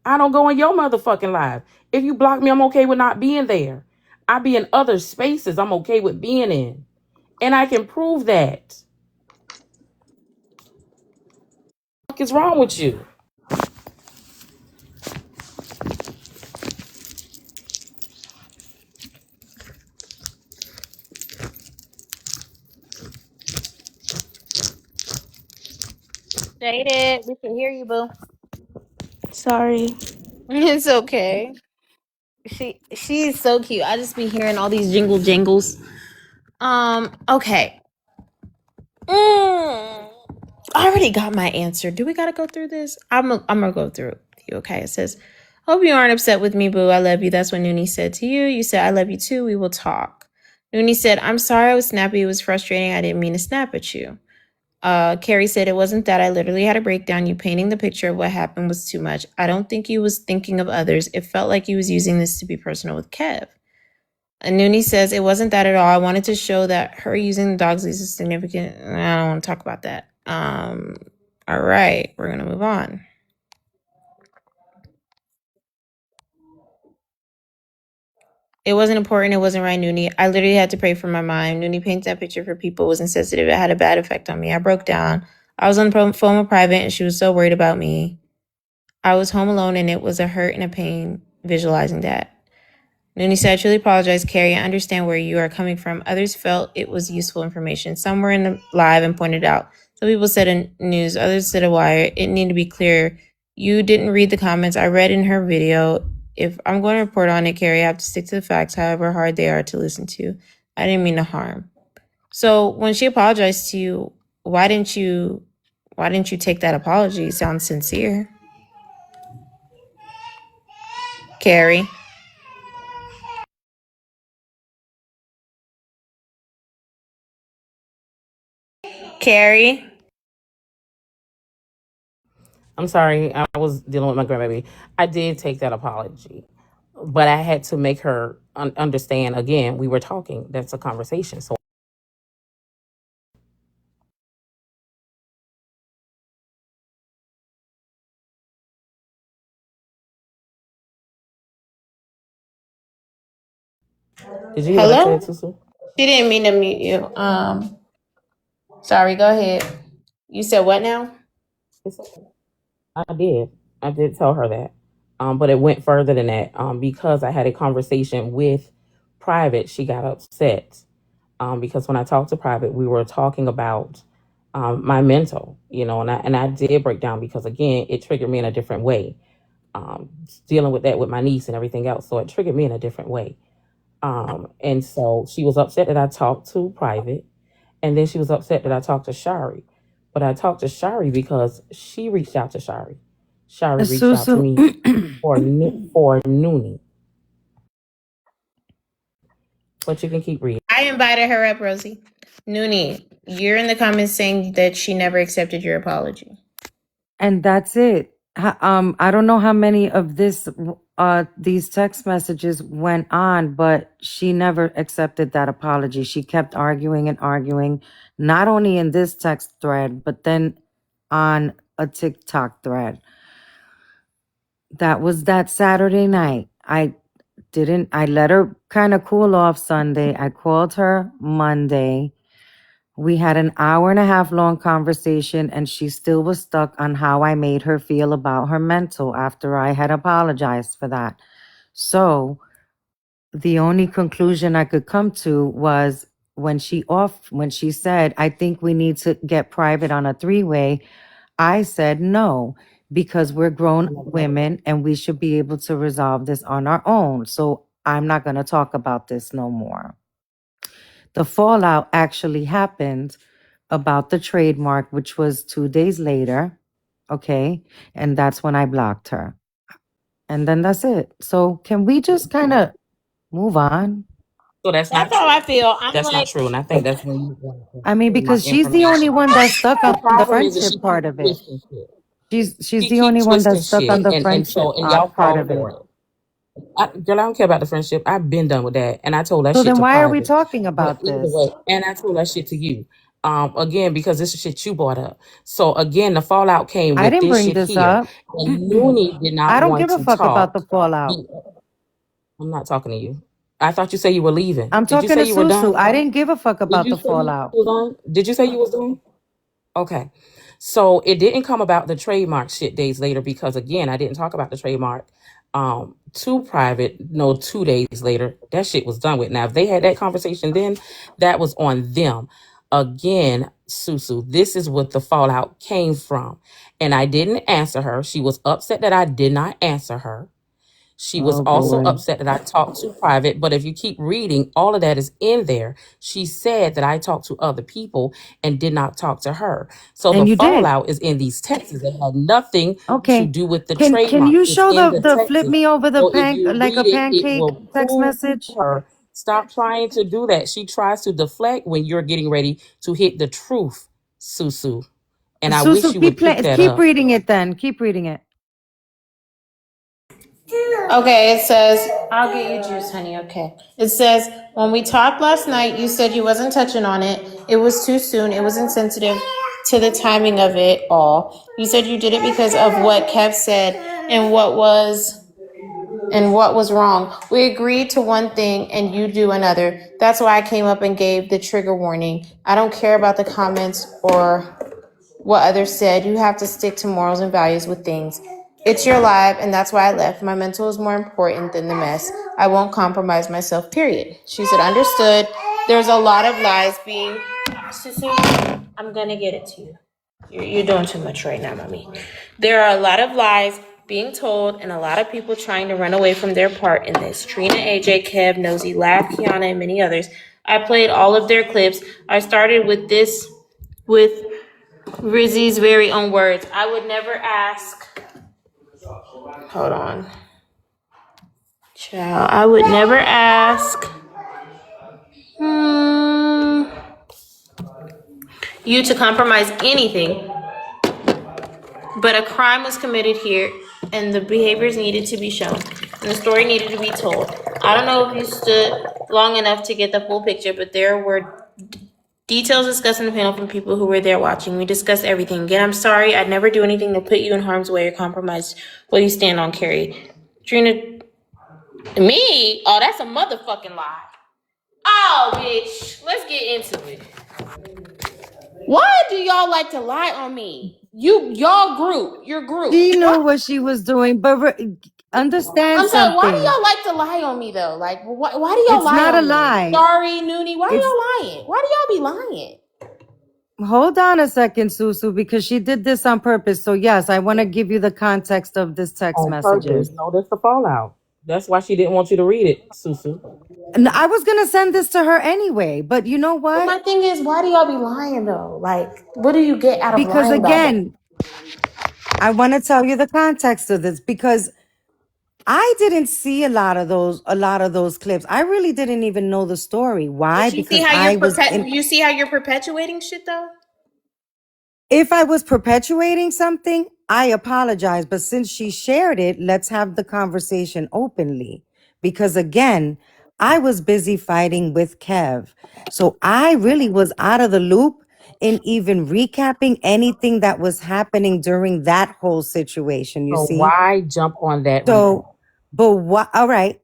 I don't go in your motherfucking live. If you block me, I'm okay with not being there. I be in other spaces I'm okay with being in. And I can prove that. What is wrong with you? Jaded, we can hear you, boo. Sorry. It's okay. She's so cute. I just be hearing all these jingles. Okay. I already got my answer. Do we gotta go through this? I'm gonna go through it with you. Okay. It says, "Hope you aren't upset with me, boo. I love you." That's what Noonie said to you. You said, "I love you too. We will talk." Noonie said, "I'm sorry I was snappy. It was frustrating. I didn't mean to snap at you." Carrie said, "It wasn't that. I literally had a breakdown. You painting the picture of what happened was too much. I don't think you was thinking of others. It felt like you was using this to be personal with Kev." And Noonie says, "It wasn't that at all. I wanted to show that her using the dogs leash is significant." I don't want to talk about that. All right, we're gonna move on. It wasn't important. It wasn't right, Noonie. I literally had to pray for my mind. Noonie painted that picture for people. It was insensitive. It had a bad effect on me. I broke down. I was on the phone with Private, and she was so worried about me. I was home alone, and it was a hurt and a pain visualizing that. Noonie said, I truly apologize, Carrie. I understand where you are coming from. Others felt it was useful information. Some were in the live and pointed out. Some people said in news, others said a wire. It needed to be clear. You didn't read the comments. I read in her video. If I'm going to report on it, Carrie, I have to stick to the facts, however hard they are to listen to. I didn't mean to harm. So when she apologized to you, why didn't you take that apology? It sounds sincere. Carrie. Carrie. I'm sorry, I was dealing with my grandbaby. I did take that apology, but I had to make her understand. Again, we were talking. That's a conversation. So, did you hear what I said, Hello? Susu? She didn't mean to mute you. Sorry, go ahead. You said what now? It's okay. I did. I did tell her that. But it went further than that. Because I had a conversation with Private, she got upset. Because when I talked to Private, we were talking about my mental, and I did break down because again, it triggered me in a different way. Dealing with that with my niece and everything else, so it triggered me in a different way. And so she was upset that I talked to Private, and then she was upset that I talked to Shari. But I talked to Shari because she reached out to Shari. Shari reached out to Susu. me for Noonie. But you can keep reading. I invited her up, Rosie. Noonie, you're in the comments saying that she never accepted your apology. And that's it. I don't know how many of these text messages went on, but she never accepted that apology. She kept arguing and arguing, not only in this text thread, but then on a TikTok thread. That was that Saturday night. I let her kind of cool off Sunday. I called her Monday. We had an hour and a half long conversation, and she still was stuck on how I made her feel about her mental after I had apologized for that. So the only conclusion I could come to was when she said, I think we need to get Private on a three-way. I said no, because we're grown women and we should be able to resolve this on our own. So I'm not going to talk about this no more. The fallout actually happened about the trademark, which was 2 days later. Okay. And that's when I blocked her. And then that's it. So can we just kind of move on? So that's not That's how true. I feel. I'm That's not like, true. And I think that's when you want to I mean, share my because she's the only information. one that's stuck The on the problem is that she friendship part keeps of it. twisting shit. She's She the only keeps one twisting that's stuck on shit. the And friendship so, and y'all part fall of it. for it. Girl, I don't care about the friendship. I've been done with that. And I told that So shit then to why are we Private. talking But about either this? way, and I told that shit to you. Again, because this is shit you brought up. So again, the fallout came I with didn't this bring shit this here. up. And Noonie did I not don't want give a to fuck about the talk. fallout. I'm not talking to you. I thought you said you were leaving. I'm Did you talking say to you were Susu. done? I didn't give a fuck Did about you the say you fallout. was done? Did you say you was done? Okay. So it didn't come about the trademark shit days later because again, I didn't talk about the trademark to Private, no, 2 days later. That shit was done with. Now, if they had that conversation then, that was on them. Again, Susu, this is what the fallout came from. And I didn't answer her. She was upset that I did not answer her. She was Oh also boy. upset that I talked to Private, but if you keep reading, all of that is in there. She said that I talked to other people and did not talk to her. So the And you did. fallout is in these texts that had nothing to Okay. do with the Can trademark. you It's show in the the flip texts. me over the So if you like a read it, it pancake will text prove message? her. Stop trying to do that. She tries to deflect when you're getting ready to hit the truth, Susu. And I wish Susu, you would pick that keep up. reading it then. Keep reading it. okay, it says, I'll get you juice, honey. Okay. It says, when we talked last night, you said you wasn't touching on it. It was too soon. It was insensitive to the timing of it all. You said you did it because of what Kev said and And what was wrong? We agreed to one thing and you do another. That's why I came up and gave the trigger warning. I don't care about the comments or what others said. You have to stick to morals and values with things. It's your life, and that's why I left. My mental is more important than the mess. I won't compromise myself, period. She said, understood. There's a lot of lies being... Susu, I'm gonna get it to you. You're doing too much right now, mommy. There are a lot of lies being told and a lot of people trying to run away from their part in this. Trina, AJ, Kev, Nosy, Lab, Kiana, and many others. I played all of their clips. I started with this with Rizzy's very own words. I would never ask. Hold on. Child, I would never ask you to compromise anything, but a crime was committed here and the behaviors needed to be shown and the story needed to be told. I don't know if you stood long enough to get the full picture, but there were details discussed in the panel from people who were there watching. We discussed everything. Again, I'm sorry. I'd never do anything to put you in harm's way or compromise what you stand on, Carrie. Trina, me? Oh, that's a motherfucking lie. Oh, bitch. Let's get into it. Why do y'all like to lie on me? Your group. She knew what she was doing, but understand I'm sorry, why do something. y'all like to lie on me though? Like, why do y'all It's lie not on a me? lie. Sorry, Noonie, why It's y'all lying? Why do y'all be lying? Hold on a second, Susu, because she did this on purpose. So yes, I want to give you the context of this text On purpose. messages. No, that's the fallout. That's why she didn't want you to read it, Susu. And I was gonna send this to her anyway, but you know But what? my thing is, why do y'all be lying though? Like, what do you get out of Because lying about that? again, I want to tell you the context of this because I didn't see a lot of those clips. I really didn't even know the story. Why? But you see Because how I was in. you see how you're perpetuating shit though? If I was perpetuating something, I apologize. But since she shared it, let's have the conversation openly. Because again, I was busy fighting with Kev. So I really was out of the loop in even recapping anything that was happening during that whole situation, you So see? why jump on that recap? So, but what, all right,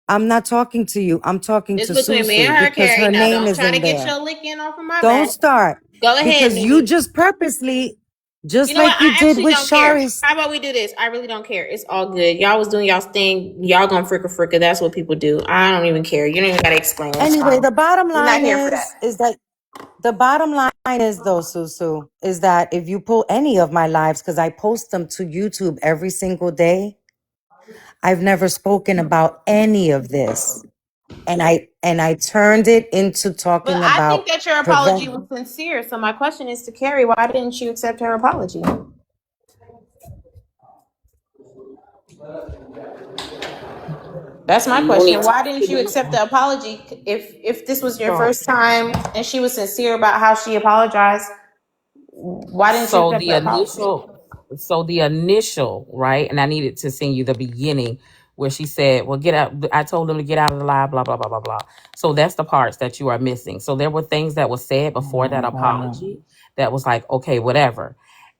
I'm not talking to you. I'm talking It's to between me and Susu her, because Carrie. her Now name don't is try to in get there. your lick in off of my Don't back. start Go ahead, because you Noonie. just purposely, You just know what? like you I did actually with don't care. Shari's. How about we do this? I really don't care. It's all good. Y'all was doing y'all's thing. Y'all gonna fricka. That's what people do. I don't even care. You don't even gotta explain. It's Anyway, fine. the bottom I'm not line here for that. is that the bottom line is though, Susu, is that if you pull any of my lives, because I post them to YouTube every single day, I've never spoken about any of this. And I turned it into But talking I think about that your apology prevent. was sincere. So my question is to Carrie, why didn't you accept her apology? That's my question. Noonie Why talked to didn't you me. accept the apology if this was your So first time and she was sincere about how she apologized? Why didn't you So accept the the apology? initial, so the initial, right? And I needed to send you the beginning where she said, "Well, get out." I told them to get out of the live, blah blah blah blah blah. So that's the parts that you are missing. So there were things that were said before that apology that was like, okay, whatever.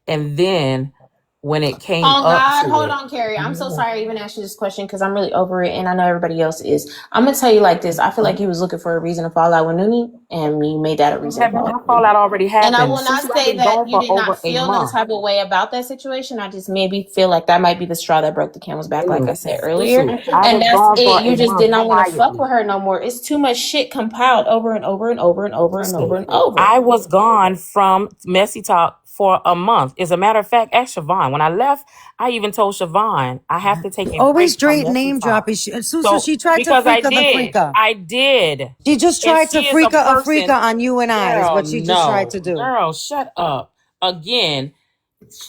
And then when it came Oh up God, to hold it, on, Carrie. I'm so sorry I even asked you this question because I'm really over it and I know everybody else is. I'm gonna tell you like this. I feel like you was looking for a reason to fall out with Noonie and you made that a reason to fall out my with Noonie. fallout already And I happened. will not Susu, I've say been that gone you for did not over a feel no month. type of way about that situation. I just maybe feel like that might be the straw that broke the camel's back, like I said earlier. Susu, I And was that's gone for it. a You just did month not want to fuck quietly. with her no more. It's too much shit compiled over and over and over and over and over and over. I was gone from Messy Talk for a month. As a matter of fact, ask Siobhan. When I left, I even told Siobhan I have to take a Always break from straight Messy name Talk. dropping. Susu, So she tried to because I freak her the did, freaker. I did. She just And tried to she is a freak a freaker person, on you and I, is girl, what she just tried no. to do. Girl, shut up. Again,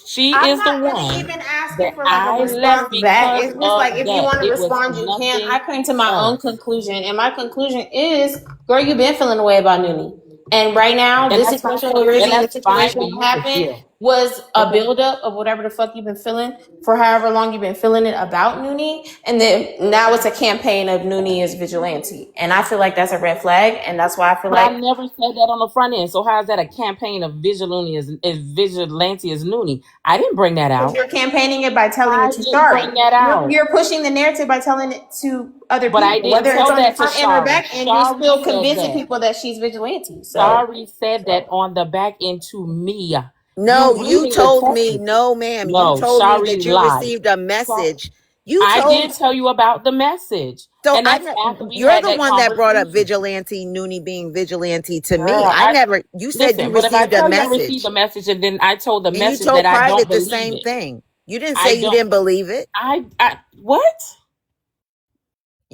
she I'm is the not really one even asking that for like a I left response back. because It's just of like if you that. want to It was respond, you can. nothing I came to my own else. conclusion, and my conclusion is, girl, you've been feeling the way about Noonie. And right now, And this that's fine situation for with you. And Rizzy, the that's fine situation for that you to happened, feel. was a buildup of whatever the fuck you've been feeling for however long you've been feeling it about Noonie, and then now it's a campaign of Noonie is vigilante, and I feel like that's a red flag, and that's why I feel But I like never said that on the front end. So how is that a campaign of vigilante as Noonie? I didn't bring that out. you're campaigning it by telling I it to didn't Shari. bring that out. You're pushing the narrative by telling it to other But I people, didn't whether it's tell on the that to front end or Shari. back end. You're Shari still said convincing that. people that she's vigilante. So Shari said that on the back end to me. No, you reading the told text me, message. no, ma'am. You No, told me Shari that you lied. received a message. You I told, did tell you about the message. so And that's after we you're had the that one that brought up conversation. vigilante, Noonie being vigilante to me. Girl, I never, you said you listen, but if I received a tell you I received message the message and then I told the and you message told that I don't private the believe same it. thing. You didn't I say you don't didn't believe it. I what?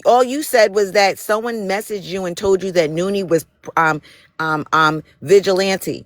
All you said was that someone messaged you and told you that Noonie was vigilante.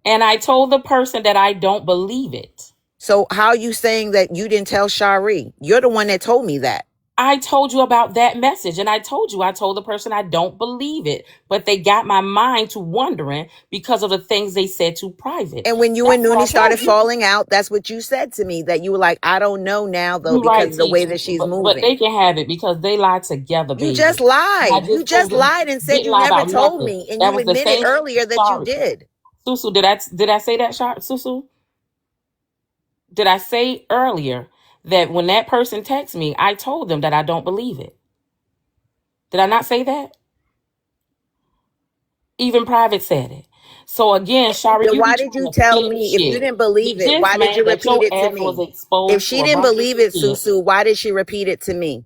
And I told the person that I don't believe it. So how are you saying that you didn't tell Shari? You're the one that told me that. I told you about that message, and I told the person I don't believe it, but they got my mind to wondering because of the things they said to private. And when you That's and what I Noonie started told you. falling out, that's what you said to me, that you were like, I don't know now though, You're right, because of the way T. that she's But they moving. can have it because they lied together, You baby. just And I lied. You just told just them lied and said didn't you lie never about told nothing. me. And That you was the admitted same. earlier that you Sorry, did. Susu. Did I say that, Susu? Did I say earlier that when that person texted me, I told them that I don't believe it? Did I not say that? Even private said it. So again, Shari, Then you be why did trying you to tell flip me if you shit. didn't believe You it? just Why did you mad that repeat your it to ass was me? If exposed to she a didn't bunch of believe it, shit. Susu, why did she repeat it to me?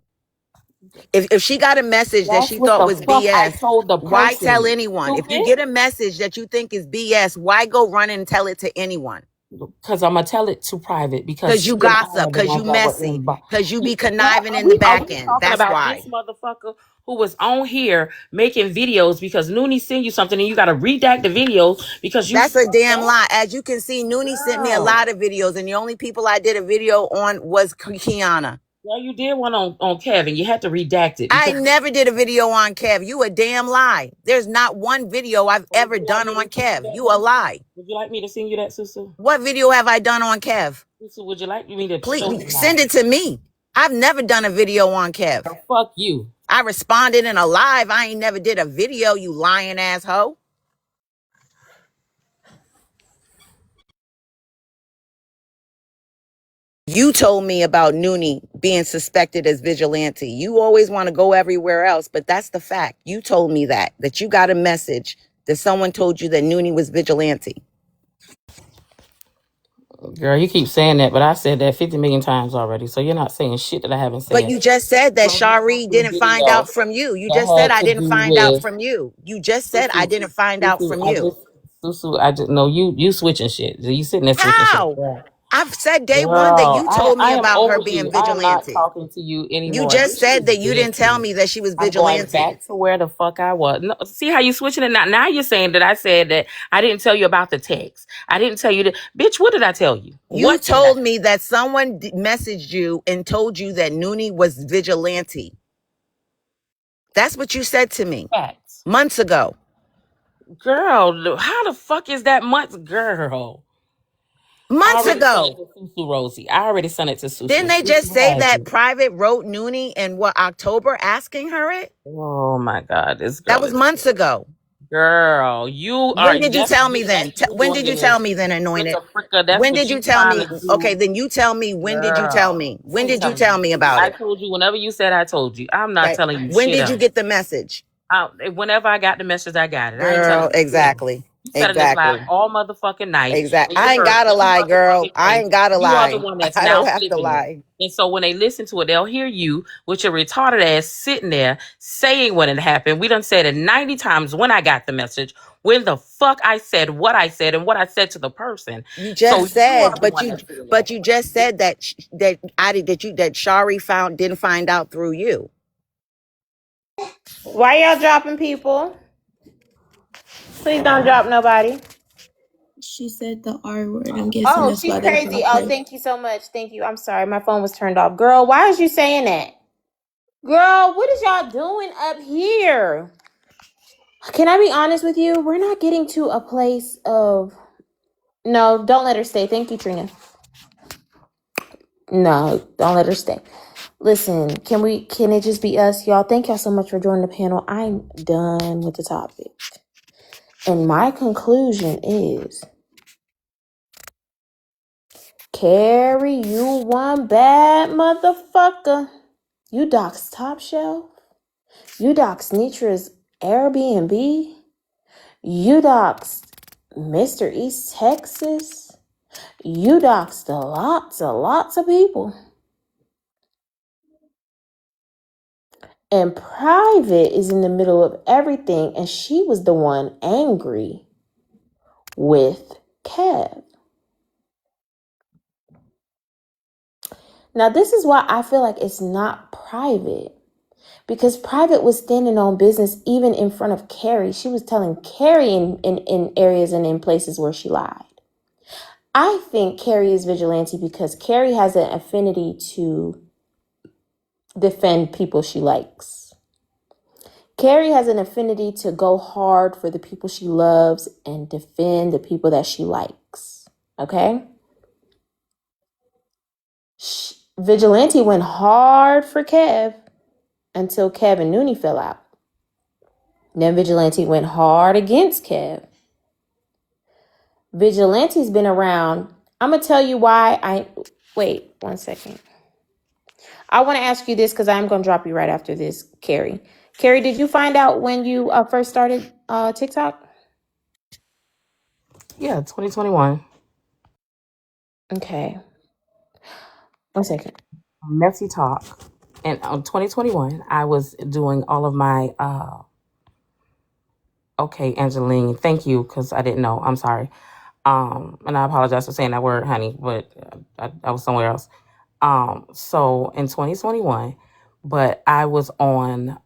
If she got a message that That's she what thought the was fuck I BS, told the why tell person. anyone? If you Stupid. get a message that you think is BS, why go run and tell it to anyone? Because I'm gonna tell it to private because Because she you and I gossip, are the because you ones that were messy, involved. because you be Girl, conniving in the are back we end. talking That's about why. this motherfucker who was on here making videos because Noonie sent you something and you gotta redact the video because you That's a fucked damn up? lie. As you can see, Noonie sent me a Girl. lot of videos, and the only people I did a video on was Kiana. Well, you did one on Kevin. You had to redact it I because never did a video on Kev. You a damn lie. There's not one video I've would ever you like done me to on send you Kev. that, You a Susu? lie. Would you like me to send you that, Susu? What video have I done on Kev? Susu, would you like me to show you Please now? send it to me. I've never done a video on Kev. Girl, fuck you. I responded in a live. I ain't never did a video, you lying asshole. You told me about Noonie being suspected as vigilante. You always want to go everywhere else, but that's the fact. You told me that you got a message that someone told you that Noonie was vigilante. Girl, you keep saying that, but I said that 50 million times already. So you're not saying shit that I haven't But said. you just said that So this Shari fucking didn't find video out from you. You that just said had I to didn't do find out with from you. You just said I Susu. didn't find out Susu, from you. I just no, you switching shit. You sitting there switching shit. How? I've said day one that Girl, you told I me am about her over being you. I am not vigilante. talking to you You anymore. just This shit said is that you dead didn't to tell me. me that she was I'm going vigilante. back to where the fuck I was. No, see how you switching it now? Now you're saying that I said that I didn't tell you about the text. I didn't tell you that. Bitch, what did I tell you? You What did I told tell me that someone messaged you and told you that Noonie was vigilante. That's what you said to me you? Facts. months ago. Girl, how the fuck is that months? Girl. I Months already sent it ago. to Susu Rosie. I already sent it to Didn't Susu. they just Susu say has that it. Private wrote Noonie in what, October, asking her it? Oh my God, this That girl was is months ago. girl. You are When did you that's tell me then? you When doing did you this tell me then, with Anointed? the fricker. That's When what did you you tell trying me? to Okay, do. then you tell me. When did you tell Girl, me? let When me did you tell you. tell me about I it? told you whenever you said I told you. I'm not Okay. telling you When shit did you else. get the message? Whenever I got the message, I got it. I ain't telling Girl, you shit else. exactly. You sat in this live Exactly. all motherfucking night, Exactly. and you I ain't heard gotta every lie, girl. motherfucking I thing. ain't gotta You are the lie. one that's I now don't have to flipping it. lie. And so when they listen to it, they'll hear you with your retarded ass sitting there saying when it happened. We done said it 90 times when I got the message, when the fuck I said what I said and what I said to the person. You So just you are said, the one that's doing that. but you just said that that I did that Shari didn't find out through you. why y'all dropping people? Please don't drop nobody. She said the R word. I'm guessing Oh, that's she's why they crazy. dropped Oh, her. thank you so much. Thank you. I'm sorry. My phone was turned off. Girl, why is you saying that? Girl, what is y'all doing up here? Can I be honest with you? We're not getting to a place of No, don't let her stay. Thank you, Trina. No, don't let her stay. Listen, can it just be us, y'all? Thank y'all so much for joining the panel. I'm done with the topic. And my conclusion is, Carrie, you one bad motherfucker. You doxed Top Shelf. You doxed Nitra's Airbnb. You doxed Mr. East Texas. You doxed lots of people. And Private is in the middle of everything, and she was the one angry with Kev. Now, this is why I feel like it's not Private. Because Private was standing on business even in front of Carrie. She was telling Carrie in areas and in places where she lied. I think Carrie is vigilante because Carrie has an affinity to defend people she likes. Carrie has an affinity to go hard for the people she loves and defend the people that she likes. Okay? Vigilante went hard for Kev until Kev and Noonie fell out. Then Vigilante went hard against Kev. Vigilante's been around. I'm going to tell you why wait 1 second. I want to ask you this because I'm going to drop you right after this, Carrie. Carrie, did you find out when you first started TikTok? Yeah, 2021. Okay. 1 second. Messy Talk. And 2021, I was doing all of my, okay, Angeline, thank you, because I didn't know. I'm sorry. And I apologize for saying that word, honey, but I was somewhere else. So in 2021, but I was on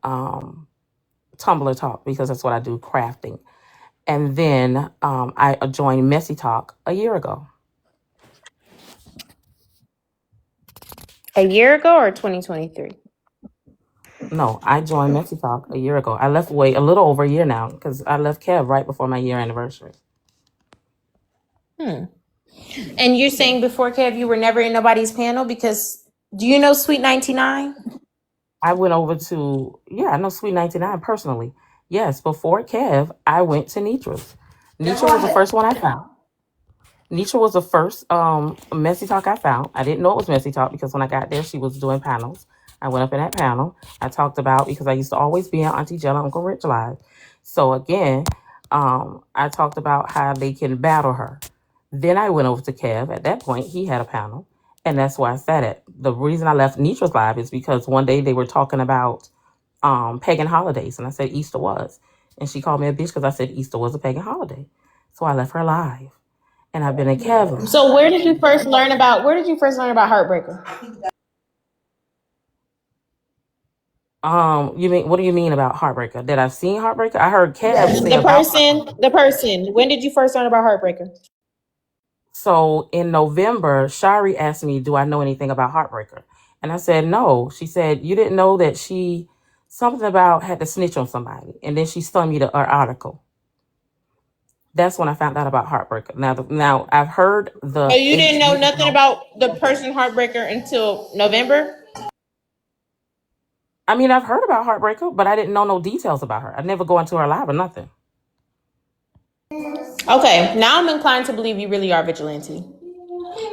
Tumblr Talk because that's what I do, crafting. And then I joined Messy Talk a year ago. A year ago or 2023? No, I joined Messy Talk a year ago. I left a little over a year now because I left Kev right before my year anniversary. And you're saying before Kev, you were never in nobody's panel because do you know Sweet 99? I went over to, I know Sweet 99 personally. Yes, before Kev, I went to Nitra's. Nitra was the first one I found. Nitra was the first Messy Talk I found. I didn't know it was Messy Talk because when I got there, she was doing panels. I went up in that panel. I talked about, because I used to always be on Auntie Jella, Uncle Rich Live. So again, I talked about how they can battle her. Then I went over to Kev. At that point, he had a panel. And that's where I sat at. The reason I left Nitra's Live is because one day they were talking about pagan holidays. And I said Easter was. And she called me a bitch because I said Easter was a pagan holiday. So I left her live. And I've been a Kevin. So where did you first learn about Heartbreaker? You mean, what do you mean about Heartbreaker? That I've seen Heartbreaker? I heard Kev say The person. When did you first learn about Heartbreaker? So in November, Shari asked me, do I know anything about Heartbreaker? And I said, no. She said, you didn't know that she, something about had to snitch on somebody. And then she sent me her article. That's when I found out about Heartbreaker. Now I've heard the. So you didn't know nothing about the person Heartbreaker until November? I mean, I've heard about Heartbreaker, but I didn't know no details about her. I never go into her live or nothing. Okay, now I'm inclined to believe you really are vigilante.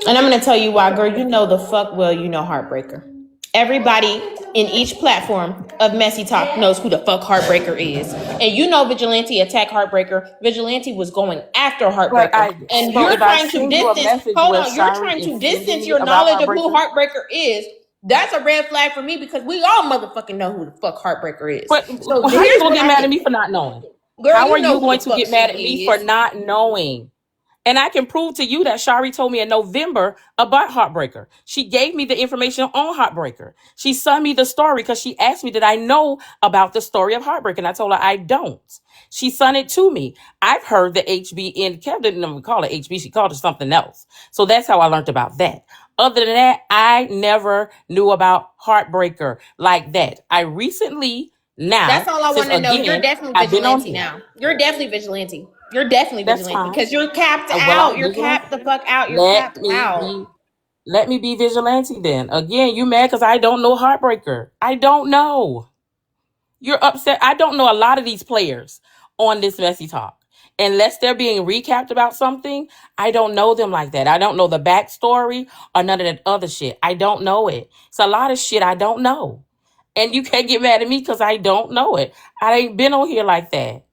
And I'm going to tell you why, girl. You know the fuck well you know Heartbreaker. Everybody in each platform of Messy Talk knows who the fuck Heartbreaker is. And you know Vigilante attacked Heartbreaker. Vigilante was going after Heartbreaker. And so you're trying to distance, you're trying to distance your knowledge of who Heartbreaker is. That's a red flag for me because we all motherfucking know who the fuck Heartbreaker is. But so how are you going to get mad at me for not knowing? Girl, how are you going to get mad at me for not knowing? And I can prove to you that Shari told me in November about Heartbreaker. She gave me the information on Heartbreaker. She sent me the story because she asked me, did I know about the story of Heartbreaker? And I told her I don't. She sent it to me. I've heard the HB, and Kev didn't even call it HB. She called it something else. So that's how I learned about that. Other than that, I never knew about Heartbreaker like that. I recently now. That's all I want to know. You're definitely vigilante now. You're definitely vigilante. You're definitely That's vigilante fine. because you're capped Well, out. I'm You're capped the vigilante. fuck out. You're Let capped me out. be. Let me be vigilante then. Again, you mad because I don't know Heartbreaker. I don't know. You're upset. I don't know a lot of these players on this messy talk. Unless they're being recapped about something, I don't know them like that. I don't know the backstory or none of that other shit. I don't know it. It's a lot of shit I don't know. And you can't get mad at me because I don't know it. I ain't been on here like that.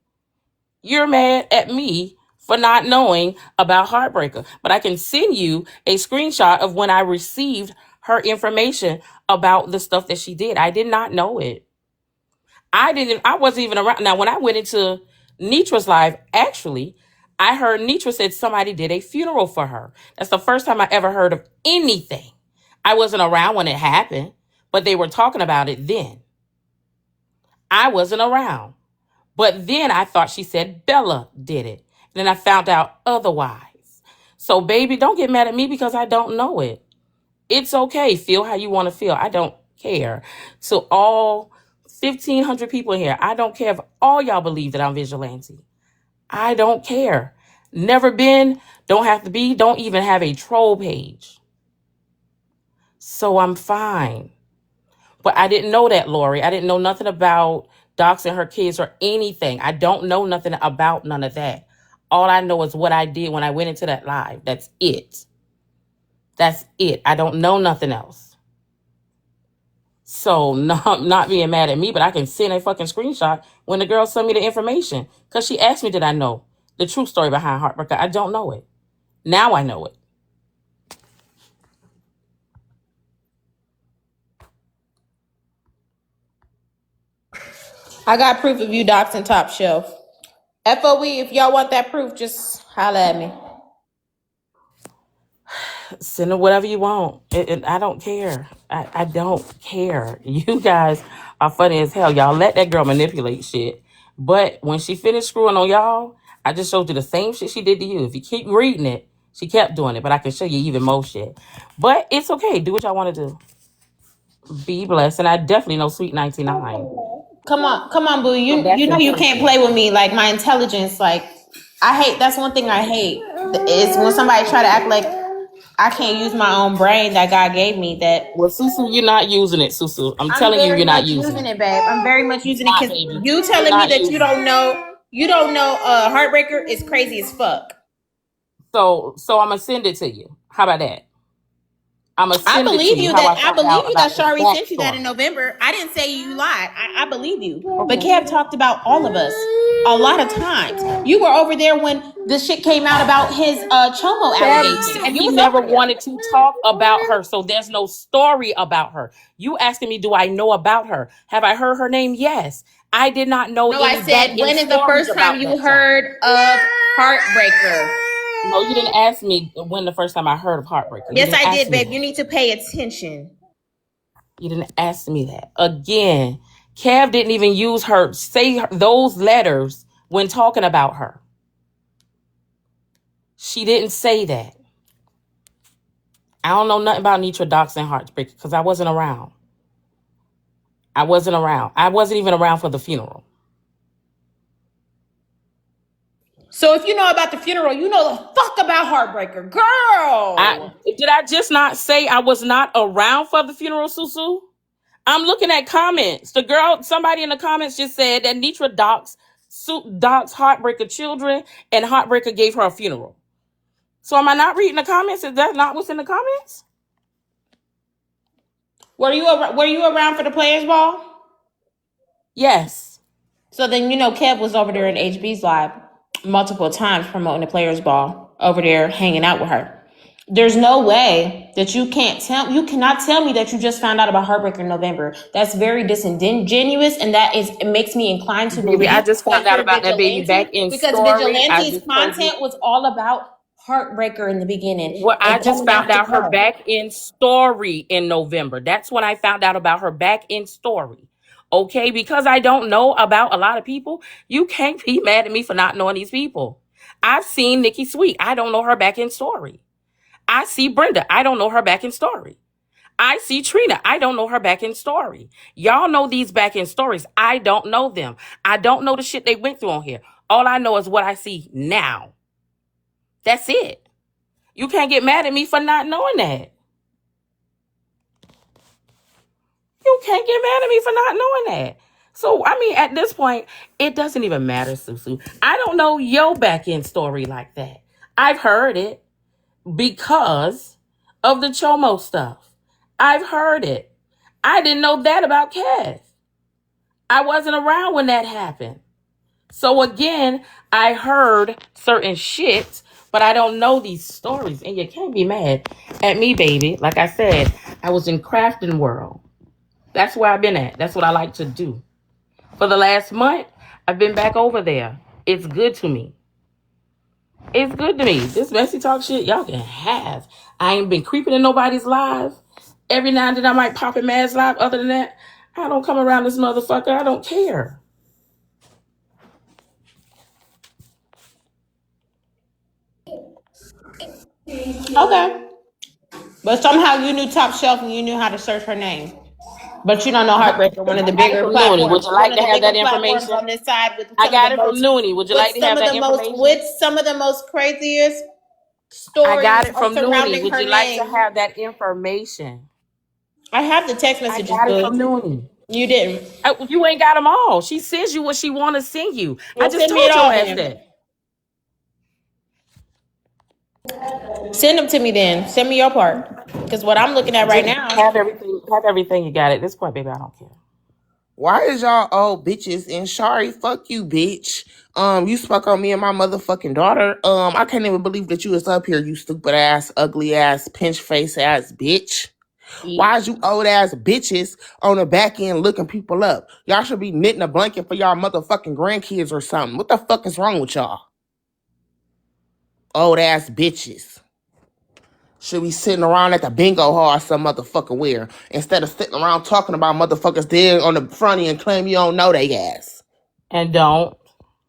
You're mad at me for not knowing about Heartbreaker. But I can send you a screenshot of when I received her information about the stuff that she did. I did not know it. I wasn't even around. Now, when I went into Nitra's live, actually, I heard Nitra said somebody did a funeral for her. That's the first time I ever heard of anything. I wasn't around when it happened, but they were talking about it then. I wasn't around. But then I thought she said Bella did it. And then I found out otherwise. So, baby, don't get mad at me because I don't know it. It's okay. Feel how you want to feel. I don't care. So all 1,500 people here, I don't care if all y'all believe that I'm vigilante. I don't care. Never been, don't have to be, don't even have a troll page. So I'm fine. But I didn't know that, Lori. I didn't know nothing about doxing her kids or anything. I don't know nothing about none of that. All I know is what I did when I went into that live. That's it. That's it. I don't know nothing else. So no, not being mad at me, but I can send a fucking screenshot when the girl sent me the information. Because she asked me, did I know the true story behind Heartbreaker? I don't know it. Now I know it. I got proof of you doxing Top Shelf. FOE, if y'all want that proof, just holla at me. Send her whatever you want. I don't care. I don't care. You guys are funny as hell. Y'all let that girl manipulate shit. But when she finished screwing on y'all, I just showed you the same shit she did to you. If you keep reading it, she kept doing it. But I can show you even more shit. But it's okay. Do what y'all want to do. Be blessed. And I definitely know Sweet 99. Come on, boo. So You that's know you can't important. play with me. Like my intelligence. Like I hate. That's one thing I hate. Is when somebody try to act like I can't use my own brain that God gave me. That Well, Susu, you're not using it, Susu. I'm I'm telling you, very you're not much using using it. it, babe. I'm very much You're using it not, because baby. you You're telling me not that you using it. don't know. You don't know. Heartbreaker is crazy as fuck. So I'm gonna send it to you. How about that? I'm gonna I send it to believe you. you How I that I found believe out you that about the Shari sent you that in backstory. November. I didn't say you lied. I believe you. But Kev talked about all of us a lot of times. You were over there when this shit came out about his Chomo Kev allegations. said You he was never over there. wanted to talk about her, so there's no story about her. You asking me, do I know about her? Have I heard her name? Yes. I did not know No, I any back said, end when is the stories first time about you that child. heard of Heartbreaker? No, you didn't ask me when the first time I heard of Heartbreaker. You Yes, didn't I ask did, me babe. You that. need to pay attention. You didn't ask me that. Again, Kev didn't even use those letters when talking about her. She didn't say that. I don't know nothing about Nitra Dox and Heartbreaker because I wasn't around. I wasn't around. I wasn't even around for the funeral. So if you know about the funeral, you know the fuck about Heartbreaker. Girl! Did I just not say I was not around for the funeral, Susu? I'm looking at comments. Somebody in the comments just said that Nitra Dox Heartbreaker children and Heartbreaker gave her a funeral. So am I not reading the comments? Is that not what's in the comments? Were you around for the Players Ball? Yes. So then you know Kev was over there in HB's live multiple times promoting the Players Ball, over there hanging out with her. There's no way that you cannot tell me that you just found out about Heartbreaker in November. That's very disingenuous, and it makes me inclined to Baby, I believe just found that out you're about that baby back vigilante in because story. I vigilante's just told you. content was all about Heartbreaker in the beginning Well, I and just coming found after out her her. back end story in November. That's when I found out about her back end story. Okay, because I don't know about a lot of people, you can't be mad at me for not knowing these people. I've seen Nikki Sweet. I don't know her back end story. I see Brenda. I don't know her back end story. I see Trina. I don't know her back end story. Y'all know these back end stories. I don't know them. I don't know the shit they went through on here. All I know is what I see now. That's it. You can't get mad at me for not knowing that. You can't get mad at me for not knowing that. So, I mean, at this point, it doesn't even matter, Susu. I don't know your back end story like that. I've heard it because of the Chomo stuff. I've heard it. I didn't know that about Cass. I wasn't around when that happened. So again, I heard certain shit, but I don't know these stories. And you can't be mad at me, baby. Like I said, I was in crafting world. That's where I've been at. That's what I like to do. For the last month, I've been back over there. It's good to me. It's good to me. This messy talk shit, y'all can have. I ain't been creeping in nobody's lives. Every now and then I might pop in Mad's live. Other than that, I don't come around this motherfucker. I don't care. Okay. But somehow you knew Top Shelf and you knew how to search her name. But you don't know Heartbreaker, one of the I got it bigger from Noonie. Would platforms, you one like of to the have that bigger platforms information? on this side with I some of got the it from most, Noonie. Would you like to have that information? with some of the most craziest I got stories it are from Noonie. surrounding Would her you like to name. have that information? I have the text I messages, got it from but Noonie. you didn't. You ain't got them all. She sends you what she want to send you. I Well, just send me it told your all ass then. that. Send them to me then. Send me your part. Because what I'm looking at right Just now, have everything. Have everything you got. At this point, baby, I don't care. Why is y'all old bitches and Shari, fuck you, bitch. You spoke on me and my motherfucking daughter. I can't even believe that you was up here, you stupid ass, ugly ass, pinch face ass bitch. Why is you old ass bitches on the back end looking people up? Y'all should be knitting a blanket for y'all motherfucking grandkids or something. What the fuck is wrong with y'all? Old ass bitches. Should be sitting around at the bingo hall or some motherfucker where instead of sitting around talking about motherfuckers there on the front end and claim you don't know they ass. And don't.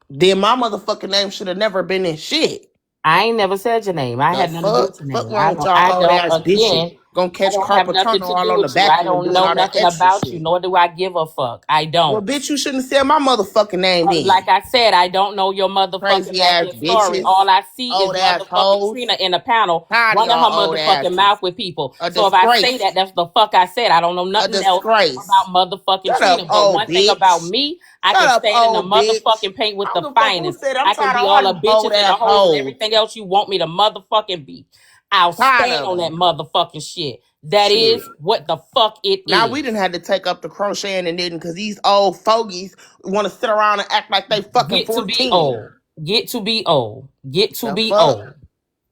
Then my motherfucking name should have never been in shit. I ain't never said your name. I The had nothing to do with fuck? your Fuck name. wrong with y'all I old don't, ass bitches. again, Gonna I catch don't have carpal nothing tunnel to all do on the with you. back I end don't doing know all that nothing extra about you, shit. nor do I give a fuck. I Well, don't. bitch, you shouldn't have said my motherfucking name Like then. I said, I don't know your motherfucking Crazy back ass end story. bitches. All I see is Old ass motherfucking hoes. Trina in a panel Tired of running her y'all old motherfucking asses. mouth with people. A So if I say disgrace. that, that's the fuck I said. I don't know A nothing else about disgrace. motherfucking Shut up, Trina. But old one thing about bitch. me, I Shut can up, stand in the old bitch. motherfucking paint with I don't the give a fuck who finest. said it. I'm I can tired of be all all the you old bitches and the ass hoes and hoes. everything else you want me to motherfucking be. I'll Tired stand of on that them. motherfucking shit. That Shit. is what the fuck it Now we is. didn't have to take up the crocheting and knitting because these old fogies want to sit around and act like they fucking Get to be 14. old. Get to be old. Get to The be fuck? old.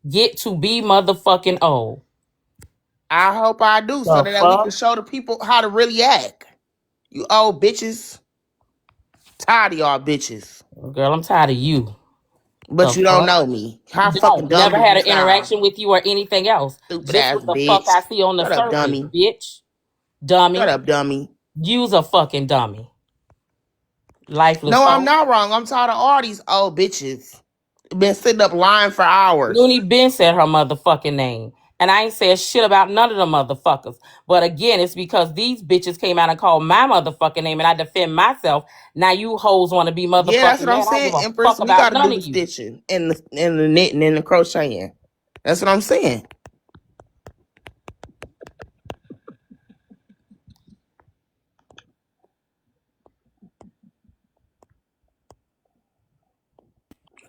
Get to be motherfucking old. I hope I do so The that we can fuck? show the people how to really act. You old bitches. Tired of y'all bitches. Girl, I'm tired of you. The But you don't fuck? know me. How fucking Don't. dumb Never do had you an sound? interaction with you or anything else. Stupid But it's ass what the fuck I bitch. see on the Shut up, surface, dummy. bitch. Shut Dummy. up, dummy. You's a fucking dummy. Lifeless No, I'm hoe. not wrong. I'm tired of all these old bitches. Been sitting up lying for hours. Noonie Ben said her motherfucking name. And I ain't said shit about none of the motherfuckers. But again, it's because these bitches came out and called my motherfucking name and I defend myself. Now you hoes want to be Yeah, that's motherfucking what I'm mad. I don't give saying, a Empress. fuck We about got to none do of the you. stitching and the knitting and the crocheting. That's what I'm saying.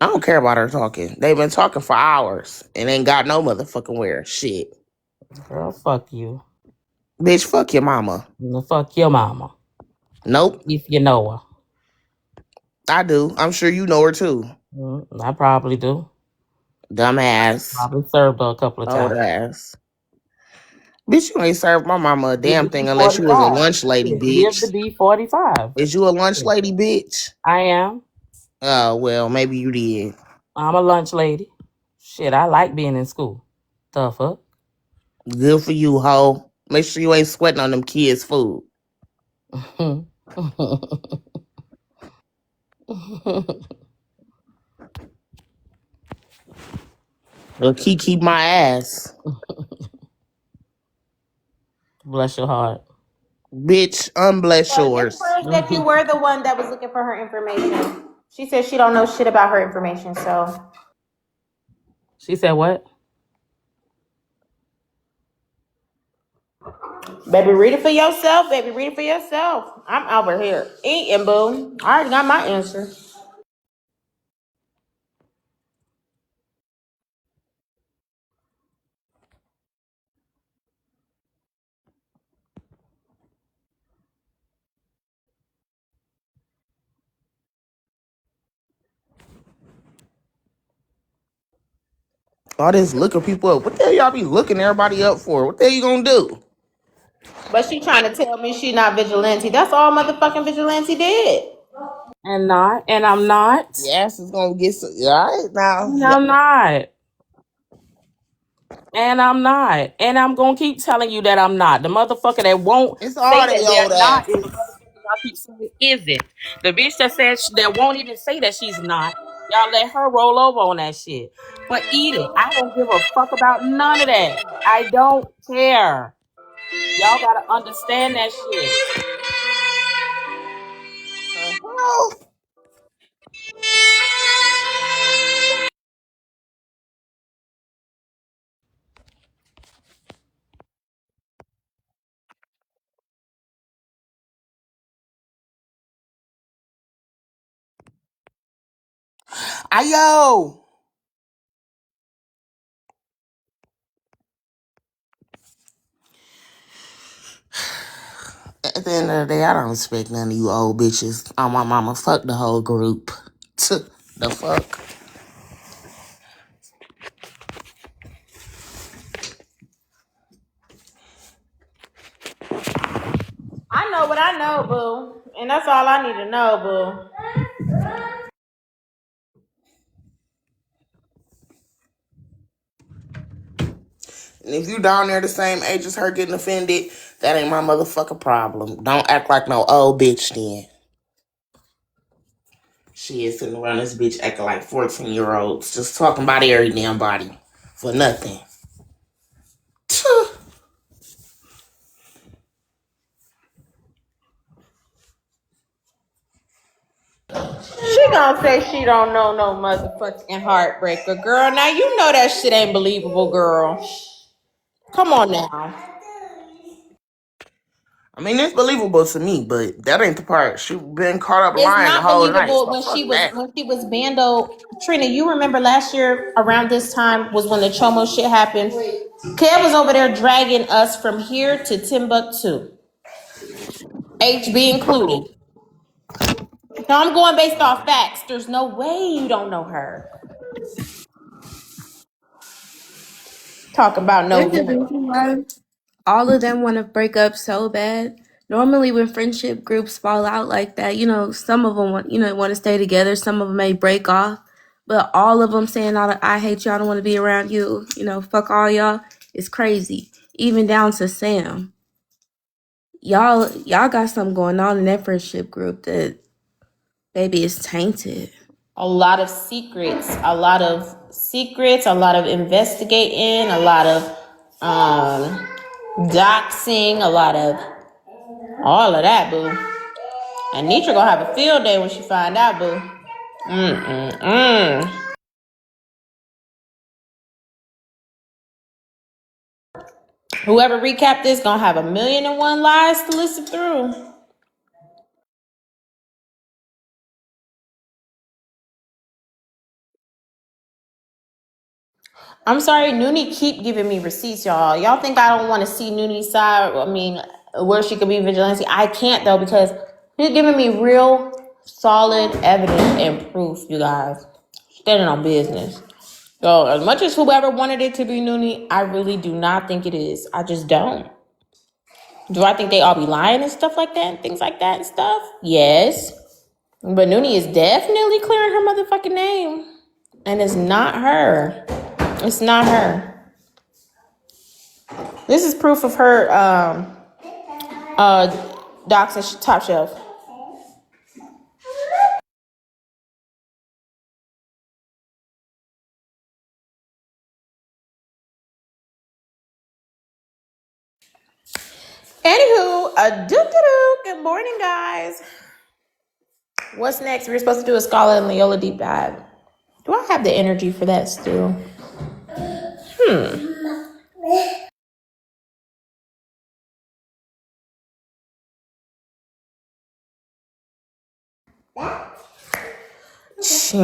I don't care about her talking. They've been talking for hours and ain't got no motherfucking where. Shit. Girl, fuck you. Bitch, fuck your mama. Fuck your mama. Nope, If you know her. I do. I'm sure you know her too. I probably do. Dumbass. Probably served her a couple of Old times. ass. Bitch, you ain't served my mama a Live damn to be thing unless you was a 45. lunch lady, Shit, live to bitch. be 45. Is you a lunch Shit. lady, bitch? I am. Oh, well, maybe you did. I'm a lunch lady. Shit, I like being in school. The fuck? Good for you, hoe. Make sure you ain't sweating on them kids' food. Well, keep my ass. Bless your heart. Bitch, unbless so yours. inference that you were the one that was looking for her information. She said she don't know shit about her information, so She said what? baby, read it for yourself, baby. Read it for yourself. I'm over here eating, boo. I already got my answer. All this looking people up. What the hell y'all be looking everybody up for? What the hell you gonna do? But she trying to tell me she not vigilante. That's all motherfucking vigilante did. And not, and I'm not, Yes, it's gonna get so. All right now. and Yeah. I'm not, and I'm not, and I'm gonna keep telling you that I'm not. The motherfucker that won't It's say all that they old they're not is asses. the motherfucker y'all keep saying isn't. The bitch that says that won't even say that she's not. Y'all let her roll over on that shit. But eat it. I don't give a fuck about none of that. I don't care. Y'all gotta understand that shit. Oh, ayo. At the end of the day, I don't respect none of you old bitches. On my mama, fuck the whole group. The fuck. I know what I know, boo. And that's all I need to know, boo. And if you down there the same age as her getting offended, that ain't my motherfucking problem. Don't act like no old bitch then. She is sitting around this bitch acting like 14-year-olds, just talking about every damn body for nothing. She gonna say she don't know no motherfucking heartbreaker, girl. Now you know that shit ain't believable, girl. Come on now. I mean, it's believable to me, but that ain't the part. She been caught up It's lying the not whole night, believable so when fuck that. she was bando. Trina, you remember last year around this time was when the Chomo shit happened. Kev was over there dragging us from here to Timbuktu, HB included. No, I'm going based off facts. There's no way you don't know her. Talk about no There's a way. reason why all of them want to break up so bad. Normally, when friendship groups fall out like that, some of them want to stay together. Some of them may break off, but all of them saying, "I hate you. I don't want to be around you." Fuck all y'all. It's crazy. Even down to Sam. Y'all got something going on in that friendship group that baby is tainted. A lot of secrets, a lot of investigating, a lot of doxing, a lot of all of that, boo. And Nitra gonna have a field day when she find out, boo. Whoever recapped this gonna have 1,000,001 lies to listen through. I'm sorry, Noonie keep giving me receipts, y'all. Y'all think I don't want to see Noonie's side? I mean, where she could be vigilante. I can't though because he's giving me real solid evidence and proof, you guys. Standing on business. So as much as whoever wanted it to be Noonie, I really do not think it is. I just don't. Do I think they all be lying and stuff like that and things like that and stuff? Yes. But Noonie is definitely clearing her motherfucking name. And it's not her. It's not her. This is proof of her docs and top shelf. Anywho, good morning, guys. What's next? We're supposed to do a Scala and Leola deep dive. Do I have the energy for that still? Chill.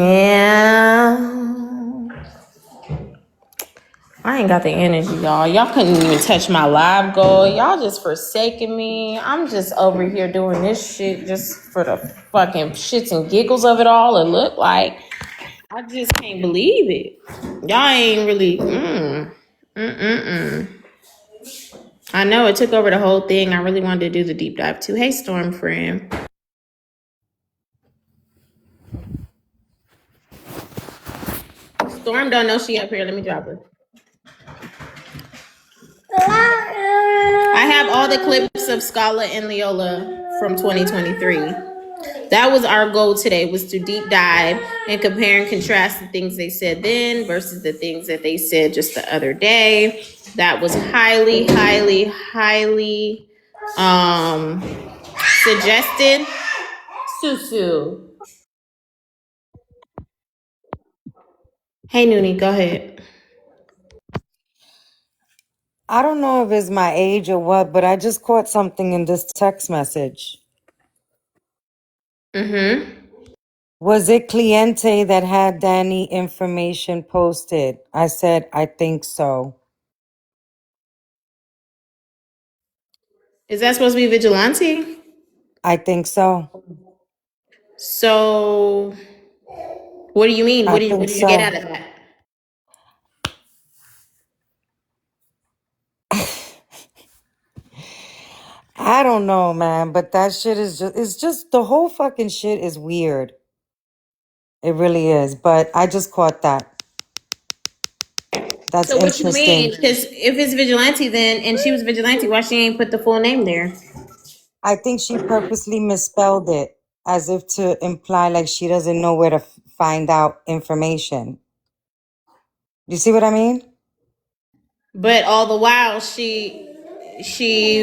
I ain't got the energy, y'all. Y'all couldn't even touch my live goal. Y'all just forsaking me. I'm just over here doing this shit just for the fucking shits and giggles of it all. It look like I just can't believe it. Y'all ain't really. I know it took over the whole thing. I really wanted to do the deep dive too. Hey, Storm friend. Storm don't know she up here. Let me drop her. I have all the clips of Scala and Leola from 2023. That was our goal today, was to deep dive and compare and contrast the things they said then versus the things that they said just the other day. That was highly, highly, highly suggested. Susu. Hey, Noonie, go ahead. I don't know if it's my age or what, but I just caught something in this text message. Was it Cliente that had Danny information posted? I said, I think so. Is that supposed to be Vigilante? I think so. So, what do you mean? I What think did you get so. out of that? I don't know, man, but that shit is just, it's just, the whole fucking shit is weird. It really is, but I just caught that. That's So what you mean? interesting. Because if it's Vigilante, then and she was Vigilante, why she ain't put the full name there? I think she purposely misspelled it as if to imply like she doesn't know where to find out information. You see what I mean? But all the while, she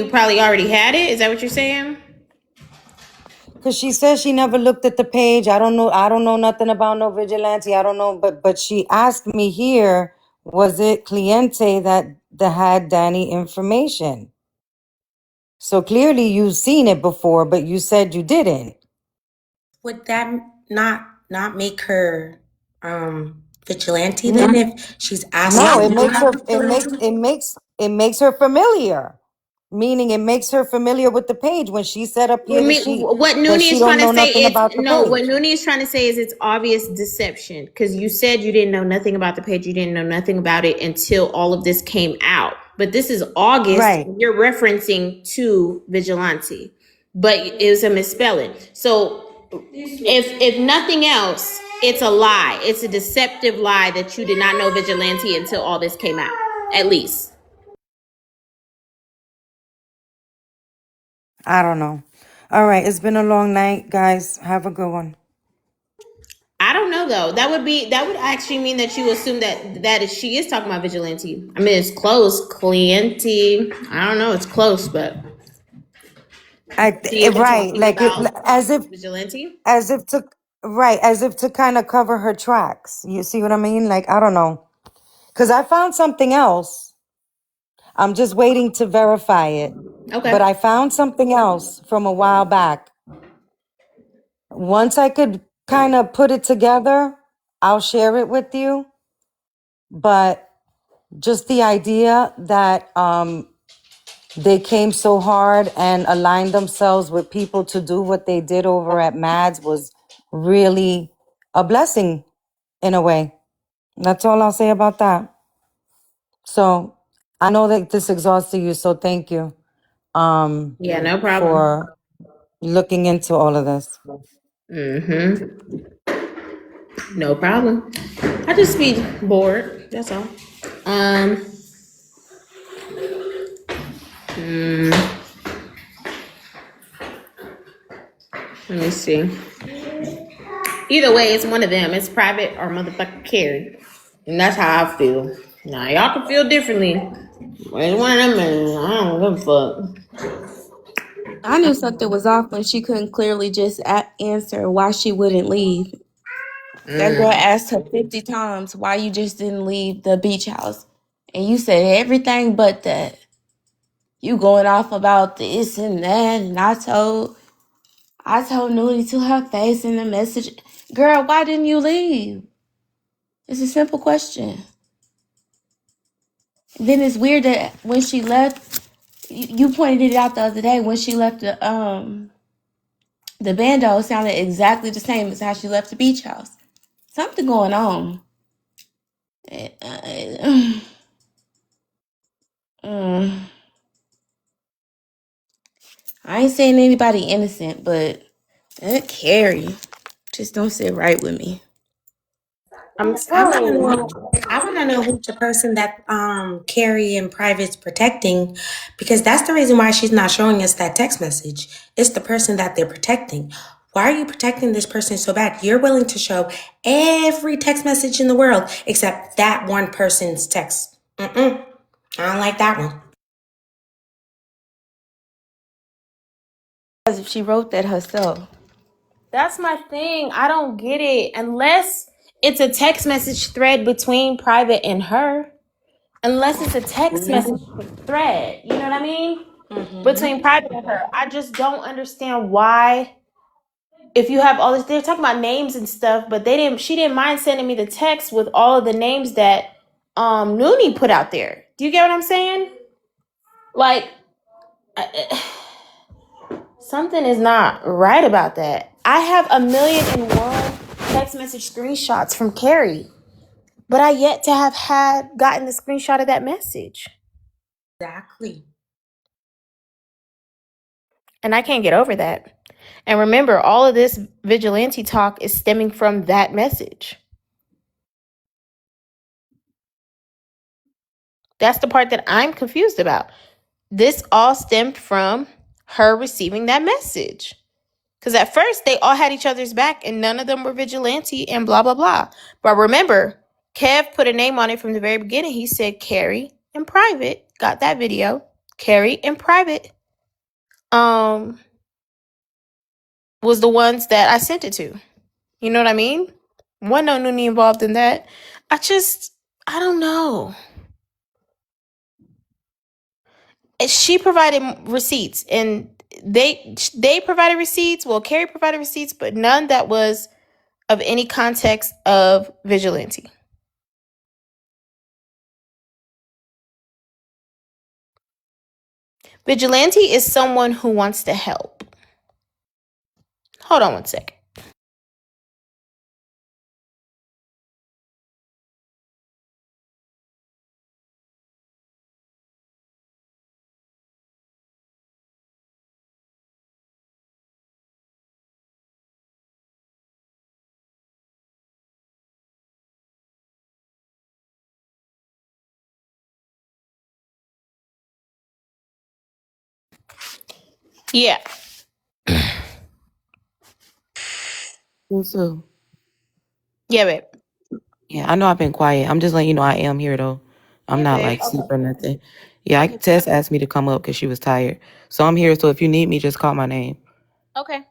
probably already had it. Is that what you're saying? Because she says she never looked at the page. I don't know. I don't know nothing about no vigilante. I don't know. But she asked me here, was it Cliente that had Danny information? So clearly you've seen it before, but you said you didn't. Would that not make her vigilante then if she's asking No, it you makes her about vigilante? it makes her familiar. Meaning it makes her familiar with the page when she said up here What that Noonie she is don't trying to know say nothing is about the no. What page. Noonie is trying to say is it's obvious deception because you said you didn't know nothing about the page. You didn't know nothing about it until all of this came out. But this is August. Right. You're referencing to Vigilante, but it was a misspelling. So if nothing else, it's a lie. It's a deceptive lie that you did not know Vigilante until all this came out. At least. I don't know. All right, it's been a long night, guys. Have a good one. I don't know though. That would actually mean that you assume that she is talking about Vigilante. I mean, it's close, Cliente. I don't know. It's close, but she isn't Right, talking like it, about as if Vigilante. as if to right, as if to kind of cover her tracks. You see what I mean? Like I don't know. Cuz I found something else. I'm just waiting to verify it. But Okay. I found something else from a while back. Once I could kind of put it together, I'll share it with you. But just the idea that they came so hard and aligned themselves with people to do what they did over at Mads was really a blessing in a way. That's all I'll say about that. So I know that this exhausted you, so thank you Yeah, no problem. for looking into all of this. No problem. I just be bored. That's all. Um. Let me see. Either way, it's one of them. It's private or motherfucking Carrie, and that's how I feel. Now y'all can feel differently. But it's one of them, and I don't give a fuck. I knew something was off when she couldn't clearly just answer why she wouldn't leave. That girl asked her 50 times why you just didn't leave the beach house. And you said everything but that. You going off about this and that. And I told Nudie to her face in the message. Girl, why didn't you leave? It's a simple question. Then it's weird that when she left, you pointed it out the other day, when she left the bando sounded exactly the same as how she left the beach house. Something going on. Mm. I ain't saying anybody innocent, but Carrie just don't sit right with me. I want to know. I want to know who's the person that Carrie in private's protecting, because that's the reason why she's not showing us that text message. It's the person that they're protecting. Why are you protecting this person so bad? You're willing to show every text message in the world except that one person's text. I don't like that one. As if she wrote that herself. That's my thing. I don't get it. Unless it's a text message thread between private and her. Unless it's a text message thread. You know what I mean? Between private and her. I just don't understand why, if you have all this, they're talking about names and stuff, but she didn't mind sending me the text with all of the names that Noonie put out there. Do you get what I'm saying? Like, something is not right about that. I have 1,000,001 text message screenshots from Carrie, but I yet to have gotten the screenshot of that message. Exactly. And I can't get over that. And remember, all of this vigilante talk is stemming from that message. That's the part that I'm confused about. This all stemmed from her receiving that message. Because at first, they all had each other's back and none of them were vigilante and blah, blah, blah. But remember, Kev put a name on it from the very beginning. He said Carrie in private. Got that video. Carrie in private was the ones that I sent it to. You know what I mean? Wasn't no Noonie involved in that. I don't know. She provided receipts, and they provided receipts. Well, Carrie provided receipts, but none that was of any context of vigilante. Vigilante is someone who wants to help. Hold on one second. Yeah. Susu. Yeah, babe. Yeah, I know I've been quiet. I'm just letting you know I am here though. I'm Yeah, not babe. like asleep or nothing. Yeah, Okay. Tess asked me to come up because she was tired. So I'm here. So if you need me, just call my name. Okay. All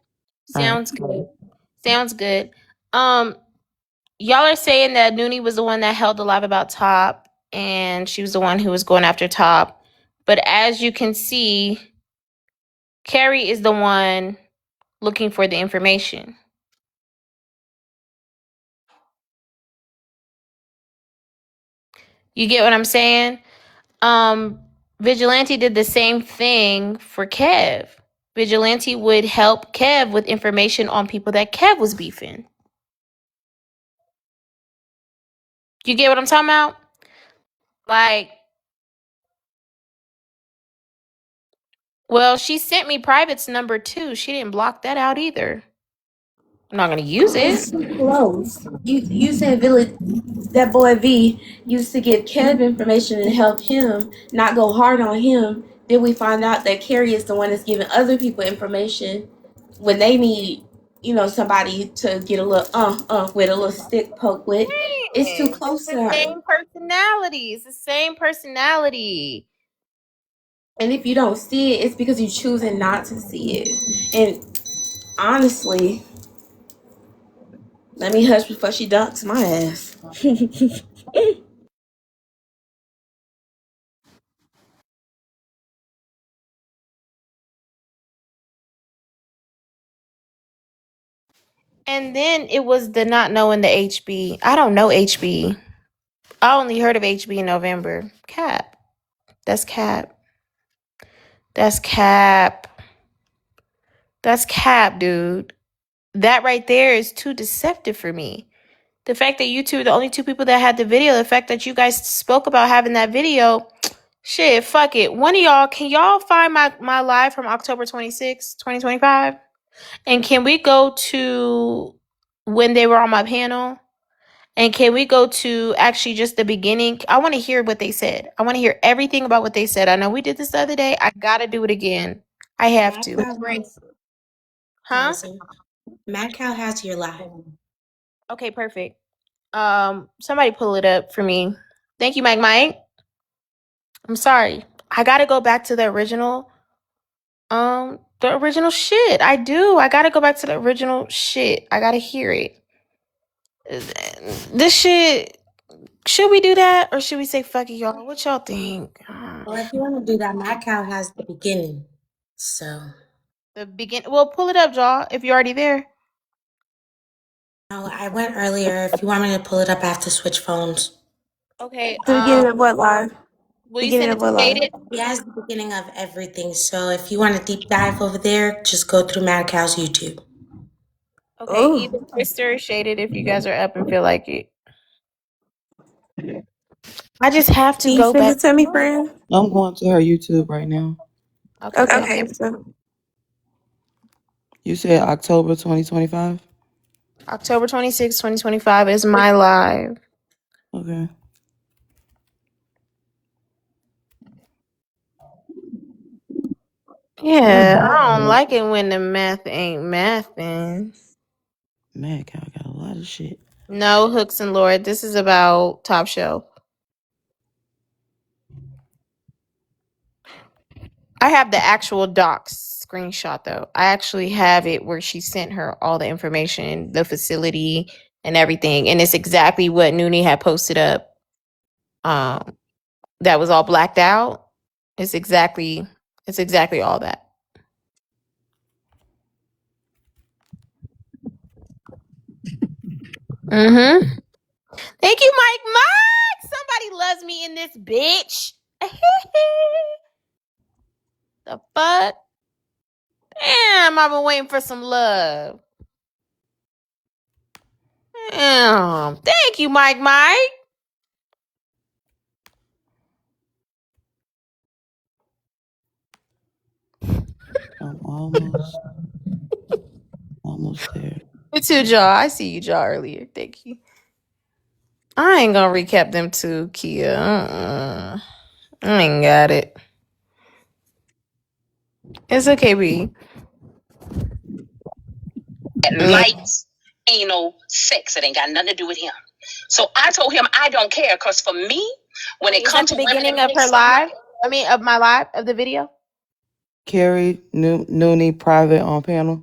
right. Sounds good. Sounds good. Y'all are saying that Noonie was the one that held the live about Top, and she was the one who was going after Top. But as you can see, Carrie is the one looking for the information. You get what I'm saying? Vigilante did the same thing for Kev. Vigilante would help Kev with information on people that Kev was beefing. You get what I'm talking about? Like, well, she sent me Private's number too. She didn't block that out either. I'm not gonna use it. It's too close. You said Village, that boy V used to give Kev information and help him, not go hard on him. Then we find out that Carrie is the one that's giving other people information when they need, somebody to get a little with a little stick poke with. It's too It's close the to her. same personality. It's the same personality. And if you don't see it, it's because you're choosing not to see it. And honestly, let me hush before she dunks my ass. And then it was the not knowing the HB. I don't know HB. I only heard of HB in November. Cap. That's cap. That's cap. That's cap, dude. That right there is too deceptive for me. The fact that you two are the only two people that had the video, the fact that you guys spoke about having that video, shit, fuck it. One of y'all, can y'all find my live from October 26th, 2025? And can we go to when they were on my panel? And can we go to actually just the beginning? I want to hear what they said. I want to hear everything about what they said. I know we did this the other day. I got to do it again. I have to. Huh? Matt Cal has your live. Okay, perfect. Somebody pull it up for me. Thank you, Mike. I'm sorry. I got to go back to the original shit. I do. I got to go back to the original shit. I got to hear it. This shit, should we do that or should we say fuck it, y'all? What y'all think? Well, if you want to do that, Matt Cal has the beginning. So. Well, pull it up, y'all, if you're already there. No, I went earlier. If you want me to pull it up, I have to switch phones. Okay. The beginning of what live? Will you send it to Live? Shaded? He has the beginning of everything. So if you want to deep dive over there, just go through Matt Cal's YouTube. Okay, either Twister or Shaded if you guys are up and feel like it. I just have to Can you go send back. it to me, friend? I'm going to her YouTube right now. Okay. You said October 2025? October 26, 2025 is my live. Okay. Yeah, I don't like it when the math ain't mathing. Man, I got a lot of shit. No, Hooks and Lord, this is about Top Shelf. I have the actual docs screenshot though. I actually have it where she sent her all the information, the facility and everything. And it's exactly what Noonie had posted up. That was all blacked out. It's exactly all that. Mm-hmm. Thank you, Mike. Somebody loves me in this bitch. The fuck? Damn, I've been waiting for some love. Damn. Thank you, Mike. I'm almost there. You too, Jaw. I see you, Jaw, earlier. Thank you. I ain't gonna recap them too, Kia. I ain't got it. It's okay, B. Lights, anal, sex. It ain't got nothing to do with him. So I told him I don't care, because for me, when it Is comes that to the women beginning that of make her something live? like I mean, of my live, of the video? Carrie Noonie private on panel.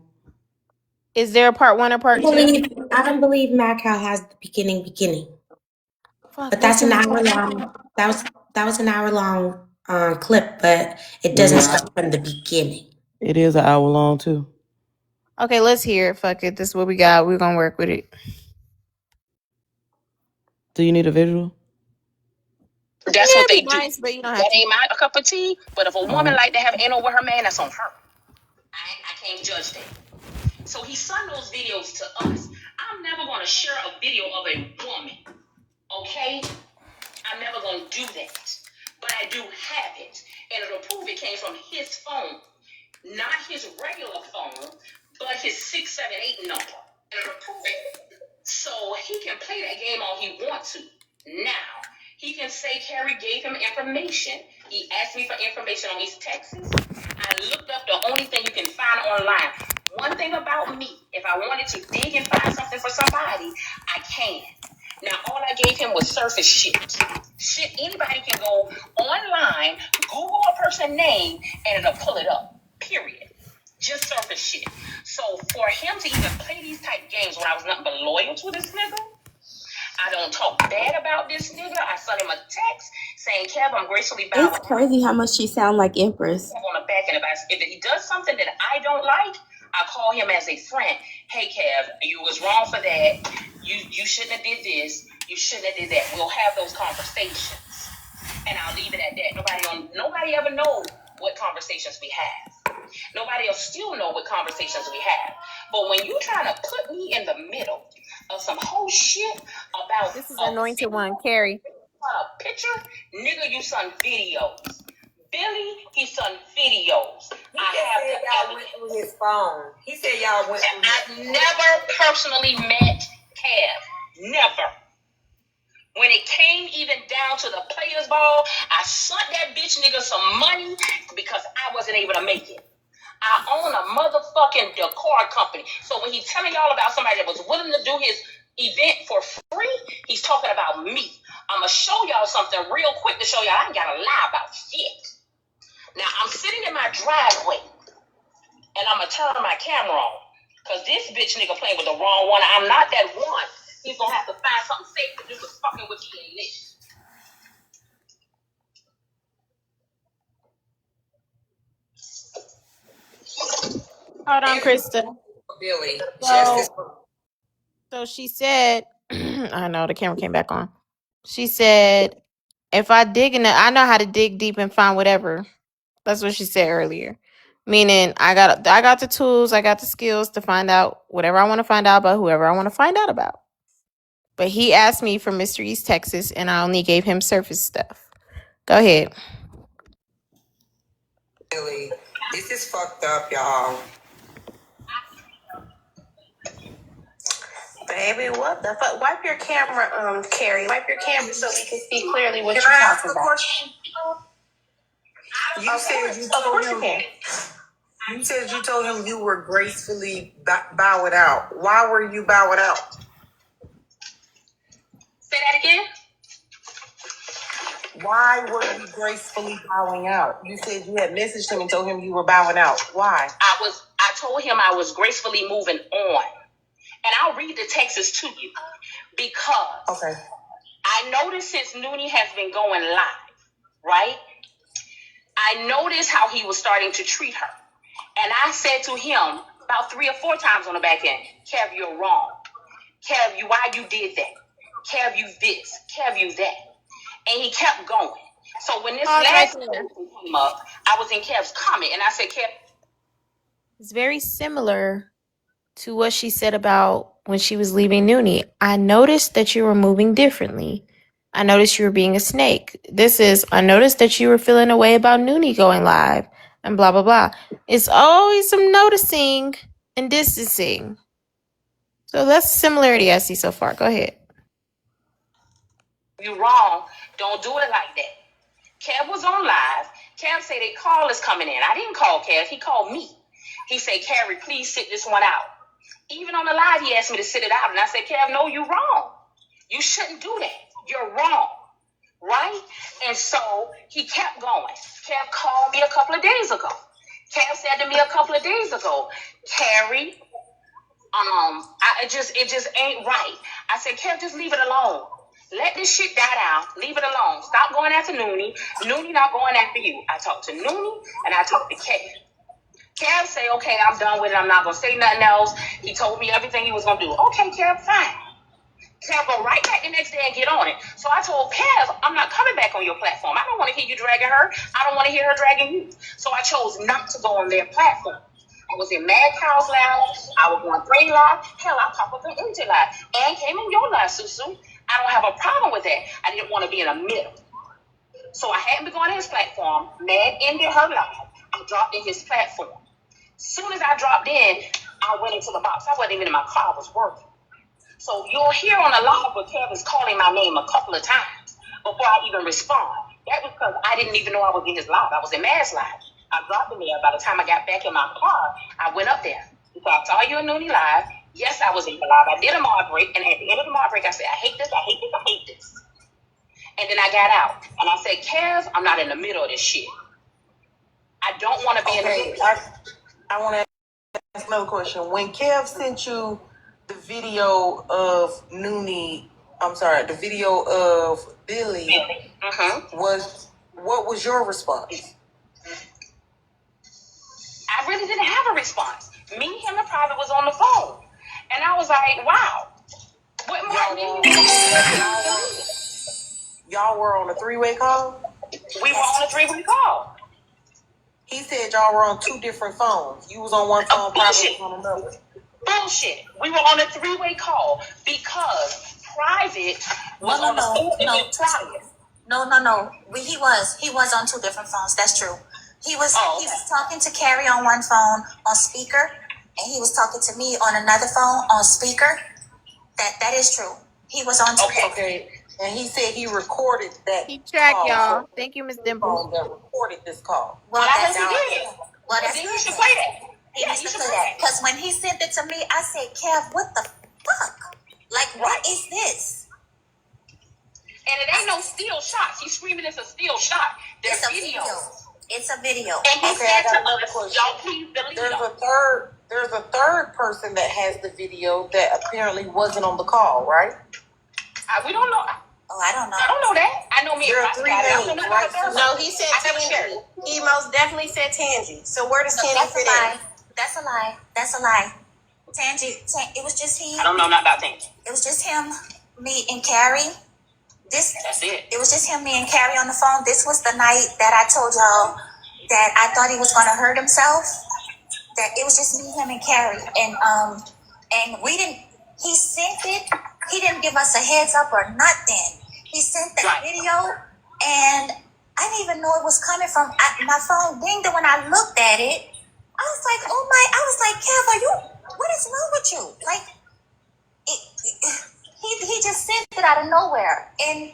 Is there a part 1 or part 2? I don't believe Matt Cal has the beginning. Fuck, But that's an hour long. That was an hour long clip, but it doesn't start from the beginning. It is an hour long too. Okay, let's hear it. Fuck it. This is what we got. We're gonna work with it. Do you need a visual? that's what they That'd be do. nice, but you don't have That to. ain't my cup of tea. But if a woman like to have anal with her man, that's on her. I can't judge that. So he sent those videos to us. I'm never gonna share a video of a woman. Okay? I'm never gonna do that. But I do have it. And it'll prove it came from his phone. Not his regular phone, but his 678 number. And it'll prove it. So he can play that game all he wants to. Now, he can say Carrie gave him information. He asked me for information on his texts. I looked up the only thing you can find online. One thing about me, if I wanted to dig and find something for somebody, I can. Now, all I gave him was surface shit. Shit, anybody can go online, Google a person name and it'll pull it up. Period. Just surface shit. So for him to even play these type games when I was nothing but loyal to this nigga, I don't talk bad about this nigga. I sent him a text saying, Kev, I'm gracefully bowing. It's crazy how much she sound like Empress. On the back end, if he does something that I don't like, I call him as a friend. Hey, Kev, you was wrong for that. You shouldn't have did this. You shouldn't have did that. We'll have those conversations. And I'll leave it at that. Nobody ever knows what conversations we have. Nobody else still know what conversations we have. But when you trying to put me in the middle of some whole shit about This is anointed one, Carrie. A picture, nigga, you son videos. Billy, he son videos. Y'all went through his phone. He said y'all went through I've never personally met Kev. Never. When it came even down to the players ball, I sent that bitch nigga some money because I wasn't able to make it. I own a motherfucking decor company. So when he's telling y'all about somebody that was willing to do his event for free, he's talking about me. I'm going to show y'all something real quick to show y'all I ain't got to lie about shit. Now, I'm sitting in my driveway, and I'm going to turn my camera on, because this bitch nigga playing with the wrong one. I'm not that one. He's going to have to find something safe to do with fucking with me in this. Hold on, Krista. Billy. So she said, I know the camera came back on. She said, if I dig in it, I know how to dig deep and find whatever. That's what she said earlier. Meaning I got the tools, I got the skills to find out whatever I want to find out about whoever I want to find out about. But he asked me for Mr. East Texas, and I only gave him surface stuff. Go ahead. Billy, this is fucked up, y'all. Baby, what the fuck? Wipe your camera, Carrie. Wipe your camera so we can see clearly what you're talking about. Question? You said you told him you were gracefully bowing out. Why were you bowing out? Say that again? Why were you gracefully bowing out? You said you had messaged him and told him you were bowing out. Why? I told him I was gracefully moving on. And I'll read the texts to you. Because I noticed since Noonie has been going live, right? I noticed how he was starting to treat her. And I said to him about 3 or 4 times on the back end, Kev, you're wrong. Kev, why you did that? Kev, you this. Kev, you that. And he kept going. So when this last person came up, I was in Kev's comment and I said, Kev. It's very similar to what she said about when she was leaving Noonie. I noticed that you were moving differently. I noticed you were being a snake. I noticed that you were feeling a way about Noonie going live and blah, blah, blah. It's always some noticing and distancing. So that's the similarity I see so far. Go ahead. You're wrong. Don't do it like that. Kev was on live. Kev said a call is coming in. I didn't call Kev. He called me. He said, Carrie, please sit this one out. Even on the live, he asked me to sit it out. And I said, Kev, no, you're wrong. You shouldn't do that. You're wrong. Right? And so he kept going. Kev called me a couple of days ago. Kev said to me a couple of days ago, Carrie, it just ain't right. I said, Kev, just leave it alone. Let this shit die down. Leave it alone. Stop going after Noonie. Noonie not going after you. I talked to Noonie and I talked to Kev. Kev say, okay, I'm done with it. I'm not going to say nothing else. He told me everything he was going to do. Okay, Kev, fine. Kev go right back the next day and get on it. So I told Kev, I'm not coming back on your platform. I don't want to hear you dragging her. I don't want to hear her dragging you. So I chose not to go on their platform. I was in Mad Cow's Lounge. I was going 3 live. Hell, I pop up in MJ Live. And came in your live, Susu. I don't have a problem with that. I didn't want to be in the middle. So I hadn't been going to his platform. Mad ended her live. I dropped in his platform. Soon as I dropped in, I went into the box. I wasn't even in my car. I was working. So you'll hear on the live where Kev is calling my name a couple of times before I even respond. That was because I didn't even know I was in his live. I was in Mad's live. I dropped in there. By the time I got back in my car, I went up there. So I saw you in Noonie Live. Yes, I was in the live. I did a mod break, and at the end of the mod break, I said, I hate this, I hate this, I hate this. And then I got out. And I said, Kev, I'm not in the middle of this shit. I don't want to be in a movie. I want to ask another question. When Kev sent you the video of the video of Billy, what was your response? I really didn't have a response. Me, him, and Private was on the phone. And I was like, wow. What Y'all were on a three-way call? We were on a three-way call. He said y'all were on two different phones. You was on one phone, Private was on another. Bullshit. We were on a three-way call because Private was on the phone with Private. No. He was on two different phones. That's true. He was talking to Carrie on one phone on speaker, and he was talking to me on another phone on speaker. That is true. He was on two different. Okay. And he said he recorded that. Keep track, call. y'all. Thank you, Miss Dimples. That recorded this call. Well, that's good. Well, that's then good. you should play that. He needs to play that. Because when he sent it to me, I said, Kev, what the fuck? Like, what is this? And it ain't no still shots. He's screaming it's a still shot. There's video. It's a video. And he said to us, y'all please delete it. There's a third person that has the video that apparently wasn't on the call, right? We don't know. Oh, I don't know. I don't know that. I know me and Private got it. I don't know about the third. No, he said Tangy. He most definitely said Tangy. So where does Tangy That's fit a lie. in? That's a lie. Tangy, it was just he. I don't know not about Tangy. It was just him, me, and Carrie. That's it. It was just him, me, and Carrie on the phone. This was the night that I told y'all that I thought he was going to hurt himself. That it was just me, him, and Carrie, and we didn't. He sent it. He didn't give us a heads up or nothing. He sent that video, and I didn't even know it was coming from my phone. Dinged, and when I looked at it, I was like, "Oh my!" I was like, "Kev, what is wrong with you?" Like, he just sent it out of nowhere, and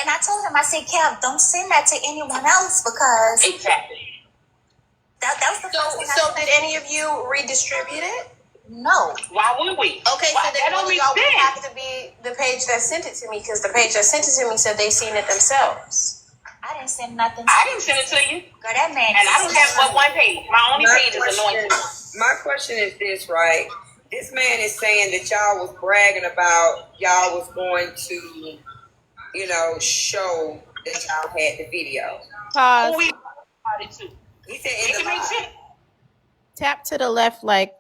I told him, I said, "Kev, don't send that to anyone else because exactly." That was the first thing I So said. did any of you redistribute it? No. Why would we? Okay, so then y'all would have to be the page that sent it to me because the page that sent it to me said they seen it themselves. I didn't send nothing. I didn't send it to you. Girl, that man. And I don't have but one page. My only page is anointed. My question is this, right? This man is saying that y'all was bragging about y'all was going to, show that y'all had the video. Pause. Who we about it to? He said It can make sense. Tap to the left like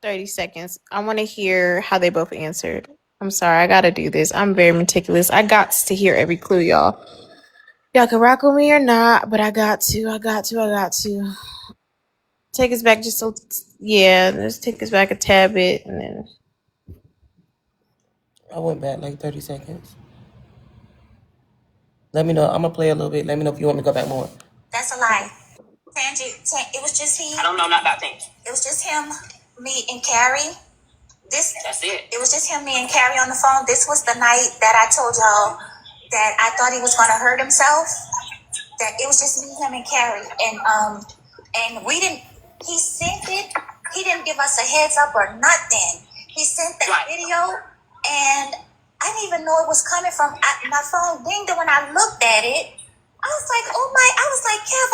30 seconds. I want to hear how they both answered. I'm sorry, I gotta do this. I'm very meticulous. I got to hear every clue, y'all. Y'all can rock with me or not, but I got to. Take us back just so, let's take us back a tad bit and then. I went back like 30 seconds. Let me know. I'm gonna play a little bit. Let me know if you want me to go back more. That's a lie. Tangy, it was just he. I don't know not about Tangy. It was just him, me, and Carrie. That's it. It was just him, me, and Carrie on the phone. This was the night that I told y'all that I thought he was going to hurt himself. That it was just me, him, and Carrie, and we didn't. He sent it. He didn't give us a heads up or nothing. He sent that video, and I didn't even know it was coming from my phone. Dinged, and when I looked at it, I was like, "Oh my!" I was like, "Kev,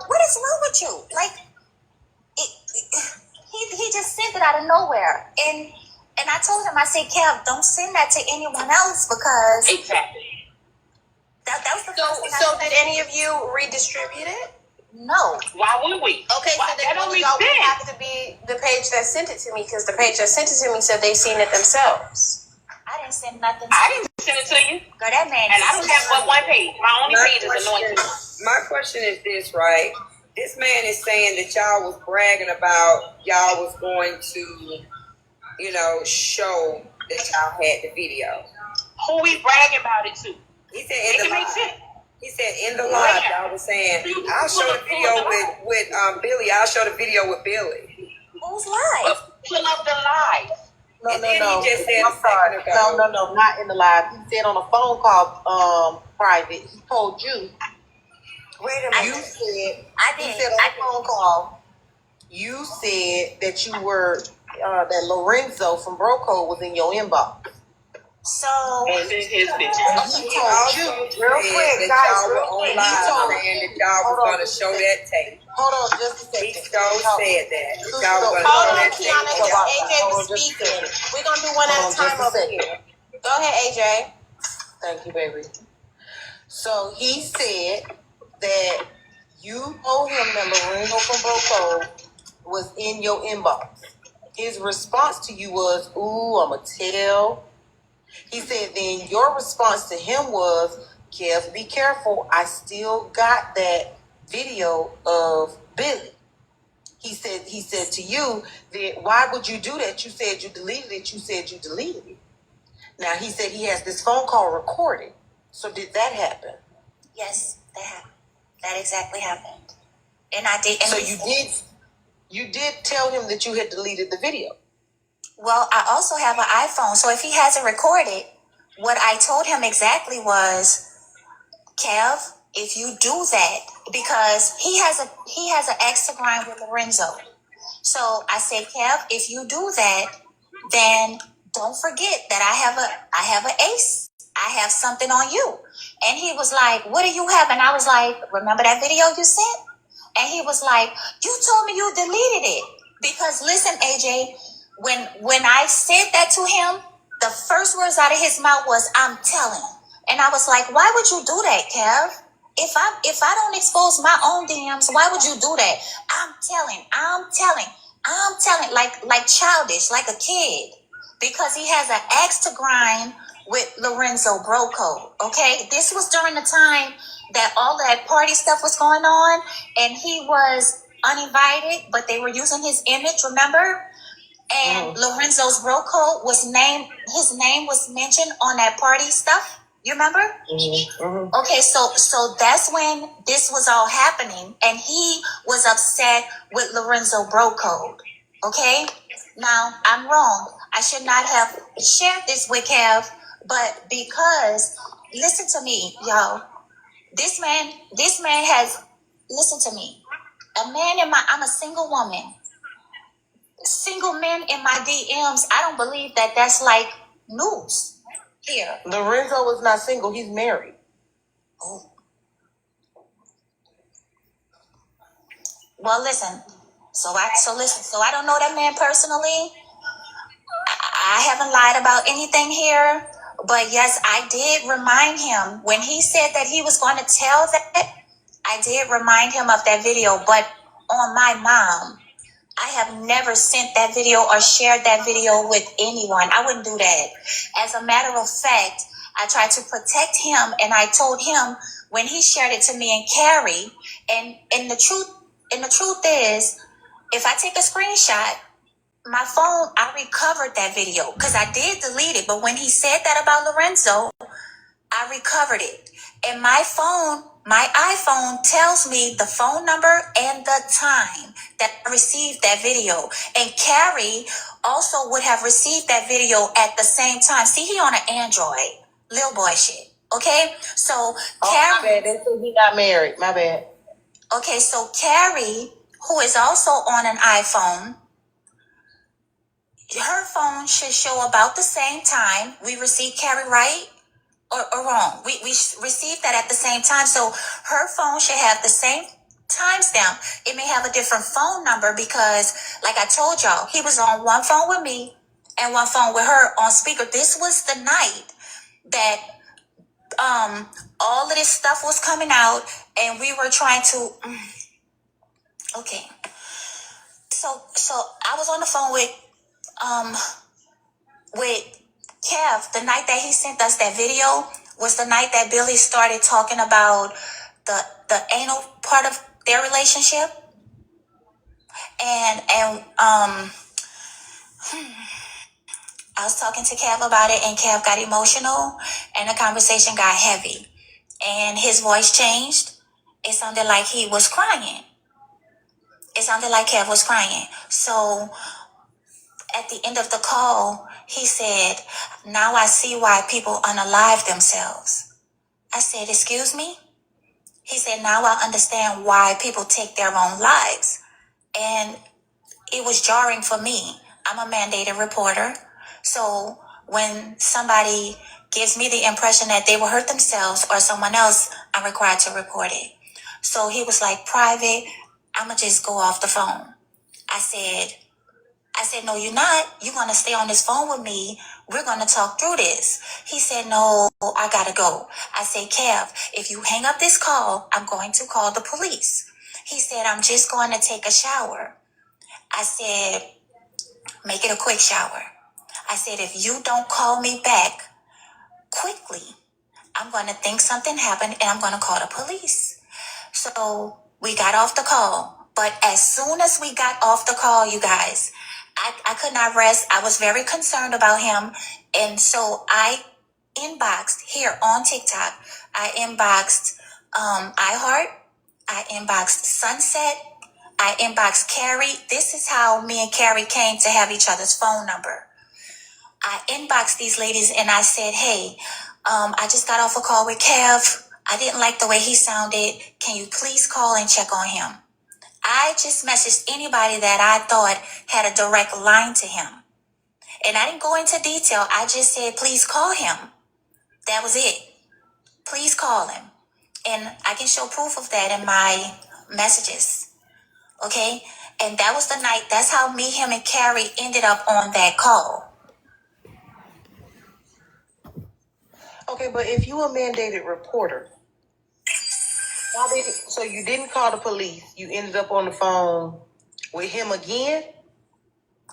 what is wrong with you?" Like, he just sent it out of nowhere, and I told him, I said, "Kev, don't send that to anyone else because exactly." That was the first thing. So did any of you redistribute it? No. Why would we? Okay, so then y'all would have to be the page that sent it to me because the page that sent it to me said they seen it themselves. I didn't send nothing. I didn't send it to you. Girl, that man. And I don't have but one page. My only page is anointed. My question is this, right? This man is saying that y'all was bragging about y'all was going to, show that y'all had the video. Who we bragging about it to? He said in the live. He said in the live, y'all was saying, I'll show the video with Billy. I'll show the video with Billy. Who's live? Pull up the live. No. He just said I'm sorry. No, not in the live. He said on a phone call, private. He told you. Wait a minute. You said. I did. He said on a phone call. You said that you were that Lorenzo from Broco was in your inbox. So And his bitch. He told you real quick, guys. Y'all were on live saying that y'all was gonna show that tape. Hold on, just a second. He said that. Y'all were gonna Hold show on, that tape. Kiana, because AJ was speaking. We're going to do one at a time over here. Go ahead, AJ. Thank you, baby. So he said that you told him that Lorenzo from Broco was in your inbox. His response to you was, "Ooh, I'ma tell." He said then your response to him was, "Kev, be careful. I still got that video of Billy." He said to you that why would you do that? You said you deleted it. You said you deleted it. Now he said he has this phone call recorded. So did that happen? yes, that happened. That exactly happened. And I did. And So you did tell him that you had deleted the video. Well, I also have an iPhone, so if he hasn't recorded, what I told him exactly was, Kev, if you do that, because he has an ex to grind with Lorenzo. So I said, Kev, if you do that, then don't forget that I have an ace. I have something on you. And he was like, what do you have? And I was like, remember that video you sent? And he was like, you told me you deleted it. Because listen, AJ, when I said that to him, the first words out of his mouth was, I'm telling. And I was like, why would you do that, Kev? If I don't expose my own DMs, why would you do that? I'm telling, like childish, like a kid, because he has an axe to grind with Lorenzo Broco. Okay, this was during the time that all that party stuff was going on, and he was uninvited, but they were using his image. Remember? And Lorenzo's Broco was named. His name was mentioned on that party stuff. You remember? Okay, so that's when this was all happening, and he was upset with Lorenzo Broco. Okay, now I'm wrong. I should not have shared this with Kev, but because listen to me, y'all. This man has listen to me. I'm a single woman. Single men in my DMs. I don't believe that that's like news here. Lorenzo is not single, he's married. Oh. Well, listen. So I don't know that man personally. I haven't lied about anything here, but yes, I did remind him when he said that he was going to tell that. I did remind him of that video, but on my mom, I have never sent that video or shared that video with anyone. I wouldn't do that. As a matter of fact, I tried to protect him, and I told him when he shared it to me and Carrie, and the truth is, if I take a screenshot, my phone, I recovered that video because I did delete it. But when he said that about Lorenzo, I recovered it. And my iPhone tells me the phone number and the time that I received that video. And Carrie also would have received that video at the same time. See, he on an Android. Little boy shit. Okay? So Carrie. My bad. They said he got married. My bad. Okay, so Carrie, who is also on an iPhone, her phone should show about the same time. We received Carrie, right? Or wrong. We received that at the same time. So her phone should have the same timestamp. It may have a different phone number because, like I told y'all, he was on one phone with me and one phone with her on speaker. This was the night that all of this stuff was coming out, and we were trying to. Okay. So I was on the phone with Kev. The night that he sent us that video was the night that Billy started talking about the anal part of their relationship, and I was talking to Kev about it, and Kev got emotional, and the conversation got heavy, and his voice changed. It sounded like he was crying. It sounded like Kev was crying. So at the end of the call, he said, now I see why people unalive themselves. I said, excuse me? He said, now I understand why people take their own lives. And it was jarring for me. I'm a mandated reporter. So when somebody gives me the impression that they will hurt themselves or someone else, I'm required to report it. So he was like, private, I'm going to just go off the phone. I said, no, you're not. You're going to stay on this phone with me. We're going to talk through this. He said, no, I got to go. I said, Kev, if you hang up this call, I'm going to call the police. He said, I'm just going to take a shower. I said, make it a quick shower. I said, if you don't call me back quickly, I'm going to think something happened and I'm going to call the police. So we got off the call. But as soon as we got off the call, you guys, I could not rest. I was very concerned about him. And so I inboxed here on TikTok. I inboxed iHeart. I inboxed Sunset. I inboxed Carrie. This is how me and Carrie came to have each other's phone number. I inboxed these ladies and I said, hey, I just got off a call with Kev. I didn't like the way he sounded. Can you please call and check on him? I just messaged anybody that I thought had a direct line to him. And I didn't go into detail. I just said, please call him. That was it. Please call him. And I can show proof of that in my messages. Okay? And that was the night. That's how me, him, and Carrie ended up on that call. Okay, but if you a mandated reporter, so you didn't call the police, you ended up on the phone with him again?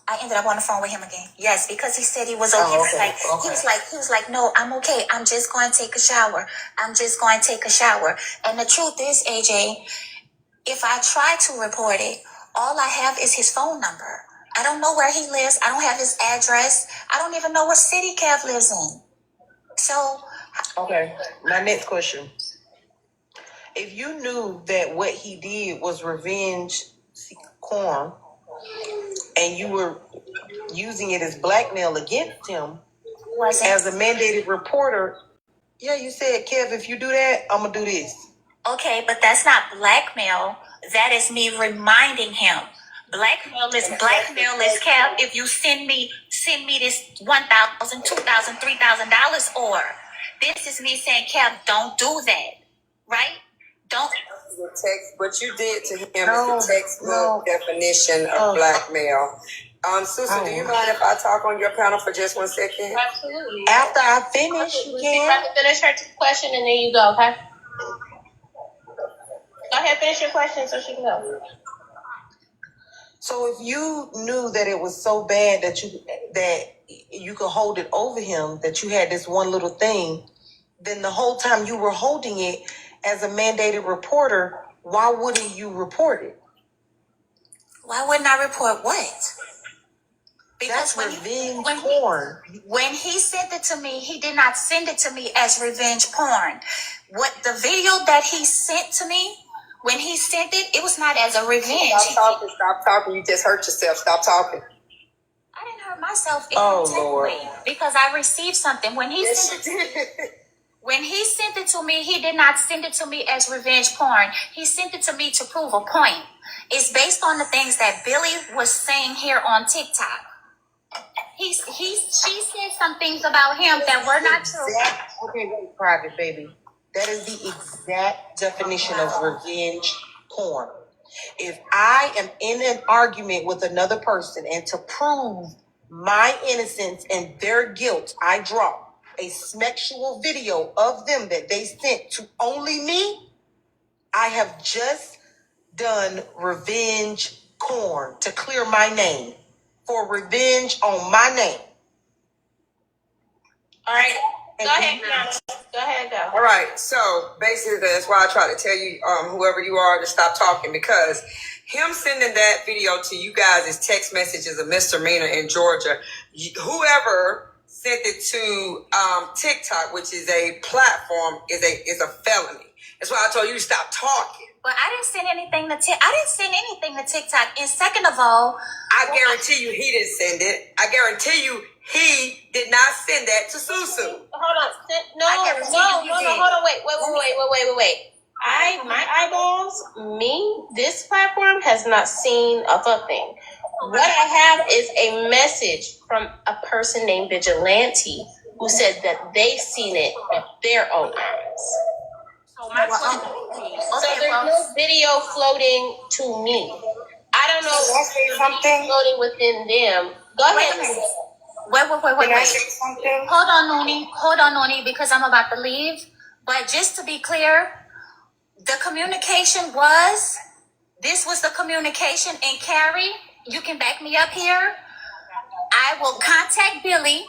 I ended up on the phone with him again. Yes, because he said he was okay. He was like, no, I'm okay. I'm just going to take a shower. I'm just going to take a shower. And the truth is, AJ, if I try to report it, all I have is his phone number. I don't know where he lives. I don't have his address. I don't even know what city Kev lives in. So. Okay, my next question. If you knew that what he did was revenge porn and you were using it as blackmail against him as a mandated reporter, yeah, you said, Kev, if you do that, I'm going to do this. Okay, but that's not blackmail. That is me reminding him. Blackmail is Kev. If you send me this $1,000, $2,000, $3,000, or this is me saying, Kev, don't do that, right? Don't. What you did to him is the textbook definition of blackmail. Susu, do you mind if I talk on your panel for just 1 second? Absolutely. After I finish, you You can. have to finish her question and then you go, okay? Go ahead, finish your question so she can go. So if you knew that it was so bad that you could hold it over him, that you had this one little thing, then the whole time you were holding it as a mandated reporter, why wouldn't you report it? Why wouldn't I report what? Because that's revenge porn. When he sent it to me, he did not send it to me as revenge porn. What the video that he sent to me, when he sent it, it was not as a revenge. Stop talking. You just hurt yourself. Stop talking. I didn't hurt myself intentionally because I received something. When he sent it to me, he did not send it to me as revenge porn. He sent it to me to prove a point. It's based on the things that Billy was saying here on TikTok. She said some things about him that were not true. Okay, wait, private baby. That is the exact definition of revenge porn. If I am in an argument with another person and to prove my innocence and their guilt, I drop a sexual video of them that they sent to only me, I have just done revenge porn to clear my name. For revenge on my name. All right. Go ahead, Kiana. Go ahead, go. All right. So basically, that's why I try to tell you, whoever you are, to stop talking, because him sending that video to you guys is text messages, a misdemeanor in Georgia. Whoever sent it to TikTok, which is a platform, is a felony. That's why I told you to stop talking. But I didn't send anything to TikTok. And second of all, I guarantee you he didn't send it. I guarantee you he did not send that to Susu. Hold on. No. Hold on. Wait. My eyeballs, this platform has not seen a fuck thing. What I have is a message from a person named Vigilante who said that they seen it with their own eyes. So there's no video floating to me. I don't know if there's something floating within them. Go ahead. Wait. Hold on, Noni, because I'm about to leave. But just to be clear, the communication was, this was the communication, and Carrie, you can back me up here. I will contact Billy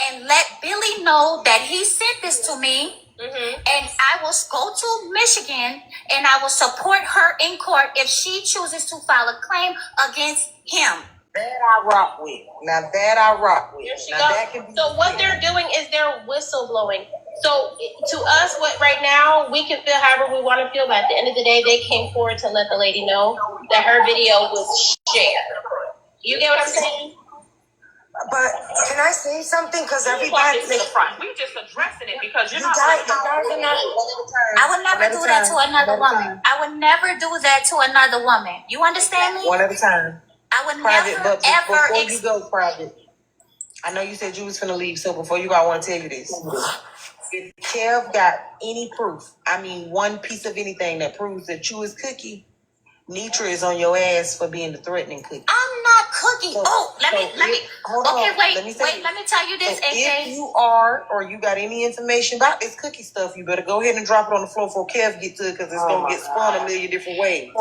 and let Billy know that he sent this to me. And I will go to Michigan and I will support her in court if she chooses to file a claim against him. That I rock with. Now that I rock with. There she Now goes. that can be So what they're doing is they're whistleblowing. So to us, what right now, we can feel however we want to feel, but at the end of the day, they came forward to let the lady know that her video was shared. You get what I'm saying? But can I say something? Because everybody to the front. We just addressing it because you're you guys are not. I would never do that to another woman. I would never do that to another woman. You understand me? One at a time. I would Private, never, but ever. before you go private, I know you said you was finna leave, so before you go, I want to tell you this. If Kev got any proof, I mean one piece of anything that proves that you is Cookie, Nitra is on your ass for being the threatening Cookie. I'm not Cookie. So- let me. hold Okay, on. wait. Let me say Let me tell you this, So AK. if you are, or you got any information about this Cookie stuff, you better go ahead and drop it on the floor before Kev get to it, because it's gonna get spun a million different ways.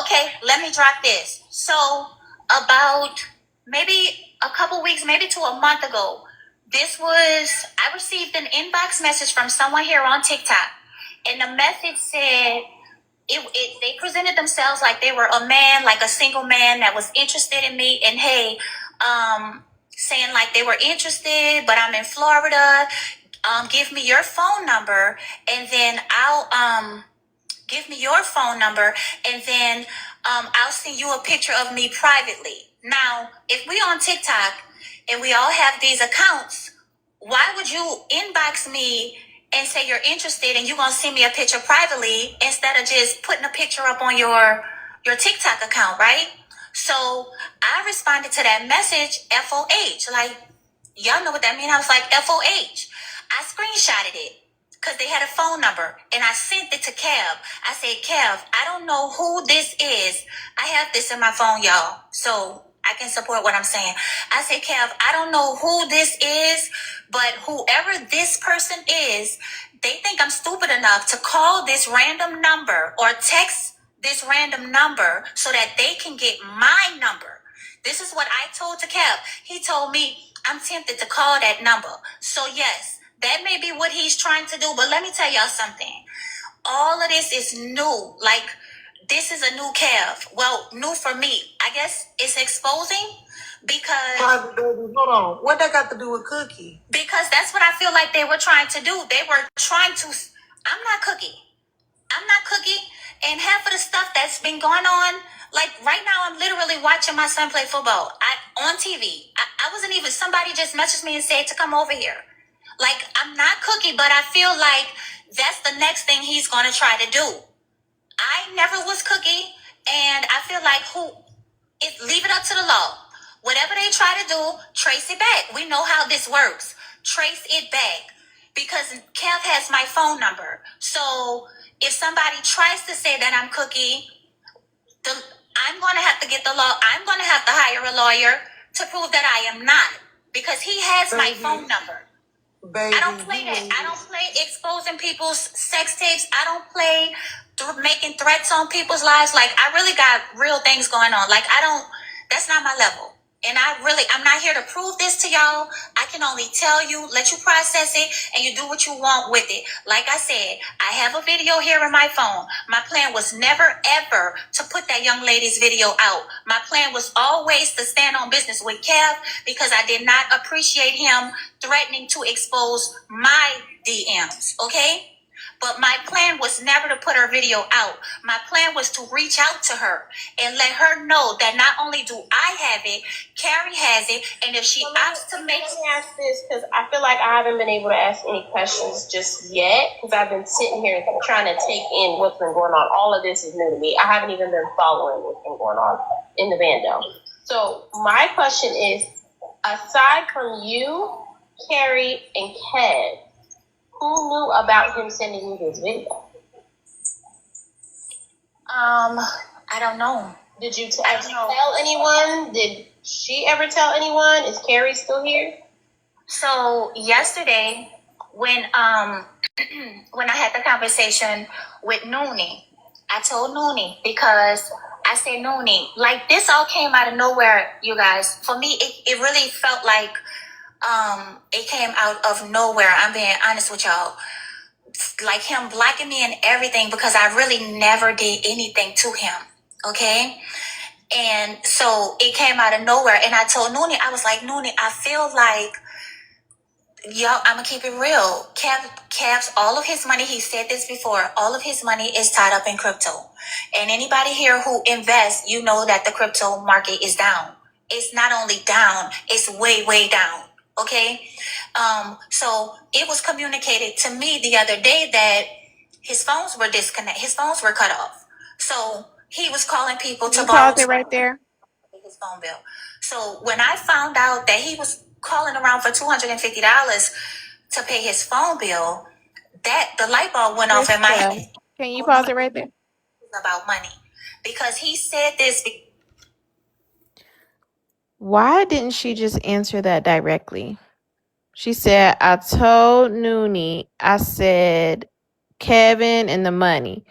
Okay, let me drop this. So about maybe a couple weeks, maybe to a month ago, I received an inbox message from someone here on TikTok, and the message said they presented themselves like they were a man, like a single man that was interested in me, and hey, saying like they were interested, but I'm in Florida. Give me your phone number, and then I'll give me your phone number, and then I'll send you a picture of me privately. Now, if we on TikTok and we all have these accounts, why would you inbox me and say you're interested and you're gonna send me a picture privately instead of just putting a picture up on your TikTok account, right? So I responded to that message FOH, like, y'all know what that means. I was like, FOH. I screenshotted it because they had a phone number, and I sent it to Kev. I said, Kev, I don't know who this is. I have this in my phone, y'all, so I can support what I'm saying. I said, Kev, I don't know who this is, but whoever this person is, they think I'm stupid enough to call this random number or text this random number so that they can get my number. This is what I told to Kev. He told me I'm tempted to call that number. So yes, that may be what he's trying to do. But let me tell y'all something. All of this is new. Like, this is a new Kev. Well, new for me. I guess it's exposing because Hold on. What that got to do with Cookie? because that's what I feel like they were trying to do. They were trying to. I'm not Cookie. I'm not Cookie. And half of the stuff that's been going on, like right now, I'm literally watching my son play football on TV. I wasn't even, somebody just messaged me and said to come over here. Like, I'm not Cookie, but I feel like that's the next thing he's going to try to do. I never was Cookie, and I feel like leave it up to the law. Whatever they try to do, trace it back. We know how this works. Trace it back. Because Kev has my phone number. So if somebody tries to say that I'm Cookie, I'm going to have to get the law. I'm going to have to hire a lawyer to prove that I am not. Because he has my phone number. Baby, I don't play that. I don't play exposing people's sex tapes. I don't play making threats on people's lives. Like, I really got real things going on. Like, that's not my level. And I'm not here to prove this to y'all. I can only tell you, let you process it, and you do what you want with it. Like I said, I have a video here in my phone. My plan was never, ever to put that young lady's video out. My plan was always to stand on business with Kev because I did not appreciate him threatening to expose my DMs, okay? But my plan was never to put her video out. My plan was to reach out to her and let her know that not only do I have it, Carrie has it, and if she opts to make... Let me ask this, because I feel like I haven't been able to ask any questions just yet, because I've been sitting here trying to take in what's been going on. All of this is new to me. I haven't even been following what's been going on in the bando. So my question is, aside from you, Carrie, and Kev, who knew about him sending you this video? I don't know. Did you ever tell anyone? Did she ever tell anyone? Is Carrie still here? So yesterday, when when I had the conversation with Noonie, I told Noonie because I said, Noonie, like this all came out of nowhere, you guys. For me, it really felt like it came out of nowhere. I'm being honest with y'all. Like him blocking me and everything because I really never did anything to him. Okay? And so it came out of nowhere. And I told Noonie, I was like, Noonie, I feel like, yo, I'm gonna keep it real. Cap's all of his money, he said this before, all of his money is tied up in crypto. And anybody here who invests, you know that the crypto market is down. It's not only down, it's way, way down. Okay? So it was communicated to me the other day that his phones were disconnected, his phones were cut off. So he was calling people to borrow Right there. his phone bill. So when I found out that he was calling around for $250 to pay his phone bill, that the light bulb went off in my head. Can you pause it right there? About money, because he said this. Why didn't she just answer that directly? She said, I told Noonie, I said, Kevin and the money.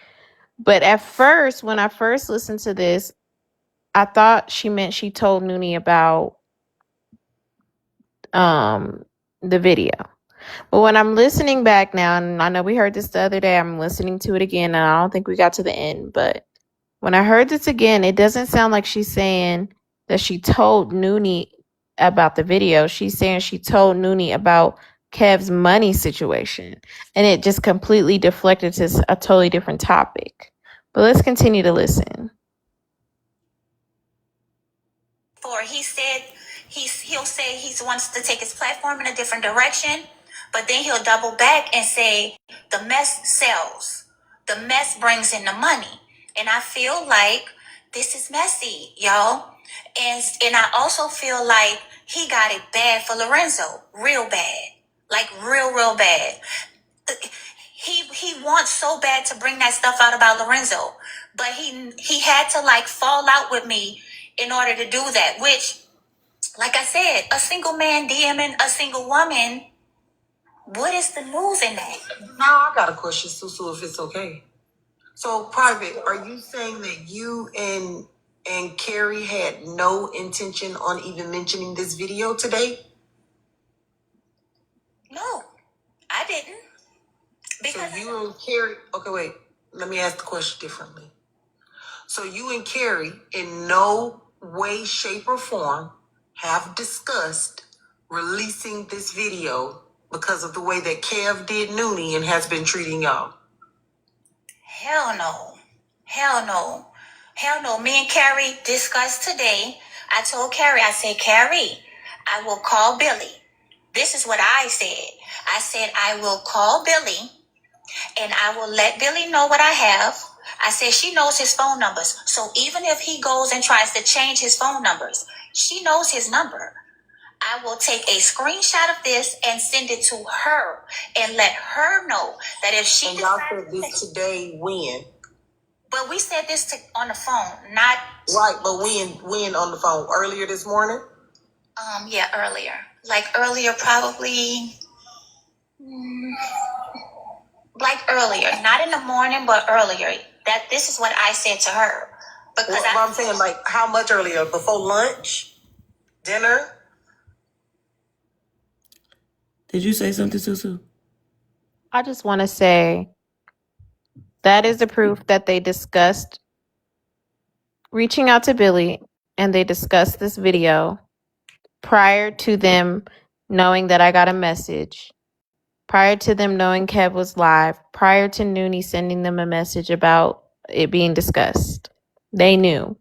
But at first, when I first listened to this, I thought she meant she told Noonie about the video. But when I'm listening back now, and I know we heard this the other day, I'm listening to it again, and I don't think we got to the end, but when I heard this again, it doesn't sound like she's saying that she told Noonie about the video. She's saying she told Noonie about Kev's money situation, and it just completely deflected to a totally different topic. But let's continue to listen. For he said he'll say he wants to take his platform in a different direction, but then he'll double back and say the mess sells. The mess brings in the money. And I feel like this is messy, y'all. And I also feel like he got it bad for Lorenzo. Real bad. Like real bad. He wants so bad to bring that stuff out about Lorenzo. But he had to like fall out with me in order to do that, which, like I said, a single man DMing a single woman, what is the news in that? Now I got a question, Susu, if it's okay. So, Private, are you saying that you and Carrie had no intention on even mentioning this video today? No, I didn't. Because So you and Carrie, okay, wait, let me ask the question differently. So you and Carrie, in no way, shape, or form, have discussed releasing this video because of the way that Kev did Noonie and has been treating y'all. hell no. Hell no. Hell no. Me and Carrie discussed today. I told Carrie, I said, Carrie, I will call Billy. This is what I said. I said, I will call Billy and I will let Billy know what I have. I said, she knows his phone numbers. So even if he goes and tries to change his phone numbers, she knows his number. I will take a screenshot of this and send it to her and let her know that if she And y'all decides said this today when? but we said this on the phone, not Right, but when on the phone? Earlier this morning? yeah, earlier. Like earlier, probably like earlier. Not in the morning, but earlier. That this is what I said to her. Because Well, I'm saying, like, how much earlier? Before lunch? Dinner? Did you say something, Susu? I just want to say that is the proof that they discussed reaching out to Billy and they discussed this video prior to them knowing that I got a message, prior to them knowing Kev was live, prior to Noonie sending them a message about it being discussed. They knew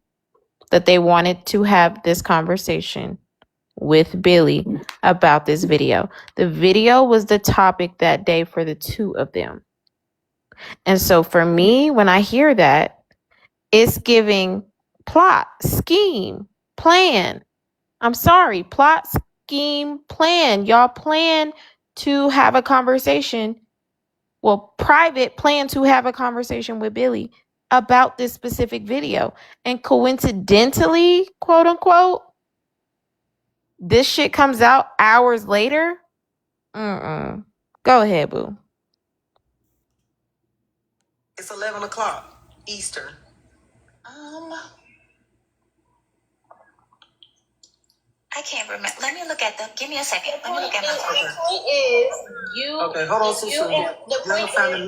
that they wanted to have this conversation with Billy about this video. The video was the topic that day for the two of them. And so for me, when I hear that, it's giving plot, scheme, plan. I'm sorry, plot, scheme, plan. Y'all plan to have a conversation. Well, private plan to have a conversation with Billy about this specific video. And coincidentally, quote unquote, this shit comes out hours later. Go ahead, boo. It's 11 o'clock Eastern. I can't remember. Let me look at them. Give me a second. Let me look at my phone. The point is, okay, hold on, Susu.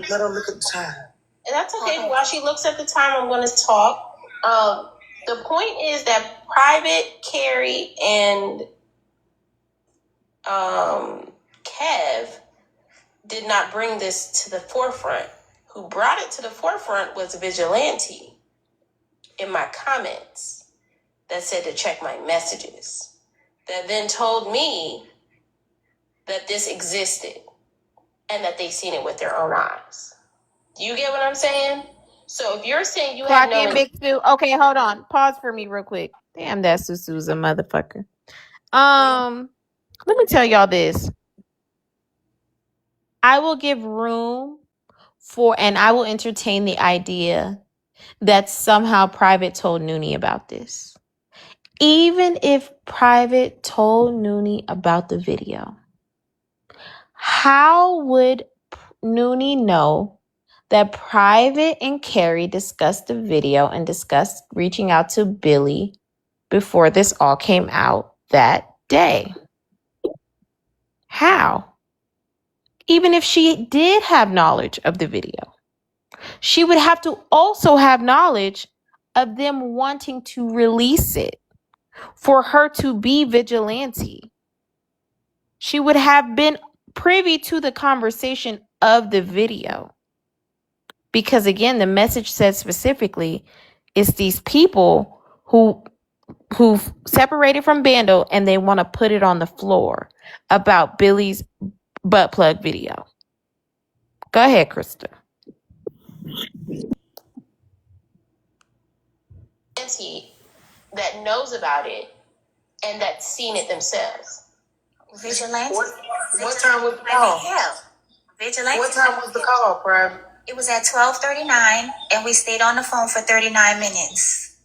Let her look at the time. And that's okay. While she looks at the time, I'm going to talk. The point is that Private, Carrie, and Kev did not bring this to the forefront. Who brought it to the forefront was Vigilante in my comments that said to check my messages. That then told me that this existed and that they seen it with their own eyes. Do you get what I'm saying? So if you're saying you have no... Big Sue. Okay, hold on. Pause for me real quick. Damn, that Susu's a motherfucker. Let me tell y'all this. I will give room for, and I will entertain the idea that somehow Private told Noonie about this. Even if Private told Noonie about the video, how would Noonie know that Private and Carrie discussed the video and discussed reaching out to Billy before this all came out that day? How? Even if she did have knowledge of the video, she would have to also have knowledge of them wanting to release it for her to be Vigilante. She would have been privy to the conversation of the video. Because again, the message said specifically, it's these people who've separated from Bando and they want to put it on the floor about Billy's butt plug video. Go ahead, Krista. That knows about it and that's seen it themselves. Vigilante. What time was the call? Vigilante. What time was the call, Private? It was at 12:39, and we stayed on the phone for 39 minutes.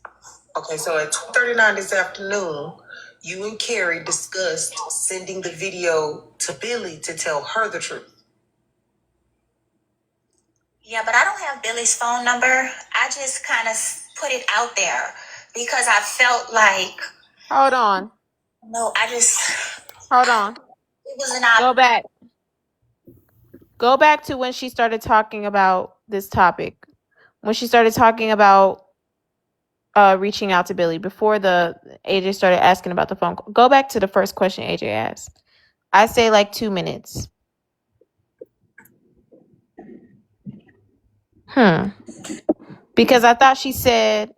Okay, so at 12:39 this afternoon, you and Carrie discussed sending the video to Billy to tell her the truth. Yeah, but I don't have Billy's phone number. I just kind of put it out there because I felt like... Hold on. No, Hold on. It was an option. Go back. Go back to when she started talking about this topic. When she started talking about reaching out to Billy before the AJ started asking about the phone call. Go back to the first question AJ asked. I say like 2 minutes. Because I thought she said,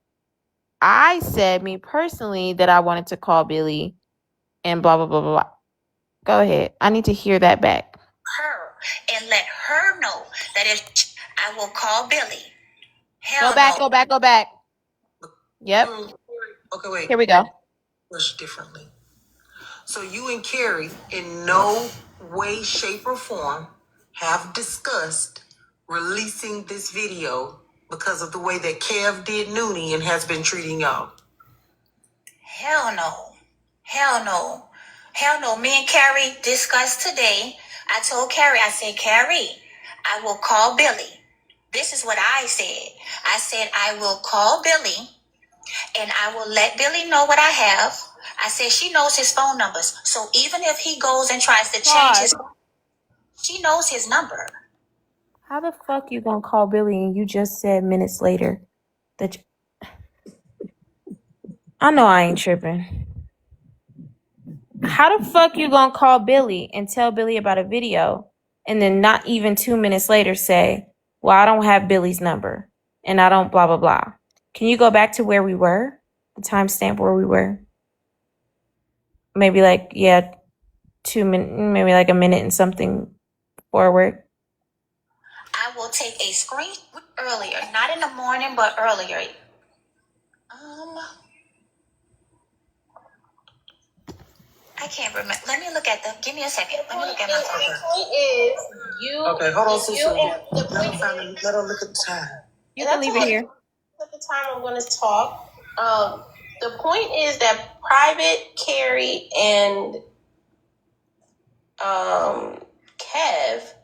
I said me personally that I wanted to call Billy and blah, blah, blah, blah, blah. Go ahead. I need to hear that back. Her and let her know that if I will call Billy. Go back. Yep. Okay, wait. Here we go. Much differently. So you and Carrie, in no way, shape, or form, have discussed releasing this video because of the way that Kev did Noonie and has been treating y'all. Hell no. Me and Carrie discussed today. I told Carrie, I said, Carrie, I will call Billy. This is what I said. I said, I will call Billy and I will let Billy know what I have. I said, she knows his phone numbers. So even if he goes and tries to change his, she knows his number. How the fuck you gonna call Billy and you just said minutes later that I know I ain't tripping. How the fuck you gonna call Billy and tell Billy about a video and then not even 2 minutes later say, well, I don't have Billy's number and I don't blah, blah, blah. Can you go back to where we were? The timestamp where we were? Maybe like, 2 minutes, maybe like a minute and something forward. I will take a screen earlier, not in the morning, but earlier. I can't remember. Let me look at them. Give me a second. Let me look at my phone. The point is, okay, hold on, Susu. Let her look at the time. You can leave it here. At the time I'm going to talk. The point is that Private, Carrie, and Kev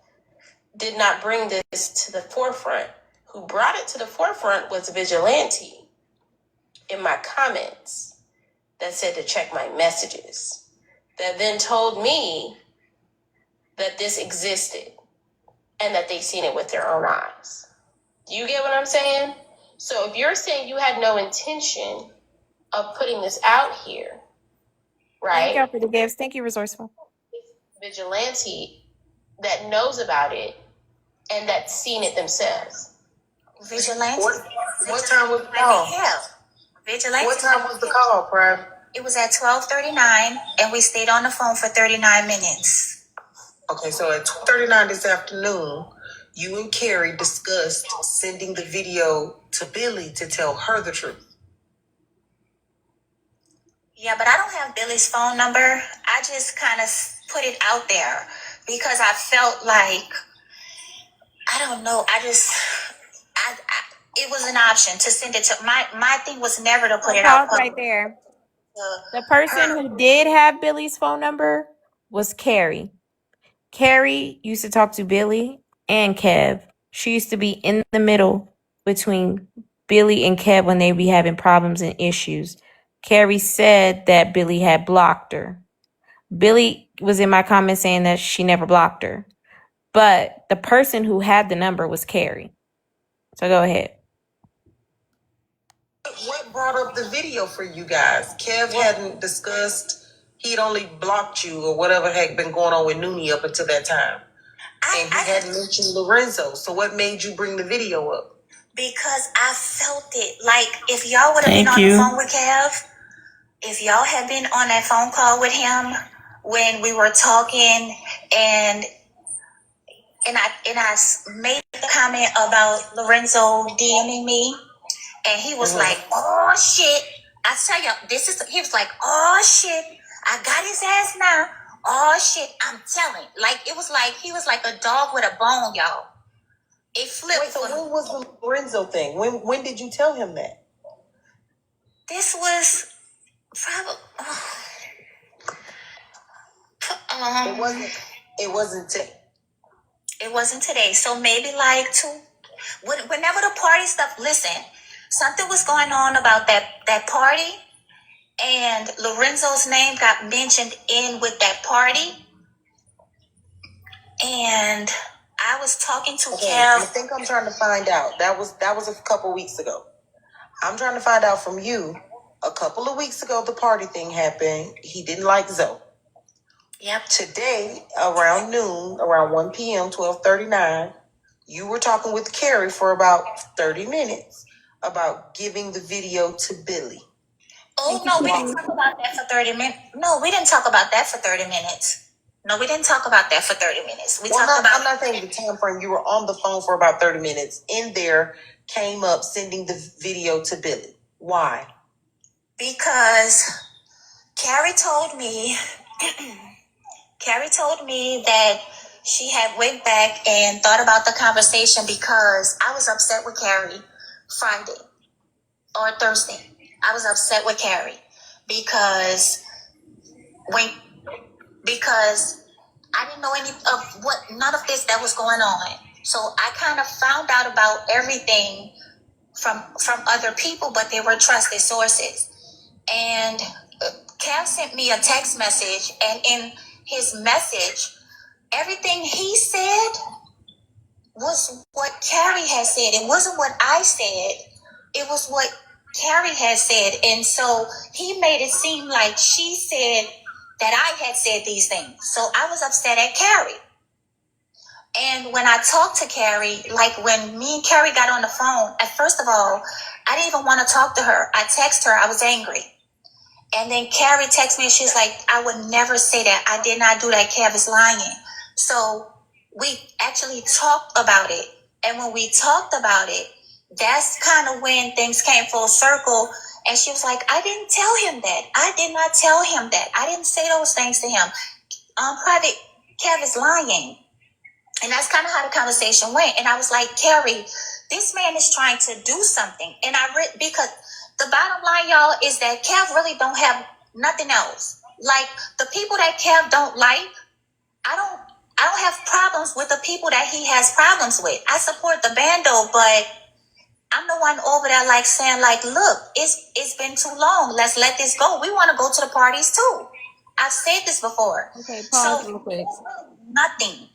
did not bring this to the forefront. Who brought it to the forefront was Vigilante in my comments that said to check my messages, that then told me that this existed and that they've seen it with their own eyes. Do you get what I'm saying? So if you're saying you had no intention of putting this out here, right? Thank y'all for the gifts. Thank you, Resourceful. Vigilante that knows about it and that's seen it themselves. Vigilante. What time was the call? Vigilante. What time was the call, Private? It was at 12:39, and we stayed on the phone for 39 minutes. Okay, so at 12:39 this afternoon, you and Carrie discussed sending the video to Billy to tell her the truth. Yeah, but I don't have Billy's phone number. I just kind of put it out there because I felt like, I don't know. It was an option to send it to my thing was never to put it out. Pause right there. The person who did have Billy's phone number was Carrie. Carrie used to talk to Billy and Kev. She used to be in the middle between Billy and Kev when they be having problems and issues. Carrie said that Billy had blocked her. Billy was in my comments saying that she never blocked her. But the person who had the number was Carrie. So go ahead. What brought up the video for you guys? Kev hadn't discussed, he'd only blocked you or whatever had been going on with Noonie up until that time. And he hadn't mentioned Lorenzo. So what made you bring the video up? Because I felt it. Like, if y'all would have been on the phone with Kev, if y'all had been on that phone call with him when we were talking and I made the comment about Lorenzo DMing me, and he was like, "Oh shit!" I tell you, he was like, "Oh shit, I got his ass now." Oh shit, I'm telling. Like, it was like he was like a dog with a bone, y'all. It flipped. Wait, so when was the Lorenzo thing? When did you tell him that? This was probably. It wasn't today. It wasn't today. So maybe like whenever the party stuff. Listen, something was going on about that party, and Lorenzo's name got mentioned in with that party, and I was talking to Kev. I think I'm trying to find out. That was a couple weeks ago. I'm trying to find out from you. A couple of weeks ago, the party thing happened. He didn't like Zoe. Yep. Today, around noon, around 1 p.m., 12:39, you were talking with Carrie for about 30 minutes about giving the video to Billy. Oh, no, we didn't talk about that for 30 minutes. No, we didn't talk about that for 30 minutes. No, we didn't talk about that for 30 minutes. I'm not saying the time frame. You were on the phone for about 30 minutes. In there came up sending the video to Billy. Why? Because Carrie told me that she had went back and thought about the conversation because I was upset with Carrie Friday or Thursday. I was upset with Carrie because I didn't know none of this that was going on. So I kind of found out about everything from other people, but they were trusted sources. And Cam sent me a text message, and in his message, everything he said was what Carrie had said. It wasn't what I said. It was what Carrie had said. And so he made it seem like she said that I had said these things. So I was upset at Carrie. And when I talked to Carrie, like when me and Carrie got on the phone, first of all, I didn't even want to talk to her. I texted her. I was angry. And then Carrie texted me and she's like, "I would never say that. I did not do that. Kev is lying." So we actually talked about it. And when we talked about it, that's kind of when things came full circle. And she was like, I didn't tell him that. I did not tell him that. I didn't say those things to him. Private, Kev is lying. And that's kind of how the conversation went. And I was like, Carrie, this man is trying to do something. And because the bottom line, y'all, is that Kev really don't have nothing else. Like, the people that Kev don't like, I don't have problems with the people that he has problems with. I support the bando, but I'm the one over there like saying, like, look, it's been too long. Let's let this go. We want to go to the parties too. I've said this before. Okay, pause So real quick. nothing.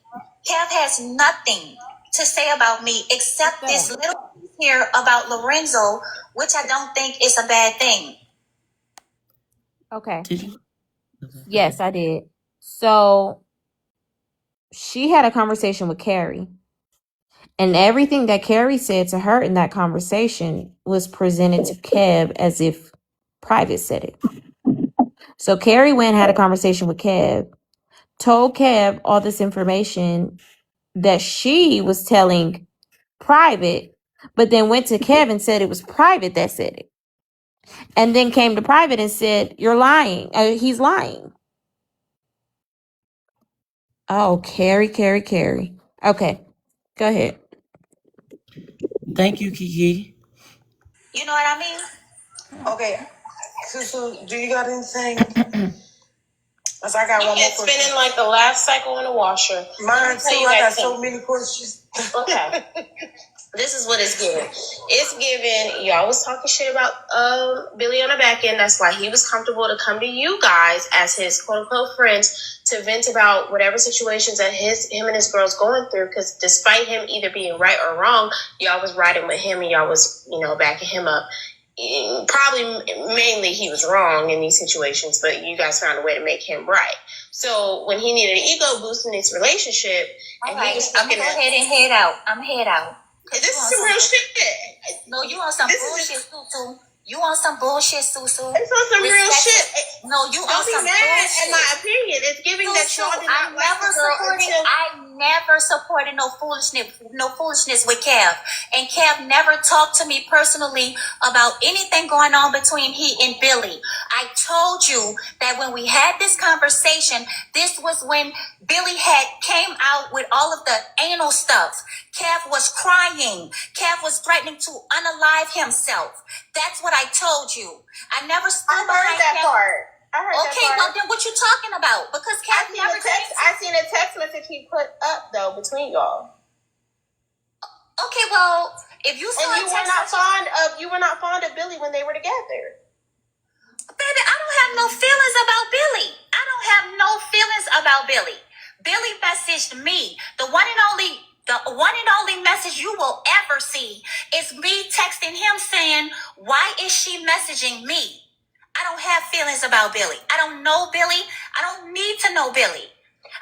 Kev has nothing to say about me except this little piece here about Lorenzo, which I don't think is a bad thing. Okay. Did you? Yes, I did. So she had a conversation with Carrie, and everything that Carrie said to her in that conversation was presented to Kev as if Private said it. So Carrie went and had a conversation with Kev, told Kev all this information that she was telling Private, but then went to Kev and said it was Private that said it. And then came to Private and said, you're lying. He's lying. Oh, Carrie. Okay, go ahead. Thank you, Kiki. You know what I mean? Okay, Susu, do you got anything? Cause I got one more question. It's spinning like the last cycle in the washer. Mine too. I got so many questions. Okay. This is what it's giving. It's giving, y'all was talking shit about Billy on the back end. That's why he was comfortable to come to you guys as his quote unquote friends to vent about whatever situations that him and his girl's going through. Because despite him either being right or wrong, y'all was riding with him and y'all was, backing him up. Probably mainly he was wrong in these situations, but you guys found a way to make him right. So when he needed an ego boost in this relationship, All right, I'm gonna go ahead and head out. I'm head out. This is some real shit. No, you want some bullshit, Susu. You want some bullshit, Susu. It's on some real shit. No, you want some mad bullshit. at my opinion. It's giving that y'all did not like the girl until... I never supported no foolishness with Kev. And Kev never talked to me personally about anything going on between he and Billy. I told you that when we had this conversation, this was when Billy had came out with all of the anal stuff. Kev was crying. Kev was threatening to unalive himself. That's what I told you. I never stood behind that Kev. part. I heard that Okay, part. well then what you talking about? Because Kev never I seen a text message he put up though between y'all. Okay, well, if you saw and you were not fond of Billy when they were together. Baby, I don't have no feelings about Billy. I don't have no feelings about Billy. Billy messaged me. The one and only message you will ever see is me texting him saying, why is she messaging me? I don't have feelings about Billy. I don't know Billy. I don't need to know Billy.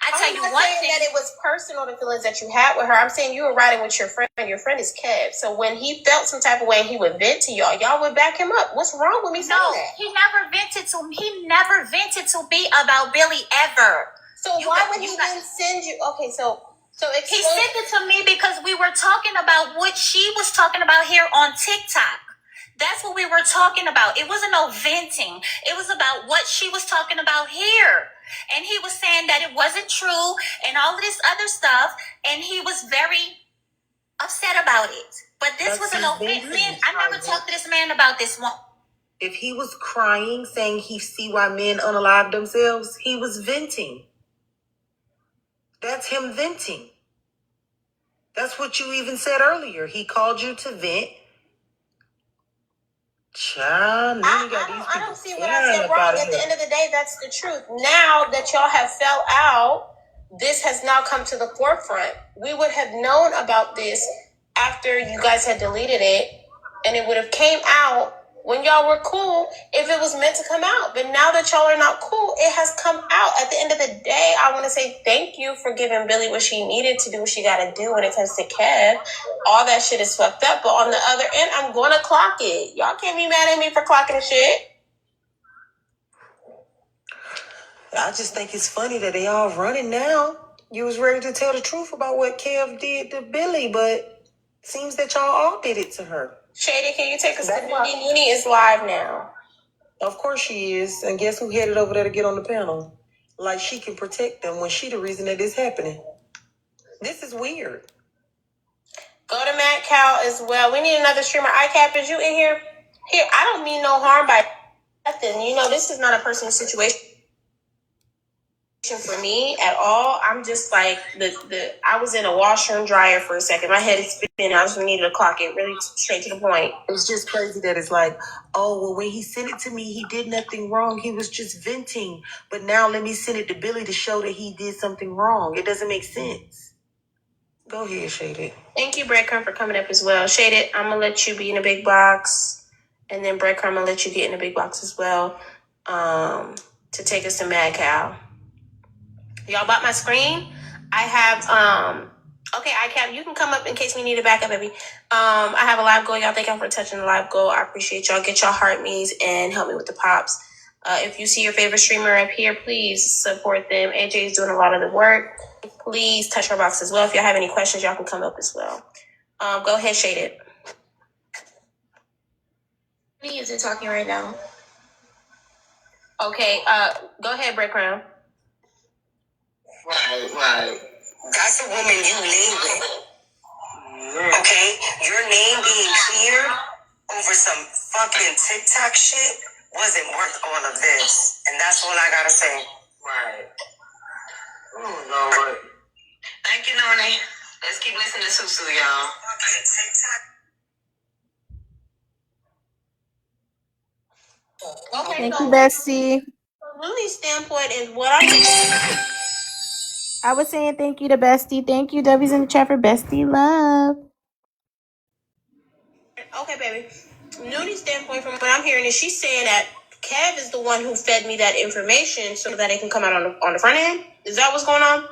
I tell you one thing. I'm not saying that it was personal, the feelings that you had with her. I'm saying you were riding with your friend. Your friend is Kev. So when he felt some type of way and he would vent to y'all would back him up. What's wrong with me saying that? He never vented to me about Billy ever. So why would he then send you? Okay, so he sent it to me because we were talking about what she was talking about here on TikTok. That's what we were talking about. It wasn't no venting. It was about what she was talking about here. And he was saying that it wasn't true and all of this other stuff. And he was very upset about it. But this wasn't no venting. I never talked to this man about this one. If he was crying, saying he see why men unalive themselves, he was venting. That's him venting. That's what you even said earlier. He called you to vent. Child, I don't see what I said wrong. At the end of the day, that's the truth. Now that y'all have fell out, this has now come to the forefront. We would have known about this after you guys had deleted it, and it would have came out when y'all were cool if it was meant to come out. But now that y'all are not cool, it has come out. At the end of the day, I want to say thank you for giving Billy what she needed to do, what she got to do when it comes to Kev. All that shit is fucked up. But on the other end, I'm going to clock it. Y'all can't be mad at me for clocking the shit. I just think it's funny that they all running now. You was ready to tell the truth about what Kev did to Billy, but seems that y'all all did it to her. Shady, can you take us to Noonie? Noonie is live now. Of course she is. And guess who headed over there to get on the panel? Like she can protect them when she the reason that this happening. This is weird. Go to Matt Cal as well. We need another streamer. ICAP, is you in here? Here, I don't mean no harm by nothing. You know, this is not a personal situation for me at all. I'm just like I was in a washer and dryer for a second. My head is spinning. I just needed to clock it really straight to the point. It's just crazy that it's like, oh, well, when he sent it to me, he did nothing wrong. He was just venting. But now let me send it to Billy to show that he did something wrong. It doesn't make sense. Go ahead, Shaded. Thank you, Breadcrumb, for coming up as well. Shaded, I'm gonna let you be in a big box, and then Breadcrumb, I'm gonna let you get in a big box as well, to take us to Mad Cow. Y'all bought my screen? I have okay, ICAP, you can come up in case we need a backup, baby. I have a live goal. Y'all thank y'all for touching the live goal. I appreciate y'all. Get y'all heart me's and help me with the pops. If you see your favorite streamer up here, please support them. AJ is doing a lot of the work. Please touch our box as well. If y'all have any questions, y'all can come up as well. Go ahead, Shaded. Who is it talking right now? Okay, go ahead, Breadcrumb. Right. That's a woman you lay with. Okay? Your name being cleared over some fucking TikTok shit wasn't worth all of this. And that's all I gotta say. Right. Oh, Lord. Thank you, Noni. Let's keep listening to Susu, y'all. Okay, Thank you, so Bestie. from Lily's standpoint is what I I was saying thank you to Bestie. Thank you, W's in the chat for Bestie love. okay, baby. Nudi's standpoint from what I'm hearing is she's saying that Kev is the one who fed me that information so that it can come out on the front end. Is that what's going on?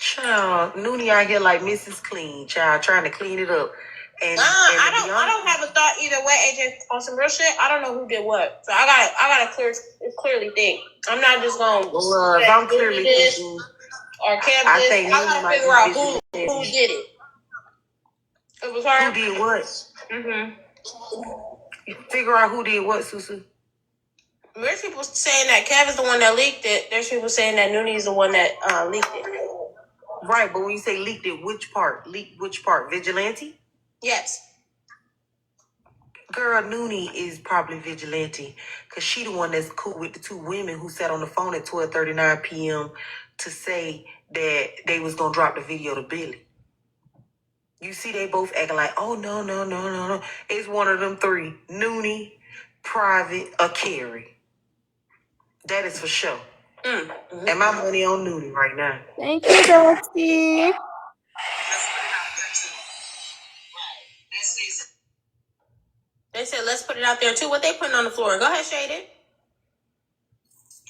Child, Noonie out here like Mrs. Clean, child, trying to clean it up. And I don't have a thought either way, AJ, on some real shit. I don't know who did what. So I gotta clearly think. I'm not just gonna if I'm clearly this thinking, or Kev I this. think I Noonie gotta might figure be out busy. who did it. It was her. Who did what? Mm-hmm. Figure out who did what, Susu. There's people saying that Kev is the one that leaked it. There's people saying that Noonie is the one that leaked it. Right, but when you say leaked it, which part? Leaked which part? Vigilante? Yes. Girl, Noonie is probably vigilante because she the one that's cool with the two women who sat on the phone at 12:39 p.m. to say that they was gonna drop the video to Billy. You see, they both acting like, oh no. It's one of them three: Noonie, Private, or Carrie. That is for sure. Mm-hmm. And my money on Noonie right now. Thank you, Bestie. They said let's put it out there too. What they putting on the floor? Go ahead, Shaded.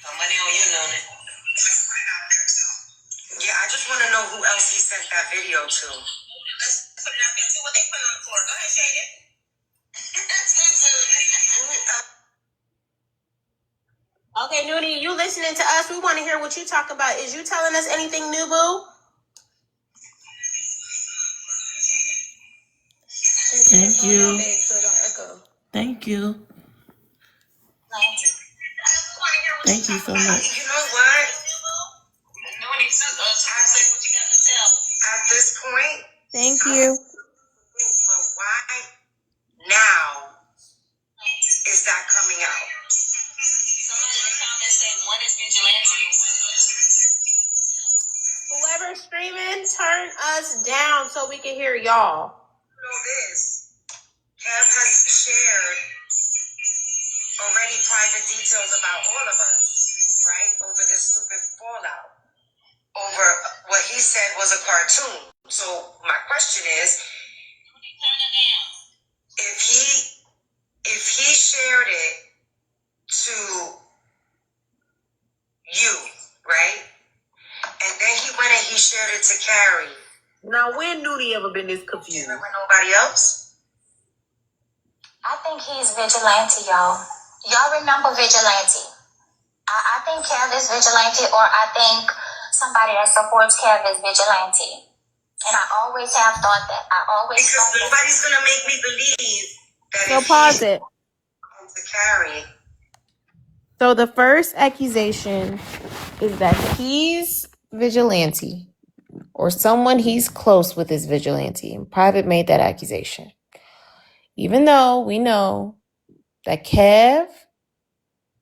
Money on you, Noonie. Yeah, I just want to know who else he sent that video to. Let's put it out there too. What they putting on the floor? Go ahead, Shaded. Okay, Noonie, you listening to us? We want to hear what you talk about. Is you telling us anything new, boo? Thank you. Thank you. Thank you so much. You know what? At this point, Thank you. but why now is that coming out? Someone in the comments say one is vigilante and one is. Whoever's streaming, turn us down so we can hear y'all. You know this. Kev has shared already private details about all of us, right? Over this stupid fallout. Over what he said was a cartoon. So my question is, if he shared it to you, right? And then he went and he shared it to Carrie. Now, when Noonie ever been this confused? With nobody else? I think he's vigilante, y'all. Y'all remember vigilante. I think Kev is vigilante, or I think somebody that supports Kev is vigilante. And I always have thought that. Because nobody's gonna make me believe that So if pause he's it. going to carry. So the first accusation is that he's vigilante, or someone he's close with is vigilante. And Private made that accusation. Even though we know that Kev,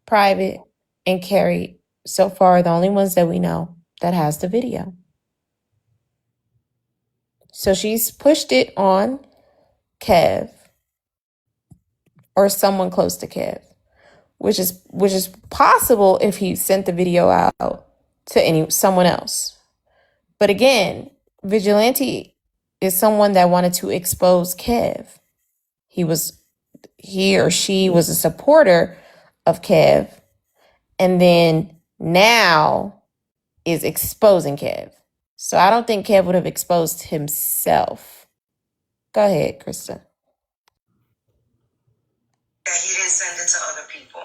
Private, and Carrie so far are the only ones that we know that has the video. So she's pushed it on Kev or someone close to Kev, which is possible if he sent the video out to someone else. But again, vigilante is someone that wanted to expose Kev. He or she was a supporter of Kev, and then now is exposing Kev. So I don't think Kev would have exposed himself. Go ahead, Krista. That he didn't send it to other people,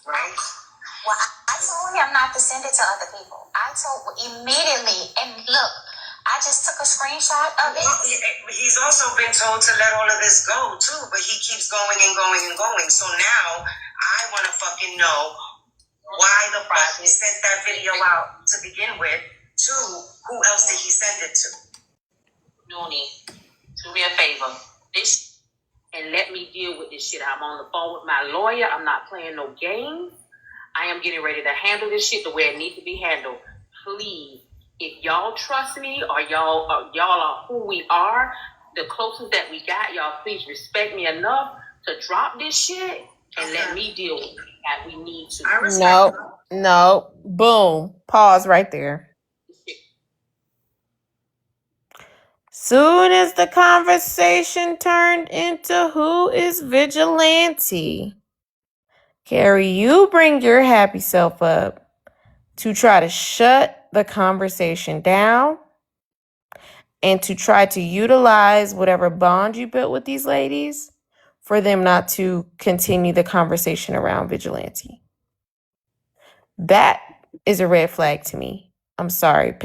right? Well, I told him not to send it to other people. I told immediately, and look, I just took a screenshot of it. Well, he's also been told to let all of this go too, but he keeps going and going and going. So now I want to fucking know why the fuck he sent that video out to begin with. Two, who else did he send it to? Noonie, do me a favor. And let me deal with this shit. I'm on the phone with my lawyer. I'm not playing no games. I am getting ready to handle this shit the way it needs to be handled. Please, if y'all trust me or y'all are who we are, the closest that we got, y'all please respect me enough to drop this shit and let me deal with it that we need to. I respect No. Boom. Pause right there. Soon as the conversation turned into who is vigilante, Carrie, you bring your happy self up to try to shut the conversation down and to try to utilize whatever bond you built with these ladies for them not to continue the conversation around vigilante. That is a red flag to me. I'm sorry.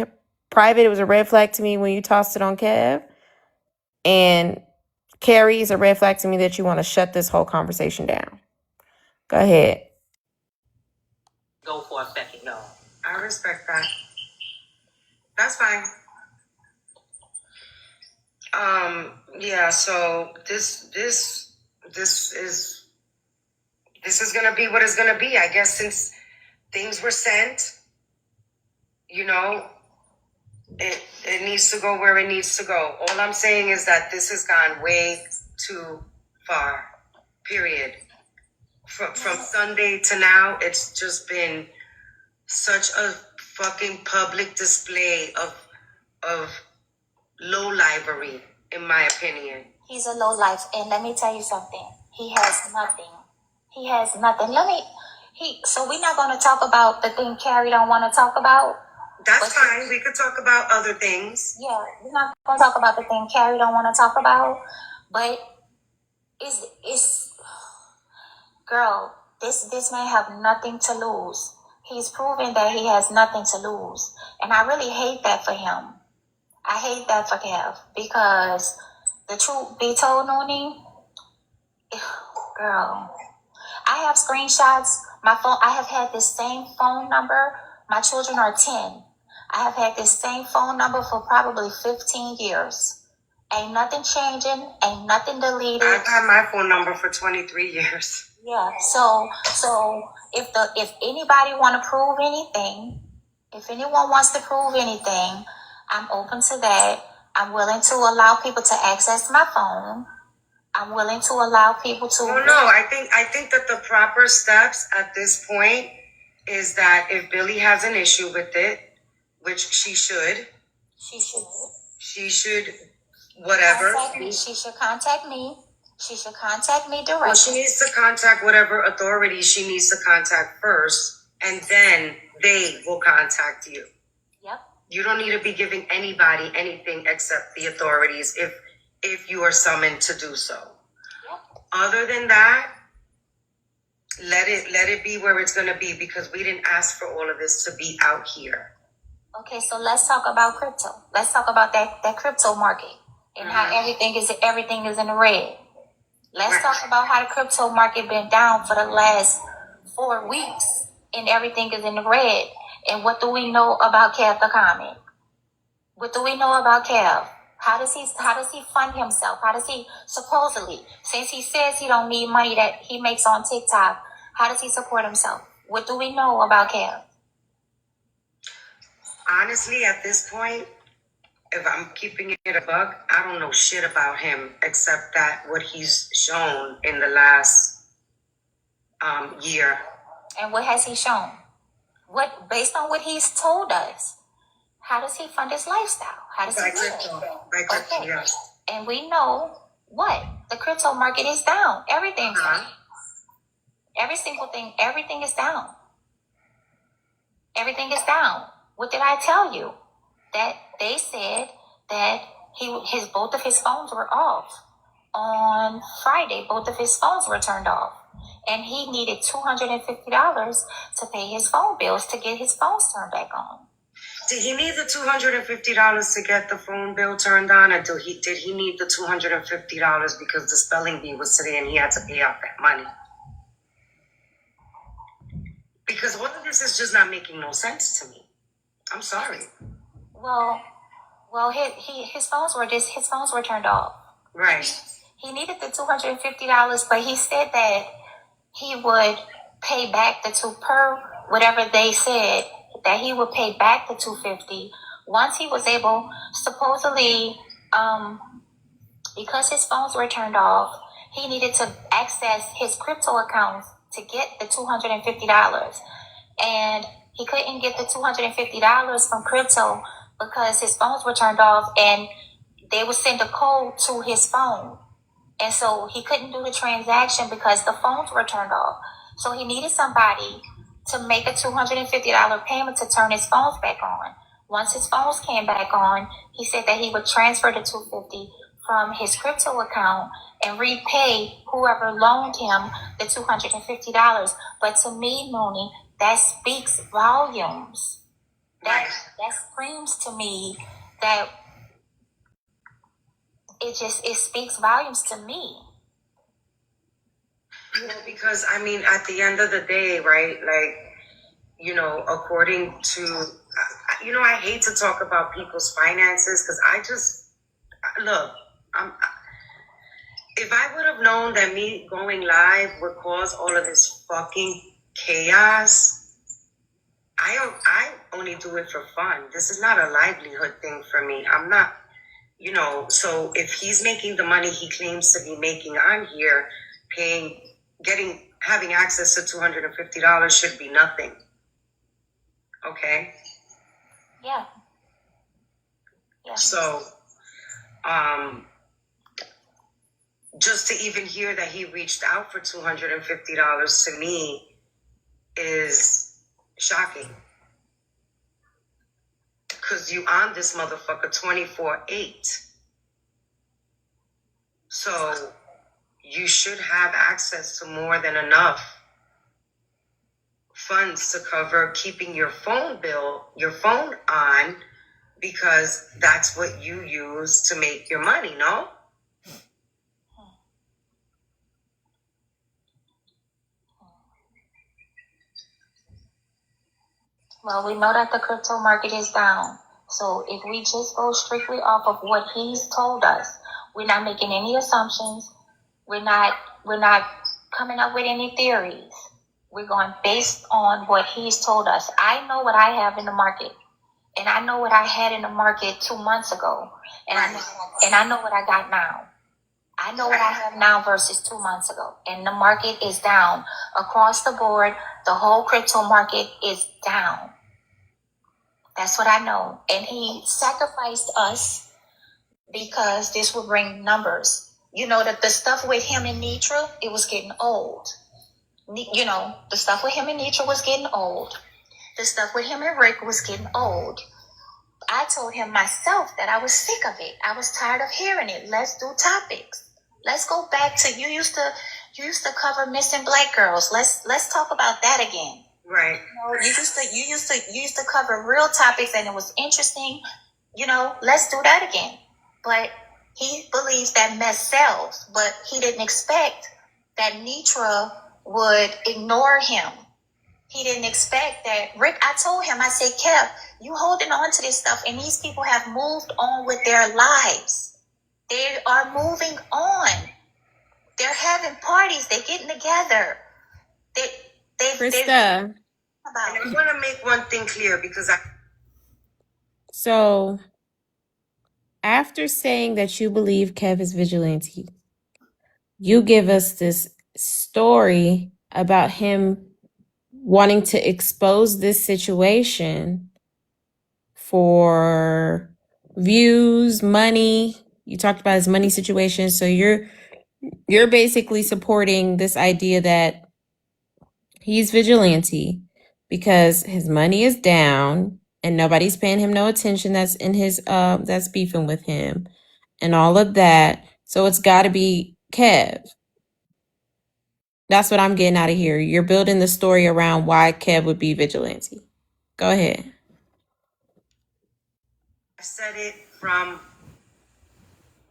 Private, it was a red flag to me when you tossed it on Kev. And Carrie, is a red flag to me that you want to shut this whole conversation down. Go ahead. Go for a second, y'all. I respect that. That's fine. Yeah, so this is gonna be what it's gonna be. I guess since things were sent, you know, it needs to go where it needs to go. All I'm saying is that this has gone way too far. Period. From Sunday to now, it's just been such a fucking public display of low livery, in my opinion. He's a low life, and let me tell you something. He has nothing. He has nothing. So we're not going to talk about the thing Carrie don't want to talk about. That's fine. We could talk about other things. Yeah, we're not going to talk about the thing Carrie don't want to talk about. But it's girl, this man have nothing to lose. He's proven that he has nothing to lose, and I really hate that for him. I hate that for Kev, because the truth be told, Noonie, girl, I have screenshots. My phone, I have had this same phone number. My children are 10. I have had this same phone number for probably 15 years. Ain't nothing changing. Ain't nothing deleted. I've had my phone number for 23 years. Yeah. So if anybody want to prove anything, if anyone wants to prove anything, I'm open to that. I'm willing to allow people to access my phone. I'm willing to allow people to. Well, no, I think that the proper steps at this point is that if Billy has an issue with it, which she should. She should, whatever. She should contact me. She should contact me directly. Well, she needs to contact whatever authority she needs to contact first, and then they will contact you. Yep. You don't need to be giving anybody anything except the authorities if you are summoned to do so. Yep. Other than that, let it be where it's going to be, because we didn't ask for all of this to be out here. Okay, so let's talk about crypto. Let's talk about that crypto market and how everything is in the red. Let's talk about how the crypto market been down for the last 4 weeks and everything is in the red. And what do we know about Kev the Comic? What do we know about Kev? How does he fund himself? How does he supposedly, since he says he don't need money that he makes on TikTok, how does he support himself? What do we know about Kev? Honestly, at this point, if I'm keeping it a buck, I don't know shit about him except that what he's shown in the last year. And what has he shown? What, based on what he's told us, how does he fund his lifestyle? How does By he live? crypto. By crypto, Okay. yes. And we know what? The crypto market is down. Everything's down. Every single thing, everything is down. Everything is down. What did I tell you? That they said that both of his phones were off. On Friday, both of his phones were turned off. And he needed $250 to pay his phone bills to get his phones turned back on. Did he need the $250 to get the phone bill turned on, or did he need the $250 because the spelling bee was today and he had to pay out that money? Because all of this is just not making no sense to me. I'm sorry. Well, his phones were turned off. Right. He needed the $250, but he said that he would pay back the per whatever they said, that he would pay back the $250 once he was able, supposedly, because his phones were turned off, he needed to access his crypto accounts to get the $250. And he couldn't get the $250 from crypto because his phones were turned off and they would send a code to his phone. And so he couldn't do the transaction because the phones were turned off. So he needed somebody to make a $250 payment to turn his phones back on. Once his phones came back on, he said that he would transfer the $250 from his crypto account and repay whoever loaned him the $250. But to me, Mooney, that speaks volumes. That screams to me that it speaks volumes to me. You know, because I mean, at the end of the day, right? Like, you know, according to, you know, I hate to talk about people's finances because I just look. If I would have known that me going live would cause all of this fucking chaos, I only do it for fun. This is not a livelihood thing for me. I'm not, you know, so if he's making the money he claims to be making on here, having access to $250 should be nothing. Okay? Yeah. So, just to even hear that he reached out for $250 to me is shocking. Because you on this motherfucker 24/8. So you should have access to more than enough funds to cover keeping your phone on, because that's what you use to make your money, no? Well, we know that the crypto market is down. So if we just go strictly off of what he's told us, we're not making any assumptions. We're not coming up with any theories. We're going based on what he's told us. I know what I have in the market, and I know what I had in the market 2 months ago, and I know what I got now. I know what I have now versus 2 months ago, and the market is down across the board. The whole crypto market is down. That's what I know. And he sacrificed us because this would bring numbers. You know, that the stuff with him and Nitra, it was getting old. You know, the stuff with him and Nitra was getting old. The stuff with him and Rick was getting old. I told him myself that I was sick of it. I was tired of hearing it. Let's do topics. Let's go back to you used to cover missing black girls. Let's talk about that again. Right. You used to cover real topics and it was interesting. Let's do that again. But he believes that mess sells, but he didn't expect that Nitra would ignore him. He didn't expect that. Rick, I told him, I said, Kev, you holding on to this stuff, and these people have moved on with their lives. They are moving on. They're having parties. They're getting together. Krista. And I want to make one thing clear because So, after saying that you believe Kev is vigilante, you give us this story about him wanting to expose this situation for views, money. You talked about his money situation, so you're basically supporting this idea that he's vigilante because his money is down and nobody's paying him no attention that's in his that's beefing with him and all of that. So it's got to be Kev. That's what I'm getting out of here. You're building the story around why Kev would be vigilante. Go ahead. I said it from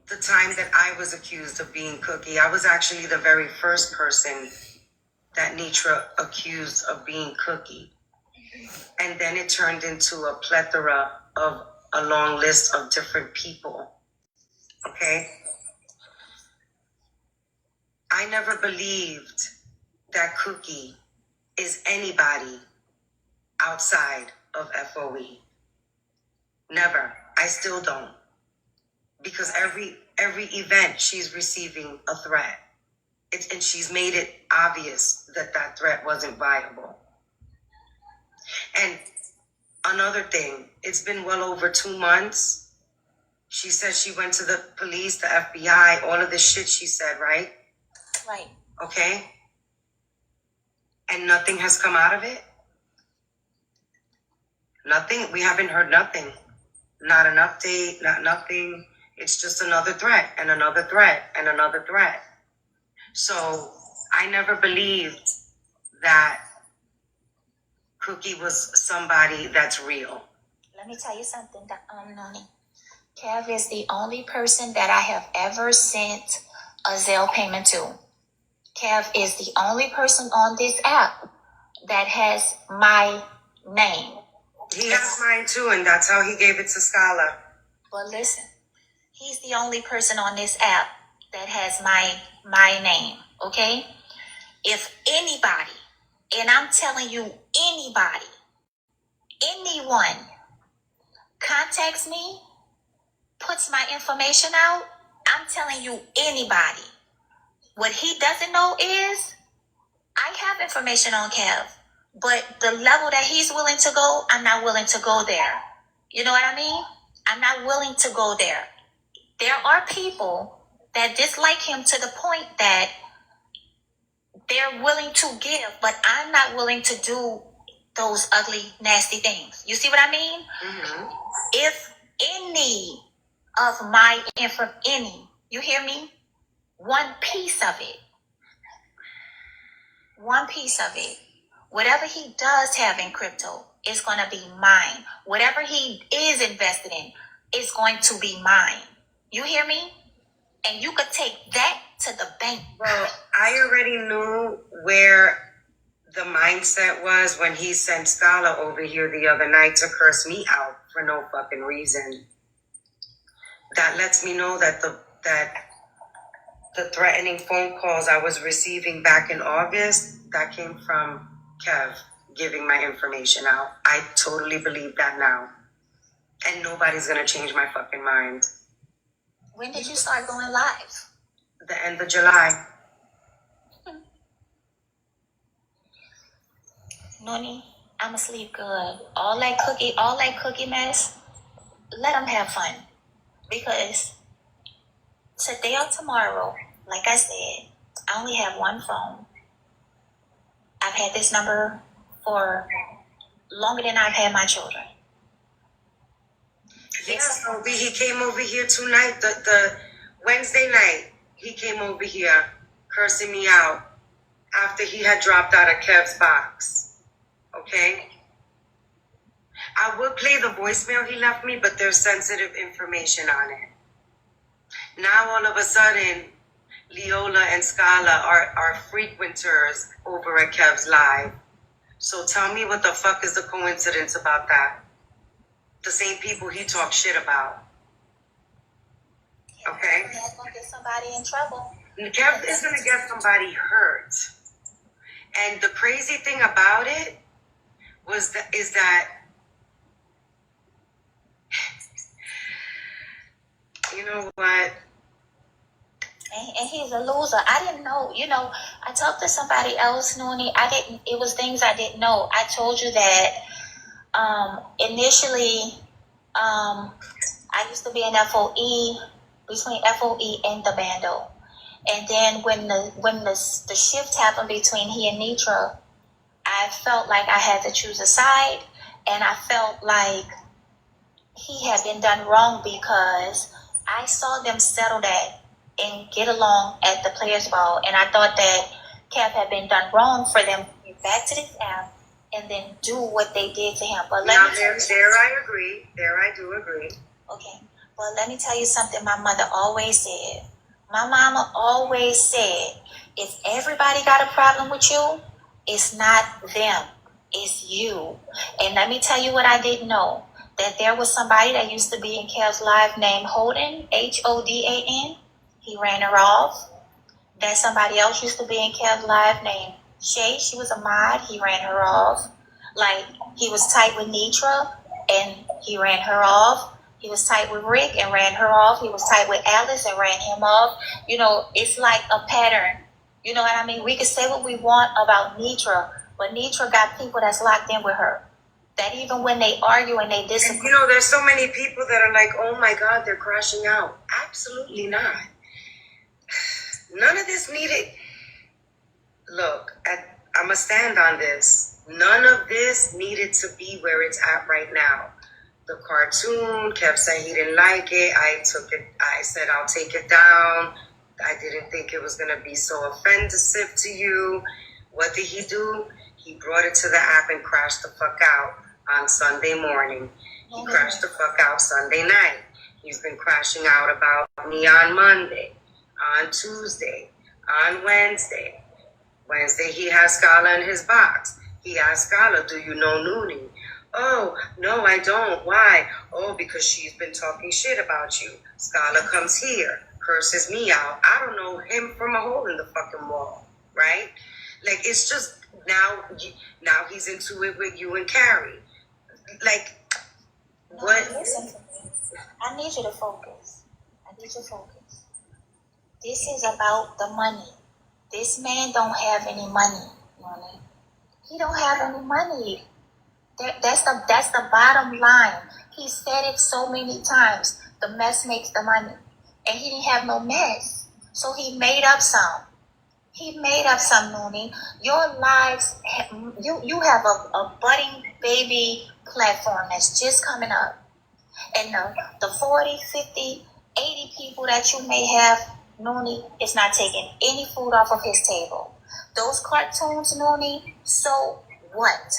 the time that I was accused of being Cookie. I was actually the very first person that Nitra accused of being Cookie. And then it turned into a plethora of a long list of different people. Okay? I never believed that Cookie is anybody outside of FOE. Never. I still don't. Because every event she's receiving a threat. And she's made it obvious that that threat wasn't viable. And another thing, it's been well over 2 months. She said she went to the police, the FBI, all of this shit she said, right? Right. Okay? And nothing has come out of it? Nothing? We haven't heard nothing. Not an update, not nothing. It's just another threat and another threat and another threat. So I never believed that Cookie was somebody that's real. Let me tell you something, Noni. Kev is the only person that I have ever sent a Zelle payment to. Kev is the only person on this app that has my name. He has mine too, and that's how he gave it to Scala. But listen, he's the only person on this app that has my name, okay? If anybody, and I'm telling you anybody, anyone contacts me, puts my information out, I'm telling you anybody. What he doesn't know is I have information on Kev, but the level that he's willing to go, I'm not willing to go there. You know what I mean? I'm not willing to go there. There are people that dislike him to the point that they're willing to give, but I'm not willing to do those ugly, nasty things. You see what I mean? Mm-hmm. If any of my you hear me? One piece of it, whatever he does have in crypto is going to be mine. Whatever he is invested in is going to be mine. You hear me? And you could take that to the bank. Well, I already knew where the mindset was when he sent Scala over here the other night to curse me out for no fucking reason. That lets me know that the threatening phone calls I was receiving back in August, that came from Kev giving my information out. I totally believe that now. And nobody's gonna change my fucking mind. When did you start going live? The end of July. Noni, I'ma sleep good. All that cookie mess, let them have fun. Because today or tomorrow, like I said, I only have one phone. I've had this number for longer than I've had my children. Yes, he came over here tonight, the Wednesday night. He came over here cursing me out after he had dropped out of Kev's box. Okay? I will play the voicemail he left me, but there's sensitive information on it. Now all of a sudden, Leola and Scala are frequenters over at Kev's Live. So tell me what the fuck is the coincidence about that? The same people he talks shit about. Okay? That's gonna get somebody in trouble. Kev is gonna get somebody hurt. And the crazy thing about it is that you know what? And he's a loser. I didn't know, I talked to somebody else, Noonie. It was things I didn't know. I told you that initially I used to be in FOE, between FOE and the bando. And then when the shift happened between he and Nitra, I felt like I had to choose a side, and I felt like he had been done wrong because I saw them settle that and get along at the Players Ball, and I thought that Kev had been done wrong for them to get back to this app and then do what they did to him. But there I agree. There I do agree. Okay, but let me tell you something my mother always said. My mama always said, if everybody got a problem with you, it's not them, it's you. And let me tell you what I didn't know. That there was somebody that used to be in Kev's Live named Holden, Hodan. He ran her off. Then somebody else used to be in Kev's Live named Shay. She was a mod. He ran her off. Like, he was tight with Nitra, and he ran her off. He was tight with Rick and ran her off. He was tight with Alice and ran him off. It's like a pattern. You know what I mean? We can say what we want about Nitra, but Nitra got people that's locked in with her. That even when they argue and they disagree. And there's so many people that are like, oh my God, they're crashing out. Absolutely not. None of this needed. Look, I'm going to stand on this. None of this needed to be where it's at right now. The cartoon, Kev said he didn't like it. I said, I'll take it down. I didn't think it was going to be so offensive to you. What did he do? He brought it to the app and crashed the fuck out on Sunday morning. He crashed the fuck out Sunday night. He's been crashing out about me on Monday, on Tuesday, on Wednesday. Wednesday, he has Scala in his box. He asked Scala, do you know Noonie? Oh, no, I don't. Why? Oh, because she's been talking shit about you. Scala comes here, curses me out. I don't know him from a hole in the fucking wall, right? Like, it's just now he's into it with you and Carrie. Like, what? Listen to me. I need you to focus. This is about the money. This man don't have any money, Money. He don't have any money. That's the bottom line. He said it so many times. The mess makes the money. And he didn't have no mess. So he made up some. Noonie. Your lives, you have a budding baby platform that's just coming up. And the 40, 50, 80 people that you may have, Noonie, is not taking any food off of his table. Those cartoons, Noonie, so what?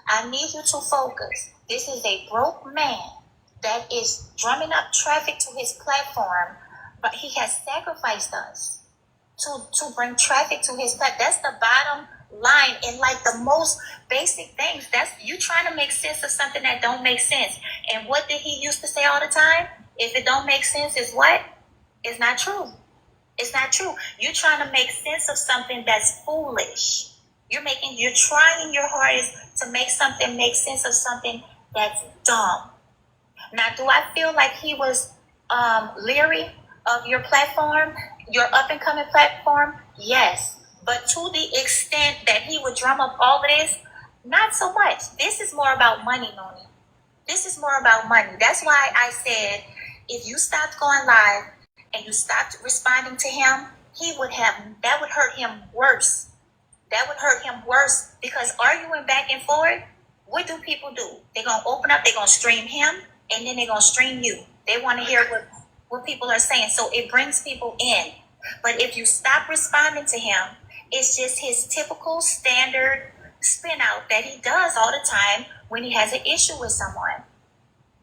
I need you to focus. This is a broke man that is drumming up traffic to his platform, but he has sacrificed us to bring traffic to his platform. That's the bottom line in like the most basic things. That's you trying to make sense of something that don't make sense. And what did he used to say all the time? If it don't make sense, is what? It's not true. It's not true. You're trying to make sense of something that's foolish. You're trying your hardest to make something make sense of something that's dumb. Now, do I feel like he was leery of your platform, your up and coming platform? Yes. But to the extent that he would drum up all of this, not so much. This is more about money, Noni. This is more about money. That's why I said, if you stopped going live and you stopped responding to him, that would hurt him worse. That would hurt him worse because arguing back and forth, what do people do? They're going to open up, they're going to stream him, and then they're going to stream you. They want to hear what people are saying. So it brings people in. But if you stop responding to him, it's just his typical standard spin out that he does all the time when he has an issue with someone.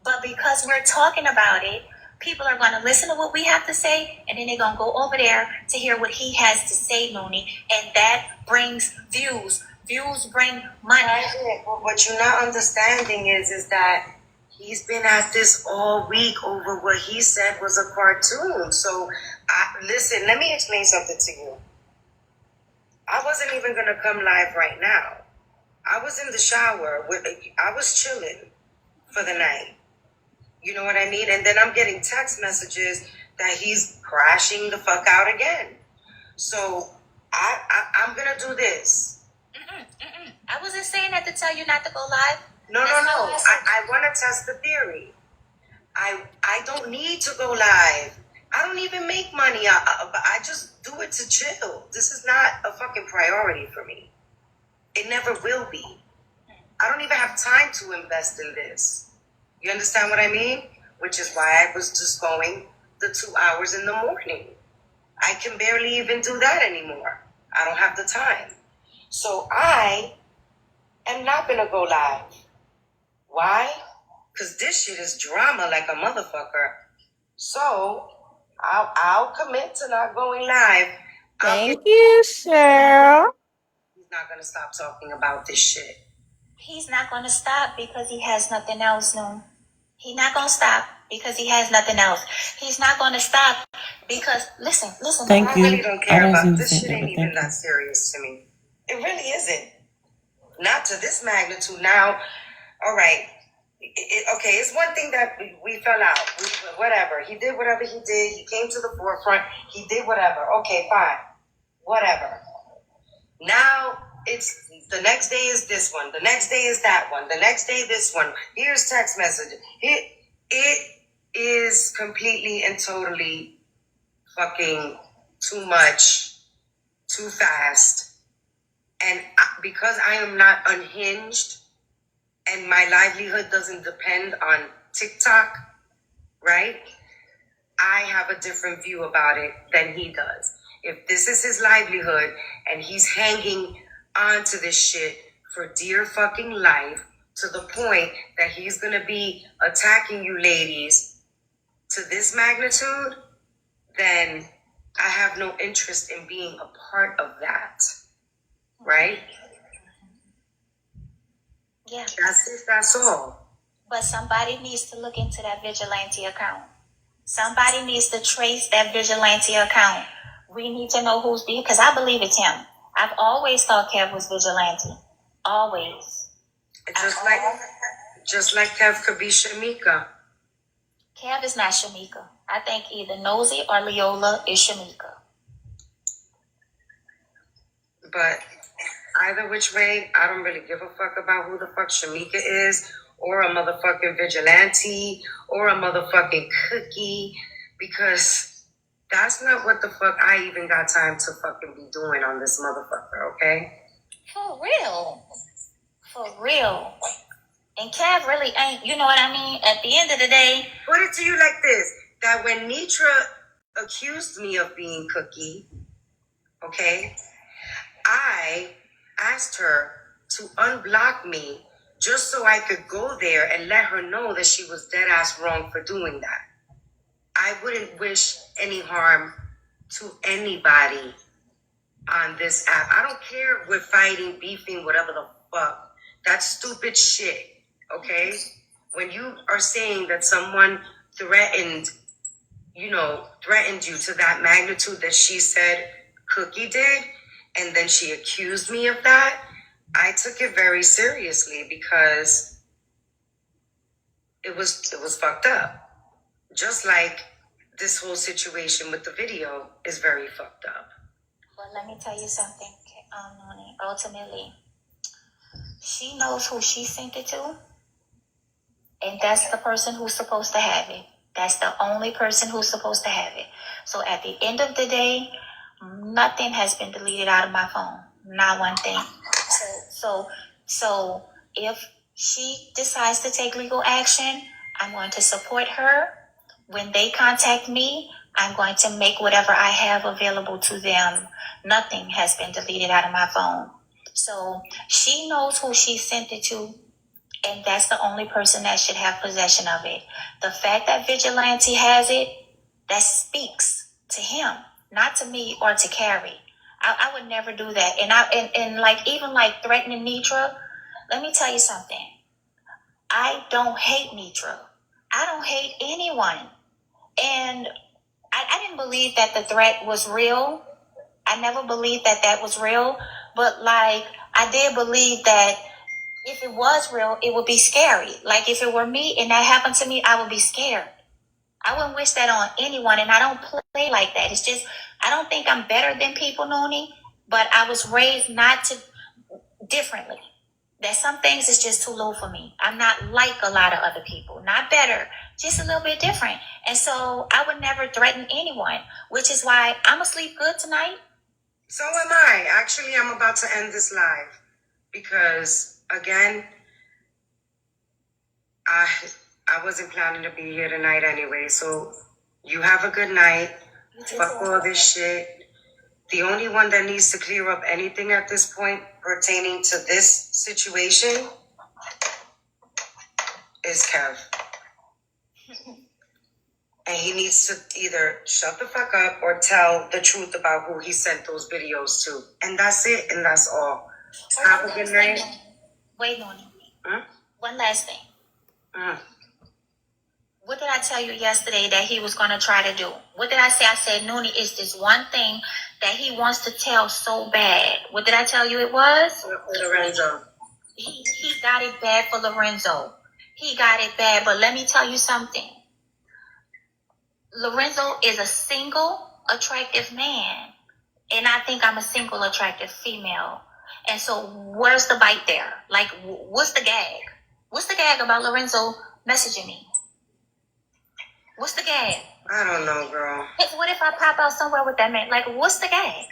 But because we're talking about it, people are going to listen to what we have to say, and then they're going to go over there to hear what he has to say, Nooney. And that brings views. Views bring money. Right. Well, what you're not understanding is that he's been at this all week over what he said was a cartoon. So, listen, let me explain something to you. I wasn't even going to come live right now. I was in the shower. I was chilling for the night. You know what I mean? And then I'm getting text messages that he's crashing the fuck out again. So I'm going to do this. I wasn't saying that to tell you not to go live. No. I want to test the theory. I don't need to go live. I don't even make money. I just do it to chill. This is not a fucking priority for me. It never will be. I don't even have time to invest in this. You understand what I mean? Which is why I was just going the 2 hours in the morning. I can barely even do that anymore. I don't have the time. So I am not going to go live. Why? Because this shit is drama like a motherfucker. So I'll commit to not going live. Thank you, Cheryl. He's not going to stop talking about this shit. He's not going to stop because he has nothing else, Noon. He's not going to stop because he has nothing else. He's not going to stop because, listen. Thank you. I really don't care I about didn't this say shit. that, Ain't but even thank you. that serious to me. It really isn't. Not to this magnitude. Now, all right. Okay, it's one thing that we fell out. Whatever. He did whatever he did. He came to the forefront. He did whatever. Okay, fine. Whatever. Now, it's the next day is this one. The next day is that one. The next day, this one. Here's text message. It is completely and totally fucking too much, too fast. And because I am not unhinged and my livelihood doesn't depend on TikTok, right? I have a different view about it than he does. If this is his livelihood and he's hanging on to this shit for dear fucking life to the point that he's going to be attacking you ladies to this magnitude, then I have no interest in being a part of that. Right? Yeah. That's it. That's all. But somebody needs to look into that vigilante account. Somebody needs to trace that vigilante account. We need to know who's being, because I believe it's him. I've always thought Kev was vigilante. Always. Just like Kev could be Shamika. Kev is not Shamika. I think either Nosy or Leola is Shamika. But either which way, I don't really give a fuck about who the fuck Shamika is, or a motherfucking vigilante, or a motherfucking cookie, because that's not what the fuck I even got time to fucking be doing on this motherfucker, okay? For real. For real. And Kev really ain't, you know what I mean? At the end of the day. Put it to you like this, that when Nitra accused me of being cookie, okay, I asked her to unblock me just so I could go there and let her know that she was dead ass wrong for doing that. I wouldn't wish any harm to anybody on this app. I don't care if we're fighting, beefing, whatever the fuck. That's stupid shit, okay? When you are saying that someone threatened you to that magnitude that she said Cookie did, and then she accused me of that, I took it very seriously because it was fucked up. Just like this whole situation with the video is very fucked up. Well, let me tell you something, Noni. Ultimately, she knows who she sent it to, and that's the person who's supposed to have it. That's the only person who's supposed to have it. So at the end of the day, nothing has been deleted out of my phone. Not one thing. So if she decides to take legal action, I'm going to support her. When they contact me, I'm going to make whatever I have available to them. Nothing has been deleted out of my phone. So she knows who she sent it to, and that's the only person that should have possession of it. The fact that Vigilante has it, that speaks to him, not to me or to Carrie. I would never do that. And like even like threatening Nitra, let me tell you something. I don't hate Nitra. I don't hate anyone. And I didn't believe that the threat was real. I never believed that that was real. But like, I did believe that if it was real, it would be scary. Like if it were me and that happened to me, I would be scared. I wouldn't wish that on anyone, and I don't play like that. It's just, I don't think I'm better than people, Noonie, but I was raised not to, differently. That some things is just too low for me. I'm not like a lot of other people. Not better, just a little bit different. And so I would never threaten anyone, which is why I'm going to sleep good tonight. So am I. Actually, I'm about to end this live because, again, I wasn't planning to be here tonight anyway. So you have a good night. Fuck all this shit. The only one that needs to clear up anything at this point pertaining to this situation is Kev. And he needs to either shut the fuck up or tell the truth about who he sent those videos to. And that's it, and that's all. Have a good night. Wait, Noonie. One last thing. What did I tell you yesterday that he was going to try to do? What did I say? I said, Noonie, is this one thing that he wants to tell so bad. What did I tell you it was? Lorenzo. He got it bad for Lorenzo. He got it bad, but let me tell you something. Lorenzo is a single, attractive man. And I think I'm a single, attractive female. And so where's the bite there? Like, what's the gag? What's the gag about Lorenzo messaging me? What's the gag? I don't know, girl. What if I pop out somewhere with that man? Like, what's the gag?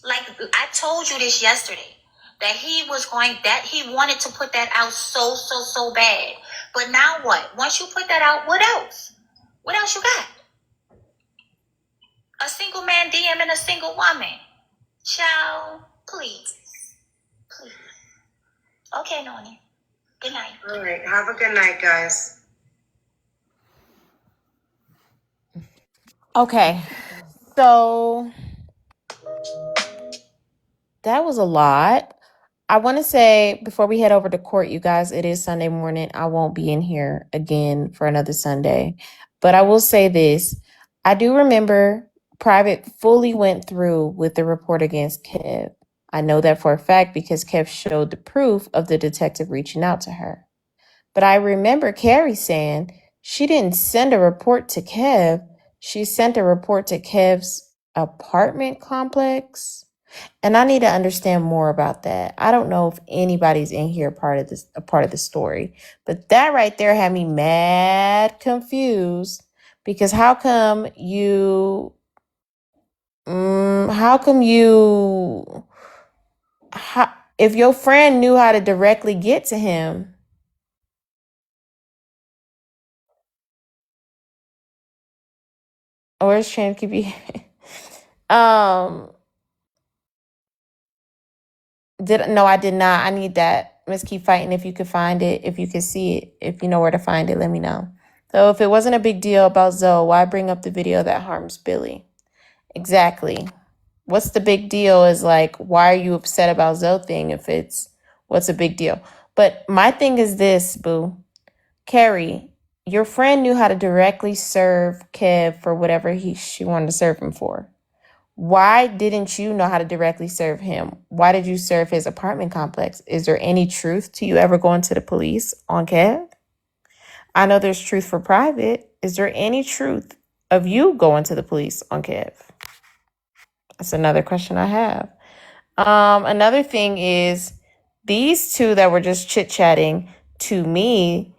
Like, I told you this yesterday. That he wanted to put that out so bad. But now what? Once you put that out, what else? What else you got? A single man DMing a single woman. Child, please. Please. Okay, Noni. Good night. All right. Have a good night, guys. Okay, so that was a lot. I want to say before we head over to court, you guys, it is Sunday morning. I won't be in here again for another Sunday. But I will say this. I do remember Private fully went through with the report against Kev. I know that for a fact because Kev showed the proof of the detective reaching out to her. But I remember Carrie saying she didn't send a report to Kev. She sent a report to Kev's apartment complex. And I need to understand more about that. I don't know if anybody's in here a part of the story. But that right there had me mad confused because if your friend knew how to directly get to him, where's Tran keep you? No, I did not. I need that. Let's keep fighting. If you could find it, if you could see it, if you know where to find it, let me know. So if it wasn't a big deal about Zoe, why bring up the video that harms Billy? Exactly. What's the big deal is like, why are you upset about Zoe thing if it's, what's a big deal? But my thing is this, boo. Carrie, your friend knew how to directly serve Kev for whatever she wanted to serve him for. Why didn't you know how to directly serve him? Why did you serve his apartment complex? Is there any truth to you ever going to the police on Kev? I know there's truth for Private. Is there any truth of you going to the police on Kev? That's another question I have. Another thing is these two that were just chit-chatting, to me,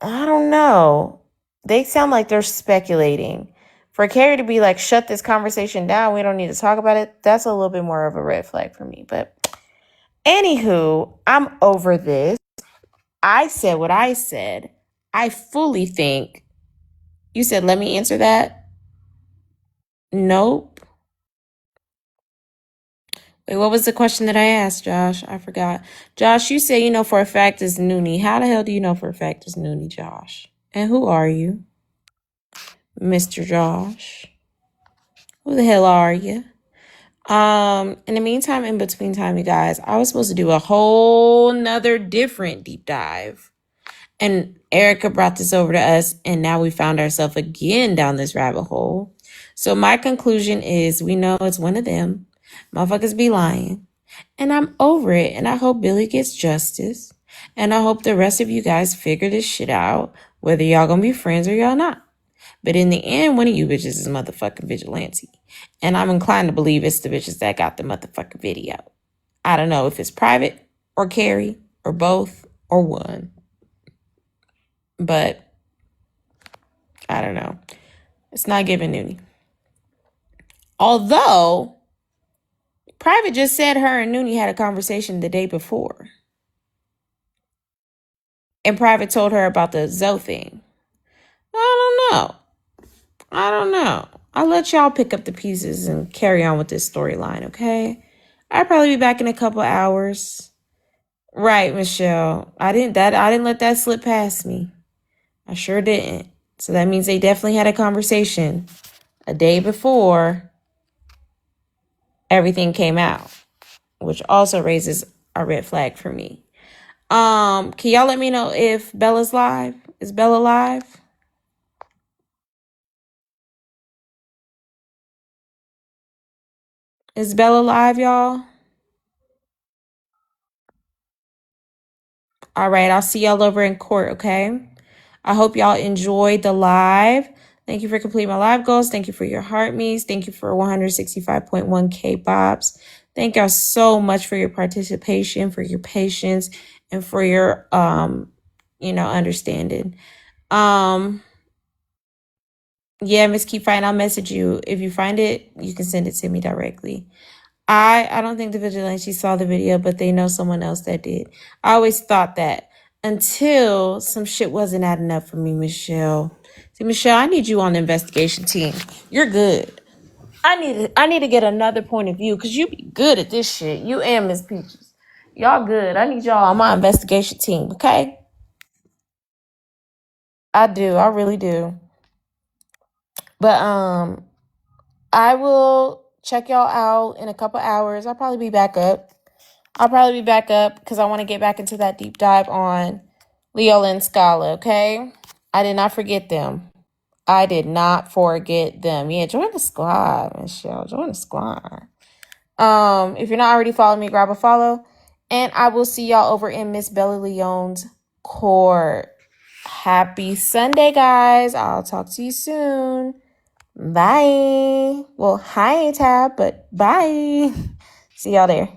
I don't know. They sound like they're speculating. For Carrie to be like, shut this conversation down, we don't need to talk about it, that's a little bit more of a red flag for me. But anywho, I'm over this. I said what I said. I fully think, you said, let me answer that. Nope. Wait, what was the question that I asked, Josh? I forgot. Josh, you say you know for a fact it's Noonie. How the hell do you know for a fact it's Noonie, Josh? And who are you, Mr. Josh? Who the hell are you? In the meantime, in between time, you guys, I was supposed to do a whole nother different deep dive. And Erica brought this over to us, and now we found ourselves again down this rabbit hole. So my conclusion is we know it's one of them. Motherfuckers be lying. And I'm over it. And I hope Billy gets justice. And I hope the rest of you guys figure this shit out, whether y'all gonna be friends or y'all not. But in the end, one of you bitches is motherfucking vigilante. And I'm inclined to believe it's the bitches that got the motherfucking video. I don't know if it's private or Carrie or both or one. But I don't know. It's not giving Noonie. Although, Private just said her and Noonie had a conversation the day before. And Private told her about the Zoe thing. I don't know. I'll let y'all pick up the pieces and carry on with this storyline, okay? I'll probably be back in a couple hours. Right, Michelle. I didn't let that slip past me. I sure didn't. So that means they definitely had a conversation a day before everything came out, which also raises a red flag for me. Can y'all let me know if Bella's live? Is Bella live? Is Bella live, y'all? All right, I'll see y'all over in court, okay? I hope y'all enjoyed the live. Thank you for completing my live goals. Thank you for your heart me's. Thank you for 165.1K bobs. Thank y'all so much for your participation, for your patience, and for your understanding. Yeah, Miss Keep Fighting, I'll message you. If you find it, you can send it to me directly. I don't think the vigilante saw the video, but they know someone else that did. I always thought that until some shit wasn't adding up for me, Michelle. See, Michelle, I need you on the investigation team. You're good. I need to get another point of view because you be good at this shit. You and Miss Peaches. Y'all good. I need y'all on my investigation team, okay? I do. I really do. But I will check y'all out in a couple hours. I'll probably be back up because I want to get back into that deep dive on Leola and Scala, okay? I did not forget them. Yeah, join the squad, Michelle. Join the squad. If you're not already following me, grab a follow. And I will see y'all over in Miss Bella Leone's court. Happy Sunday, guys. I'll talk to you soon. Bye. Well, hi, Tab, but bye. See y'all there.